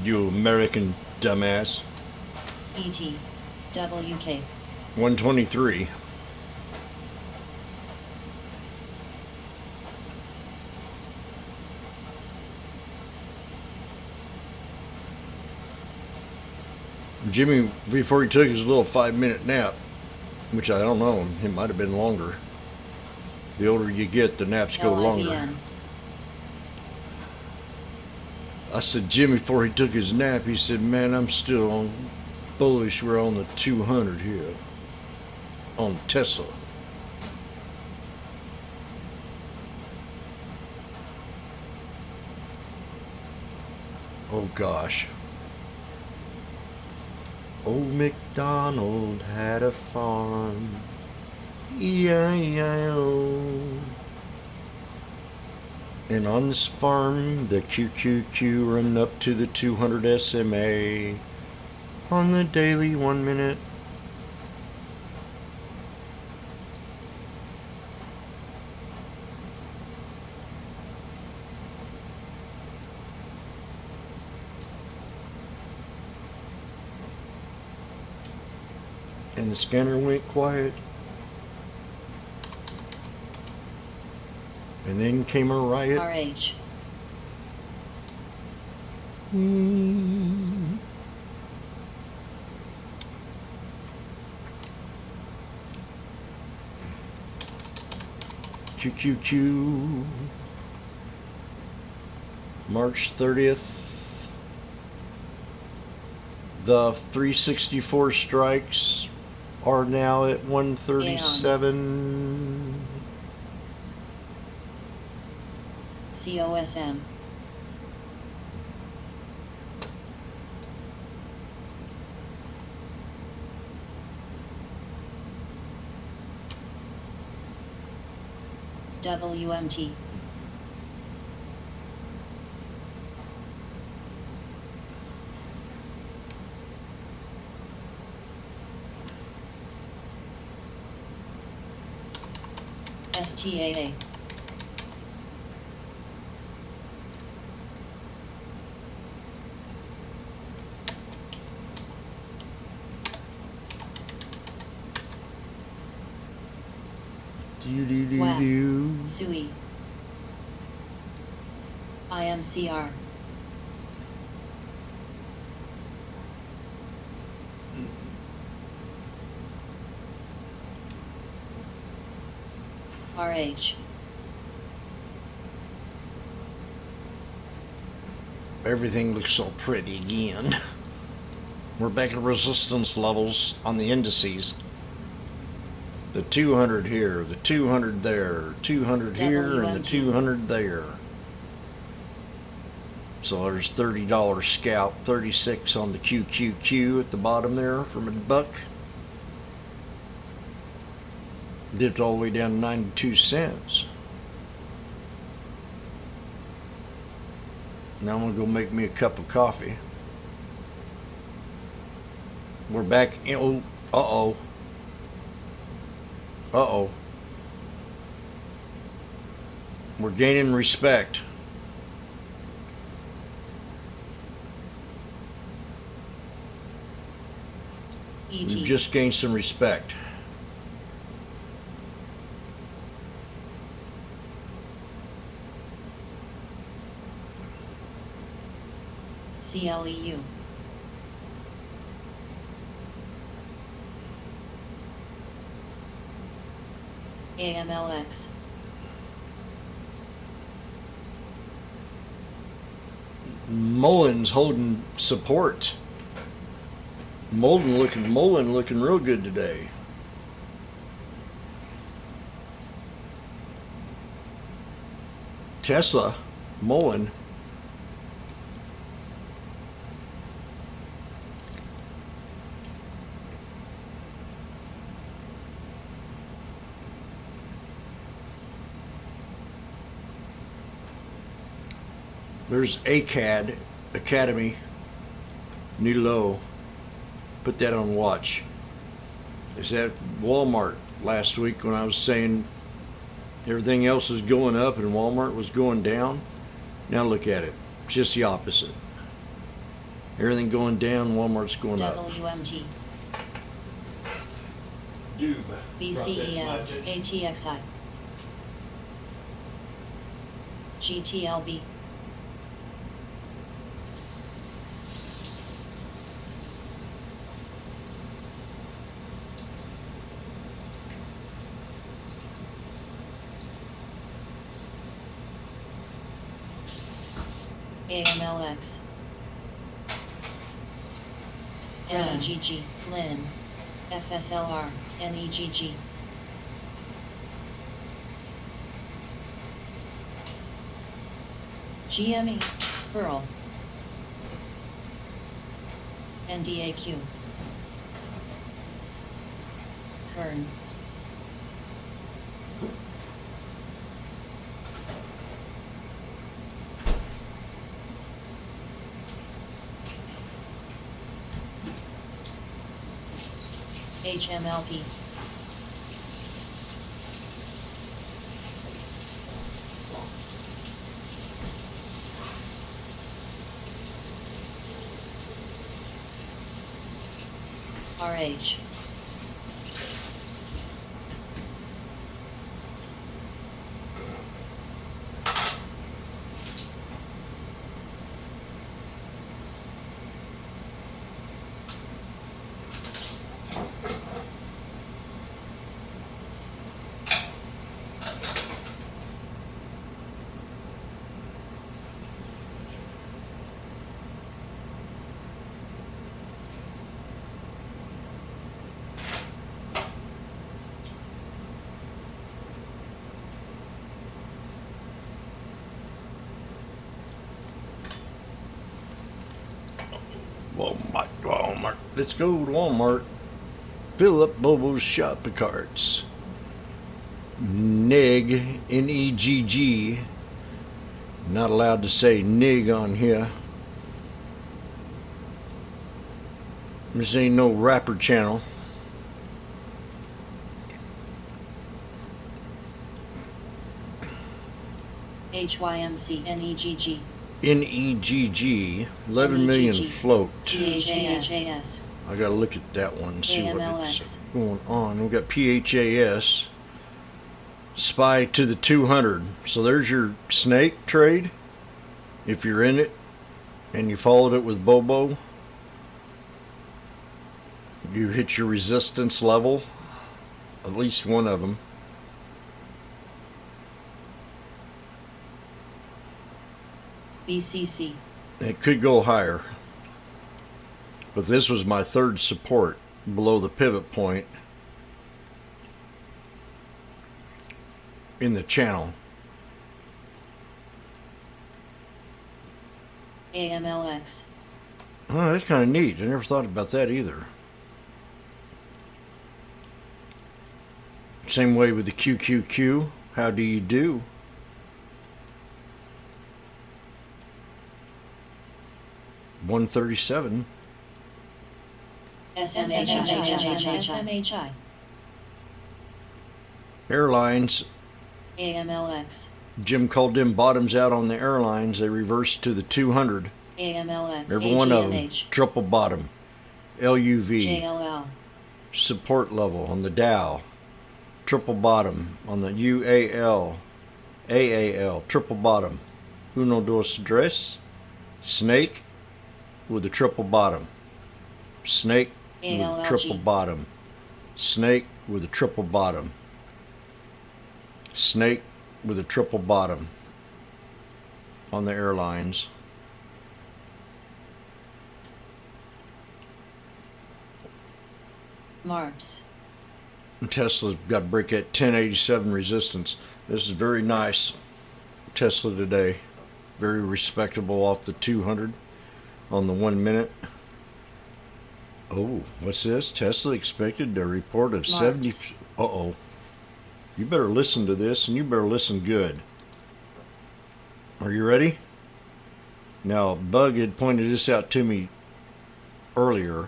You American dumbass. ET. WK. 123. Jimmy, before he took his little 5-minute nap, which I don't know, it might have been longer. The older you get, the naps go longer. LIVN. I said, Jimmy, before he took his nap, he said, man, I'm still on bullish. We're on the 200 here. On Tesla. Oh, gosh. Old MacDonald had a farm. E-I-E-I-O. And on this farm, the QQQ run up to the 200 SMA on the daily 1 minute. And the scanner went quiet. And then came a riot. RH. QQQ. March 30th. The 364 strikes are now at 137. COSM. WMT. STAA. WAC. SUI. IMCR. RH. Everything looks so pretty again. We're back at resistance levels on the indices. The 200 here, the 200 there, 200 here, and the 200 there. So there's $30 scalp, 36 on the QQQ at the bottom there from $1. Dipped all the way down to 92 cents. Now I'm gonna go make me a cup of coffee. We're back in, oh, uh-oh. Uh-oh. We're gaining respect. ET. We've just gained some respect. CLEU. AMLX. Mullen's holding support. Mullen looking real good today. Tesla, Mullen. There's ACAD, Academy, new low. Put that on watch. Is that Walmart last week when I was saying everything else is going up and Walmart was going down? Now look at it. It's just the opposite. Everything going down, Walmart's going up. WMT. Dube. BCEL. ATXI. GTLB. AMLX. NEGG. LIN. FSLR. NEGG. GME. Pearl. NDAQ. Kern. HMLP. RH. Walmart, Walmart. Let's go to Walmart. Fill up Bobo's shopping carts. Neg, N-E-G-G. Not allowed to say nig on here. This ain't no rapper channel. HYMCNEGG. N-E-G-G. 11 million float. PHAS. I gotta look at that one and see what AMLX. it's going on. We got PHAS. SPY to the 200. So there's your snake trade. If you're in it and you followed it with Bobo, you hit your resistance level. At least one of them. BCC. It could go higher. But this was my third support below the pivot point in the channel. AMLX. Oh, that's kind of neat. I never thought about that either. Same way with the QQQ. How do you do? $137. SMHI. Airlines. AMLX. Jim called them bottoms out on the airlines. They reversed to the 200. AMLX. Every one of them. Triple bottom. LUV. JLL. Support level on the Dow. Triple bottom on the UAL. AAL. Triple bottom. Uno, dos, tres. Snake with a triple bottom. Snake with a triple bottom. Snake with a triple bottom. Snake with a triple bottom on the airlines. MARPS. Tesla's got to break that 1087 resistance. This is very nice. Tesla today. Very respectable off the 200 on the 1 minute. Oh, what's this? Tesla expected a report of 70. Uh-oh. You better listen to this, and you better listen good. Are you ready? Now, Bug had pointed this out to me earlier,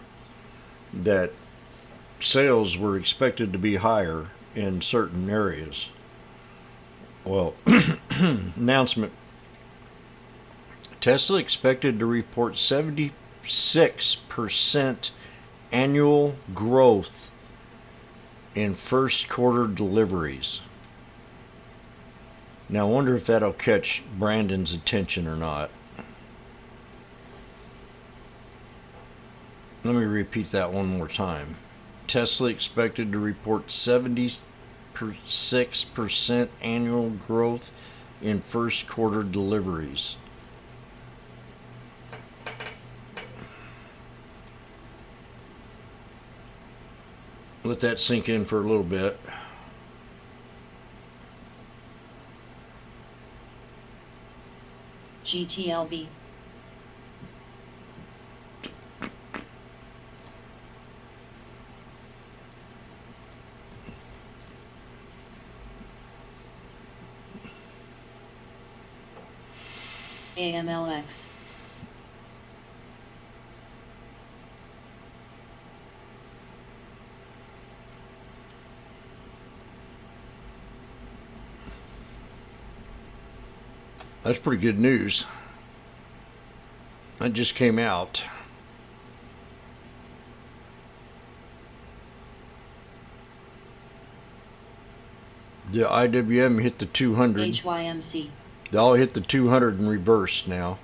that sales were expected to be higher in certain areas. Well, announcement. Tesla expected to report 76% annual growth in first quarter deliveries. Now I wonder if that'll catch Brandon's attention or not. Let me repeat that one more time. Tesla expected to report 76% annual growth in first quarter deliveries. Let that sink in for a little bit. GTLB. AMLX. That's pretty good news. That just came out. The IWM hit the 200. HYMC. They all hit the 200 in reverse now.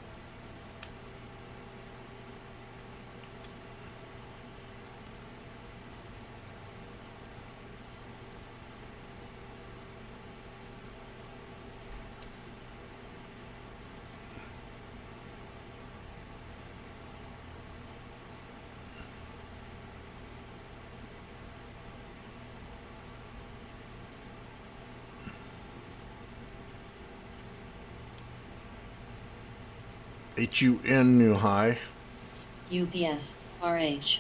HUN new high. UPS, RH.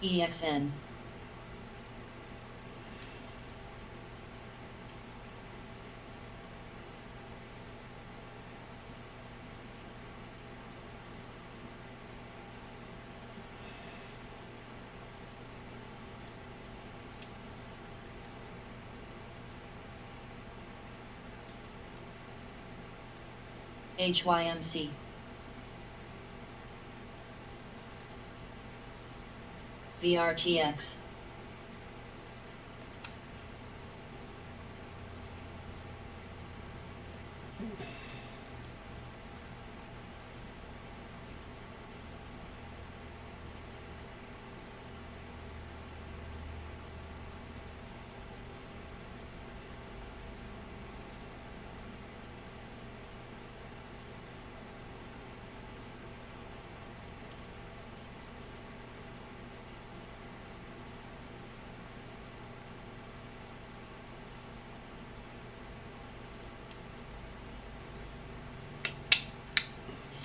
EXN. HYMC. VRTX.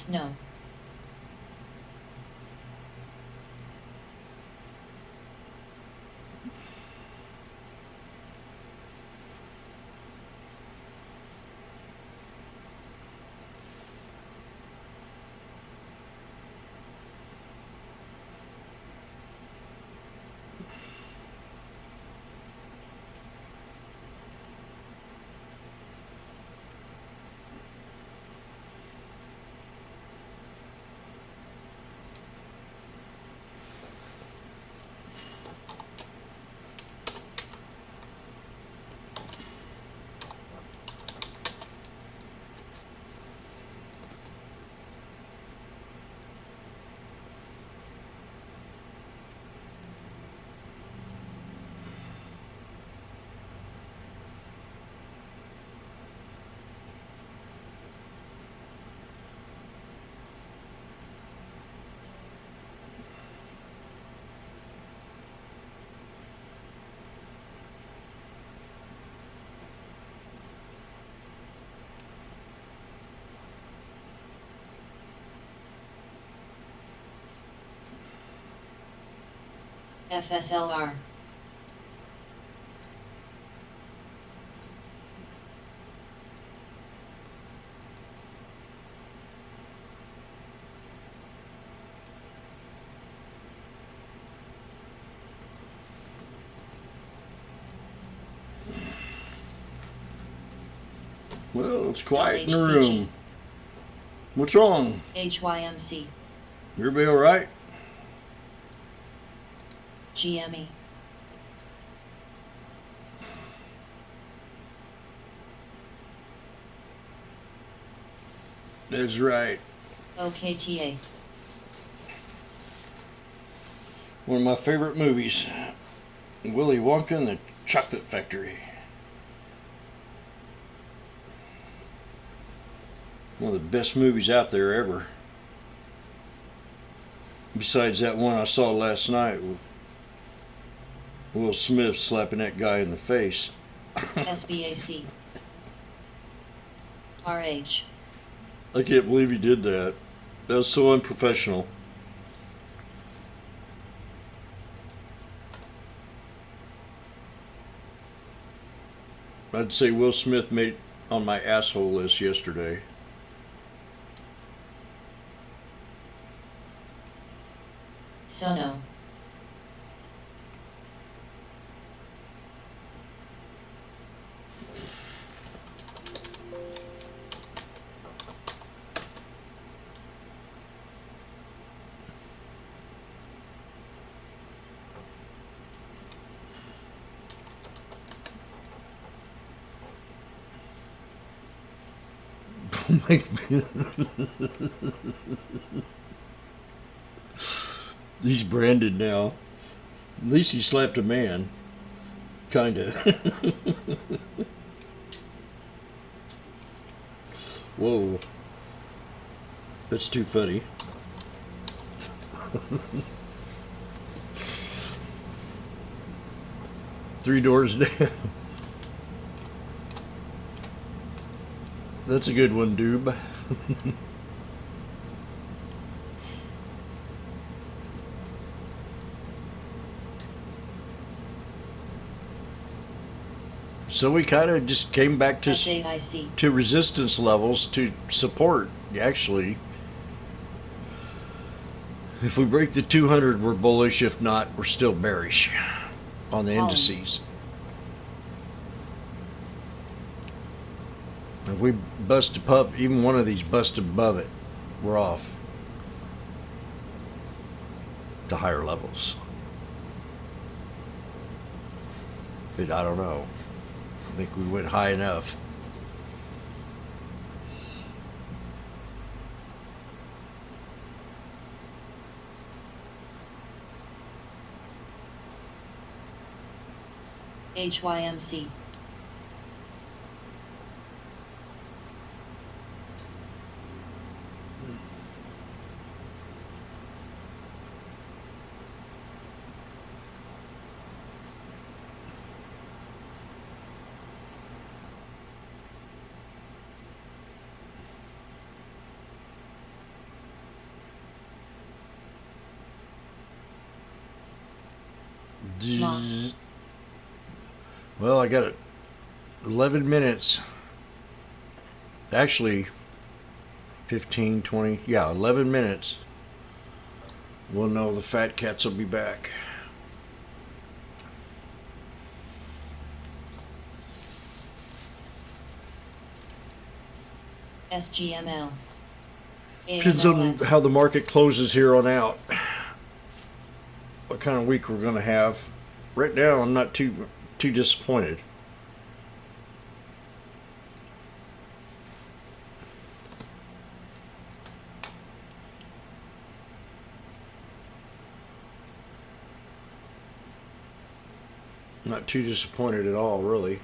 Snow. FSLR. Well, it's quiet in the LHCG. room. What's wrong? HYMC. Everybody all right? GME. That's right. OKTA. One of my favorite movies, Willy Wonka and the Chocolate Factory. One of the best movies out there ever. Besides that one I saw last night with Will Smith slapping that guy in the face. SBAC. RH. I can't believe he did that. That was so unprofessional. I'd say Will Smith made on my asshole list yesterday. Sono. He's branded now. At least he slapped a man. Kinda. Whoa. That's too funny. Three doors down. That's a good one, Doob. So we kind of just came back to resistance levels to support, actually. If we break the 200, we're bullish. If not, we're still bearish on the indices. If we bust above, even one of these bust above it, we're off to higher levels. But I don't know. I think we went high enough. HYMC. Well, I got it. 11 minutes. Actually, 15, 20. Yeah, 11 minutes. We'll know the fat cats will be back. SGML. Depends on how the market closes here on out. What kind of week we're going to have. Right now, I'm not too disappointed. Not too disappointed at all, really.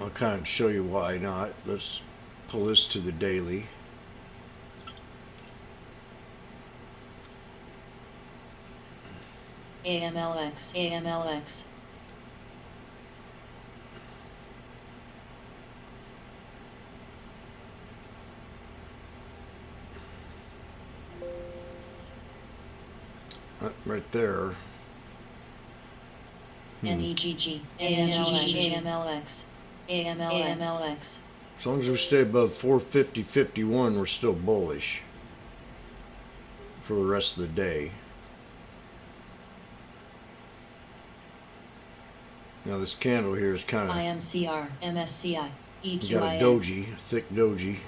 I'll kind of show you why not. Let's pull this to the daily. AMLX. Right there. NEGG. AMLX. AMLX. As long as we stay above 450.51, we're still bullish for the rest of the day. Now this candle here is kind of IMCR, MSCI, EQIX. got a doji, thick doji.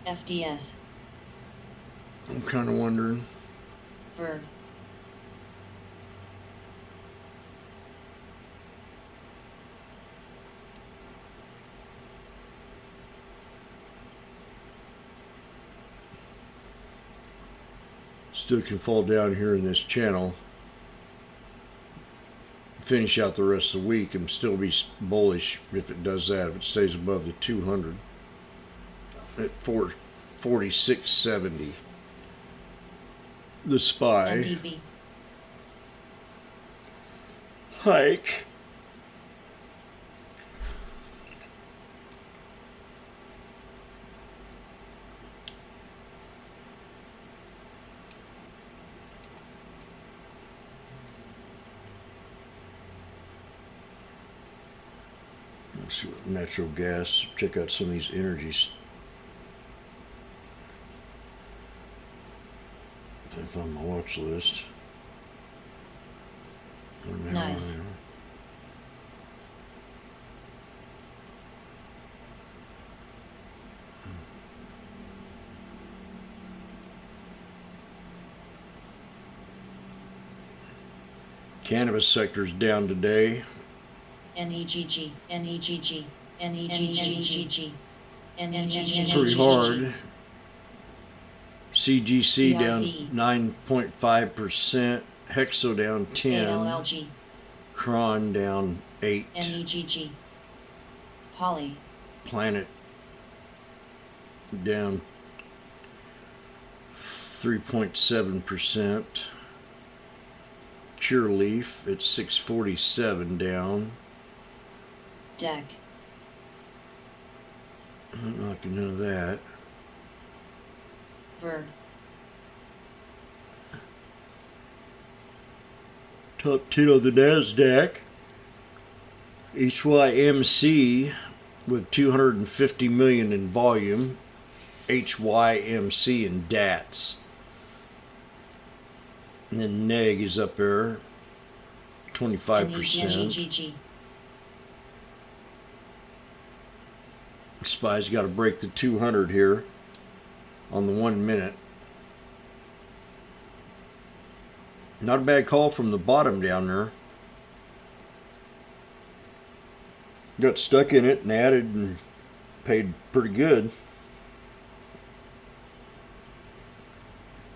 FDS. I'm kind of wondering. Verb. Still can fall down here in this channel. Finish out the rest of the week and still be bullish if it does that, if it stays above the 200 at 446.70. The SPY MDB. hike. Let's see what natural gas. Check out some of these energies. If I find my watch list. Nice. Cannabis sector's down today. NEGG, NEGG, NEGG, NEGG. Pretty hard. CGC down BRZ. 9.5%. Hexo down 10. ALLG, Cron down 8. NEGG. Poly, Planet down 3.7%. Cure Leaf at 647 down. Deck, I'm not gonna know that. Verb, Top 10 on the NASDAQ. HYMC with 250 million in volume. HYMC in DATS. And then NEG is up there, 25%. NEGG. SPY's got to break the 200 here on the 1 minute. Not a bad call from the bottom down there. Got stuck in it and added and paid pretty good.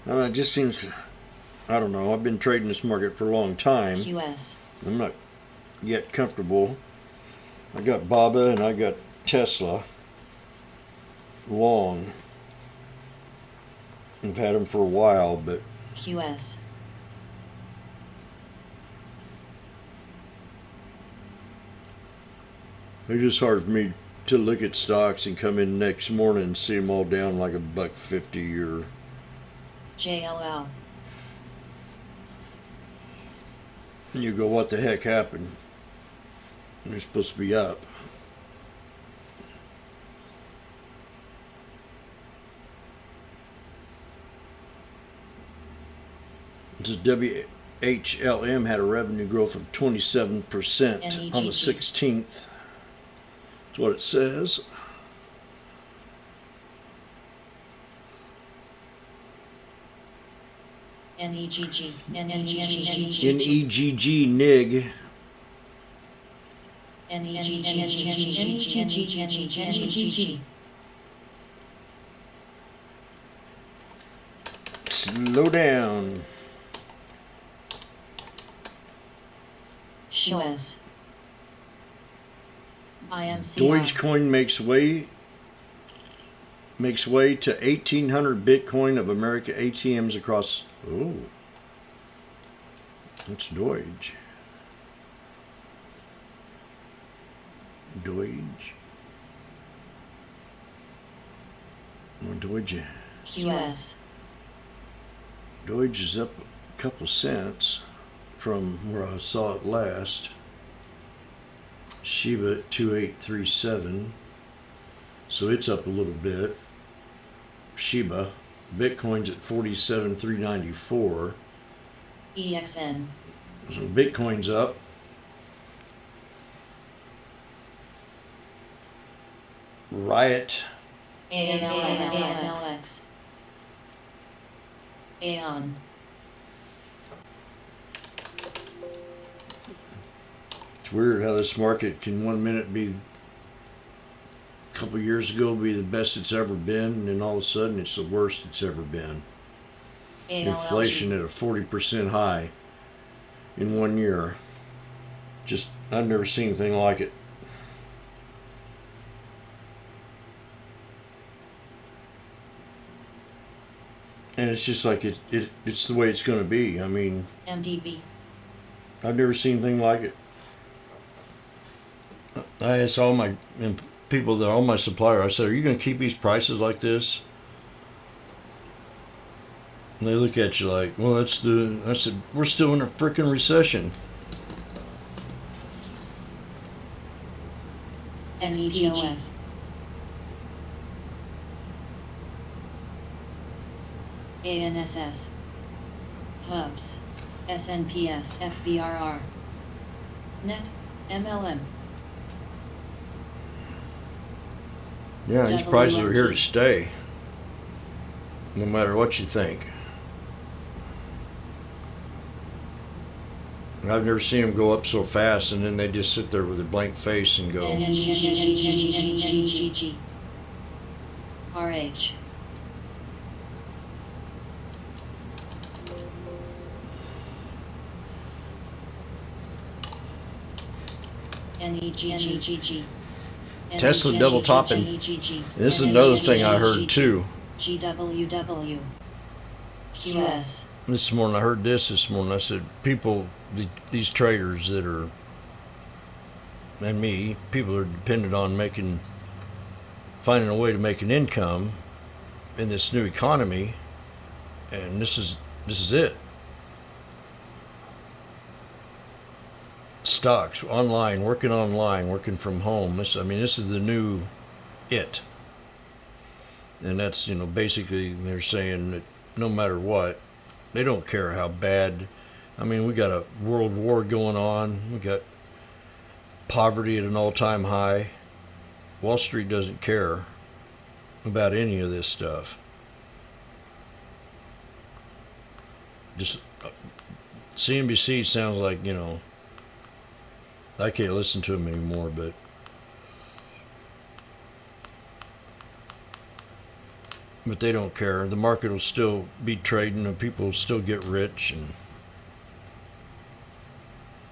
I mean, it just seems, I don't know, I've been trading this market for a long time. QS, I'm not yet comfortable. I got BABA and I got Tesla long. I've had them for a while, but QS, it's just hard for me to look at stocks and come in next morning and see them all down like $1.50 or JLL, and you go, what the heck happened? They're supposed to be up. This is WHLM had a revenue growth of 27% on the 16th. That's what it says. NEGG, NEGG, NEGG, NIG. NEGG. Slow down. Shows. IMCR. Dogecoin makes way to 1,800 Bitcoin of America ATMs across. Oh, that's Doge. Doge. Or Doge. QS. Doge is up a couple cents from where I saw it last. Shiba at 2837, so it's up a little bit. Shiba, Bitcoin's at 47,394. EXN. So Bitcoin's up. Riot, ANLX. Aeon. it's weird how this market can 1 minute be, a couple years ago, be the best it's ever been, and then all of a sudden it's the worst it's ever been. Inflation at a 40% high in 1 year. Just, I've never seen anything like it. And it's just like it's the way it's going to be. I mean, MDB. I've never seen anything like it. I asked all my people, that all my suppliers, I said, "Are you going to keep these prices like this?" And they look at you like, "Well, I said, "We're still in a freaking recession." NEGG. ANSS. Hubs. SNPS. FBRR. Net. MLM. Yeah, these prices are here to stay. No matter what you think. I've never seen them go up so fast, and then they just sit there with a blank face and go. RH. NEGGG. Tesla double topping. This is another thing I heard too. GWW. QS. This morning I heard this morning. I said, people, these traders that are, and me, people are dependent on finding a way to make an income in this new economy, and this is it. Stocks, online, working from home. This is the new it. And that's, basically they're saying that no matter what, they don't care how bad. We got a world war going on. We got poverty at an all-time high. Wall Street doesn't care about any of this stuff. Just CNBC sounds like, I can't listen to them anymore, but they don't care. The market will still be trading and people will still get rich, and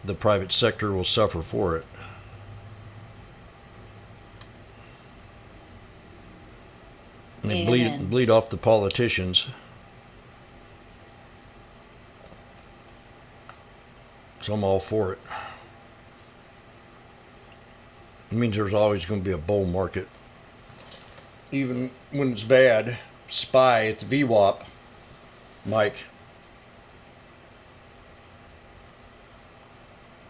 the private sector will suffer for it. And they bleed off the politicians. So I'm all for it. It means there's always going to be a bull market. Even when it's bad. SPY, it's VWAP. Mike.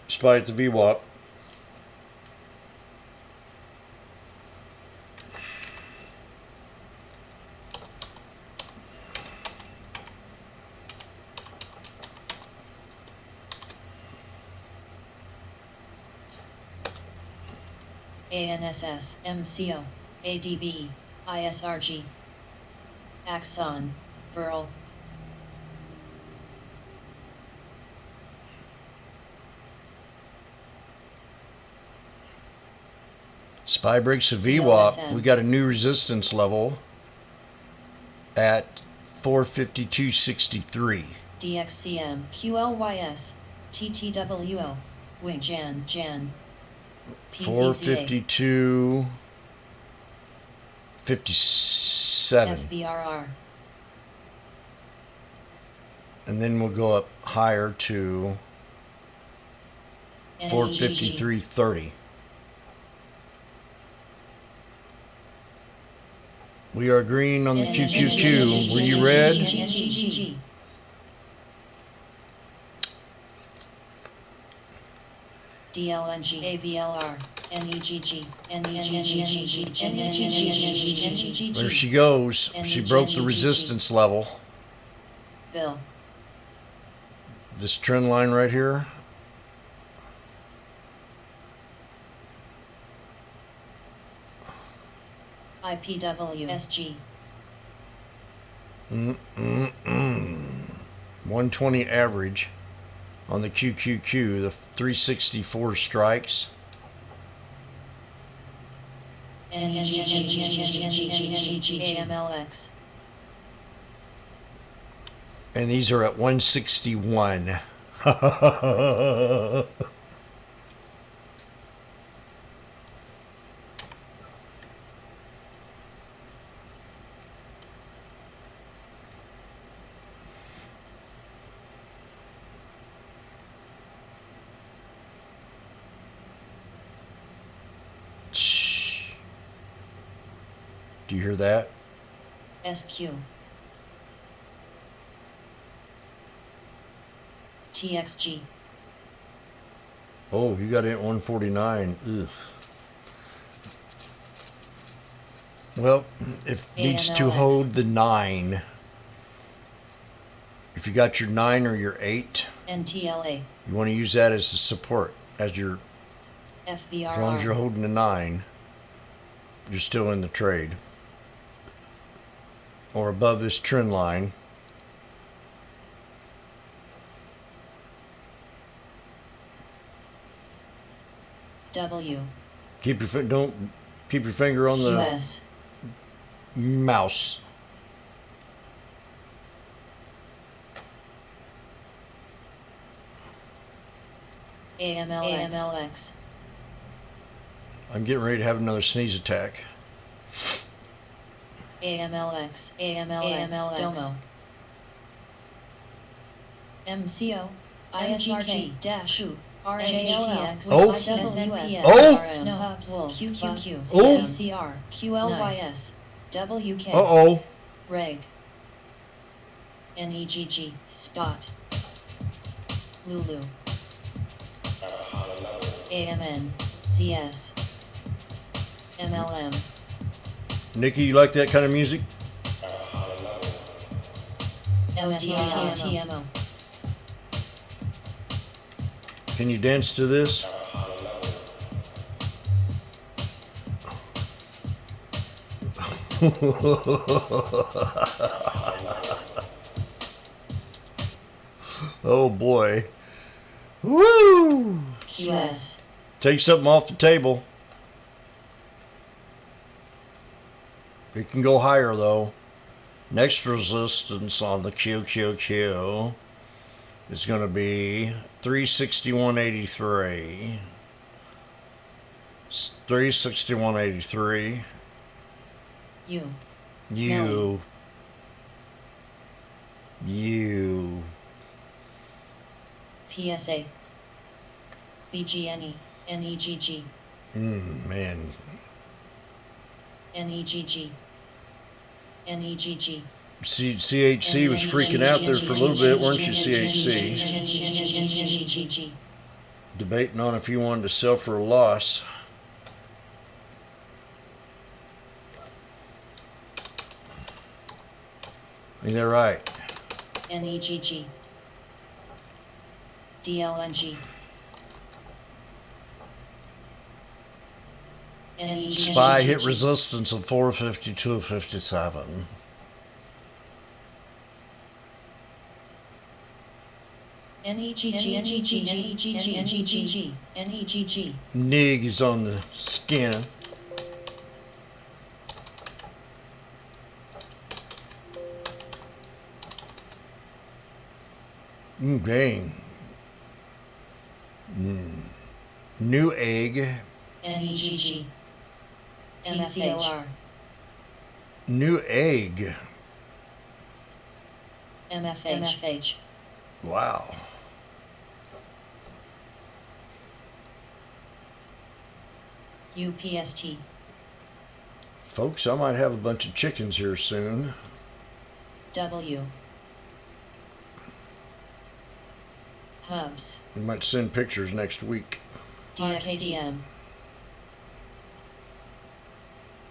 SPY, it's VWAP. ANSS, MCO, ADB, ISRG, Axon, Burl. SPY breaks a VWAP. We got a new resistance level at 452.63. DXCM, QLYS, TTWO, Wing Jan. 452.57. FBRR. And then we'll go up higher to 453.30. We are green on the QQQ. Were you red? DLNG, AVLR, NEGG, NEGG. There she goes. She broke the resistance level. Bill. This trend line right here. IPWSG. 120 average on the QQQ, the 364 strikes. AMLX. And these are at 161. Do you hear that? SQ. TXG. Oh, you got it at 149. Ugh. Well, if it needs to hold the 9. If you got your 9 or your 8, NTLA. you want to use that as a support, as your FBRR. as long as you're holding the 9, you're still in the trade. Or above this trend line. W. Don't keep your finger on the QS. mouse. AMLX. I'm getting ready to have another sneeze attack. AMLX. AMLX. Domo. MCO. ISRG. Dash. RJTX. Oh. SNPS. Oh. Snubs. QQQ. Oh. CR. QLYS. WK. Uh-oh. Reg. NEGG. Spot. Lulu. AMN. CS. MLM. Nikki, you like that kind of music? LTMO. Can you dance to this? Oh boy. Woo! QS. Take something off the table. It can go higher though. Next resistance on the QQQ is going to be 361.83. 361.83. U. You. PSA. BGNE. NEGG. Man. NEGG. NEGG. CHC was freaking out there for a little bit, weren't you, CHC? Debating on if you wanted to sell for a loss. Is that right? NEGG. DLNG. SPY hit resistance of 452.57. NEGG. NIG is on the skin. Dang. New egg. NEGG. MFH. New egg. MFH. Wow. UPST. Folks, I might have a bunch of chickens here soon. W. Hubs. We might send pictures next week. DXDM.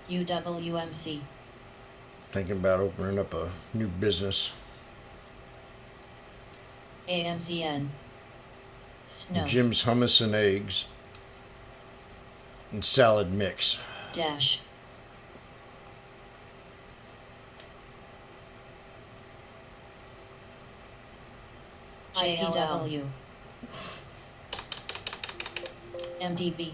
UWMC. Thinking about opening up a new business. AMCN. Snow. Jim's hummus and eggs. And salad mix. Dash. IPW. MDB.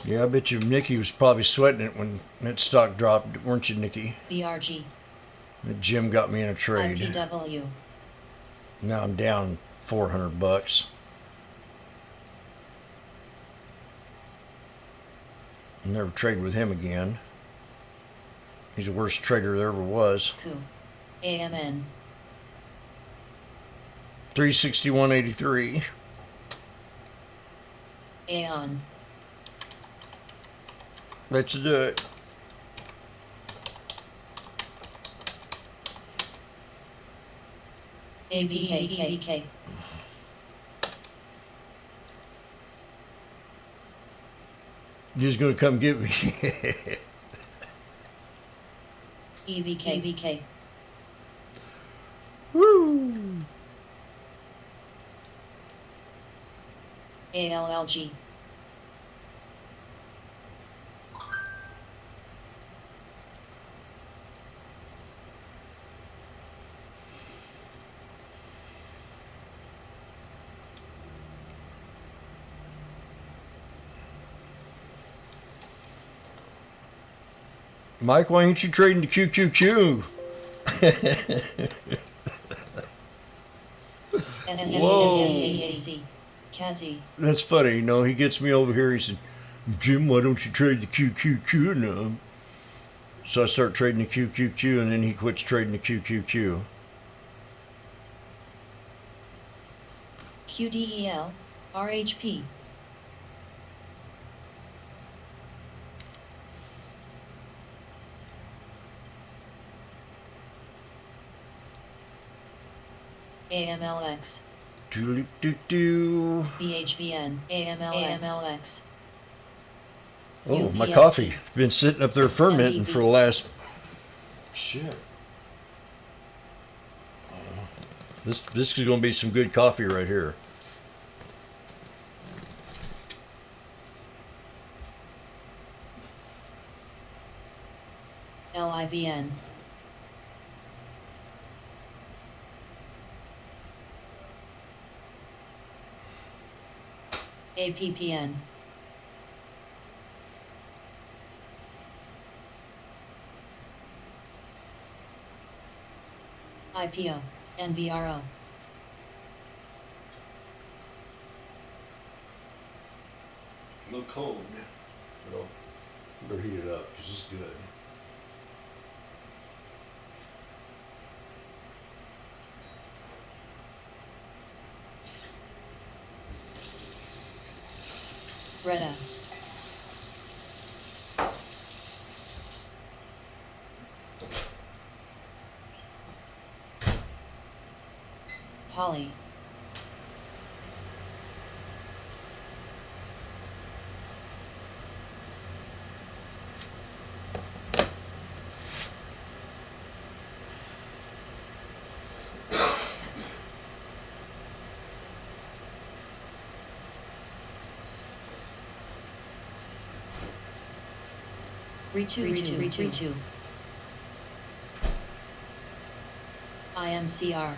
Yeah, I bet you Nikki was probably sweating it when that stock dropped, weren't you, Nikki? BRG. That Jim got me in a trade. IPW. Now I'm down $400. I'll never trade with him again. He's the worst trader there ever was. Coup. AMN. 361.83. Aeon. Let's do it. AVK. You're just gonna come get me. EVK. Woo! ALLG. Mike, why ain't you trading the QQQ? Whoa. Kazi. That's funny, you know. He gets me over here. He said, Jim, why don't you trade the QQQ now? So I start trading the QQQ, and then he quits trading the QQQ. QDEL. RHP. AMLX. Do. BHVN. AMLX. Oh, my UPSC. coffee. Been sitting up there fermenting MDB. for the last... Shit. This is going to be some good coffee right here. LIVN. APPN. IPO. NVRO. A little cold, but I'll better heat it up because it's good. Greta. Polly. Re2. IMCR.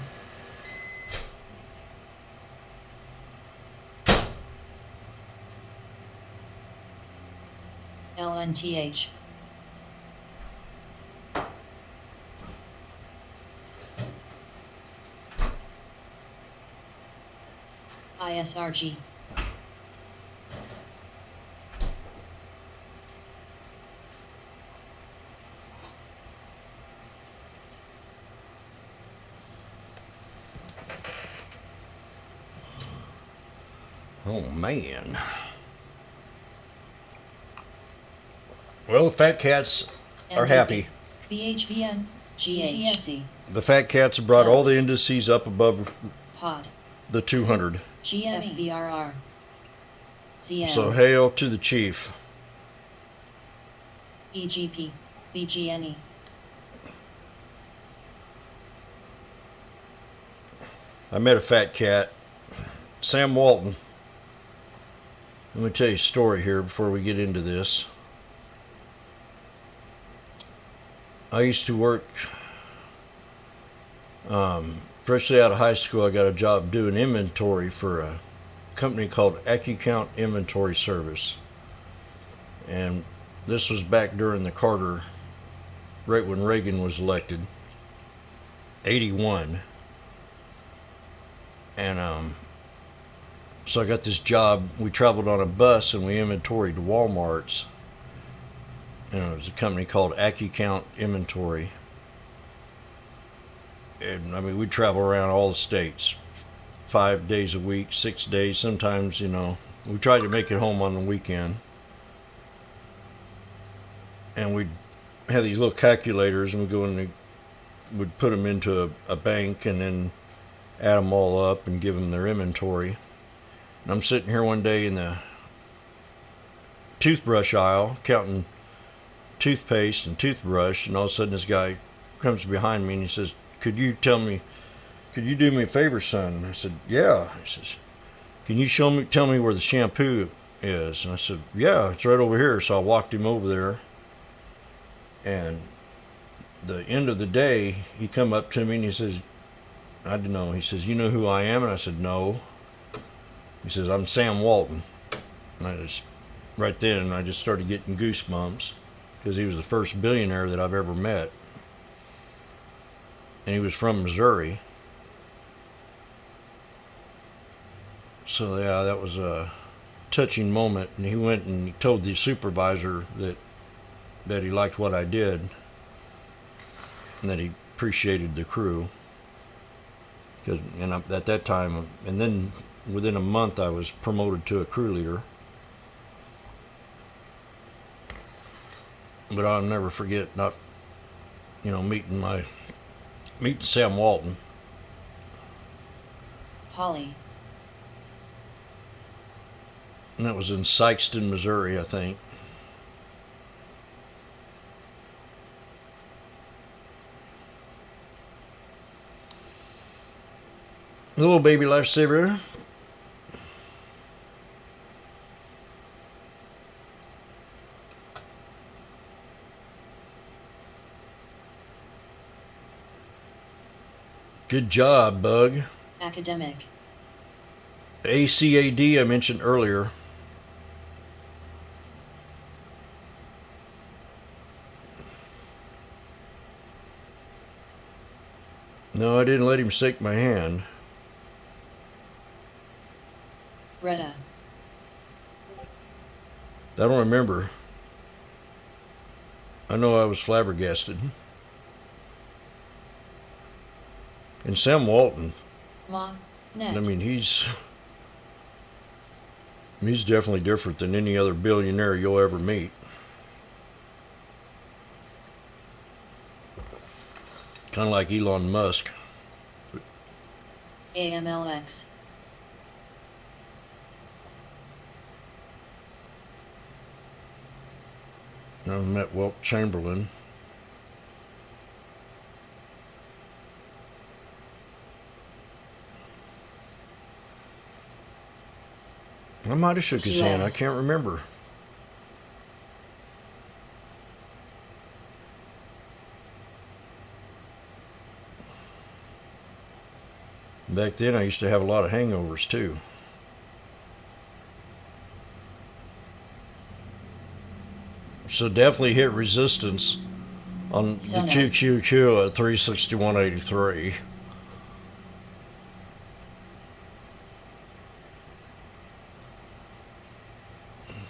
LNTH. ISRG. Oh, man. Well, the fat cats are happy. BHVN. GTSE. The fat cats have brought all the indices up above Pod. the 200. GME. CM. So hail to the chief. EGP. BGNE. I met a fat cat, Sam Walton. Let me tell you a story here before we get into this. I used to work, freshly out of high school, I got a job doing inventory for a company called AccuCount Inventory Service. And this was back during the Carter, right when Reagan was elected, 81. And so I got this job. We traveled on a bus and we inventoried Walmarts. And it was a company called AccuCount Inventory. And I mean, we'd travel around all the states, 5 days a week, 6 days. Sometimes, you know, we tried to make it home on the weekend. And we'd have these little calculators and we'd go in and we'd put them into a bank and then add them all up and give them their inventory. And I'm sitting here one day in the toothbrush aisle counting toothpaste and toothbrush, and all of a sudden this guy comes behind me and he says, could you do me a favor, son? I said, yeah. He says, can you tell me where the shampoo is? And I said, yeah, it's right over here. So I walked him over there, and the end of the day he come up to me and he says, I don't know, he says, you know who I am? And I said, no. He says, I'm Sam Walton. And I just, right then, I just started getting goosebumps. because he was the first billionaire that I've ever met. And he was from Missouri. So yeah, that was a touching moment. And he went and he told the supervisor that he liked what I did and that he appreciated the crew. And at that time, and then within a month, I was promoted to a crew leader. But I'll never forget meeting Sam Walton. Holly. And that was in Sykeston, Missouri, I think. Little baby lifesaver. Good job, Bug. Academic. ACAD I mentioned earlier. No, I didn't let him shake my hand. Retta. I don't remember. I know I was flabbergasted. And Sam Walton, Ma. Net. I mean, he's definitely different than any other billionaire you'll ever meet. Kind of like Elon Musk. AMLX. I met Wilt Chamberlain. I might have shook his hand. I can't remember. Back then, I used to have a lot of hangovers, too. So definitely hit resistance on the QQQ at 361.83.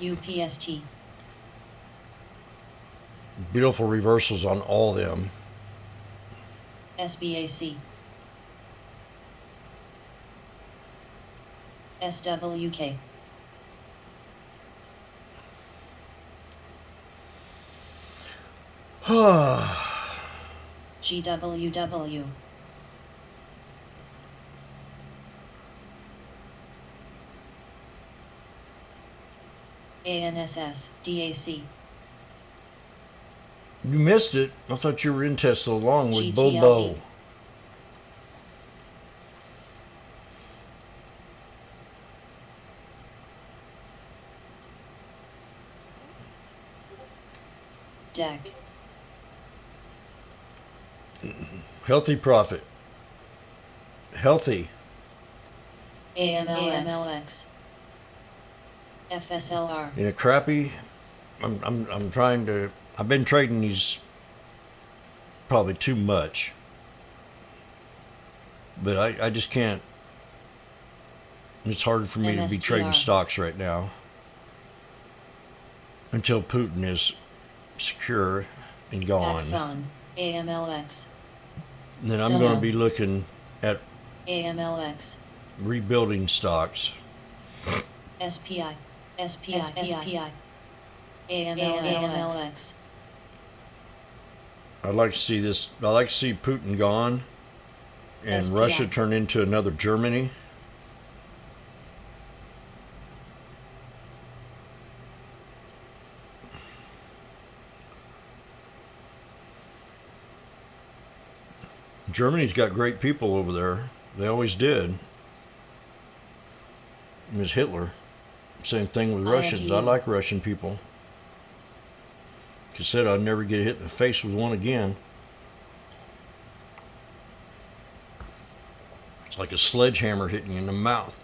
UPST. Beautiful reversals on all them. SBAC. SWK. GWW. ANSS, DAC. You missed it. I thought you were in test along with GTLE. Bobo. DEC. Healthy profit. Healthy. AMLX. FSLR. In a crappy, I'm trying to. I've been trading these probably too much, but I just can't. It's hard for me to be trading MSTR. stocks right now until Putin is secure and gone. Axon. AMLX. Then I'm going to be looking at AMLX. rebuilding stocks. SPI. SPI. AMLX. I'd like to see this. I'd like to see Putin gone and SPI. Russia turn into another Germany. Germany's got great people over there. They always did. It was Hitler. Same thing with Russians. I like Russian people. Like I said, I'd never get hit in the face with one again. It's like a sledgehammer hitting you in the mouth.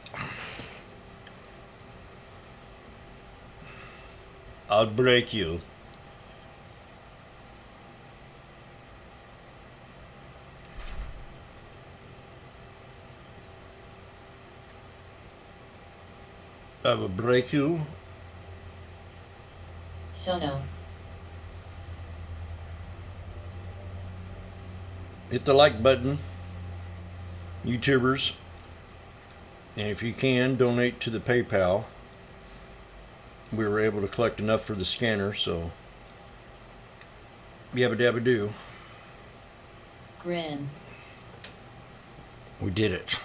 I'll break you. I have a breaku. Sono. Hit the like button, YouTubers. And if you can, donate to the PayPal. We were able to collect enough for the scanner, so yabba dabba do. Grin. We did it.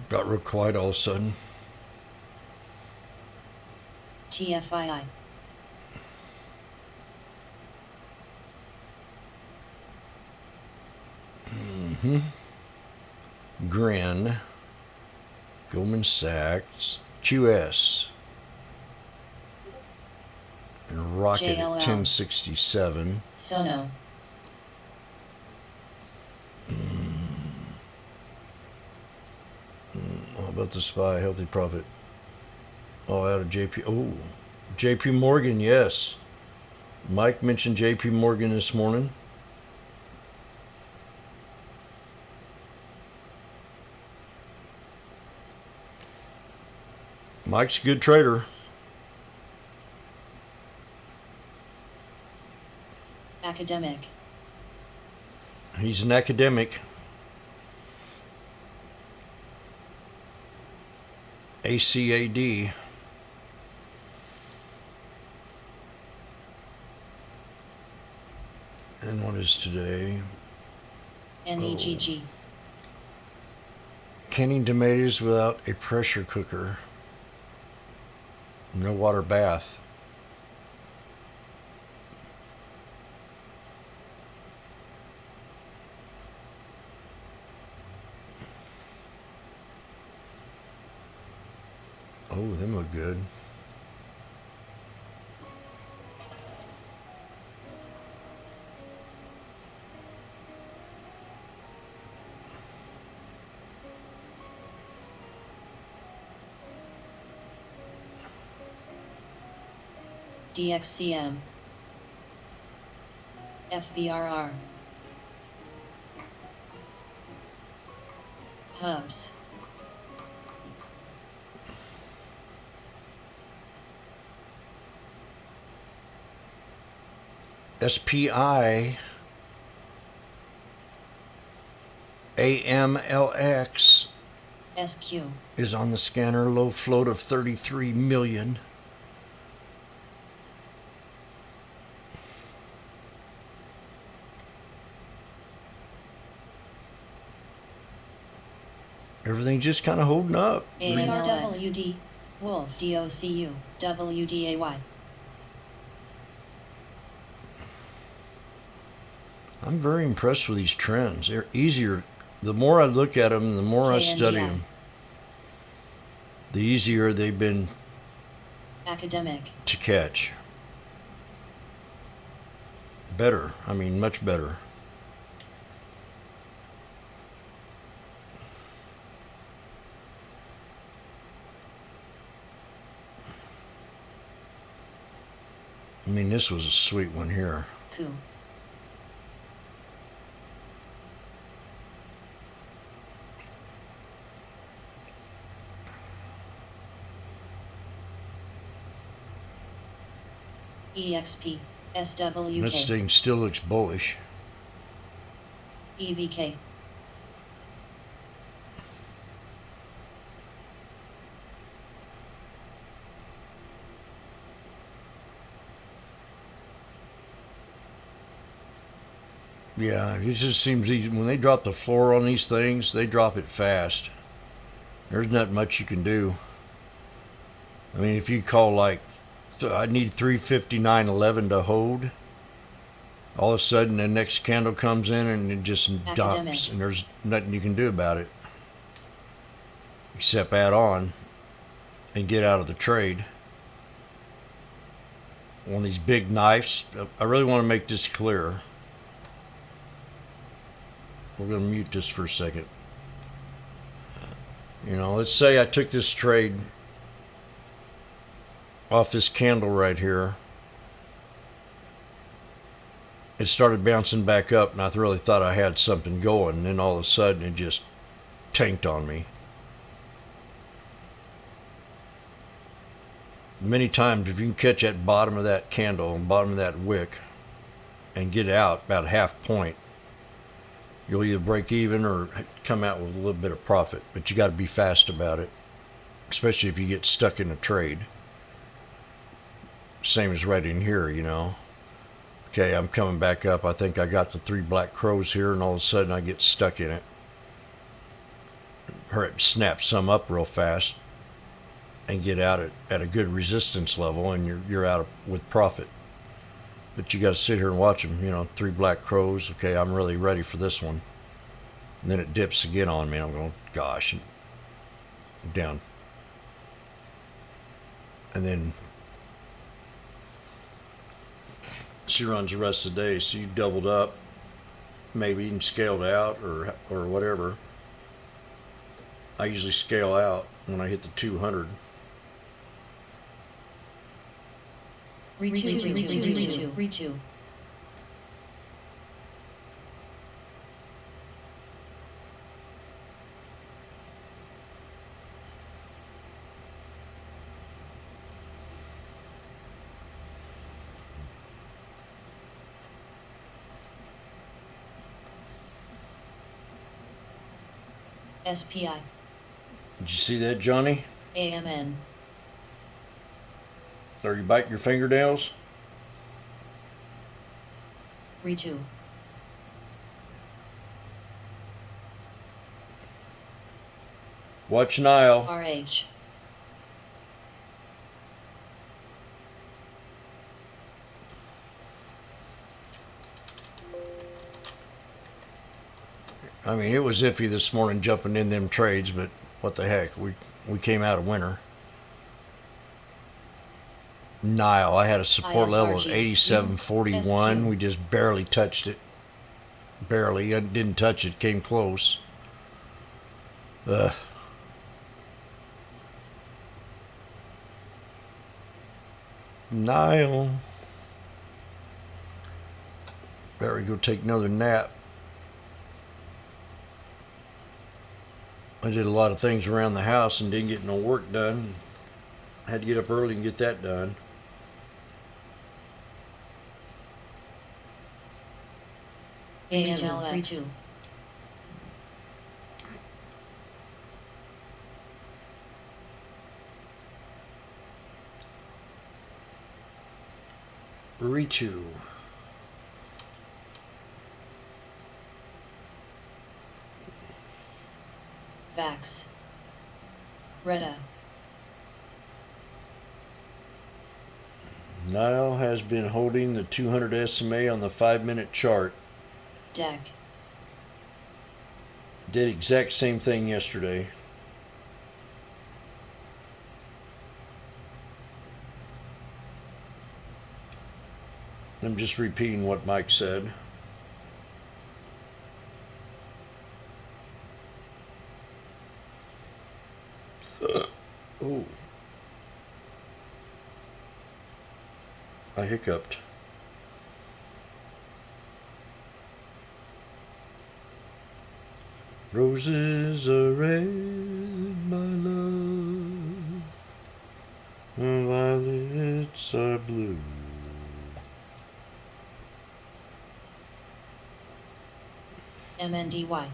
Got real quiet all of a sudden. TFII. Grin. Goldman Sachs. QS. And Rocket JLL. at 1067. Sono. How about the SPY? Healthy profit. Oh, out of JP. Oh, JP Morgan, yes. Mike mentioned JP Morgan this morning. Mike's a good trader. Academic. He's an academic. ACAD. And what is today? NEGG. Canning tomatoes without a pressure cooker. No water bath. Oh, them look good. DXCM. FBRR. Hubs. SPI. AMLX SQ. is on the scanner. Low float of 33 million. Everything's just kind of holding up. AMLX. Wolf. DOCU. WDAY. I'm very impressed with these trends. They're easier. The more I look at them, the more I study KNDI. them, the easier they've been Academic. to catch. Better. I mean, much better. I mean, this was a sweet one here. Coup. EXP. SWK. This thing still looks bullish. EVK. Yeah, it just seems easy. When they drop the floor on these things, they drop it fast. There's not much you can do. I mean, if you call like, I need 359.11 to hold. All of a sudden, the next candle comes in and it just Academic. dumps, and there's nothing you can do about it except add on and get out of the trade. One of these big knives. I really want to make this clear. We're going to mute this for a second. You know, let's say I took this trade off this candle right here. It started bouncing back up, and I really thought I had something going, and then all of a sudden it just tanked on me. Many times, if you can catch that bottom of that candle and bottom of that wick and get out about half point, you'll either break even or come out with a little bit of profit. But you got to be fast about it, especially if you get stuck in a trade. Same as right in here, you know. Okay, I'm coming back up. I think I got the 3 black crows here, and all of a sudden I get stuck in it. Or it snaps some up real fast and get out at a good resistance level, and you're out with profit. But you got to sit here and watch them. You know, 3 black crows. Okay, I'm really ready for this one. And then it dips again on me, and I'm going, gosh, down. And then she runs the rest of the day. So you doubled up, maybe even scaled out or whatever. I usually scale out when I hit the 200. Re2. SPI. Did you see that, Johnny? AMN. Are you biting your fingernails? Re2. Watch Nile. RH. I mean, it was iffy this morning jumping in them trades, but what the heck? We came out a winner. Nile, I had a support level of 87.41. We just barely touched it. Barely. I didn't touch it. Came close. Nile. Better go take another nap. I did a lot of things around the house and didn't get no work done. I had to get up early and get that done. Re2. Re2. Vax. Retta. Nile has been holding the 200 SMA on the 5-minute chart. Deck. Did exact same thing yesterday. I'm just repeating what Mike said. Oh. I hiccuped. Roses are red, my love. Violets are blue. MNDY.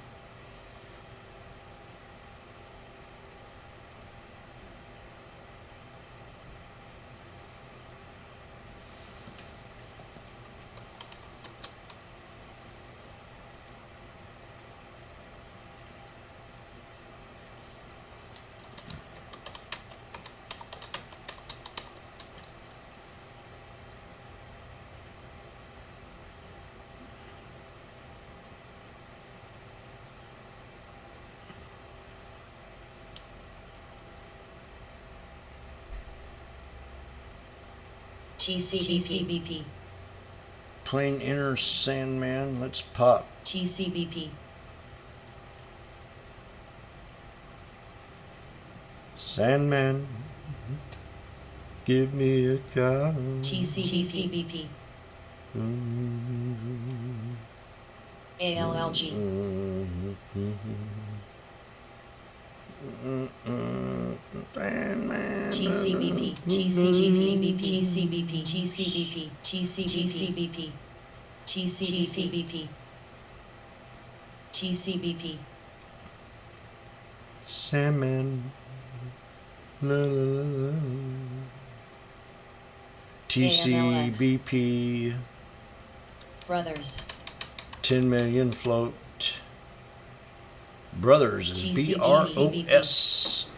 TCBP. Plain inner Sandman. Let's pop. TCBP. Sandman. Give me a call. TCBP. ALLG. TCBP. TCBP. TCBP. TCBP. TCBP. TCBP. TCBP. Salmon. La, la, la, la. TCBP. Brothers. 10 million float. Brothers is BROS.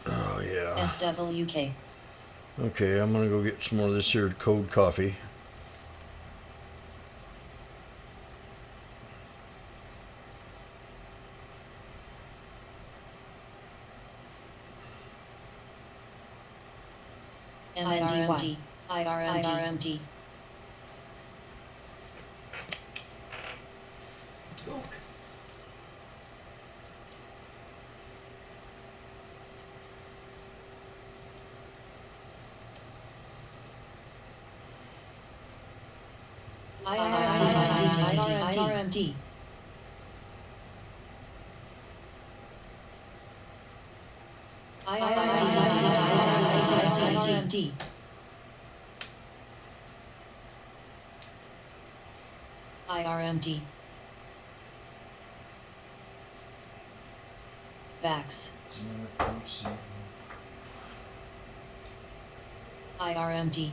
Oh, yeah. SWK. Okay, I'm going to go get some more of this here cold coffee. IRMD. IRMD. IRMD. IRMD. IRMD. Vax. IRMD.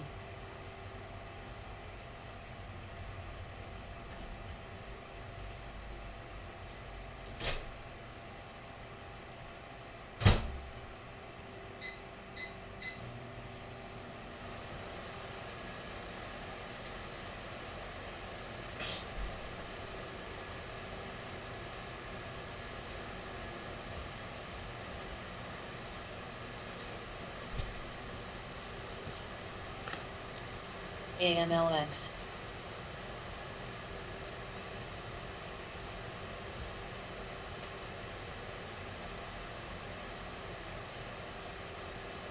AMLX.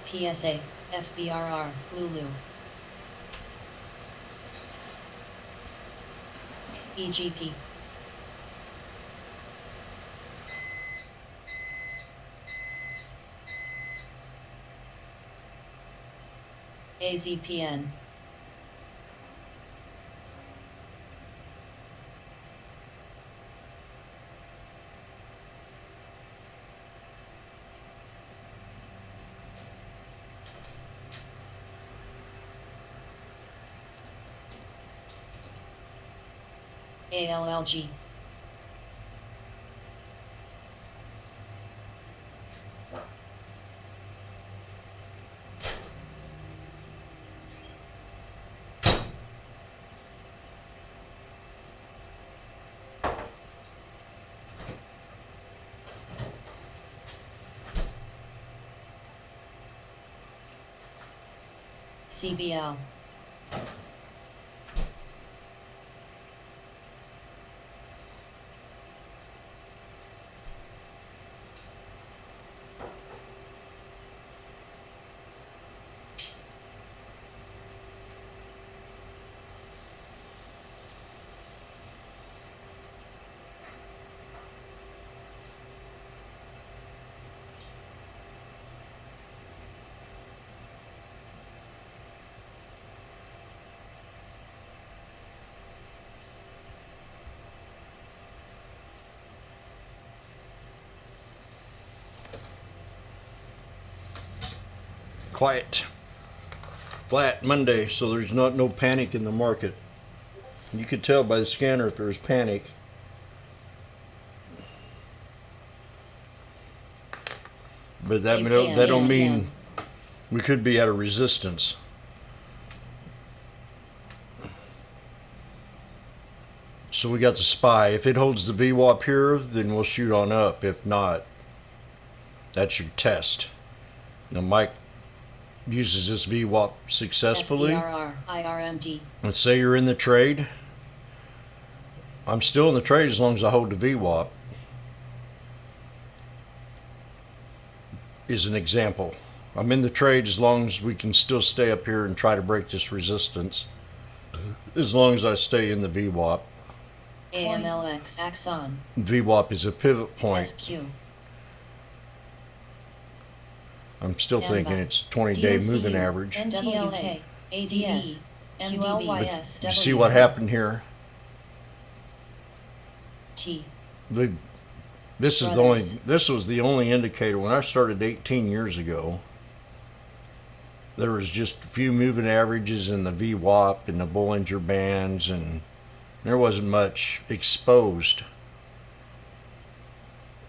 PSA, FBRR, Lulu. EGP. AZPN. ALLG. CBL. Quiet. Flat Monday, so there's no panic in the market. You could tell by the scanner if there's panic. But that don't mean we could be at a resistance. So we got the SPY. If it holds the VWAP here, then we'll shoot on up. If not, that's your test. Now Mike uses this VWAP successfully. FBRR, IRMD. Let's say you're in the trade. I'm still in the trade as long as I hold the VWAP. is an example. I'm in the trade as long as we can still stay up here and try to break this resistance. As long as I stay in the VWAP. AMLX Axon. VWAP is a pivot point. SQ. I'm still thinking it's 20-day moving average. NTLA. AZS. QLYS. You see what happened here? T. This was the only indicator. When I started 18 years ago, there was just a few moving averages in the VWAP and the Bollinger Bands, and there wasn't much exposed.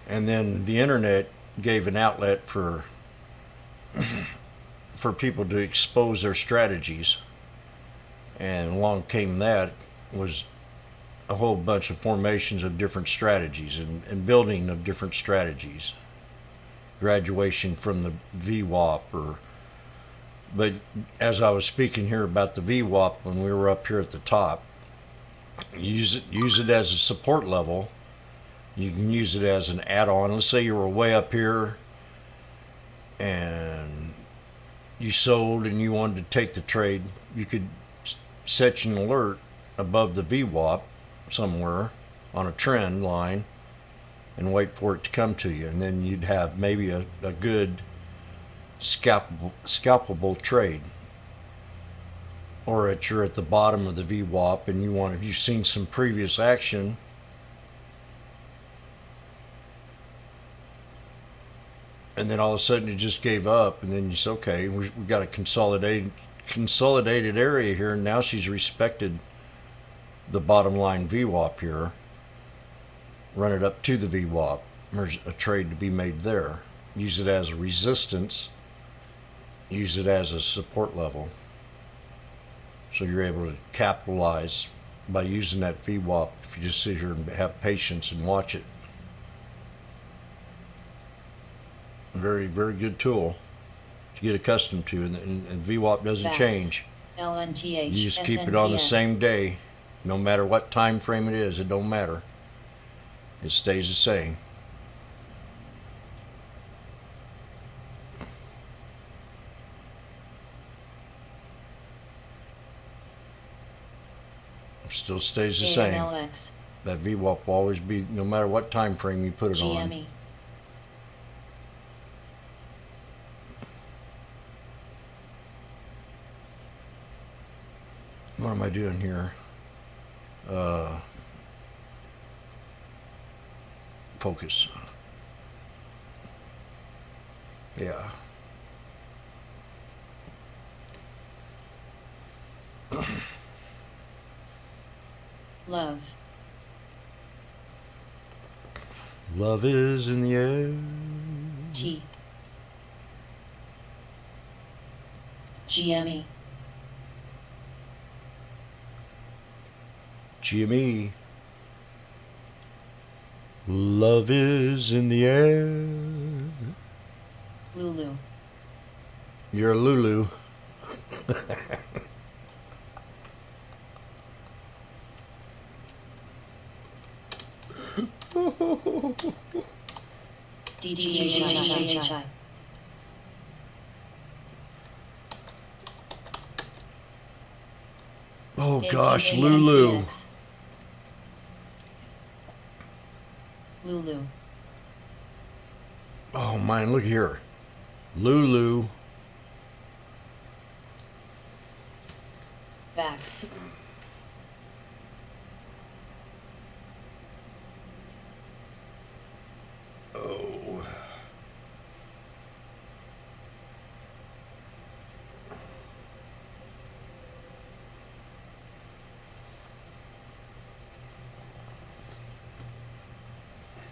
And then the internet gave an outlet for people to expose their strategies, and along came that was a whole bunch of formations of different strategies and building of different strategies, graduation from the VWAP. But as I was speaking here about the VWAP when we were up here at the top, use it as a support level. You can use it as an add-on. Let's say you were way up here and you sold and you wanted to take the trade. You could set an alert above the VWAP somewhere on a trend line and wait for it to come to you, and then you'd have maybe a good scalpable trade. Or you're at the bottom of the VWAP and you've seen some previous action, and then all of a sudden it just gave up, and then you say, okay, we've got a consolidated area here, and now she's respected the bottom line VWAP here, run it up to the VWAP. There's a trade to be made there. Use it as a resistance, use it as a support level. So you're able to capitalize by using that VWAP if you just sit here and have patience and watch it. Very, very good tool to get accustomed to, and VWAP doesn't change. LNTH. You just keep it on the same day. No matter what time frame it is, it don't matter. It stays the same. Still stays the same. AMLX. That VWAP will always be, no matter what time frame you put it on. GME. What am I doing here? Focus. Yeah. Love. Love is in the air. T. GME. Jimmy. Love is in the air. Lulu. You're a Lulu. DDHI. Oh gosh, Lulu. Lulu. Oh man, look here. Lulu. Backs. Oh.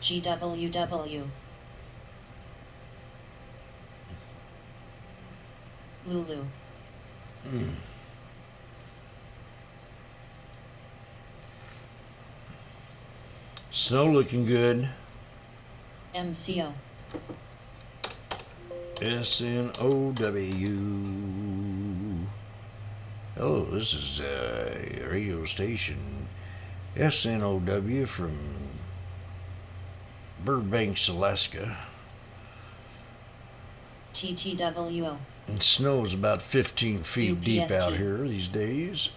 GWW. Lulu. Snow looking good. MCO. SNOW. Hello, this is a radio station. SNOW from Burbanks, Alaska. TTWO. And snow's about 15 feet deep out UPST. here these days.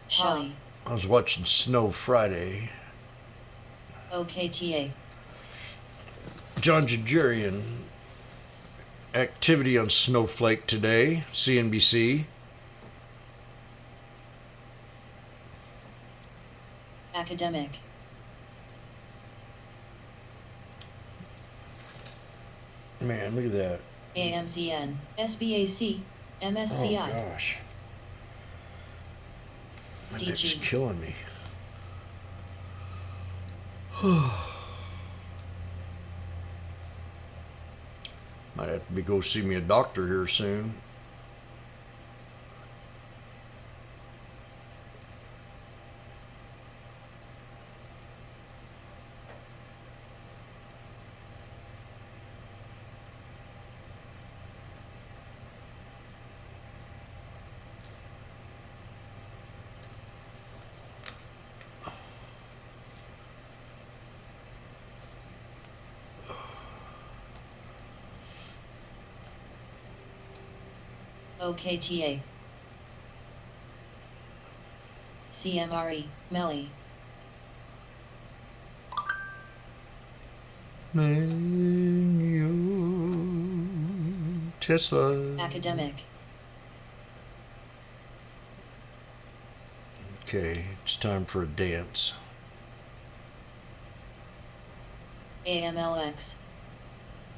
Shelly. I was watching Snow Friday. OKTA. John Jajarian. Activity on Snowflake today. CNBC. Academic. Man, look at that. AMCN. SBAC. Oh MSCI. gosh. My neck's DG. killing me. Might have to go see me a doctor here soon. OKTA. CMRE. Melly. Man, Tesla. Academic. Okay, it's time for a dance. AMLX.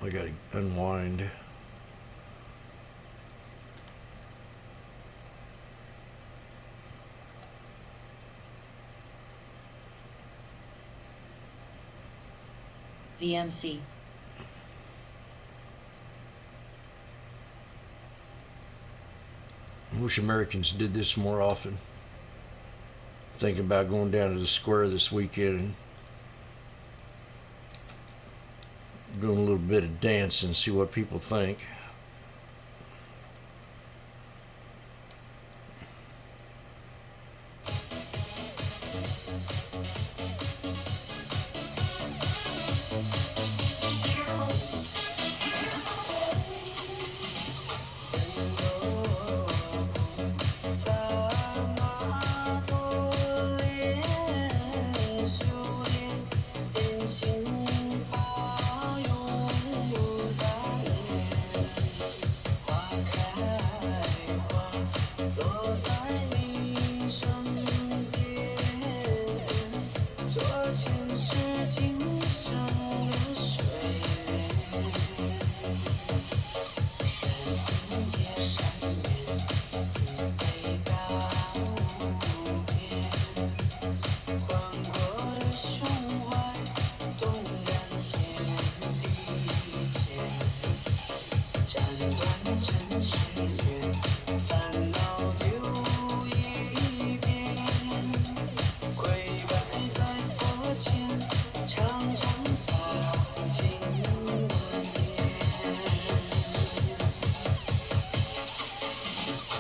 I gotta unwind. VMC. I wish Americans did this more often. Thinking about going down to the square this weekend and doing a little bit of dancing, see what people think.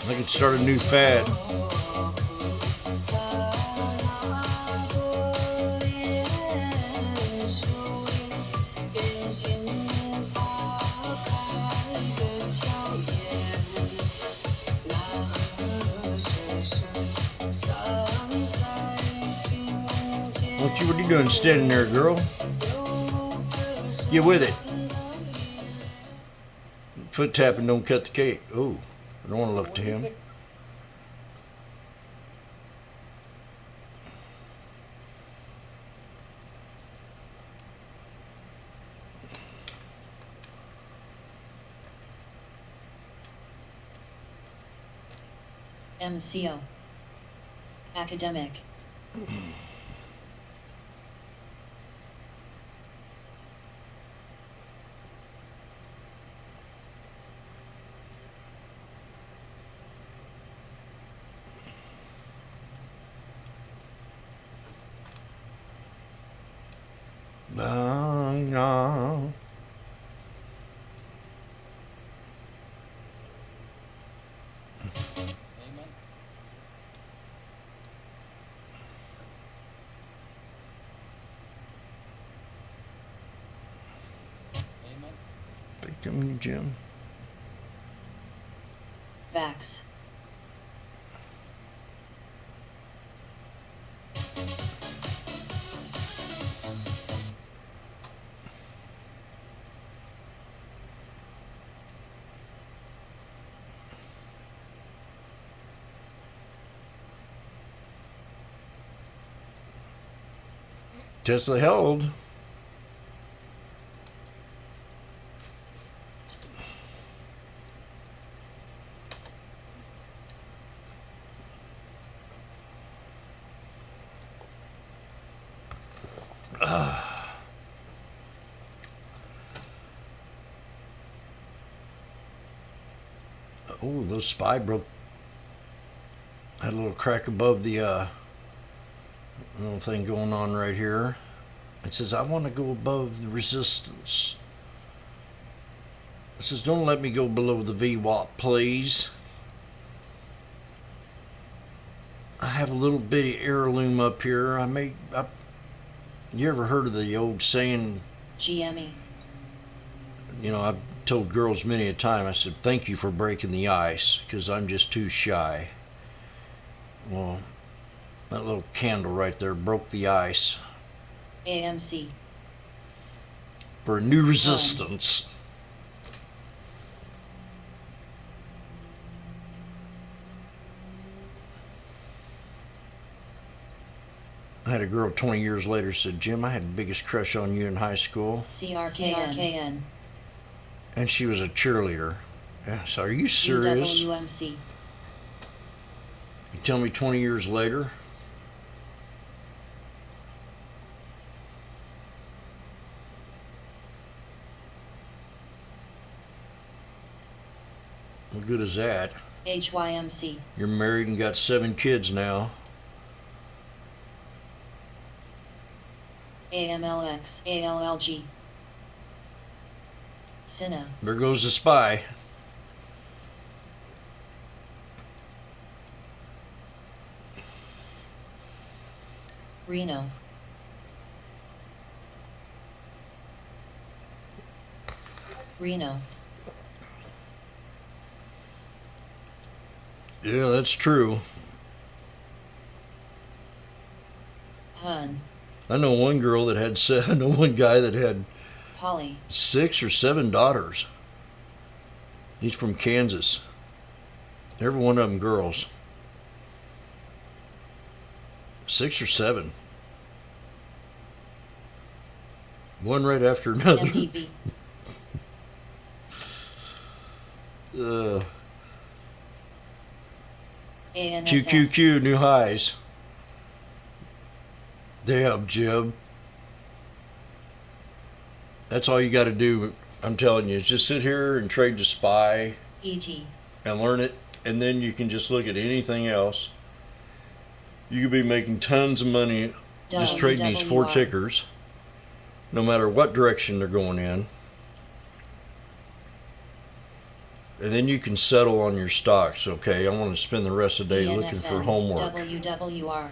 I could start a new fad. What are you doing standing there, girl? Get with it. Foot tapping don't cut the cake. Oh, I don't want to look to him. MCO. Academic. No. Coming, Jim. Vax. Tesla held. Oh, those spy broke. Had a little crack above the little thing going on right here. It says, I want to go above the resistance. It says, don't let me go below the VWAP, please. I have a little bitty heirloom up here. You ever heard of the old saying? GME. You know, I've told girls many a time, I said, thank you for breaking the ice, because I'm just too shy. Well, that little candle right there broke the ice. AMC. For a new resistance. I had a girl 20 years later said, Jim, I had the biggest crush on you in high school. CRKN. And she was a cheerleader. Yeah, so are you serious? UWMC. You tell me 20 years later? What good is that? HYMC. You're married and got 7 kids now. AMLX. ALLG. Cinna. There goes the spy. Reno. Reno. Yeah, that's true. Hun. I know one girl that had I know one guy that had Polly. 6 or 7 daughters. He's from Kansas. Every one of them girls. 6 or 7. One right after another. MDB. ANSS. QQQ, new highs. Damn, Jim. That's all you got to do, I'm telling you, is just sit here and trade the SPY ET. and learn it, and then you can just look at anything else. You could be making tons of money just trading these 4 WWR. tickers, no matter what direction they're going in. And then you can settle on your stocks, okay? I want to spend the rest of the day looking for ENFN. homework. WWR.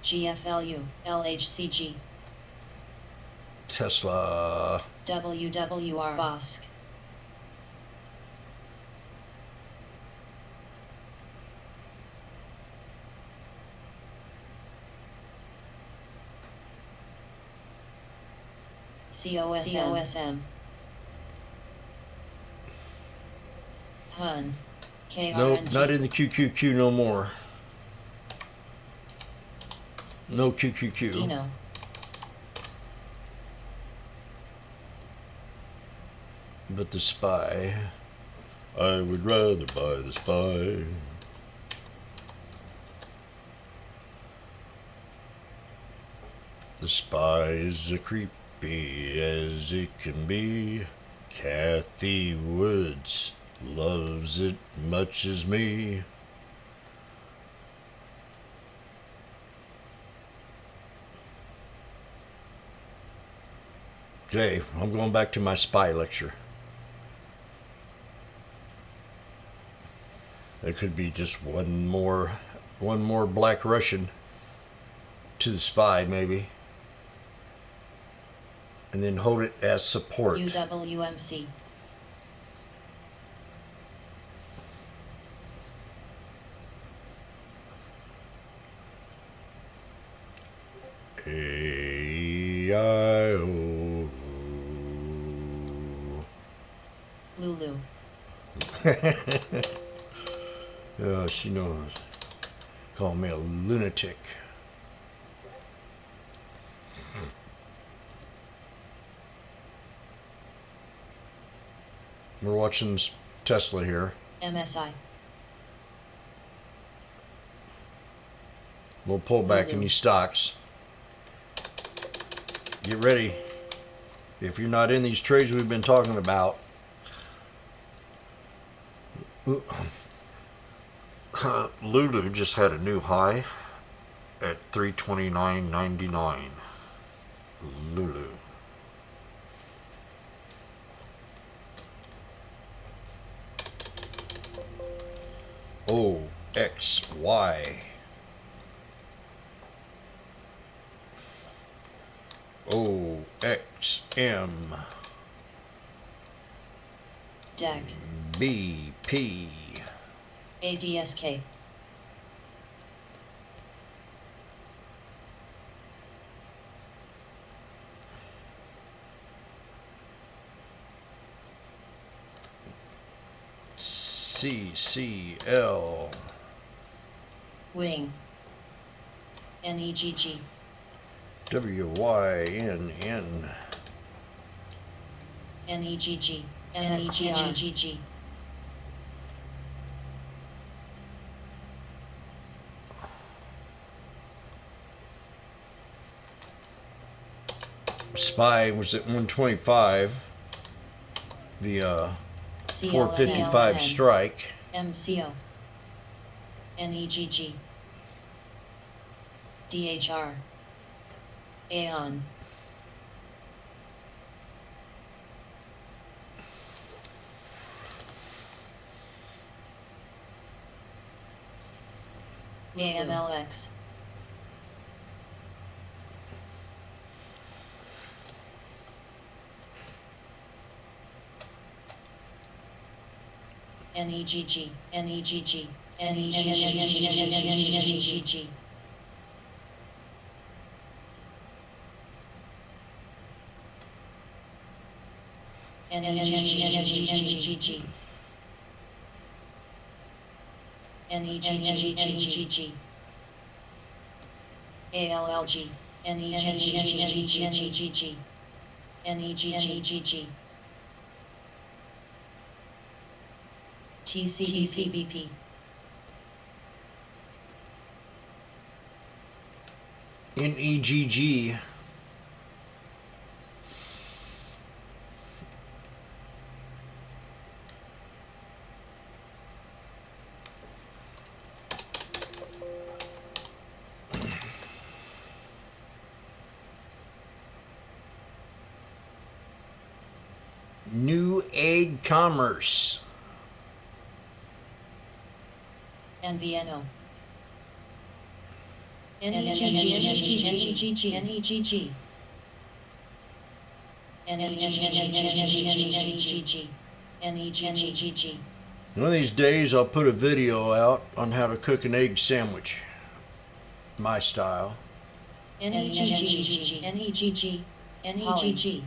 GFLU. LHCG. Tesla. WWR. Bosk. COSM. Hun. KRNG. Nope, not in the QQQ no more. No QQQ. Dino. But the SPY. I would rather buy the SPY. The SPY is as creepy as it can be. Kathy Woods loves it much as me. Okay, I'm going back to my SPY lecture. There could be just one more one more Black Russian to the SPY maybe, and then hold it as support. UWMC. A-I-O. Lulu. Oh, she knows. Call me a lunatic. We're watching Tesla here. MSI. Little pullback in these stocks. Get ready. If you're not in these trades we've been talking about, Lulu just had a new high at 329.99. Lulu. OXY. OXM. DEC. BP. ADSK. CCL. Wing. NEGG. WYNN. NEGG. NSGG. SPY was at 125. The 455 strike. MCO. NEGG. DHR. Aeon. AMLX. NEGG. NEGG. NEGG. NEGG. NEGG. ALLG. NEGG. NEGG. TCBP. NEGG. New Egg Commerce. NVNO. NEGG. NEGG. NEGG. One of these days I'll put a video out on how to cook an egg sandwich. My style. NEGG. NEGG. NEGG.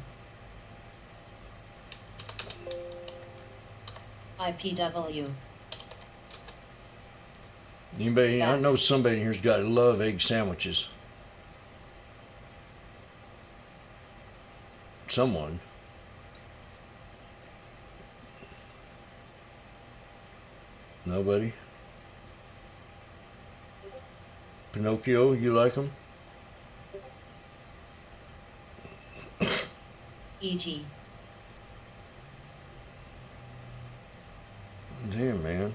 IPW. Anybody, I know somebody in here's got to love egg sandwiches. Someone. Nobody? Pinocchio, you like them? ET. Damn, man.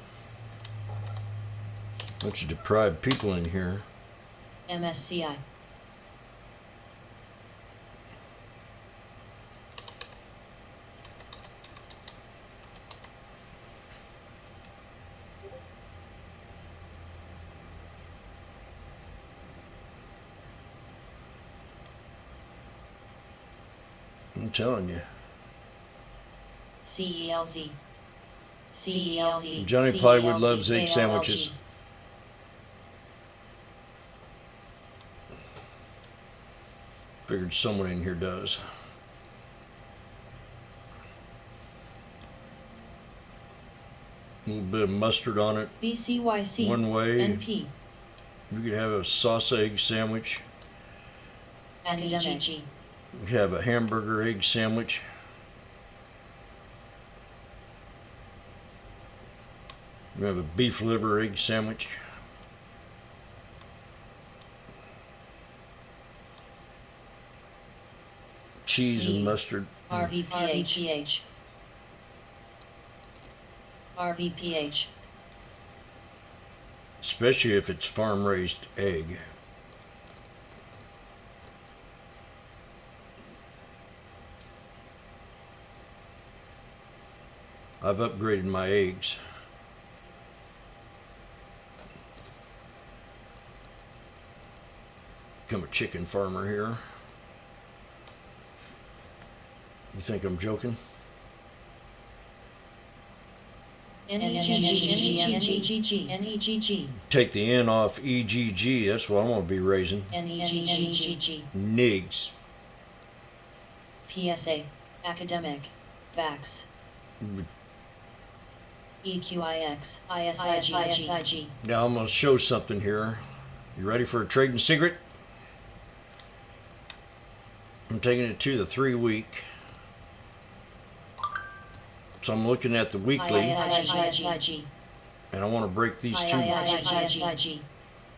Bunch of deprived people in here. MSCI. I'm telling you. CELZ. CELZ. Johnny Plywood loves egg sandwiches. Figured someone in here does. A little bit of mustard on it. BCYC. One way. NP. You could have a sauce egg sandwich. Academic. You could have a hamburger egg sandwich. You have a beef liver egg sandwich. Cheese and mustard. RVPH. RVPH. Especially if it's farm raised egg. I've upgraded my eggs. Become a chicken farmer here. You think I'm joking? NEGG. Take the N off EGG. That's what I'm going to be raising. NEGG. NIGS. PSA. Academic. VAX. EQIX. ISIG. Now I'm going to show something here. You ready for a trading secret? I'm taking it to the 3 week. So I'm looking at the weekly, and I want to break these two.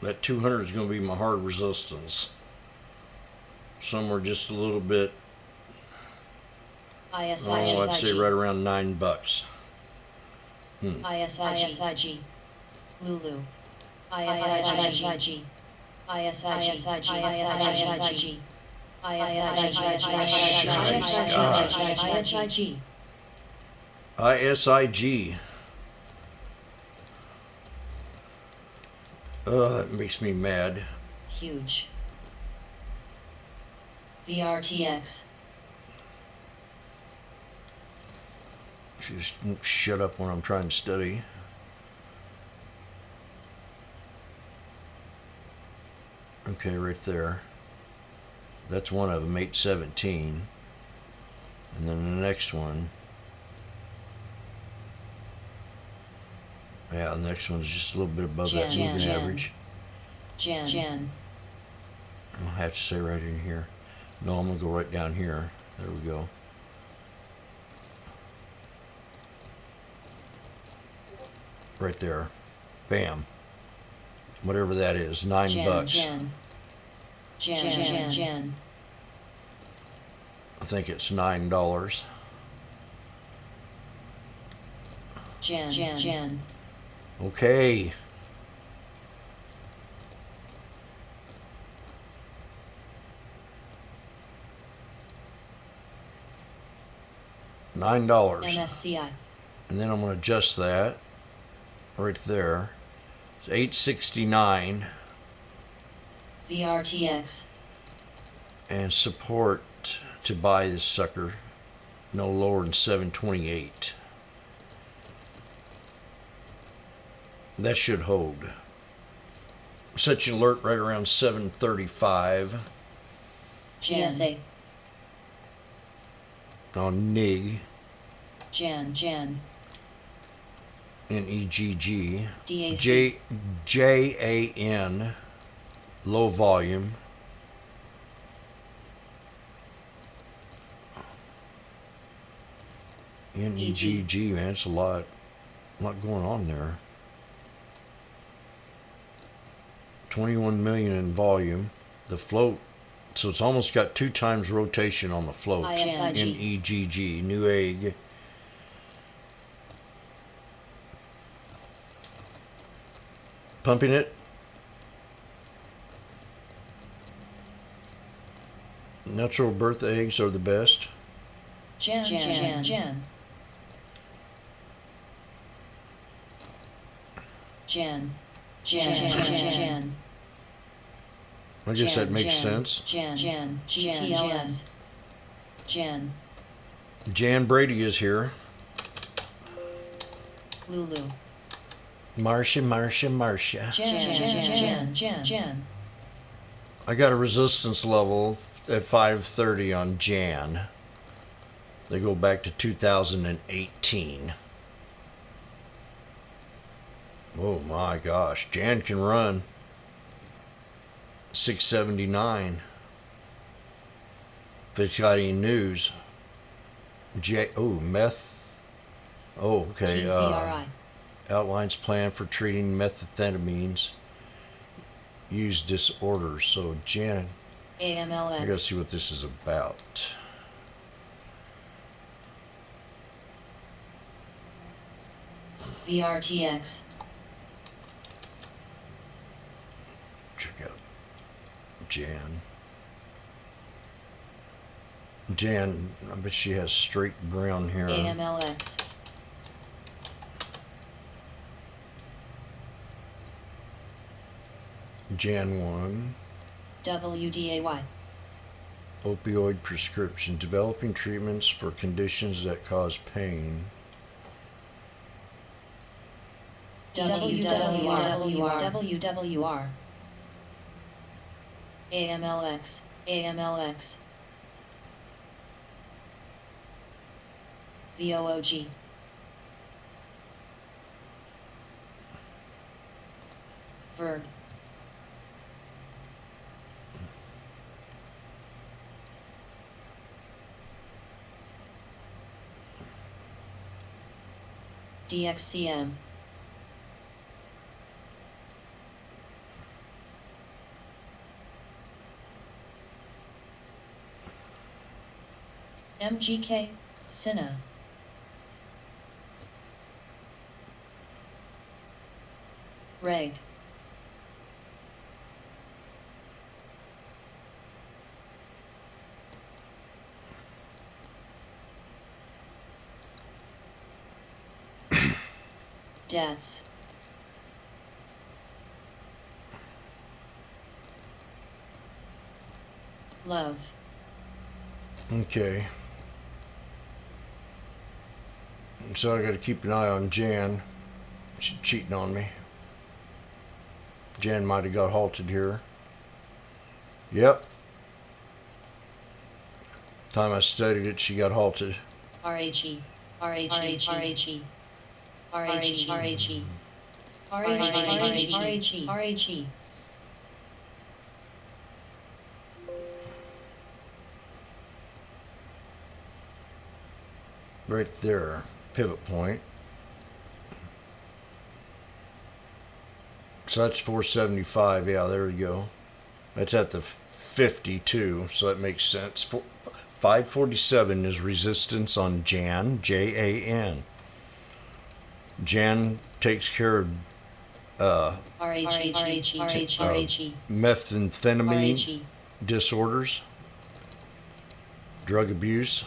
That 200 is going to be my hard resistance. Somewhere just a little bit. I'd say right around $9. ISIG. Lulu. ISIG. ISIG. ISIG. That makes me mad. Huge. VRTX. Just shut up when I'm trying to study. Okay, right there. That's one of them, 817. And then the next one. Yeah, the next one's just a little bit above that moving average. Jan. I'll have to say right in here. No, I'm going to go right down here. There we go. Right there. Bam. Whatever that is, $9. Jan. I think it's $9. Jan. Okay. $9. MSCI. And then I'm going to adjust that right there. It's $8.69. VRTX. And support to buy this sucker no lower than $7.28. That should hold. Set your alert right around $7.35. GSA. On NIG. Jan. NEGG. DAC. JAN. Low volume. NEGG, man, it's a lot going on there. 21 million in volume. The float, so it's almost got 2 times rotation on the float. NEGG, new egg. Pumping it. Natural birth eggs are the best. Jan. I guess that makes sense. Jan. GTLS. Jan, Jan Brady is here. Lulu, Marcia. Jan. I got a resistance level at 530 on Jan. They go back to 2018. Oh my gosh. Jan can run 679. If it's got any news. Meth. Oh, okay. TCRI. Outlines plan for treating methamphetamines use disorders. So Jan, I gotta AMLX. see what this is about. VRTX. Check out Jan. Jan, I bet she has straight brown hair. AMLX. Jan 1. WDAY. Opioid prescription. Developing treatments for conditions that cause pain. WWR. AMLX. VOOG. Verb. DXCM. MGK, Cinna. Reg. Debts. Love. Okay. So I gotta keep an eye on Jan. She's cheating on me. Jan might have got halted here. Yep. Time I studied it, she got halted. RHE. Right there. Pivot point. So that's 475. Yeah, there we go. That's at the 52, so that makes sense. 547 is resistance on Jan, Jan. Jan takes care of methamphetamine disorders, drug abuse.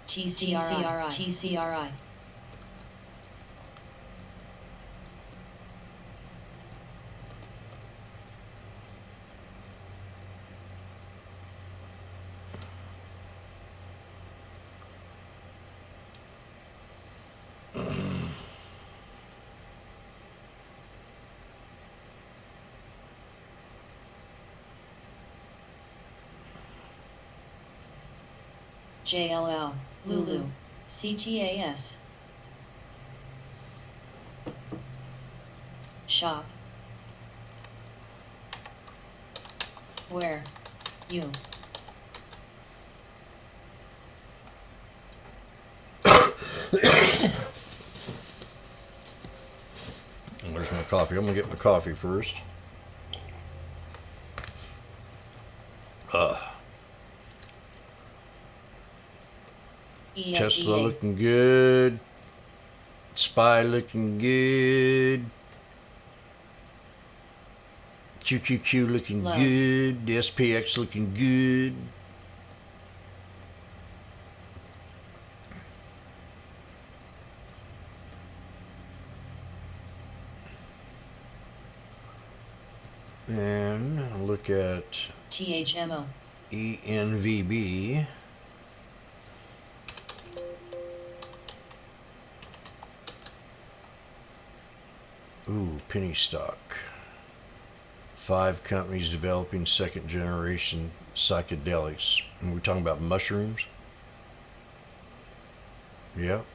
TCRI. JLL, Lulu, CTAS. Shop. Where? You. There's my coffee. I'm gonna get my coffee first. Tesla looking good. Spy looking good. QQQ looking Low. good. The SPX looking good. And look at THMO. ENVB. Ooh, penny stock. 5 companies developing second generation psychedelics. And we're talking about mushrooms? Yep.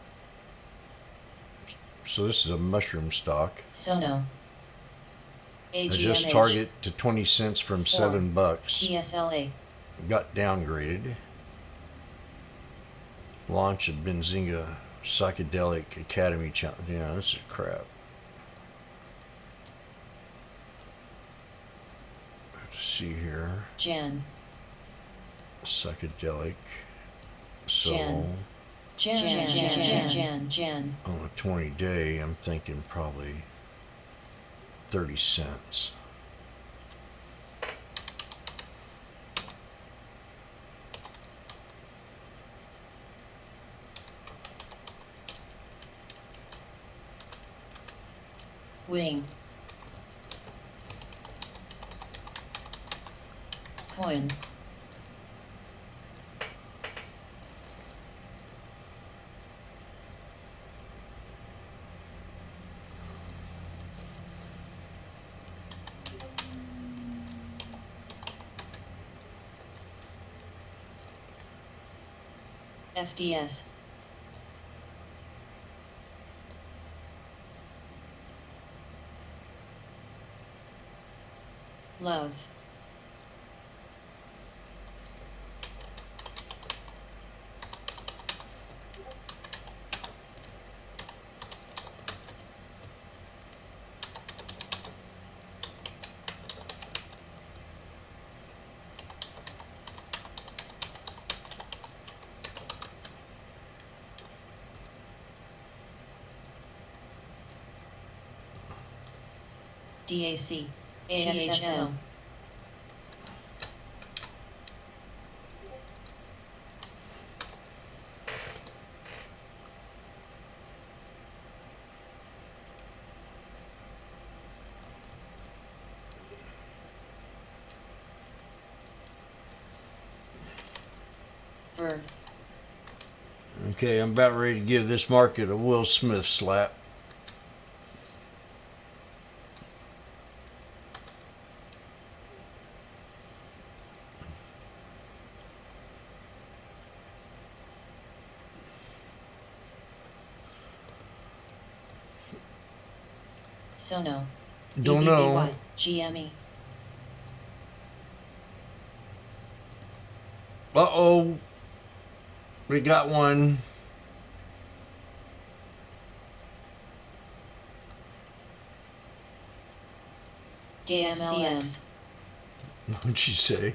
So this is a mushroom stock. Sono. Adjust AGMH. target to 20 cents from $7. TSLA. Got downgraded. Launch of Benzinga Psychedelic Academy Challenge. Yeah, this is crap. Let's see here. Jan. Psychedelic. So Jan. on a 20-day, I'm thinking probably 30 cents. Wing. Coin. FDS. Love. DAC. THMO. Verb. Okay, I'm about ready to give this market a Will Smith slap. Sono. Don't know. GME. Uh-oh. We got one. DMLS. What'd she say?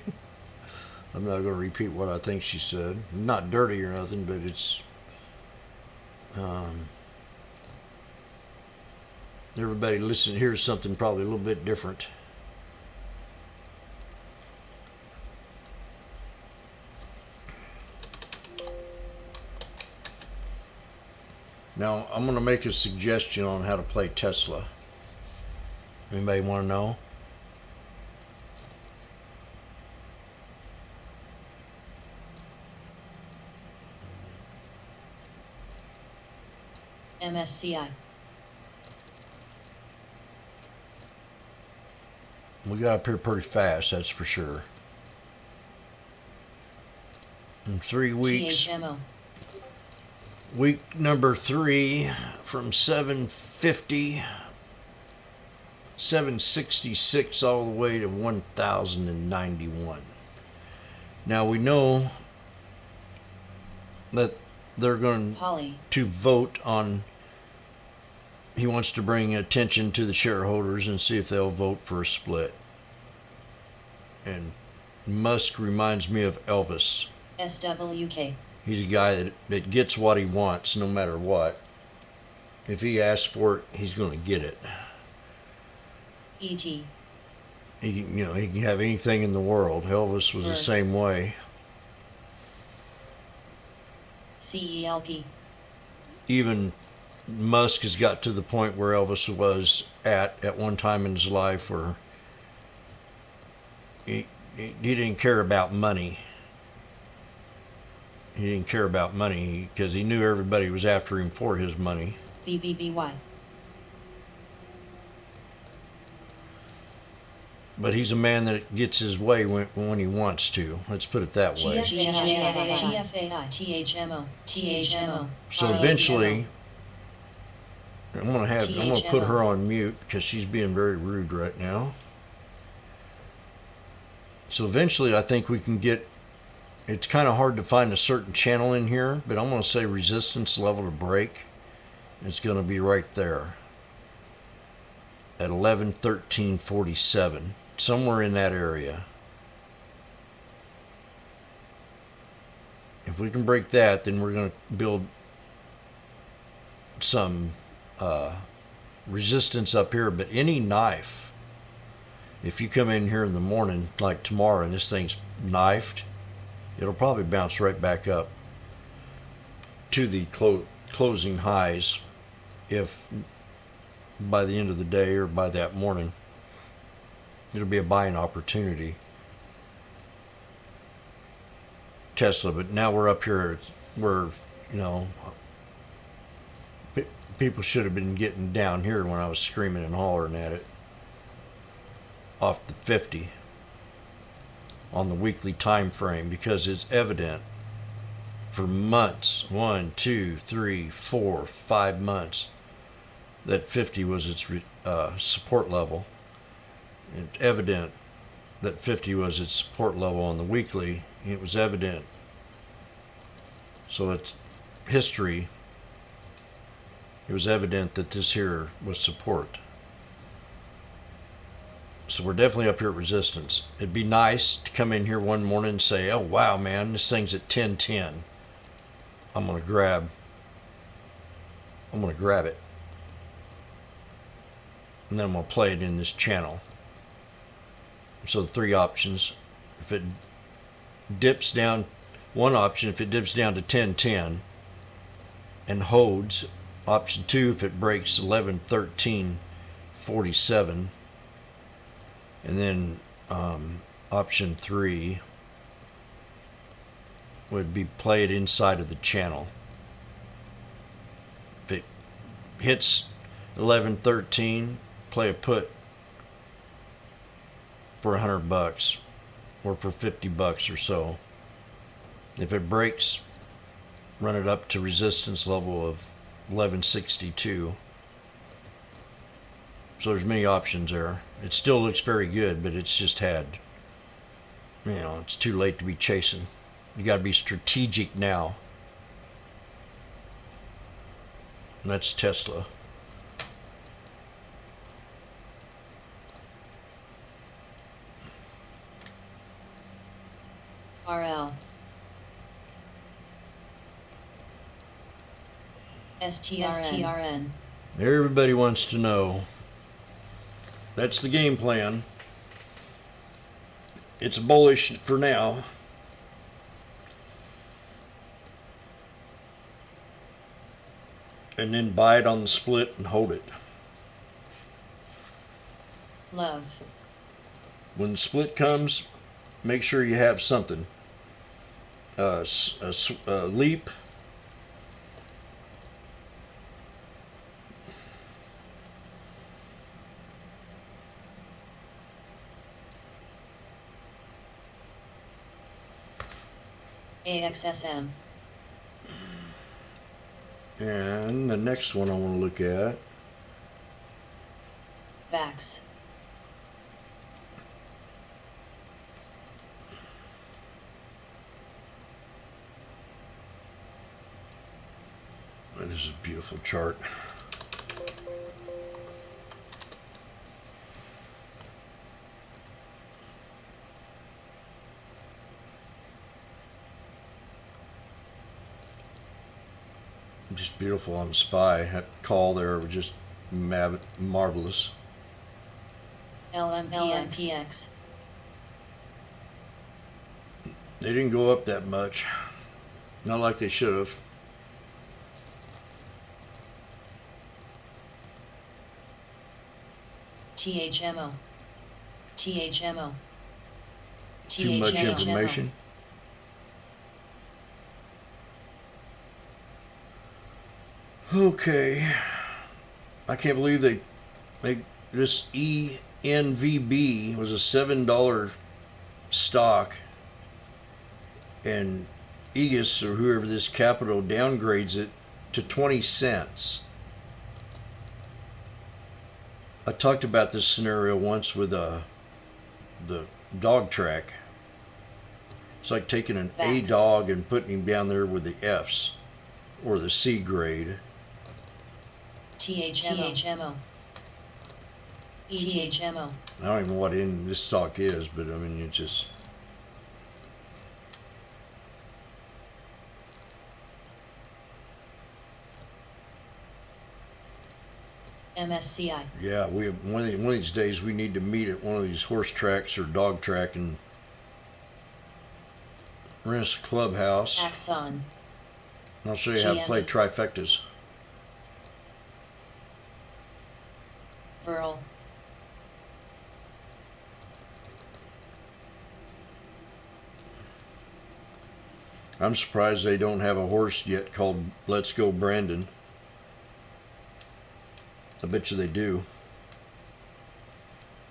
I'm not going to repeat what I think she said. Not dirty or nothing, but it's... everybody listen hears something probably a little bit different. Now, I'm going to make a suggestion on how to play Tesla. Anybody want to know? MSCI. We got up here pretty fast, that's for sure. In 3 weeks, THMO. week number 3 from 750, 766 all the way to 1,091. Now we know that they're going Polly. to vote on, he wants to bring attention to the shareholders and see if they'll vote for a split. And Musk reminds me of Elvis. SWK. He's a guy that gets what he wants no matter what. If he asks for it, he's going to get it. ET. He can have anything in the world. Elvis was the same way. CELP. Even Musk has got to the point where Elvis was at one time in his life where he didn't care about money. He didn't care about money because he knew everybody was after him for his money. BBBY. But he's a man that gets his way when he wants to. Let's put it that way. THMO. So eventually, I'm gonna put her on mute because she's being very rude right now. So eventually, I think we can get. It's kind of hard to find a certain channel in here, but I'm gonna say resistance level to break. It's gonna be right there at 11:13:47, somewhere in that area. If we can break that, then we're going to build some resistance up here. But any knife, if you come in here in the morning, like tomorrow, and this thing's knifed, it'll probably bounce right back up to the closing highs if by the end of the day or by that morning it'll be a buying opportunity. Tesla, but now we're up here where, you know, people should have been getting down here when I was screaming and hollering at it off the 50 on the weekly time frame, because it's evident for months, 1, 2, 3, 4, 5 months, that 50 was its support level. It's evident that 50 was its support level on the weekly. It was evident. So it's history. It was evident that this here was support. So we're definitely up here at resistance. It'd be nice to come in here one morning and say, oh wow man, this thing's at 1010. I'm gonna grab it. And then I'm gonna play it in this channel. So the three options. If it dips down, one option, if it dips down to 1010 and holds. Option 2, if it breaks 11:13:47. And then option 3 would be play it inside of the channel. If it hits 11:13, play a put for $100 or for $50 or so. If it breaks, run it up to resistance level of 1162. So there's many options there. It still looks very good, but it's just had, you know, it's too late to be chasing. You got to be strategic now. And that's Tesla. RL. STRN. Everybody wants to know. That's the game plan. It's bullish for now. And then buy it on the split and hold it. Love. When the split comes, make sure you have something. A leap. AXSM. And the next one I want to look at. VAX. This is a beautiful chart. Just beautiful on the SPY. That call there was just marvelous. LMPX. They didn't go up that much. Not like they should have. THMO. Too much information. Okay. I can't believe they this ENVB was a $7 stock, and Aegis or whoever this capital downgrades it to 20 cents. I talked about this scenario once with the dog track. It's like taking an A dog and putting him down there with the Fs or the C grade. THMO. ETHMO. I don't even know what in this stock is, but I mean, it's just. MSCI. Yeah, we have, one of these days we need to meet at one of these horse tracks or dog track and rent us a clubhouse. Axon. And I'll show you how to play trifectas. Burl. I'm surprised they don't have a horse yet called Let's Go Brandon. I bet you they do. In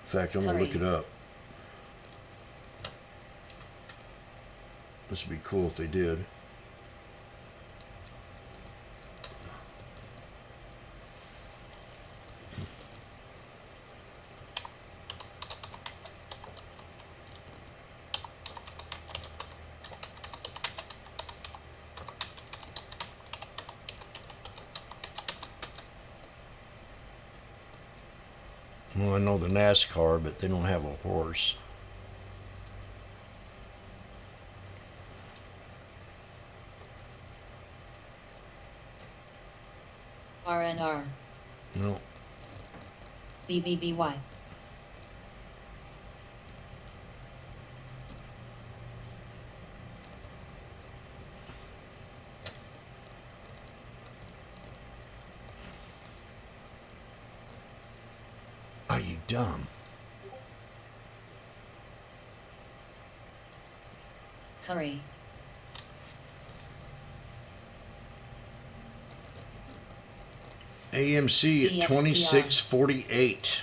fact, I'm going to look it up. This would be cool if they did. Well, I know the NASCAR, but they don't have a horse. RNR. No. BBBY. Are you dumb? Curry. AMC at 26.48.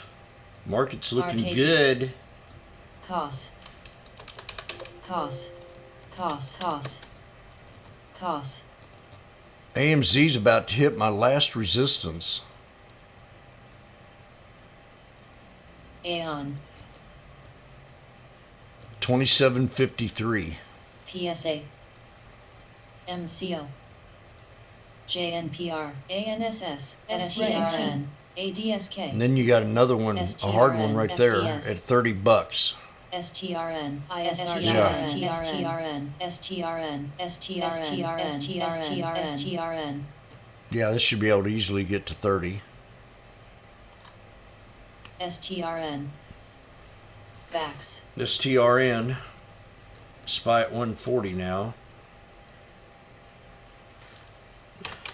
Market's looking RKG. good. Cost. AMZ's about to hit my last resistance. Aeon. 27.53. PSA. MCO. JNPR. ANSS. STRN. ADSK. And then you got another one, a hard one right there at $30. STRN, STRN. Yeah, this should be able to easily get to 30. STRN. Backs. This TRN, SPY at 140 now.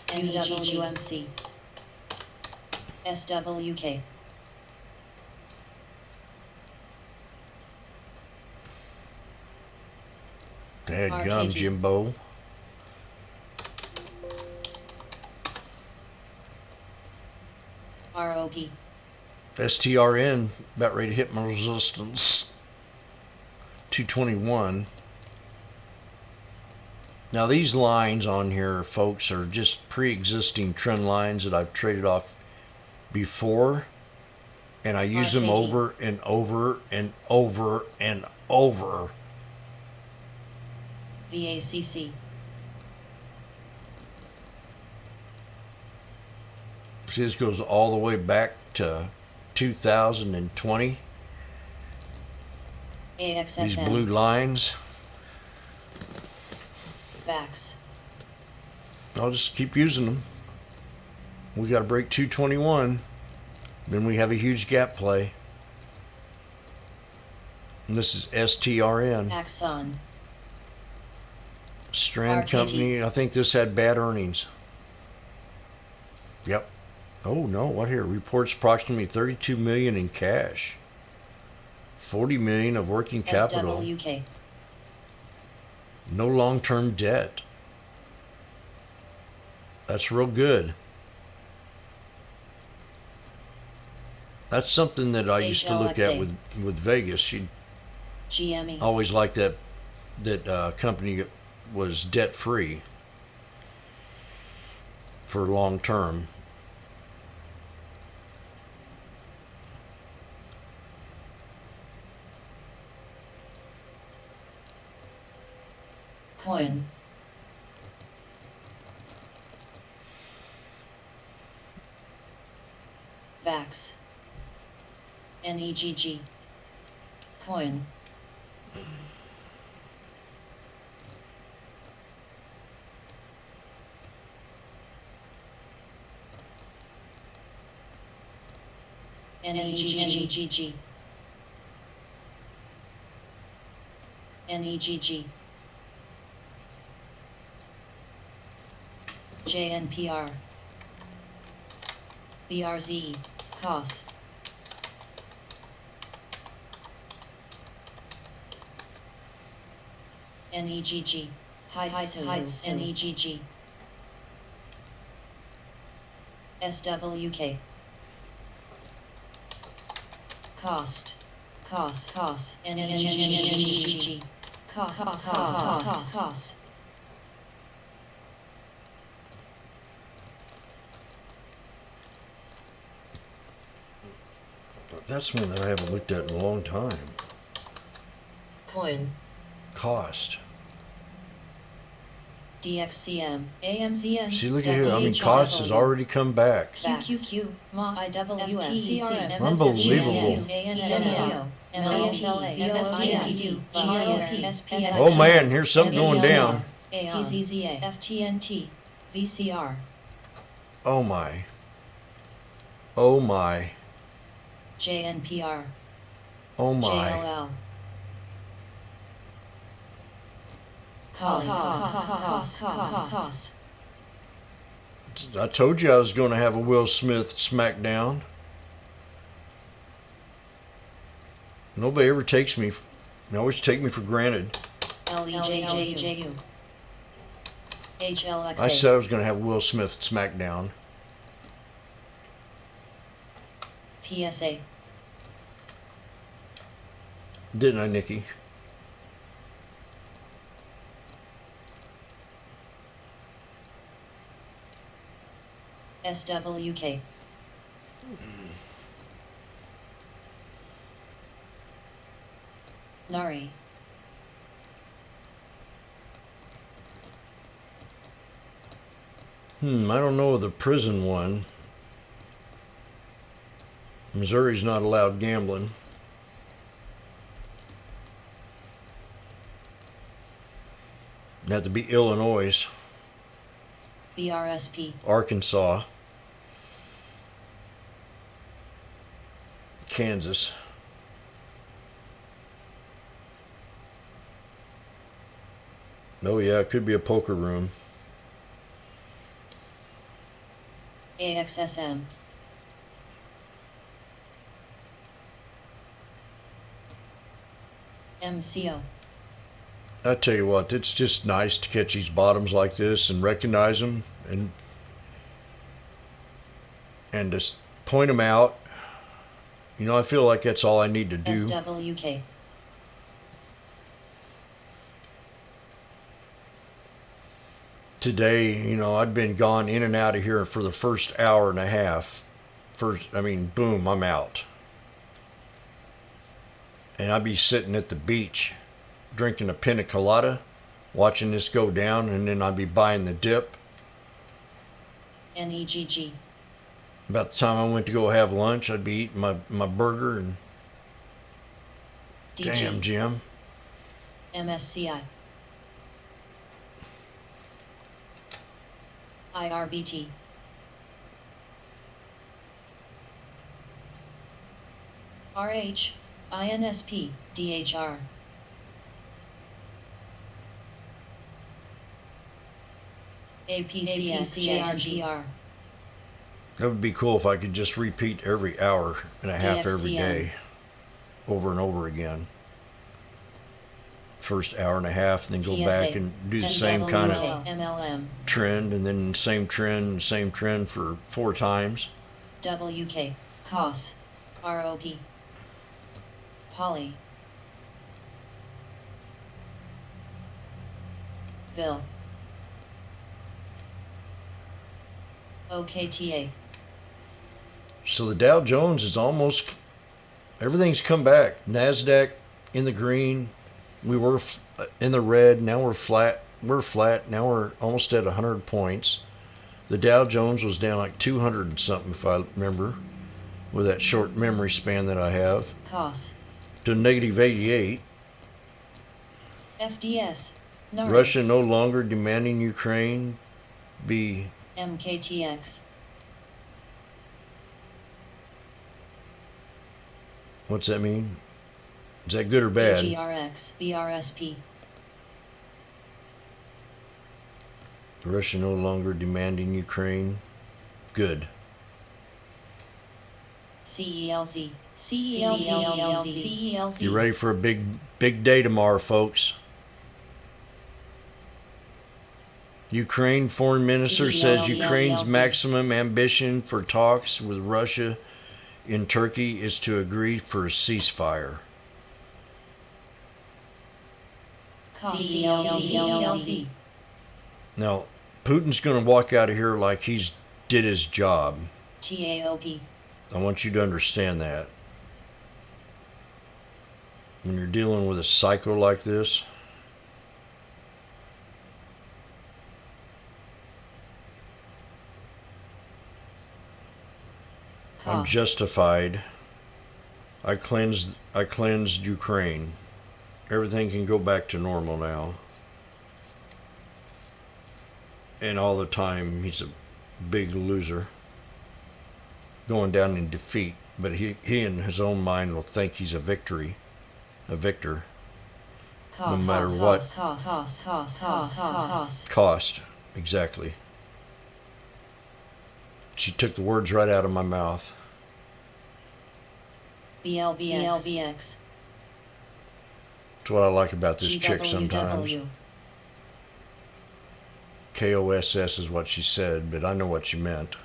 UWMC. SWK. Dad gum, Jimbo. ROP. STRN about ready to hit my resistance. 221. Now these lines on here, folks, are just pre-existing trend lines that I've traded off before, and I use them over and over and over and over. VACC. See, this goes all the way back to 2020. AXSN. These blue lines. Backs. I'll just keep using them. We got to break 221. Then we have a huge gap play. And this is STRN. Axon. Strand RKT. Company. I think this had bad earnings. Yep. Oh no, what here? Reports approximately $32 million in cash. $40 million of working capital. SWK. No long-term debt. That's real good. That's something that I used to look at with Vegas. She GME. always liked that company was debt-free for long term. Coin. Vax. NEGG. Coin. NEGG. NEGG. JNPR. BRZ. COS. NEGG. Heights. NEGG. SWK. Cost. NEGG. Cost. That's one that I haven't looked at in a long time. Coin. Cost. DXCM. AMZN. See, look at here. I mean, cost has already come back. QQQ. MA. IWFTC. Unbelievable. MLSLA. Oh man, here's something going down. PZZA. FTNT. VCR. Oh my. Oh my. JNPR. Oh my. JLL. Cost. I told you I was going to have a Will Smith smackdown. Nobody ever takes me. They always take me for granted. LEJJU. HLXA. I said I was going to have a Will Smith smackdown. PSA. Didn't I, Nikki? SWK. Nari. I don't know the prison one. Missouri's not allowed gambling. It'd have to be Illinois, BRSP. Arkansas, Kansas. Oh yeah, it could be a poker room. AXSM. MCO. I tell you what, it's just nice to catch these bottoms like this and recognize them and just point them out. You know, I feel like that's all I need to do. SWK. Today, you know, I'd been gone in and out of here for the first hour and a half. Boom, I'm out. And I'd be sitting at the beach drinking a pina colada, watching this go down, and then I'd be buying the dip. NEGG. About the time I went to go have lunch, I'd be eating my burger and DG. damn, Jim. MSCI. IRBT. RH. INSP. DHR. APCSJRGR. That would be cool if I could just repeat every hour and a half every DXCM. day. over and over again. First hour and a half, and then go back and do the same kind of MLM. trend, and then same trend for 4 times. WK. COS. ROP. Poly. Bill. OKTA. So the Dow Jones is almost, everything's come back. NASDAQ in the green. We were in the red. Now we're flat. We're flat. Now we're almost at 100 points. The Dow Jones was down like 200 and something, if I remember, with that short memory span that I have. COS. To negative 88. FDS. NARI. Russia no longer demanding Ukraine be. MKTX. What's that mean? Is that good or bad? GRX. BRSP. Russia no longer demanding Ukraine. Good. CELZ. CELZ. You ready for a big day tomorrow, folks? Ukraine foreign minister says Ukraine's maximum ambition for talks with Russia in Turkey is to agree for a ceasefire. CELZ. Now, Putin's going to walk out of here like he's did his job. TAOP. I want you to understand that. When you're dealing with a psycho like this, I'm justified. I cleansed Ukraine. Everything can go back to normal now. And all the time he's a big loser, going down in defeat. But he in his own mind will think he's a victor. No matter what cost. Exactly. She took the words right out of my mouth. BLBX. That's what I like about this chick sometimes. KOSS is what she said, but I know what she meant.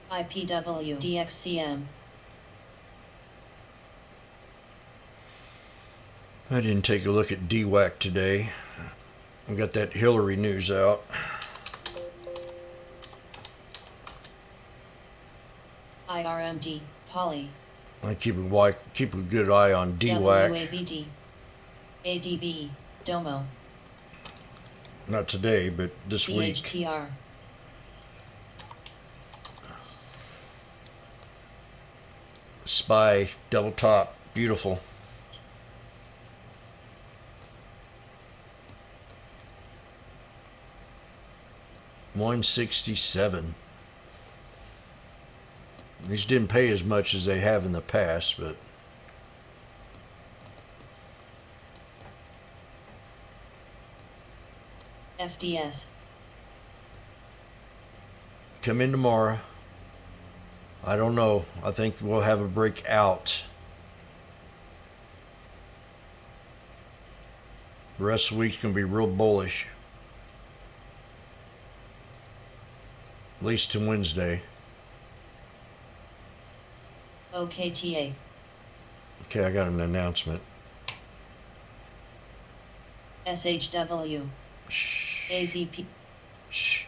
IPW. DXCM. I didn't take a look at DWAC today. I got that Hillary news out. IRMD. Poly. I keep a good eye on DWAC. WAVD. ADB. Domo. Not today, but this week. CHTR. SPY, double top, beautiful. $167. These didn't pay as much as they have in the past, but FDS. come in tomorrow. I don't know. I think we'll have a breakout. The rest of the week's going to be real bullish. At least to Wednesday. OKTA. Okay, I got an announcement. SHW. Shh. AZP. Shh.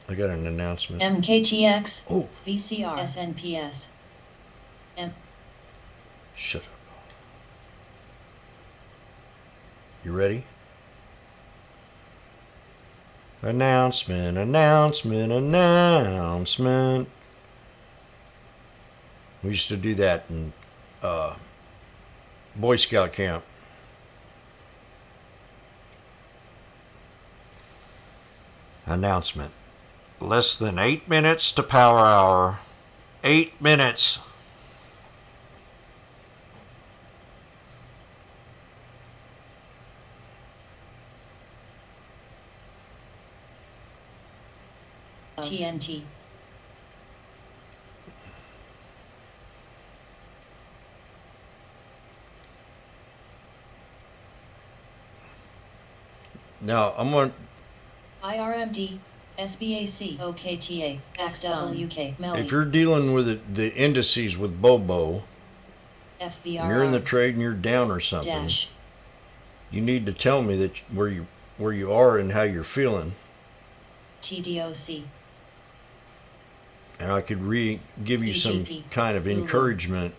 I got an announcement. MKTX. Oh, VCR. SNPS. shut up. You ready? Announcement. We used to do that in Boy Scout camp. Announcement. Less than 8 minutes to power hour. 8 minutes. TNT. Now I'm going. IRMD, SBAC, OKTA, XWK, MELI, If you're dealing with the indices with Bobo, and you're in the FBR, trade and you're down or something, dash, you need to tell me that where you are and how you're feeling, TDOC, and I could give you some BGP, kind of Google. encouragement.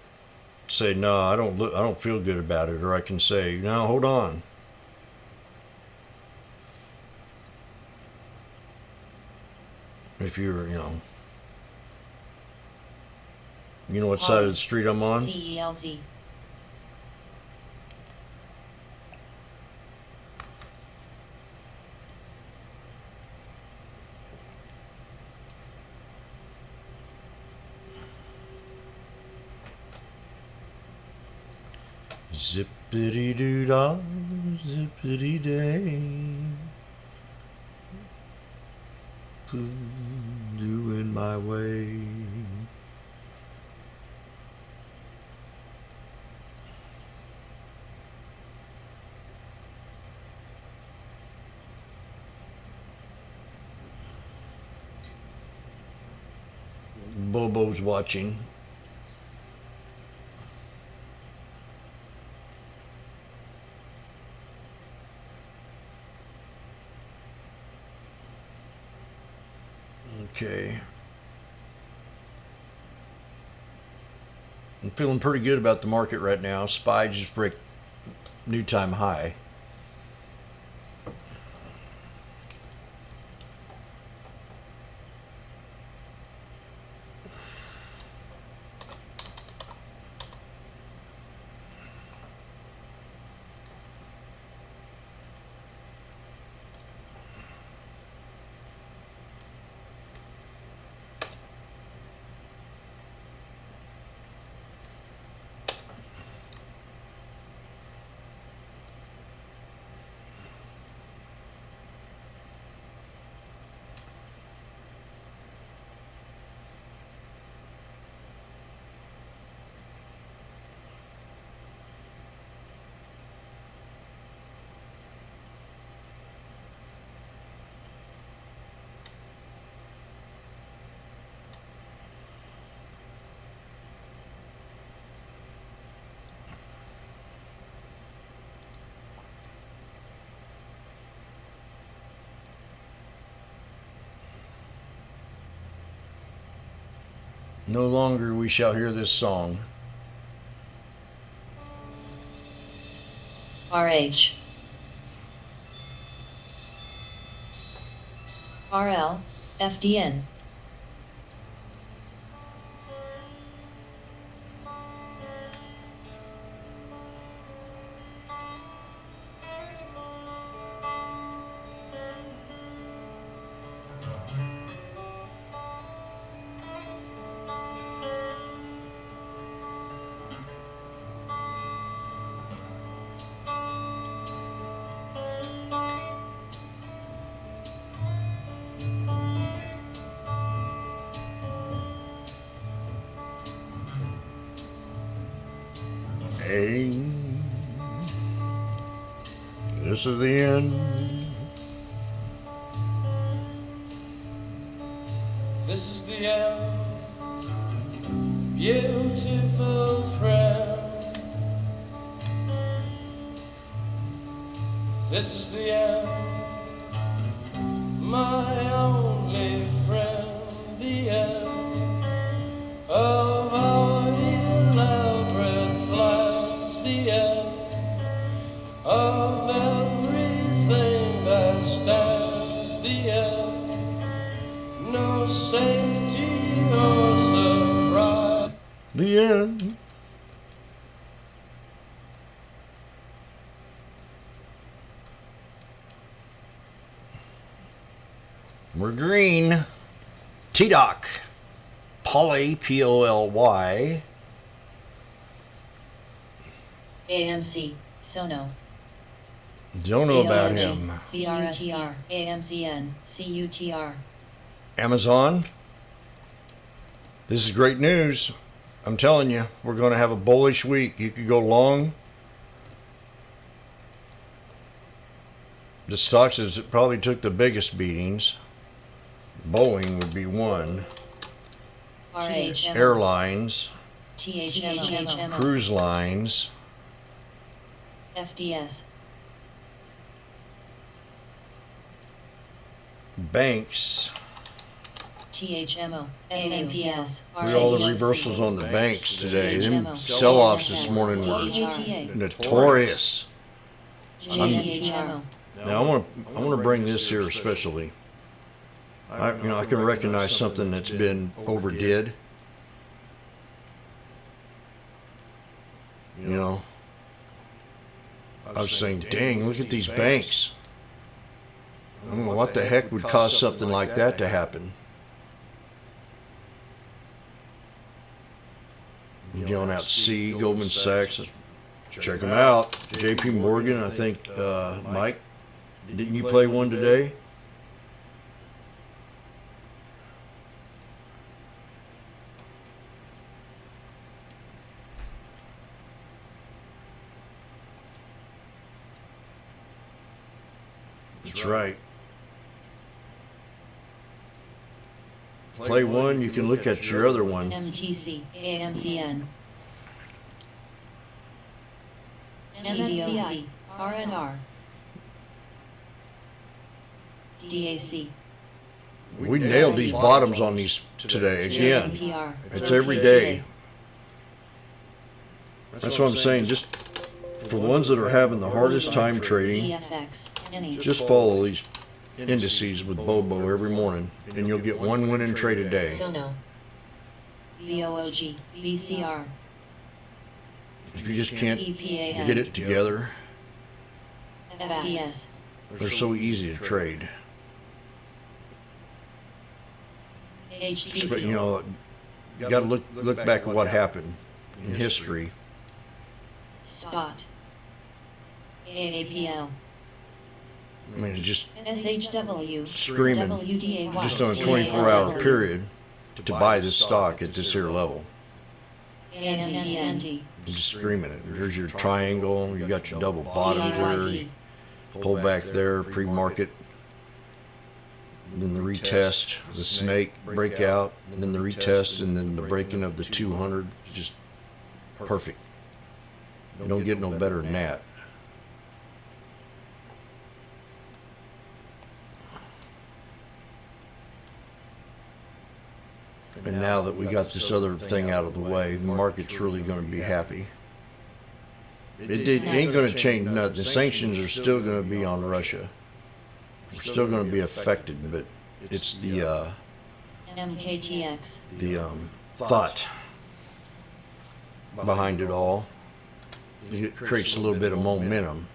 Say no, I don't feel good about it, or I can say no, hold on. If you're, you know what side of the street I'm on? CELZ, Zippity doo dah, zippity day. Doing my way. Bobo's watching. Okay. I'm feeling pretty good about the market right now. SPY just break new time high. No longer we shall hear this song. RH, RL, FDN, Hey, this is the end. This is the end, beautiful friend. This is the end, my only friend. The end of our elaborate plans. The end of everything that stands. The end, no safety or surprise. The end. We're green. T-Doc. Poly, Poly. AMC, Sono, Don't know about AOMG, him. CRSTR, AMCN, CUTR, Amazon. This is great news. I'm telling you, we're going to have a bullish week. You could go long. The stocks that probably took the biggest beatings. Boeing would be one. RH. Airlines, THM. cruise lines, FDS. banks. THMO. SAPS. Look at all the reversals on the banks today. Them sell-offs this morning were notorious. JTHMO. Now I want to bring this here especially. I can recognize something that's been overdid. You know, I was saying, dang, look at these banks. I don't know what the heck would cause something like that to happen. You going out to sea, Goldman Sachs, check them out. JP Morgan, I think, Mike, didn't you play one today? That's right. Play one, you can look at your other one. MTC. AMCN. TDOC. RNR. DAC. We nailed these bottoms on these today again. JNPR. It's every day. That's what I'm saying. Just for the ones that are having the hardest time trading, EFX. Any. just follow these indices with Bobo every morning, and you'll get one winning trade a day. Sono. VOOG. VCR. If you just can't EPAN. get it together, FDS. they're so easy to trade. But HCP. you know, you got to look back at what happened in history. Spot. AAPL. I mean, it's just SHW. screaming, WDAY. just on a 24-hour period, to buy this stock at this here level. ANTNT. Just screaming it. There's your triangle. You got your double bottom there. Pull back there, pre-market. Then the retest, the snake breakout, and then the retest, and then the breaking of the 200. Just perfect. You don't get no better than that. And now that we got this other thing out of the way, the market's really going to be happy. It ain't going to change nothing. The sanctions are still going to be on Russia. We're still going to be affected, but it's the MKTX. thought behind it all. It creates a little bit of momentum.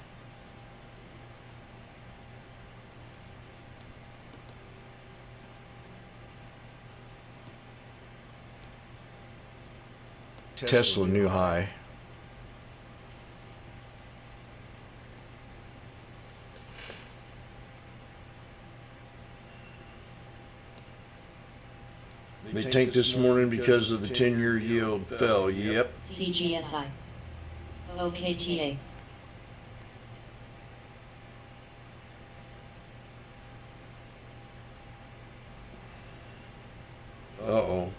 Tesla new high. They tanked this morning because of the 10-year yield fell. Yep. CGSI. OKTA. Uh-oh.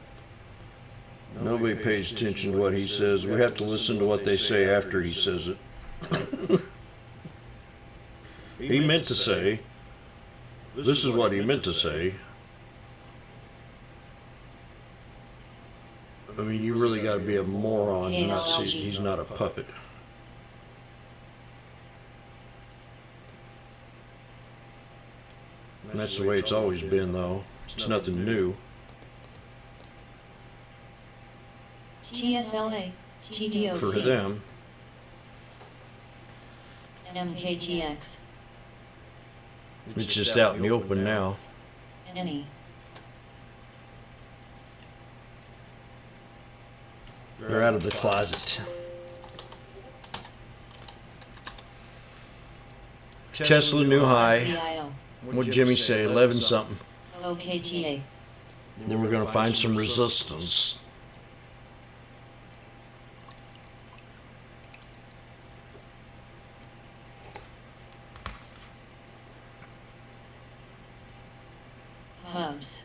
Nobody pays attention to what he says. We have to listen to what they say after he says it. He meant to say, this is what he meant to say. I mean, you really got to be a moron to not see he's not a puppet. And that's the way it's always been, though. It's nothing new. TSLA. TDOC. For them. MKTX. It's just out in the open now. Any. They're out of the closet. Tesla new high. VIO. What'd Jimmy say? 11 something. OKTA. Then we're going to find some resistance. Hubs.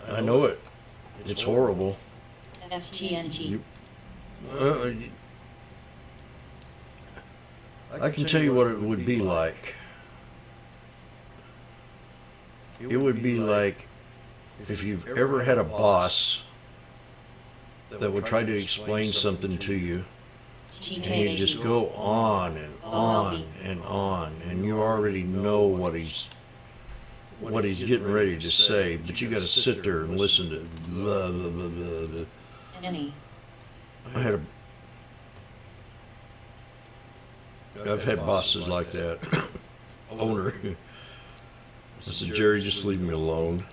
I know it. It's horrible. FTNT. You- I can tell you what it would be like. It would be like if you've ever had a boss that would try to explain something to you, and he'd just go on and on and on, and you already know what he's getting ready to say, but you got to sit there and listen to blah blah blah blah blah. Any. I've had bosses like that. Owner. I said, Jerry, just leave me alone.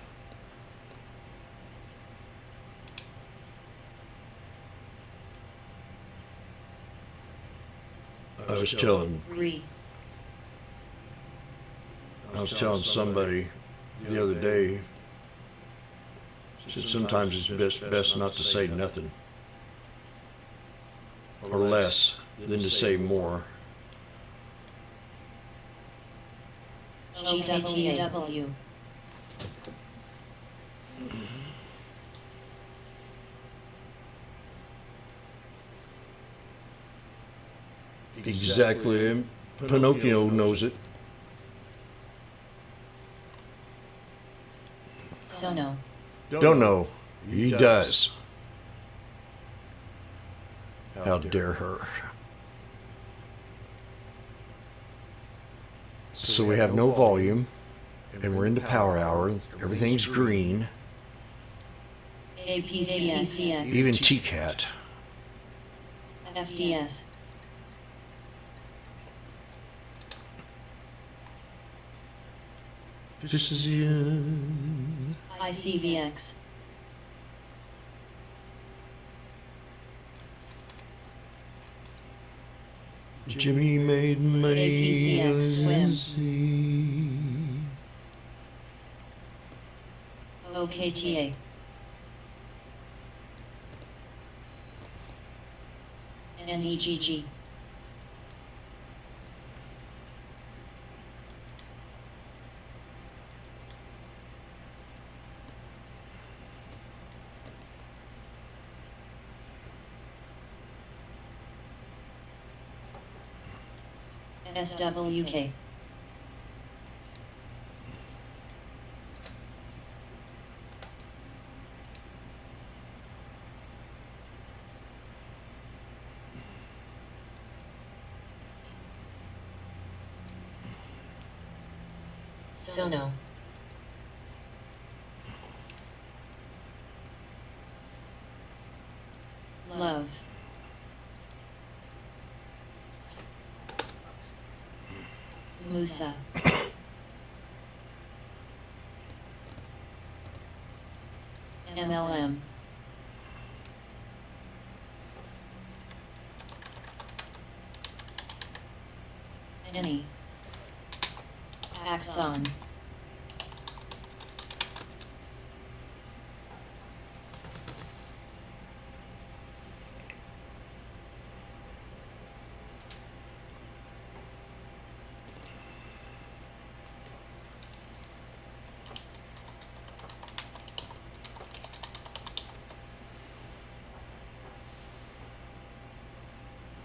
I was telling somebody the other day, said sometimes it's best not to say nothing or less than to say more. GWW. Exactly. Pinocchio knows it. Sono. Don't know. He does. How dare her. So we have no volume, and we're into power hour. Everything's green. APCS. Even TCAT. FDS. This is the end. ICVX. Jimmy made money. APCX swim. OKTA. NEGG. SWK. Sono. Love. Musa. MLM. Any. Axon.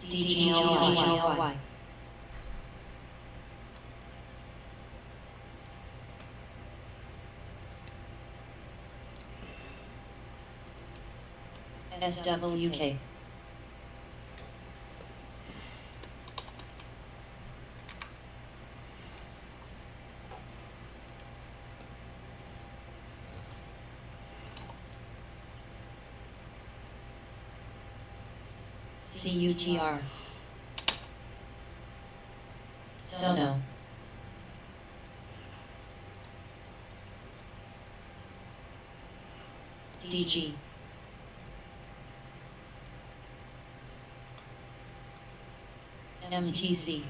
DGLY. SWK. CUTR. Sono. DG. MTC.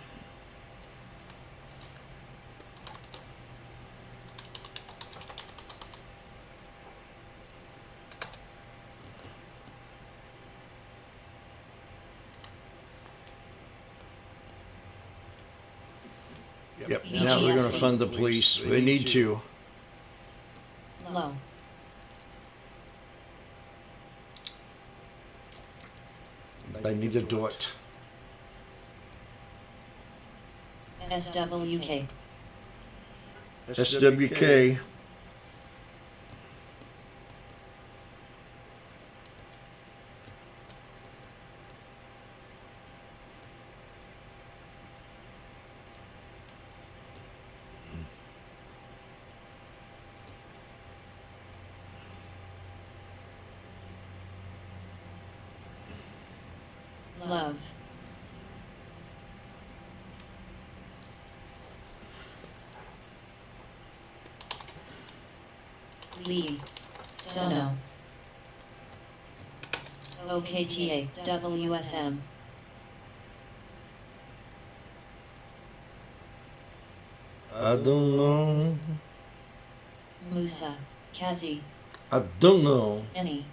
Yep. Now they're going to fund the police. They need to. low. They need to do it. SWK. SWK. Love. Lee. Sono. OKTA. WSM. I don't know. Musa. Kazi. I don't know. Any.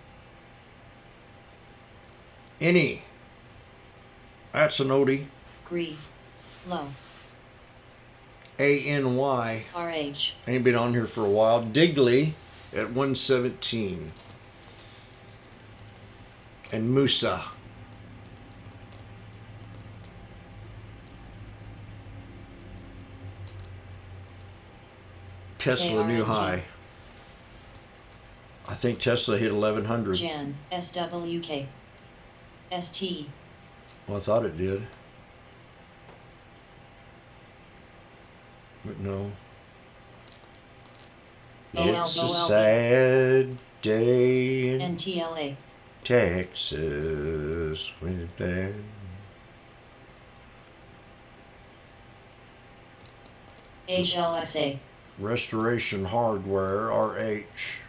Any. That's an Odie. Gree. Low. ANY. RH. Ain't been on here for a while. Digley at 117. And Musa. Tesla new ARNG. high. I think Tesla hit 1100. Jan. SWK. ST. Well, I thought it did. But no. It's a OLB. sad day in NTLA. Texas with there. HLXA. Restoration Hardware, RH.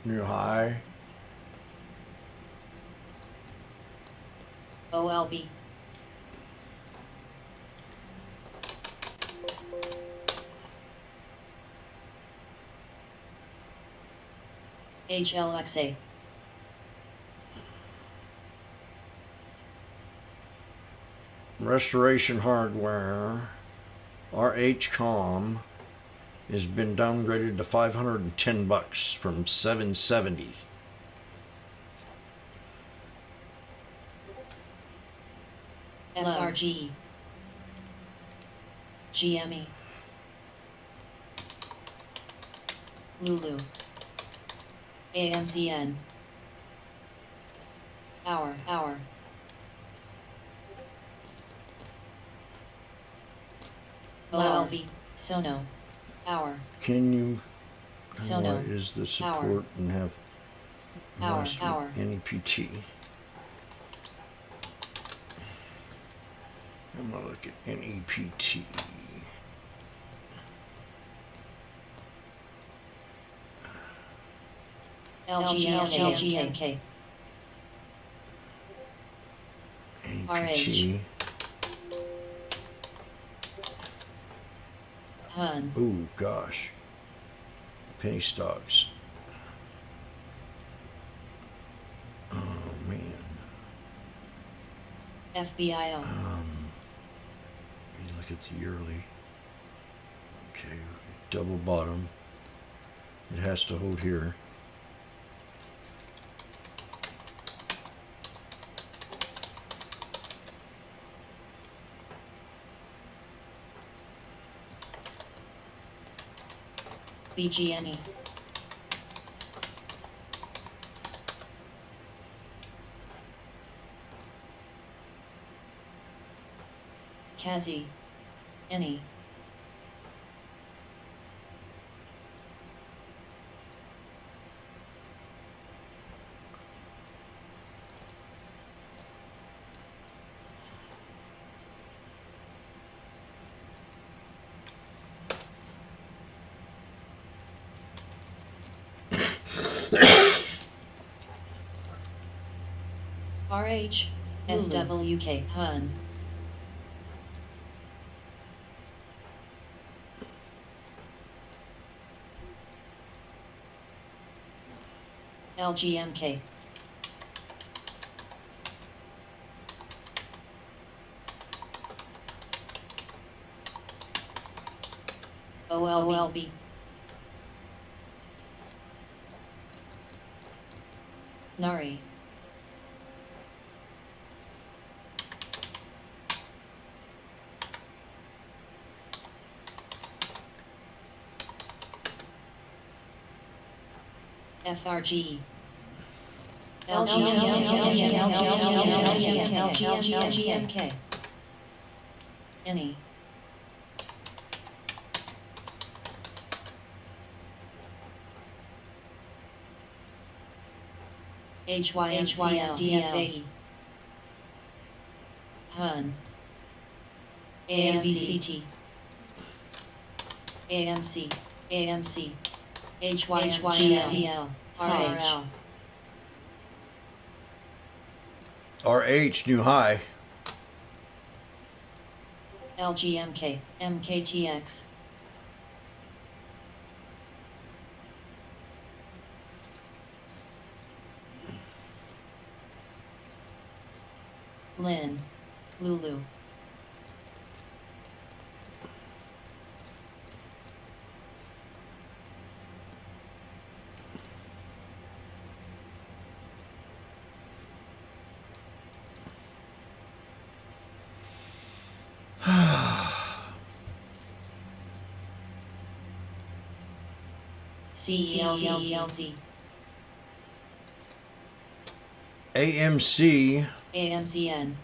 New high. OLB. HLXA. Restoration Hardware, RH.com, has been downgraded to $510 from $770. FRG. GME. Lulu. AMCN. Hour. OLV. Sono. Hour. Can you? Sono. What is the Hour. support and have Hour. last week Hour. NEPT? I'm gonna look at NEPT. LGMK. NEPT. Hun. Oh gosh. Penny stocks. Oh man. FBIO. Let me look at the yearly. Okay, double bottom. It has to hold here. BGNE. Kazi. Any. RH. SWK. Hun. LGMK. OLB. Nari. FRG. LGMK. Any. HYMCLDFAE. HUN. AMCT. AMC. AMC. HYMCL. RL. RH, new high. LGMK. MKTX. Lynn. Lulu. CELZ. AMC, AMCN.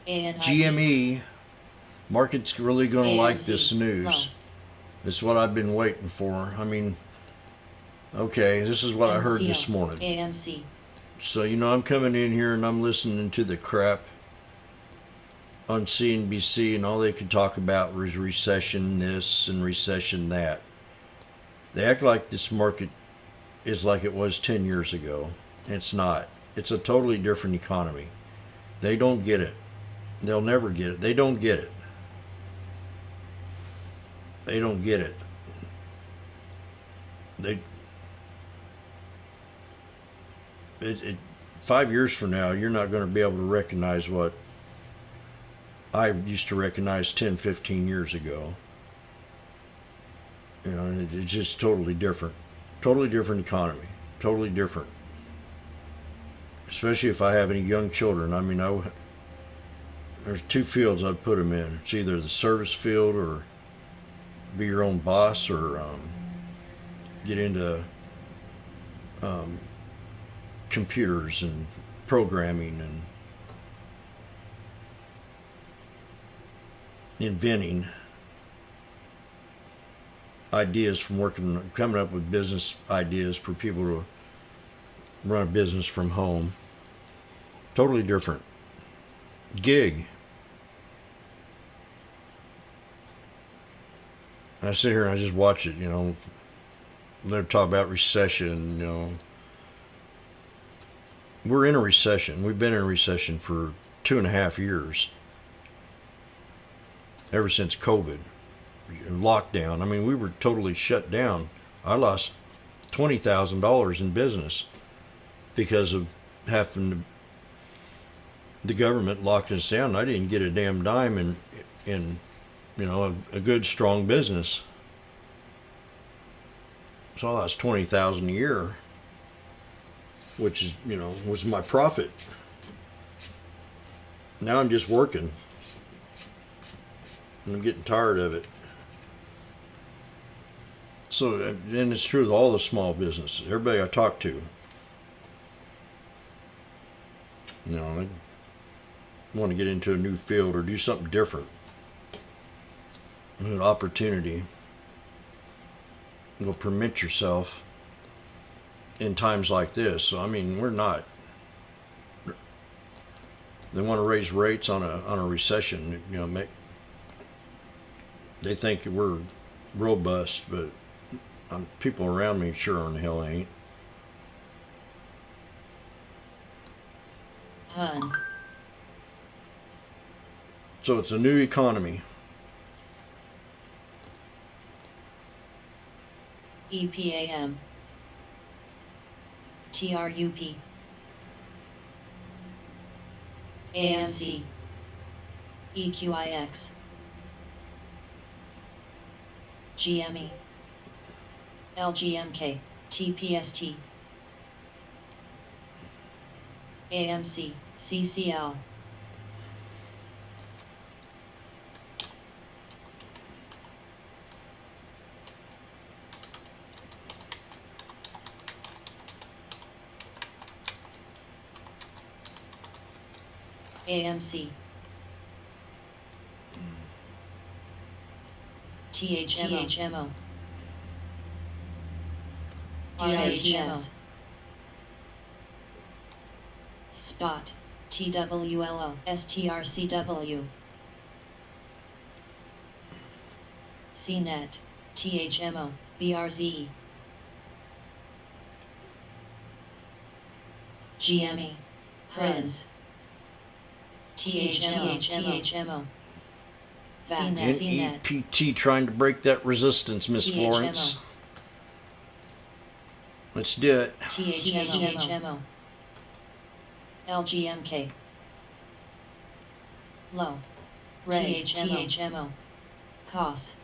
GME. Market's really going to like AMC, this news. low. This is what I've been waiting for. I mean, okay, this is what I heard this MCL. morning. AMC. So, you know, I'm coming in here and I'm listening to the crap on CNBC, and all they could talk about was recession this and recession that. They act like this market is like it was 10 years ago. It's not. It's a totally different economy. They don't get it. They'll never get it. They don't get it. They don't get it. It 5 years from now, you're not going to be able to recognize what I used to recognize 10, 15 years ago. You know, it's just totally different. Totally different economy. Totally different. Especially if I have any young children. I mean, there's two fields I'd put them in. It's either the service field or be your own boss, or get into computers and programming and inventing ideas from coming up with business ideas for people to run a business from home. Totally different. Gig. I sit here and I just watch it, you know. They're talking about recession, you know. We're in a recession. We've been in a recession for 2.5 years. Ever since COVID. Lockdown. I mean, we were totally shut down. I lost $20,000 in business because of having the government locking us down. I didn't get a damn dime in you know, a good, strong business. So I lost $20,000 a year, which is, you know, was my profit. Now I'm just working. And I'm getting tired of it. So, and it's true with all the small businesses. Everybody I talk to, you know, they want to get into a new field or do something different. An opportunity. You'll permit yourself in times like this. So, I mean, we're not. They want to raise rates on a recession. You know, they think we're robust, but people around me sure in the hell ain't. HUN. So it's a new economy. EPAM. TRUP. AMC. EQIX. GME. LGMK. TPST. AMC, CCL. AMC. THMO. RHS. Spot. TWLO. STRCW. CNET. THMO. BRZ. GME. Prez. THMO. CNET. NEPT trying to break that resistance, Miss Florence. Let's do it. THMO. LGMK. Low. Ray. THMO. COS.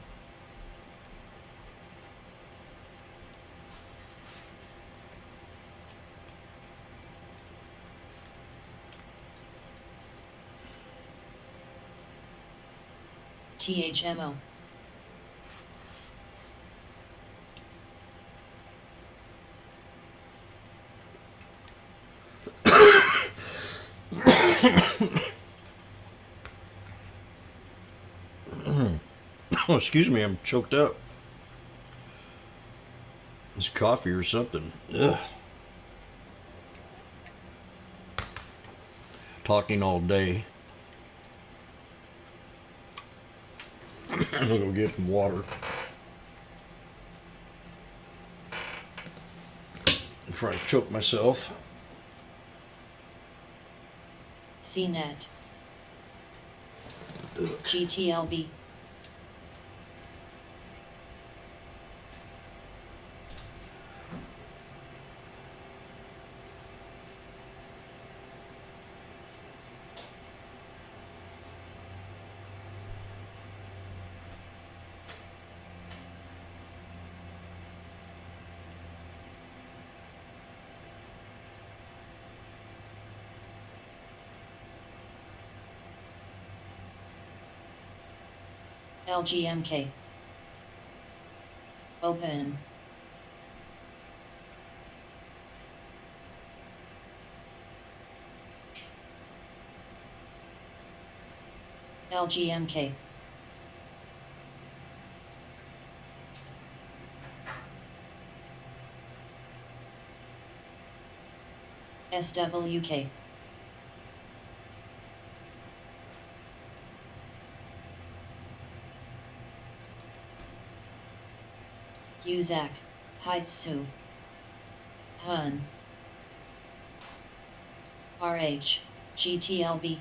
THMO. Oh, excuse me, I'm choked up. It's coffee or something. Ugh. Talking all day. I'm gonna go get some water. I'm trying to choke myself. CNET. GTLB. LGMK. Open. LGMK. SWK. Uzak, Haitsu, Hun, RH, GTLB,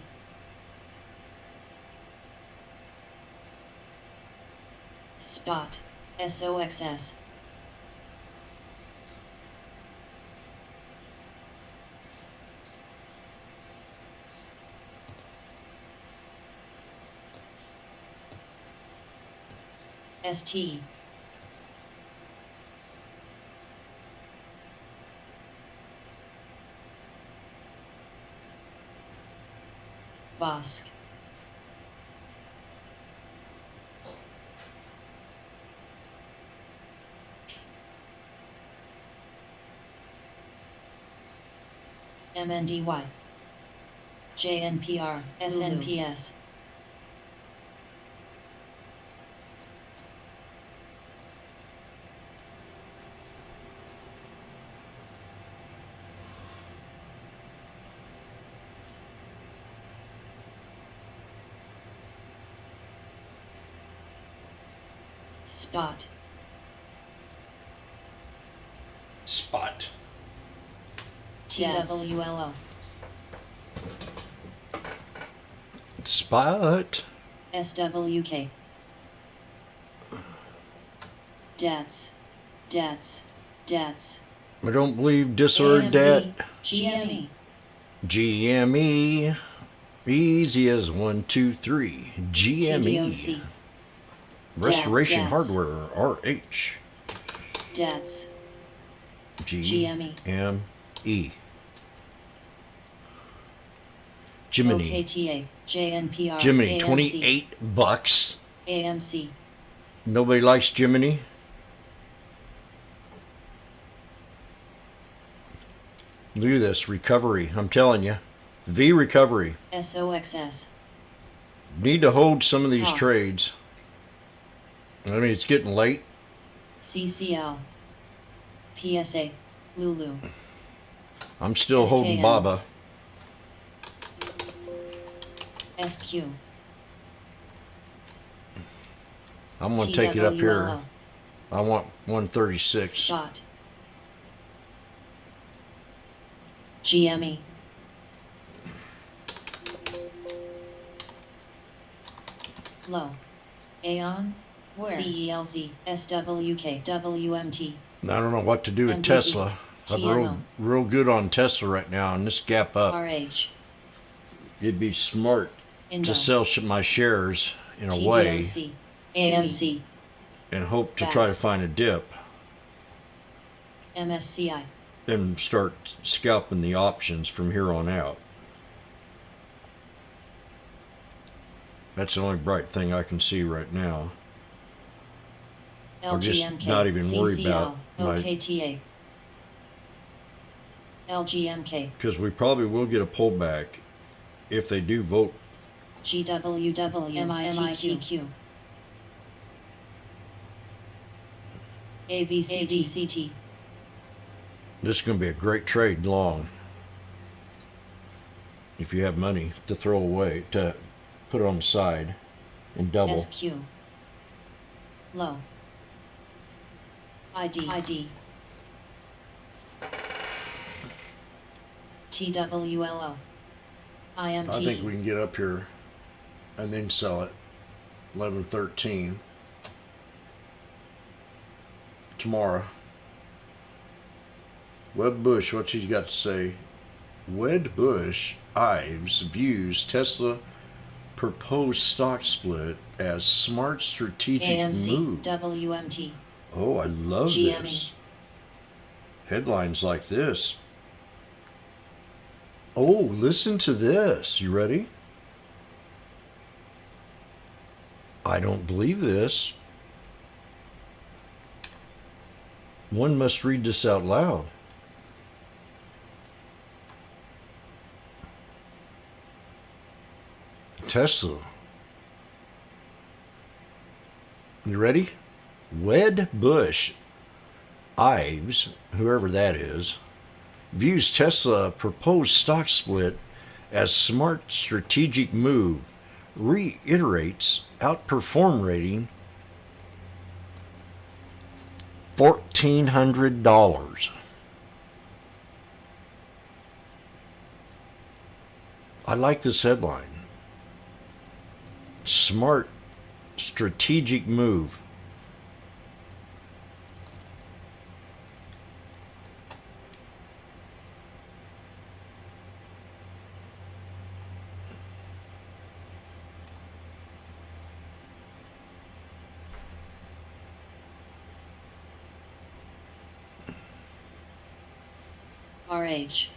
Spot, SOXS, ST, Bosk, MNDY, JNPR, SNPS, Spot, Spot. TWLO, Spot. SWK, Debts, I don't believe disordered that. GME, GME. Easy as 1, 2, 3. GME. TDOC, Restoration Debts. Hardware. RH. Debts, GME. Jiminy. OKTA, JNPR, Jiminy, AMC, 28 bucks. AMC, Nobody likes Jiminy. Look at this recovery. I'm telling you, V recovery. SOXS, Need to hold some of these Toss. trades. I mean, it's getting late. CCL, PSA, Lulu, I'm still holding SKM. Baba. SQ, I'm going to take it up here. TWLO, I want 136. Spot, GME, Low, Aeon, Where? CELZ, SWK, WMT, I don't know what to do with MBB, Tesla. I'm TMO. real good on Tesla right now, and this gap up. RH, It'd be smart Indo, to sell my shares in a way TDMC, AMC, and hope to try to Bats. find a dip MSCI, and start scalping the options from here on out. That's the only bright thing I can see right now. Or just LGMK, not even worry CCL, about my- OKTA, LGMK, Because we probably will get a pullback if they do vote. GWW, MITQ, AVCT, This is going to be a great trade long. If you have money to throw away, to put on the side and double. SQ, Low, ID, TWLO, IMT, I think we can get up here and then sell it 11.13 tomorrow. Webb Bush, what's he got to say? Wed Bush Ives views Tesla proposed stock split as smart strategic AMC, move. WMT, Oh, I love GME. this. Headlines like this. Oh, listen to this. You ready? I don't believe this. One must read this out loud. Tesla. You ready? Wed Bush Ives, whoever that is, views Tesla proposed stock split as smart strategic move, reiterates outperform rating $1,400. I like this headline. Smart strategic move. RH,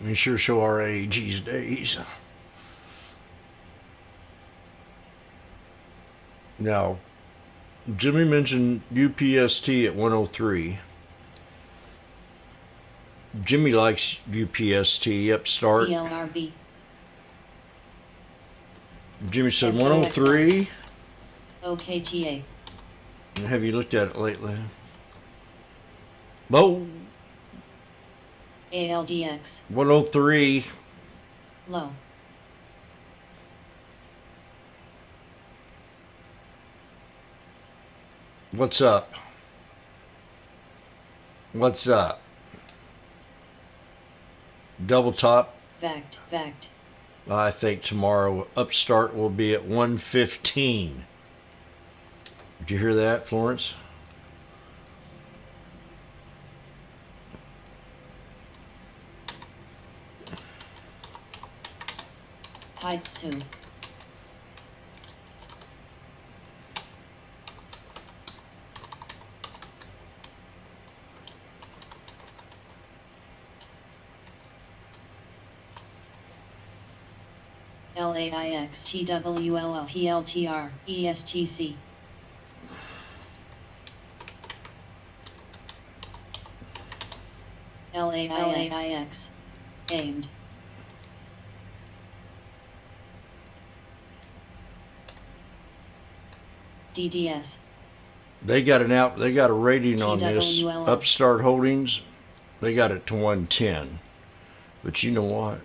We sure show our age these days. Now, Jimmy mentioned UPST at 103. Jimmy likes UPST upstart. CLRB, Jimmy said 103. OKTA, Have you looked at it lately? Oh, ALDX, 103. Low, What's up? What's up? Double top. Fact, I think tomorrow upstart will be at 115. Did you hear that, Florence? Haitsu, LAIX TWLO PLTR ESTC. LAIX aimed. DDS. They got a rating on this TWLO. Upstart Holdings. They got it to 110. But you know what?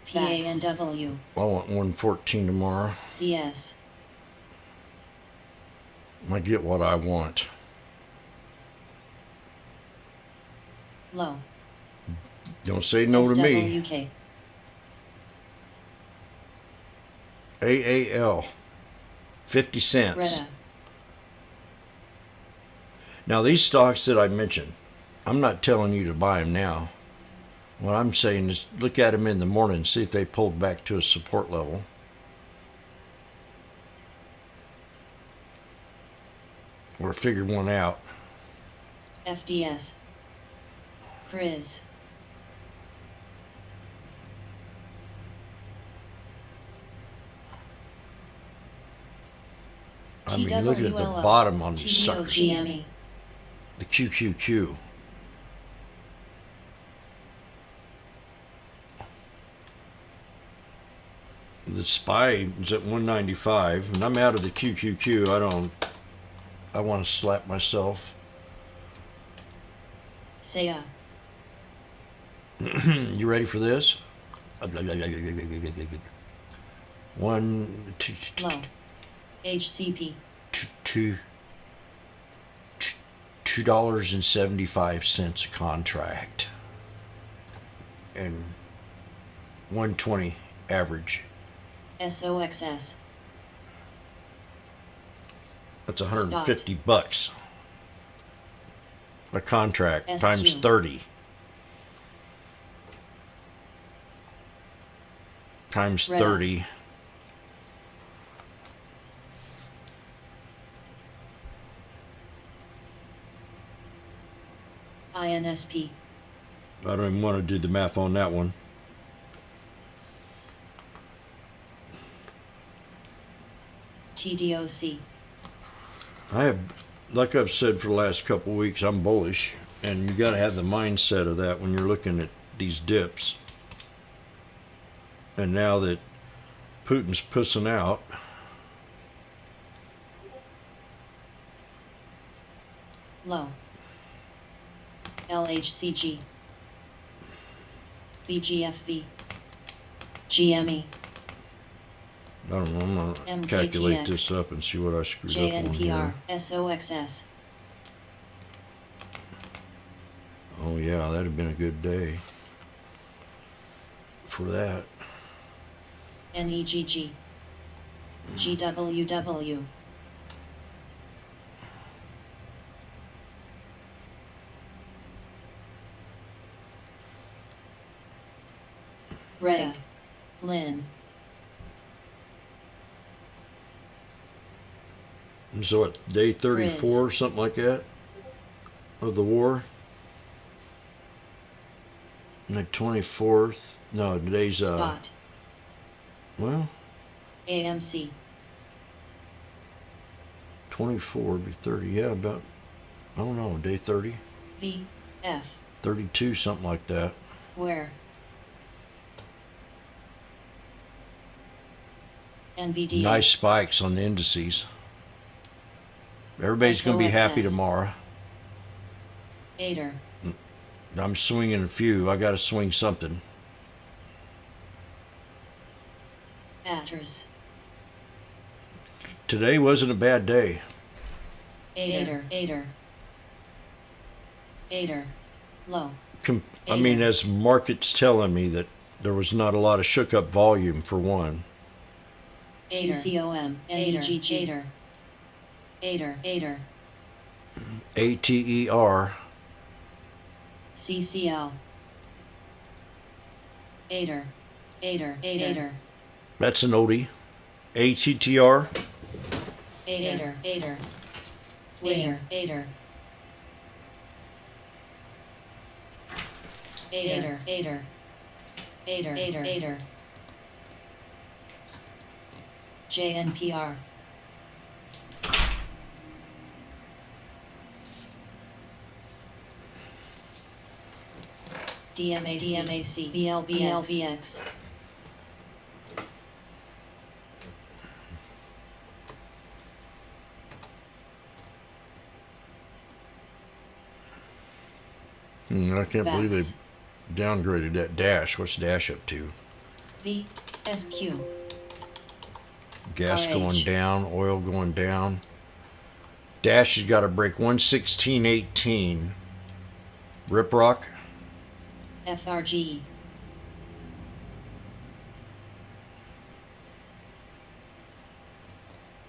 PANW. I want 114 tomorrow. CS. I get what I want. Low. Don't say no to me. SWK. AAL. 50 cents. Retta. Now these stocks that I mentioned, I'm not telling you to buy them now. What I'm saying is look at them in the morning and see if they pulled back to a support level. Or figure one out. FDS. Criz. I mean, look at the bottom on these suckers. TWGME. The QQQ. The SPY is at 195, and I'm out of the QQQ. I want to slap myself. Saya. You ready for this? One, Low. HCP. $2.75 a contract, and 120 average. SOXS. That's 150 bucks a contract SQ. times 30 times Red 30. INSP. I don't even want to do the math on that one. TDOC. I have, like I've said for the last couple of weeks, I'm bullish, and you got to have the mindset of that when you're looking at these dips. And now that Putin's pussing out, Low. LHCG. BGFV. GME. I don't know, I'm going to MKTX. calculate this up and see what I screwed up on JNPR. here. SOXS. Oh yeah, that'd have been a good day for that. NEGG. GWW. Reg. Lin. And so at day 34, something like that, of the war. And the 24th, no, today's, Spot. well, AMC. 24 would be 30, yeah, about, I don't know, day 30, VF. 32, something like that. Where? NVDA. Nice spikes on the indices. Everybody's going to be happy SOXS. tomorrow. Ader. I'm swinging a few. I got to swing something. Atras. Today wasn't a bad day. Ader. Low. I mean, as market's telling me that there was not a lot of shook up volume for one. ACOM. NEGG. Ader. ATER. CCL. Ader. That's an oldie. ATTR. Ader. JNPR. DMAC, BLBX. I can't believe they VAX. downgraded that Dash. What's Dash up to? VSQ. Gas RH. going down, oil going down. Dash has got to break 116.18. Rip Rock. FRG.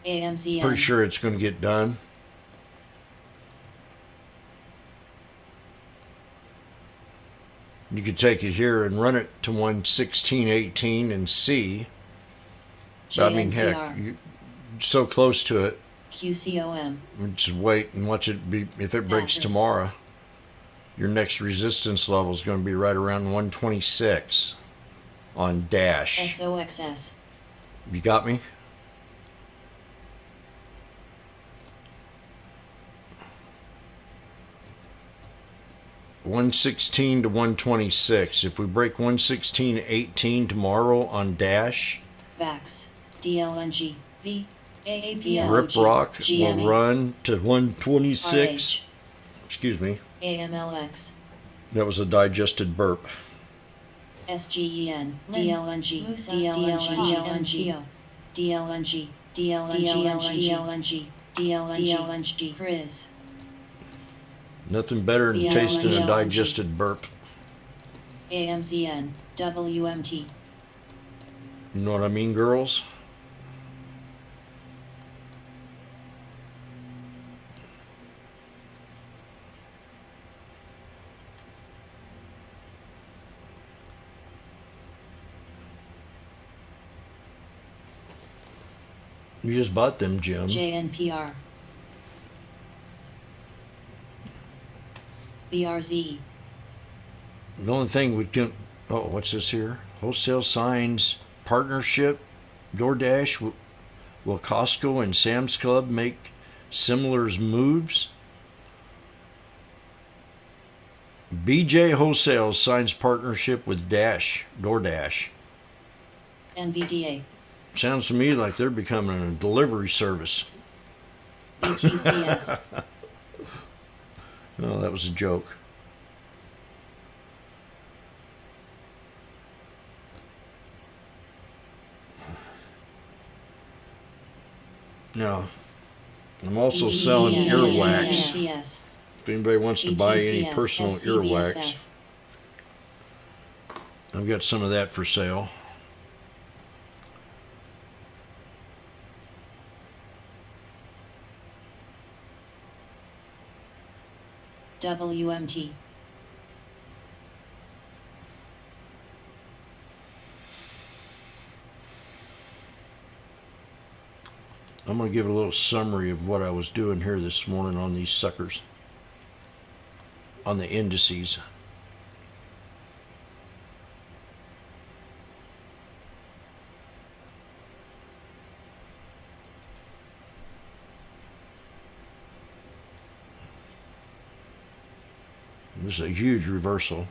AMCN. Pretty sure it's going to get done. You could take it here and run it to 116.18 and see. But I mean, heck, you're so close to it. QCOM. Just wait and watch it be. If it breaks Atlas. tomorrow, your next resistance level is going to be right around 126 on Dash. SOXS. You got me? $116 to 126. If we break 116.18 tomorrow on Dash, VAX. DLNG. AAPL. Rip Rock will GMA. run to 126. Excuse me. AMLX. That was a digested burp. SGEN. DLNG. DLNG. DLNG. DLNG. DLNG. Frizz. Nothing better than tasting a digested burp. AMZN. WMT. You know what I mean, girls? You just bought them, Jim. JNPR. BRZ. The only thing we can. Oh, what's this here? Wholesale signs partnership. DoorDash. Will Costco and Sam's Club make similar moves? BJ Wholesale signs partnership with DoorDash. NVDA. Sounds to me like they're becoming a delivery service. BTCS. Oh, that was a joke. No. I'm also selling earwax. BTCS. If anybody wants to buy any BTCS, personal SCBFF. earwax, I've got some of that for sale. WMT. I'm going to give a little summary of what I was doing here this morning on these suckers, on the indices. This is a huge reversal.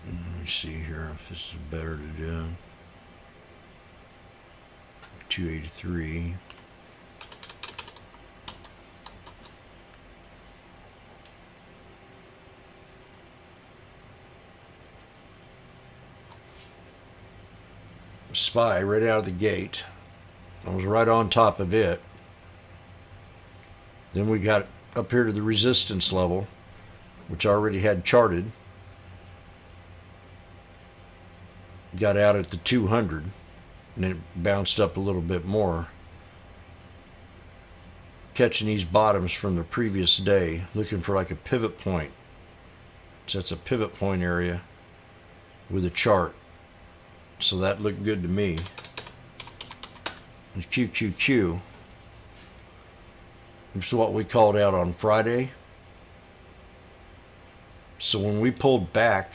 Let me see here if this is better to do. 283. SPY right out of the gate. I was right on top of it. Then we got up here to the resistance level, which I already had charted. Got out at the 200, and it bounced up a little bit more. Catching these bottoms from the previous day, looking for like a pivot point. So that's a pivot point area with a chart. So that looked good to me. It's QQQ. This is what we called out on Friday. So when we pulled back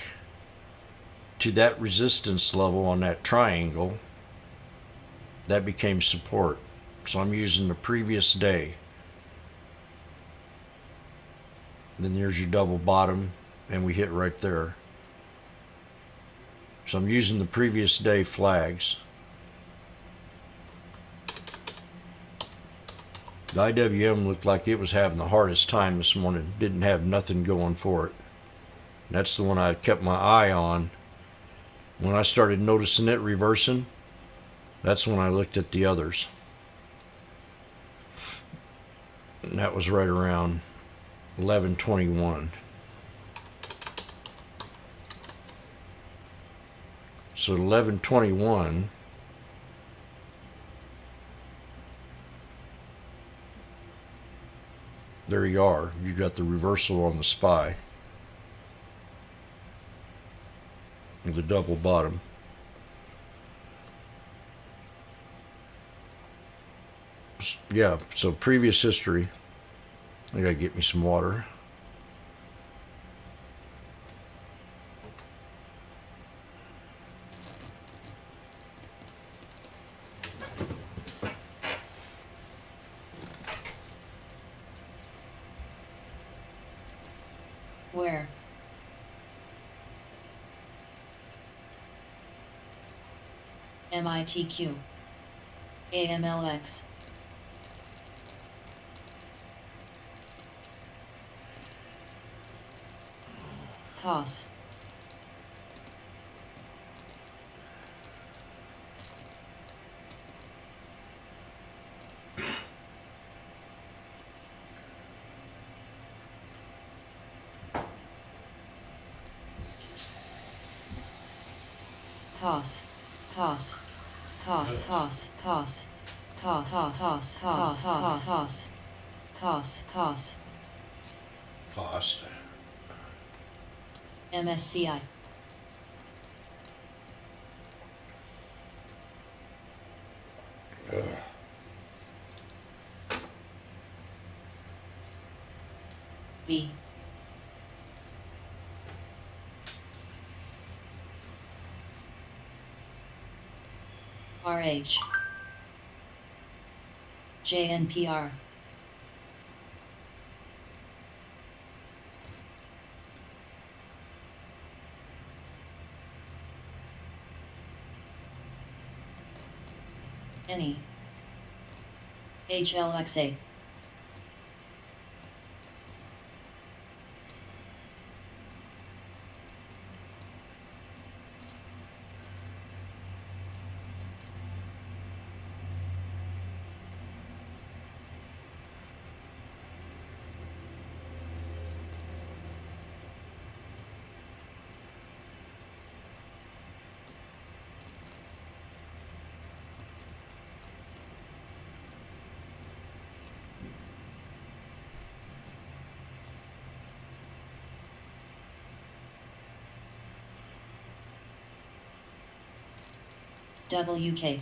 to that resistance level on that triangle, that became support. So I'm using the previous day. Then there's your double bottom, and we hit right there. So I'm using the previous day flags. The IWM looked like it was having the hardest time this morning. Didn't have nothing going for it. That's the one I kept my eye on. When I started noticing it reversing, that's when I looked at the others. And that was right around 11:21. So 11:21, there you are. You got the reversal on the SPY. The double bottom. Yeah, so previous history. I gotta get me some water. Where? MITQ. AMLX. COS. COS. COS. COS. COS. COS. COS. COS. COS. COS. COS. COS. Cost. MSCI. V. RH. JNPR. Any. HLXA. WK.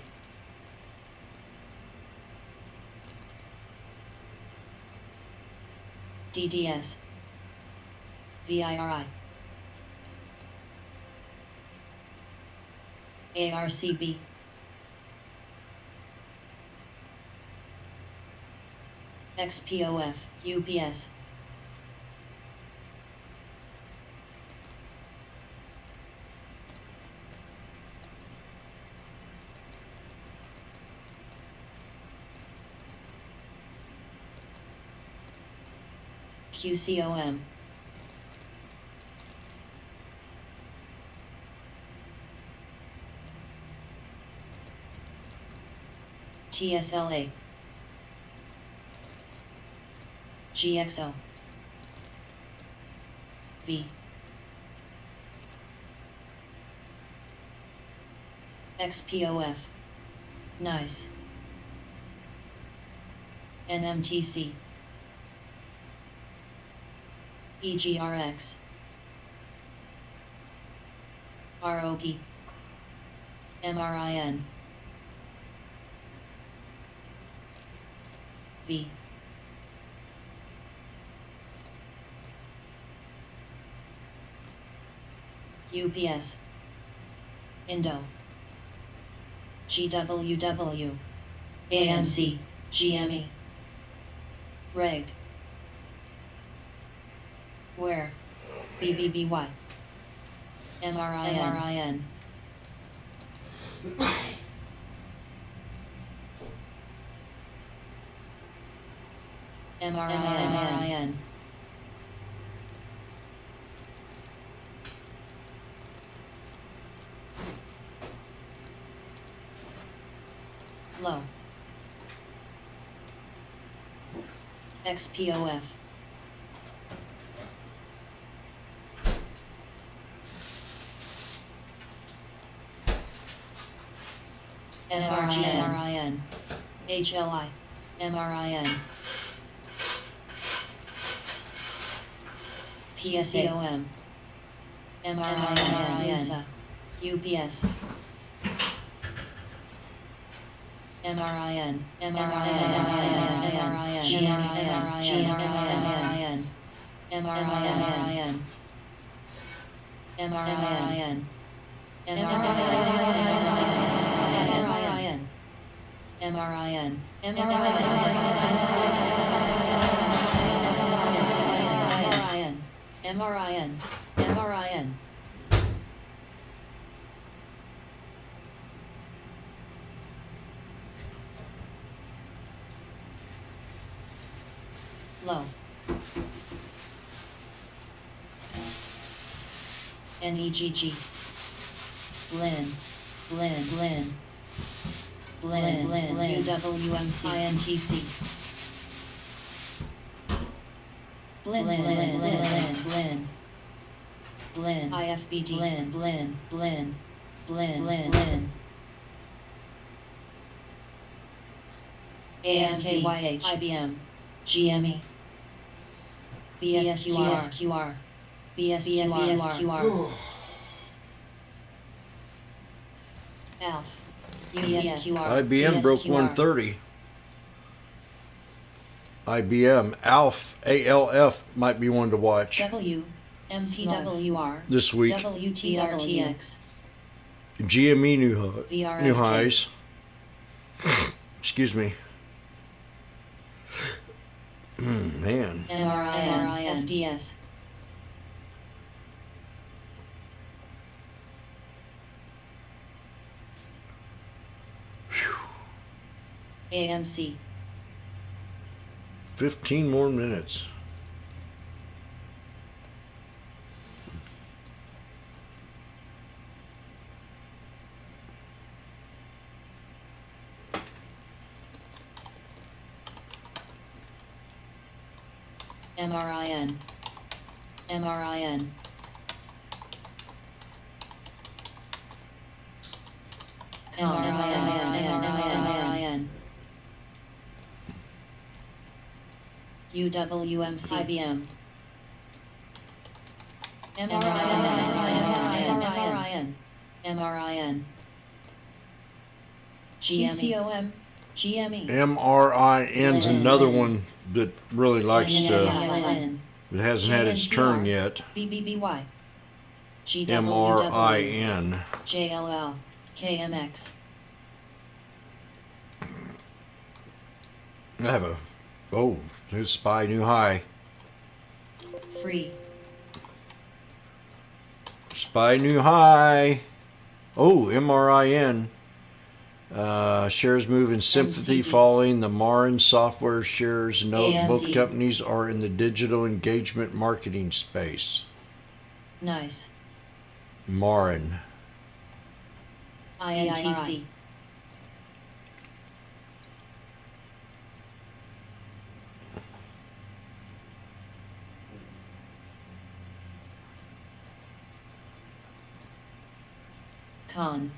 DDS. VIRI. ARCB. XPOF, UPS. QCOM. TSLA. GXO. V. XPOF. Nice. NMTC. EGRX. ROP. MRIN. V. UPS. Indo. GWW. AMC. GME. Reg. Where? BBBY. MRIN. MRIN. Low. XPOF. MRIN. HLI. MRIN. PSAOM. MRIN. UPS. MRIN. Low. NEGG. Blin. UWMC. INTC. Blin. IFBD. Blin. ASKYH. IBM. GME. BSQR. ALF. IBM broke 130. IBM ALF might be one to watch W. MTWR. this week. WTRTX. GME new VRSK. highs. Excuse me. Man. MRIN. FDS. AMC. 15 more minutes. MRIN. UWMC. IBM. MRIN. GCOM. GME. MRIN's another one that really likes to, it hasn't had its turn yet. BBBY. MRIN. JLL. KMX. I have a, oh, there's SPY new high. Free. SPY new high. Oh, MRIN. Shares move in sympathy MCD. following the Marin software shares note both AMC. companies are in the digital engagement marketing space. Nice. Marin. INTC. Con.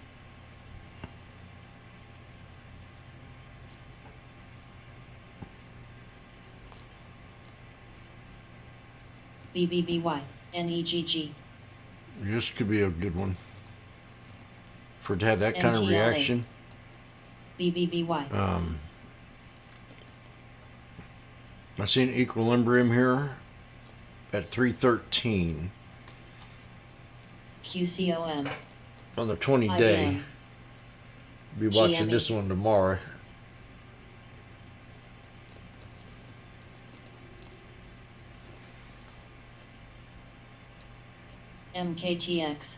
BBBY. NEGG. This could be a good one. For it to have that kind of NTLA. reaction. BBBY. I see an equilibrium here at 313. QCOM. on the 20 day. IBM. Be watching GME. this one tomorrow. MKTX.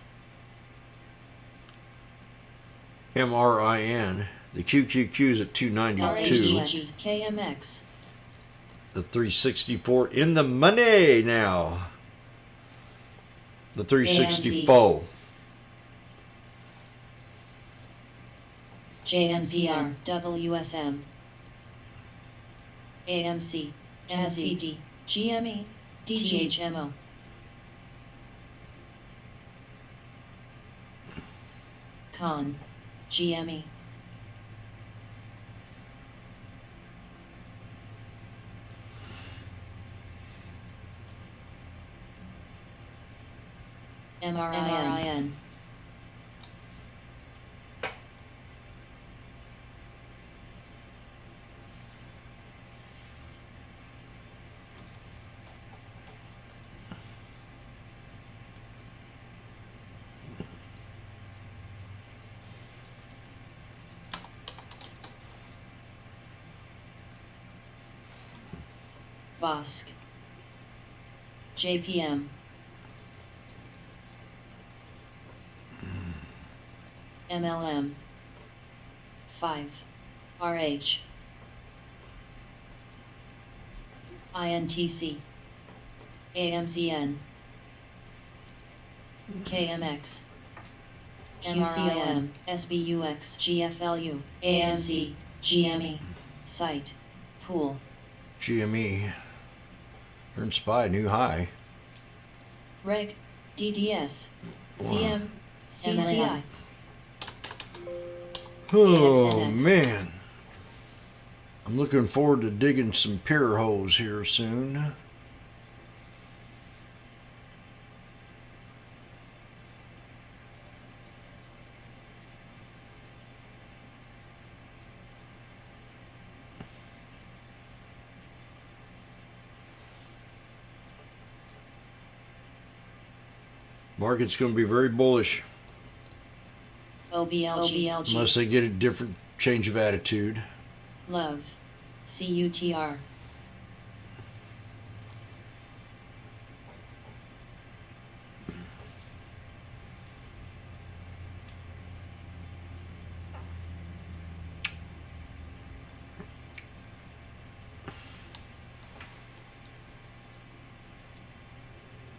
MRIN. The QQQ's at 292. RHG. KMX. The 364 in the money now. The 364. JMZR. WSM. AMC. SCD. GME. DGHMO. Con. GME. MRIN. Vosk. JPM. MLM. 5. RH. INTC. AMZN. KMX. QCOM. SBUX. GFLU. AMC. GME. Site. Pool. GME. Earned SPY new high. Reg. DDS. Wow. CM. CCI. Oh AXNX. man. I'm looking forward to digging some pier holes here soon. Market's going to be very bullish OBLG. unless they get a different change of attitude. Love. CUTR.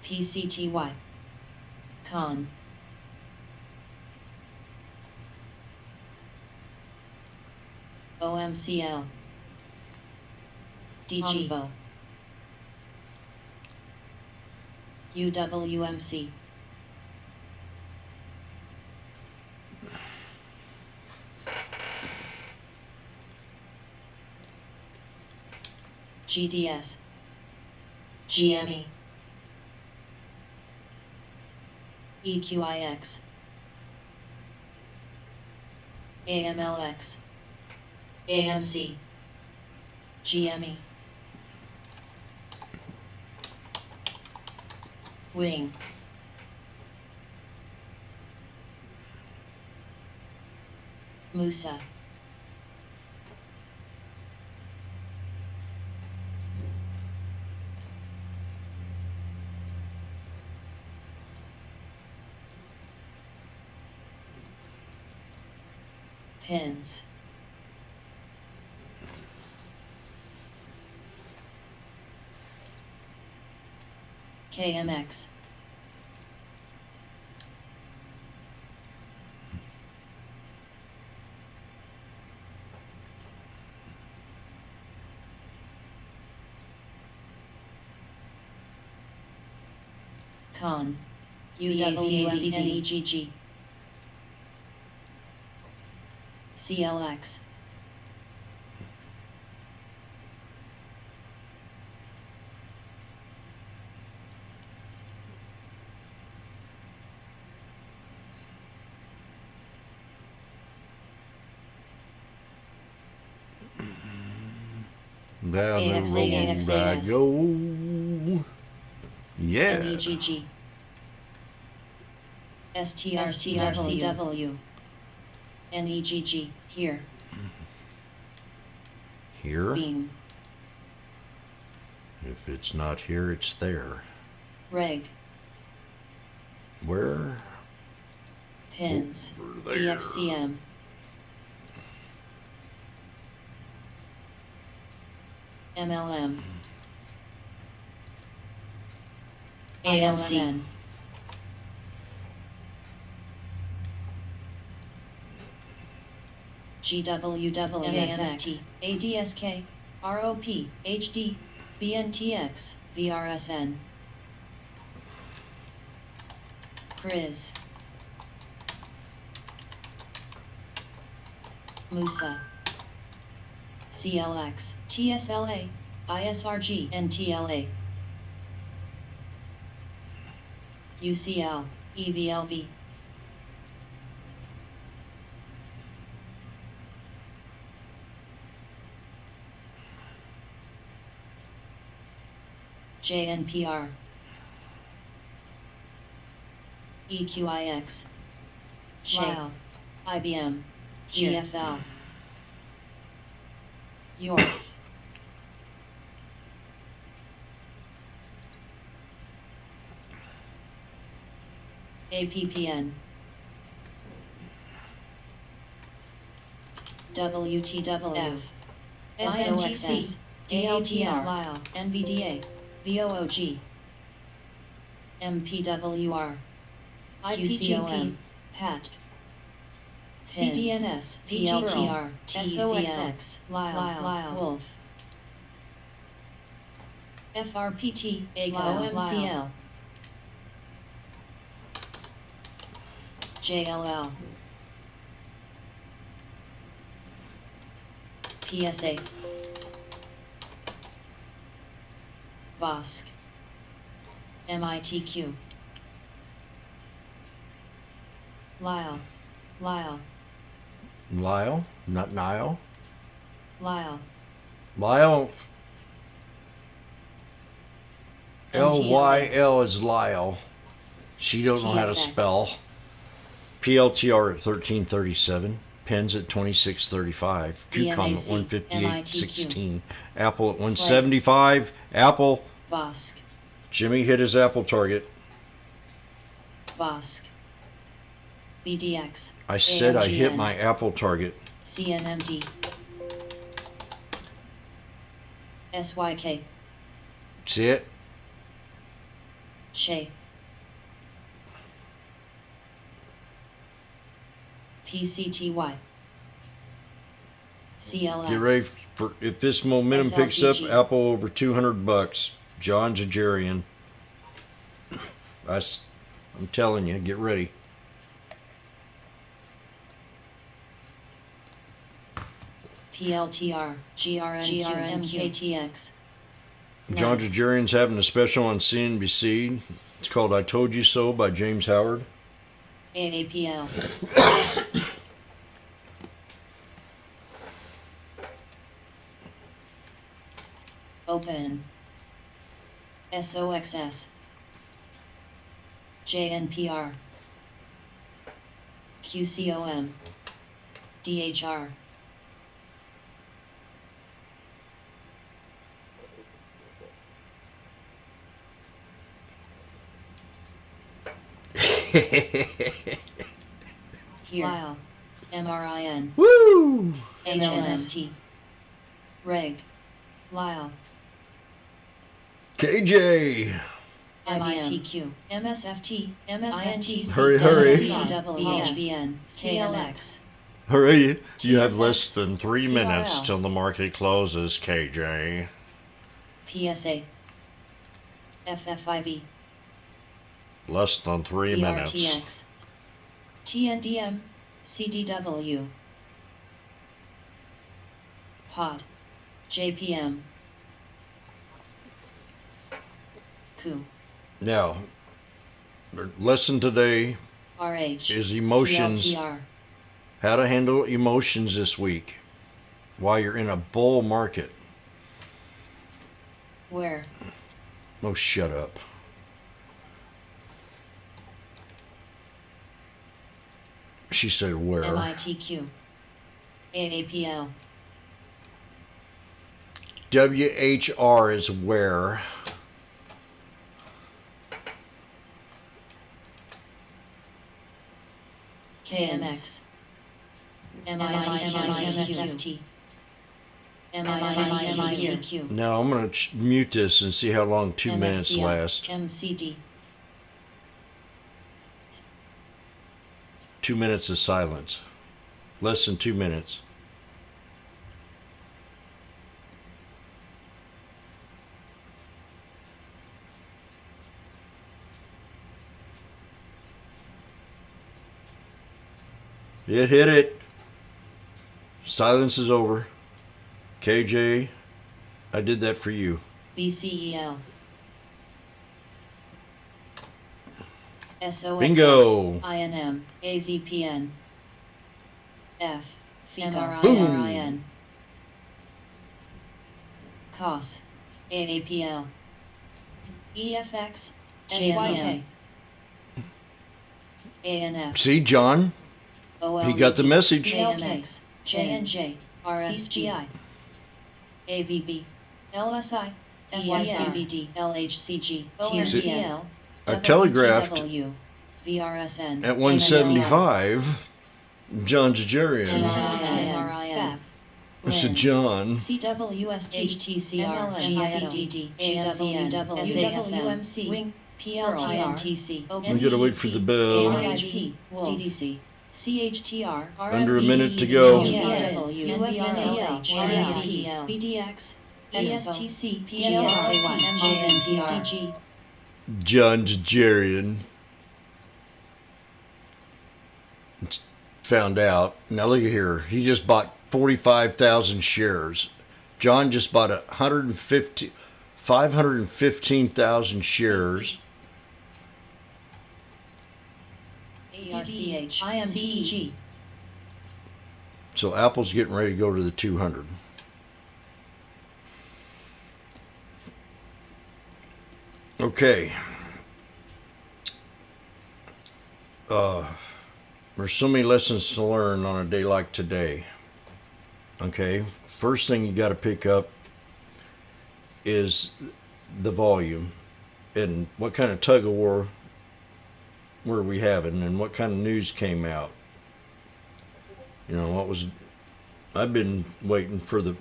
PCTY. Con. OMCL. DGVO. UWMC. GDS. GME. EQIX. AMLX. AMC. GME. Wing. Musa. Pins. KMX. Con. UWMCGG. CLX. Down the road I AXAS. go. Yeah. MEGG. STRCW. NEGG. Here. Here. Beam. If it's not here, it's there. Reg. Where? Pins. Over there. DXCM. MLM. AMC. GWWMSX, ADSK, ROP, HD, BNTX, VRSN. Priz. Musa. CLX, TSLA, ISRG, NTLA. UCL, EVLV. JNPR. EQIX. Shale. IBM. GFL. York. APPN. WTWF. SNTC. DLTR. Lyle. NVDA. VOOG. MPWR. IPGP. PAT. CDNS. PLTR. SOXX. Lyle. Wolf. FRPT. ACO. MCL. JLL. PSA. Vosk. MITQ. Lyle. Lyle, not Nile. Lyle. Lyle. LYL is Lyle. She don't know how to TFX. spell. PLTR at 1337. Pens at 2635. QCOM at DNAC, 158.16. Apple at 175. Apple. Vosk. Jimmy hit his Apple target. Vosk. BDX. I said I hit AMGN. my Apple target. CNMD. SYK. See it? Shay. PCTY. CLX. Get ready for if this momentum picks up. SLGG. Apple over $200. John Jajarian. I'm telling you, get ready. PLTR. GRNQ. MKTX. John Nice. Jajarian's having a special on CNBC. It's called "I Told You So" by James Howard. AAPL. Open. SOXS. JNPR. QCOM. DHR. Here. Lyle. MRIN. Woo! HNST. Reg. Lyle. KJ. MITQ. MSFT. MSNTC. Hurry, hurry. VHBN. CLX. Hurry! You have less TFX. than 3 CRL. minutes till the market closes, KJ. PSA. FFIV. Less than 3 minutes. BRTX. TNDM. CDW. Pod. JPM. Coup. Now, the lesson today RH. is emotions. PLTR. How to handle emotions this week while you're in a bull market. Where? Oh, shut up. She said where. MITQ. AAPL. WHR is where. KMX. MITQ. MITQ. Now I'm going to mute this and see how long 2 minutes MSCL. last. MCD. 2 minutes of silence. Less than 2 minutes. It hit it. Silence is over. KJ, I did that for you. BCEL. SOX. Bingo. INM. AZPN. F. Boom. MRIRIN. COS. AAPL. EFX. SYK. ANF. See, John? He got the message. JMX. JNJ. RSGI. AVB. LSI. FYCBD. LHCG. TRCL. I telegraphed WTW, VRSN. at 175, John Jajarian. MRIN. I said, John. CWST. HTCR. GISDD. AWN. SAWMC. Wing. PLTRTC. We gotta wait for the bell. AIP. DDC. CHTR. Under a minute to go. USNCL. RSCL. BDX. ESTC. PSRY. MJNPRG. John Jajarian. Found out. Now look at here. He just bought 45,000 shares. John just bought 515,000 shares. ARCH. IMTEG. So Apple's getting ready to go to the 200. Okay. There's so many lessons to learn on a day like today. Okay. First thing you got to pick up is the volume and what kind of tug of war were we having and what kind of news came out. You know, I've been waiting for the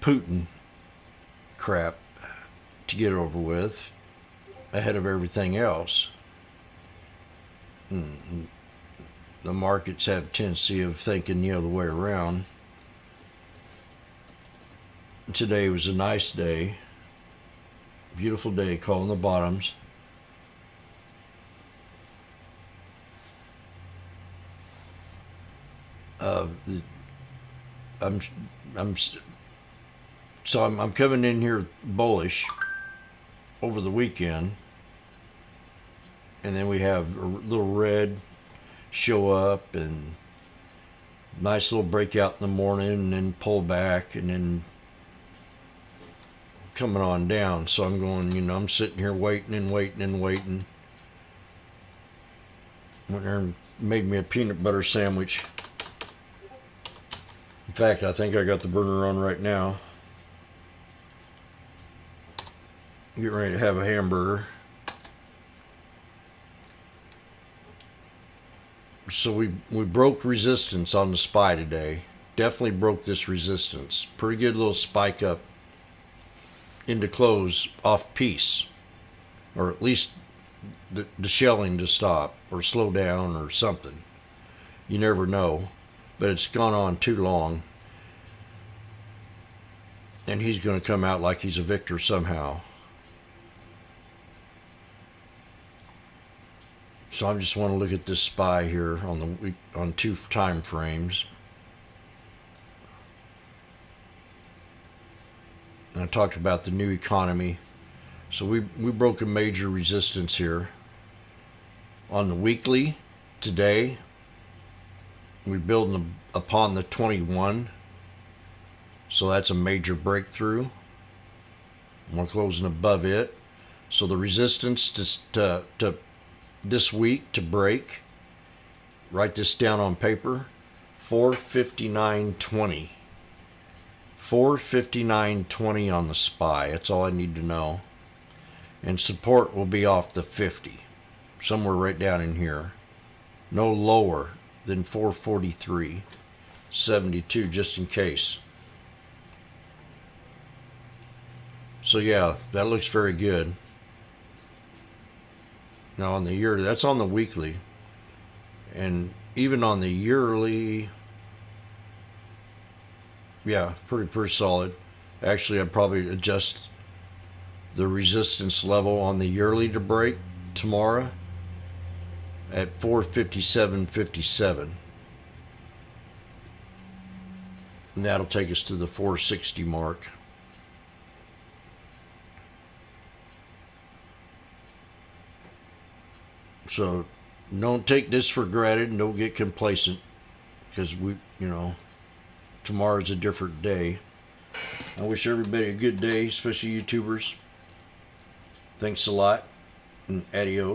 Putin crap to get over with ahead of everything else. The markets have a tendency of thinking the other way around. Today was a nice day, beautiful day, calling the bottoms. I'm coming in here bullish over the weekend, and then we have a little red show up and nice little breakout in the morning and then pull back and then coming on down. So I'm going, I'm sitting here waiting and waiting and waiting. Went there and made me a peanut butter sandwich. In fact, I think I got the burner on right now. Getting ready to have a hamburger. So we broke resistance on the SPY today. Definitely broke this resistance. Pretty good little spike up into close off piece. Or at least the shelling to stop or slow down or something. You never know. But it's gone on too long. And he's going to come out like he's a victor somehow. So I just want to look at this SPY here on the week, on 2 time frames. And I talked about the new economy. So we broke a major resistance here. On the weekly, today, we're building upon the 21. So that's a major breakthrough. And we're closing above it. So the resistance to this week to break write this down on paper. 459.20. 459.20 on the SPY. That's all I need to know. And support will be off the 50. Somewhere right down in here. No lower than 443.72, just in case. So yeah, that looks very good. Now on the yearly, that's on the weekly. And even on the yearly, yeah, pretty solid. Actually, I'd probably adjust the resistance level on the yearly to break tomorrow at 457.57. And that'll take us to the 460 mark. So don't take this for granted and don't get complacent, because tomorrow's a different day. I wish everybody a good day, especially YouTubers. Thanks a lot, and adios.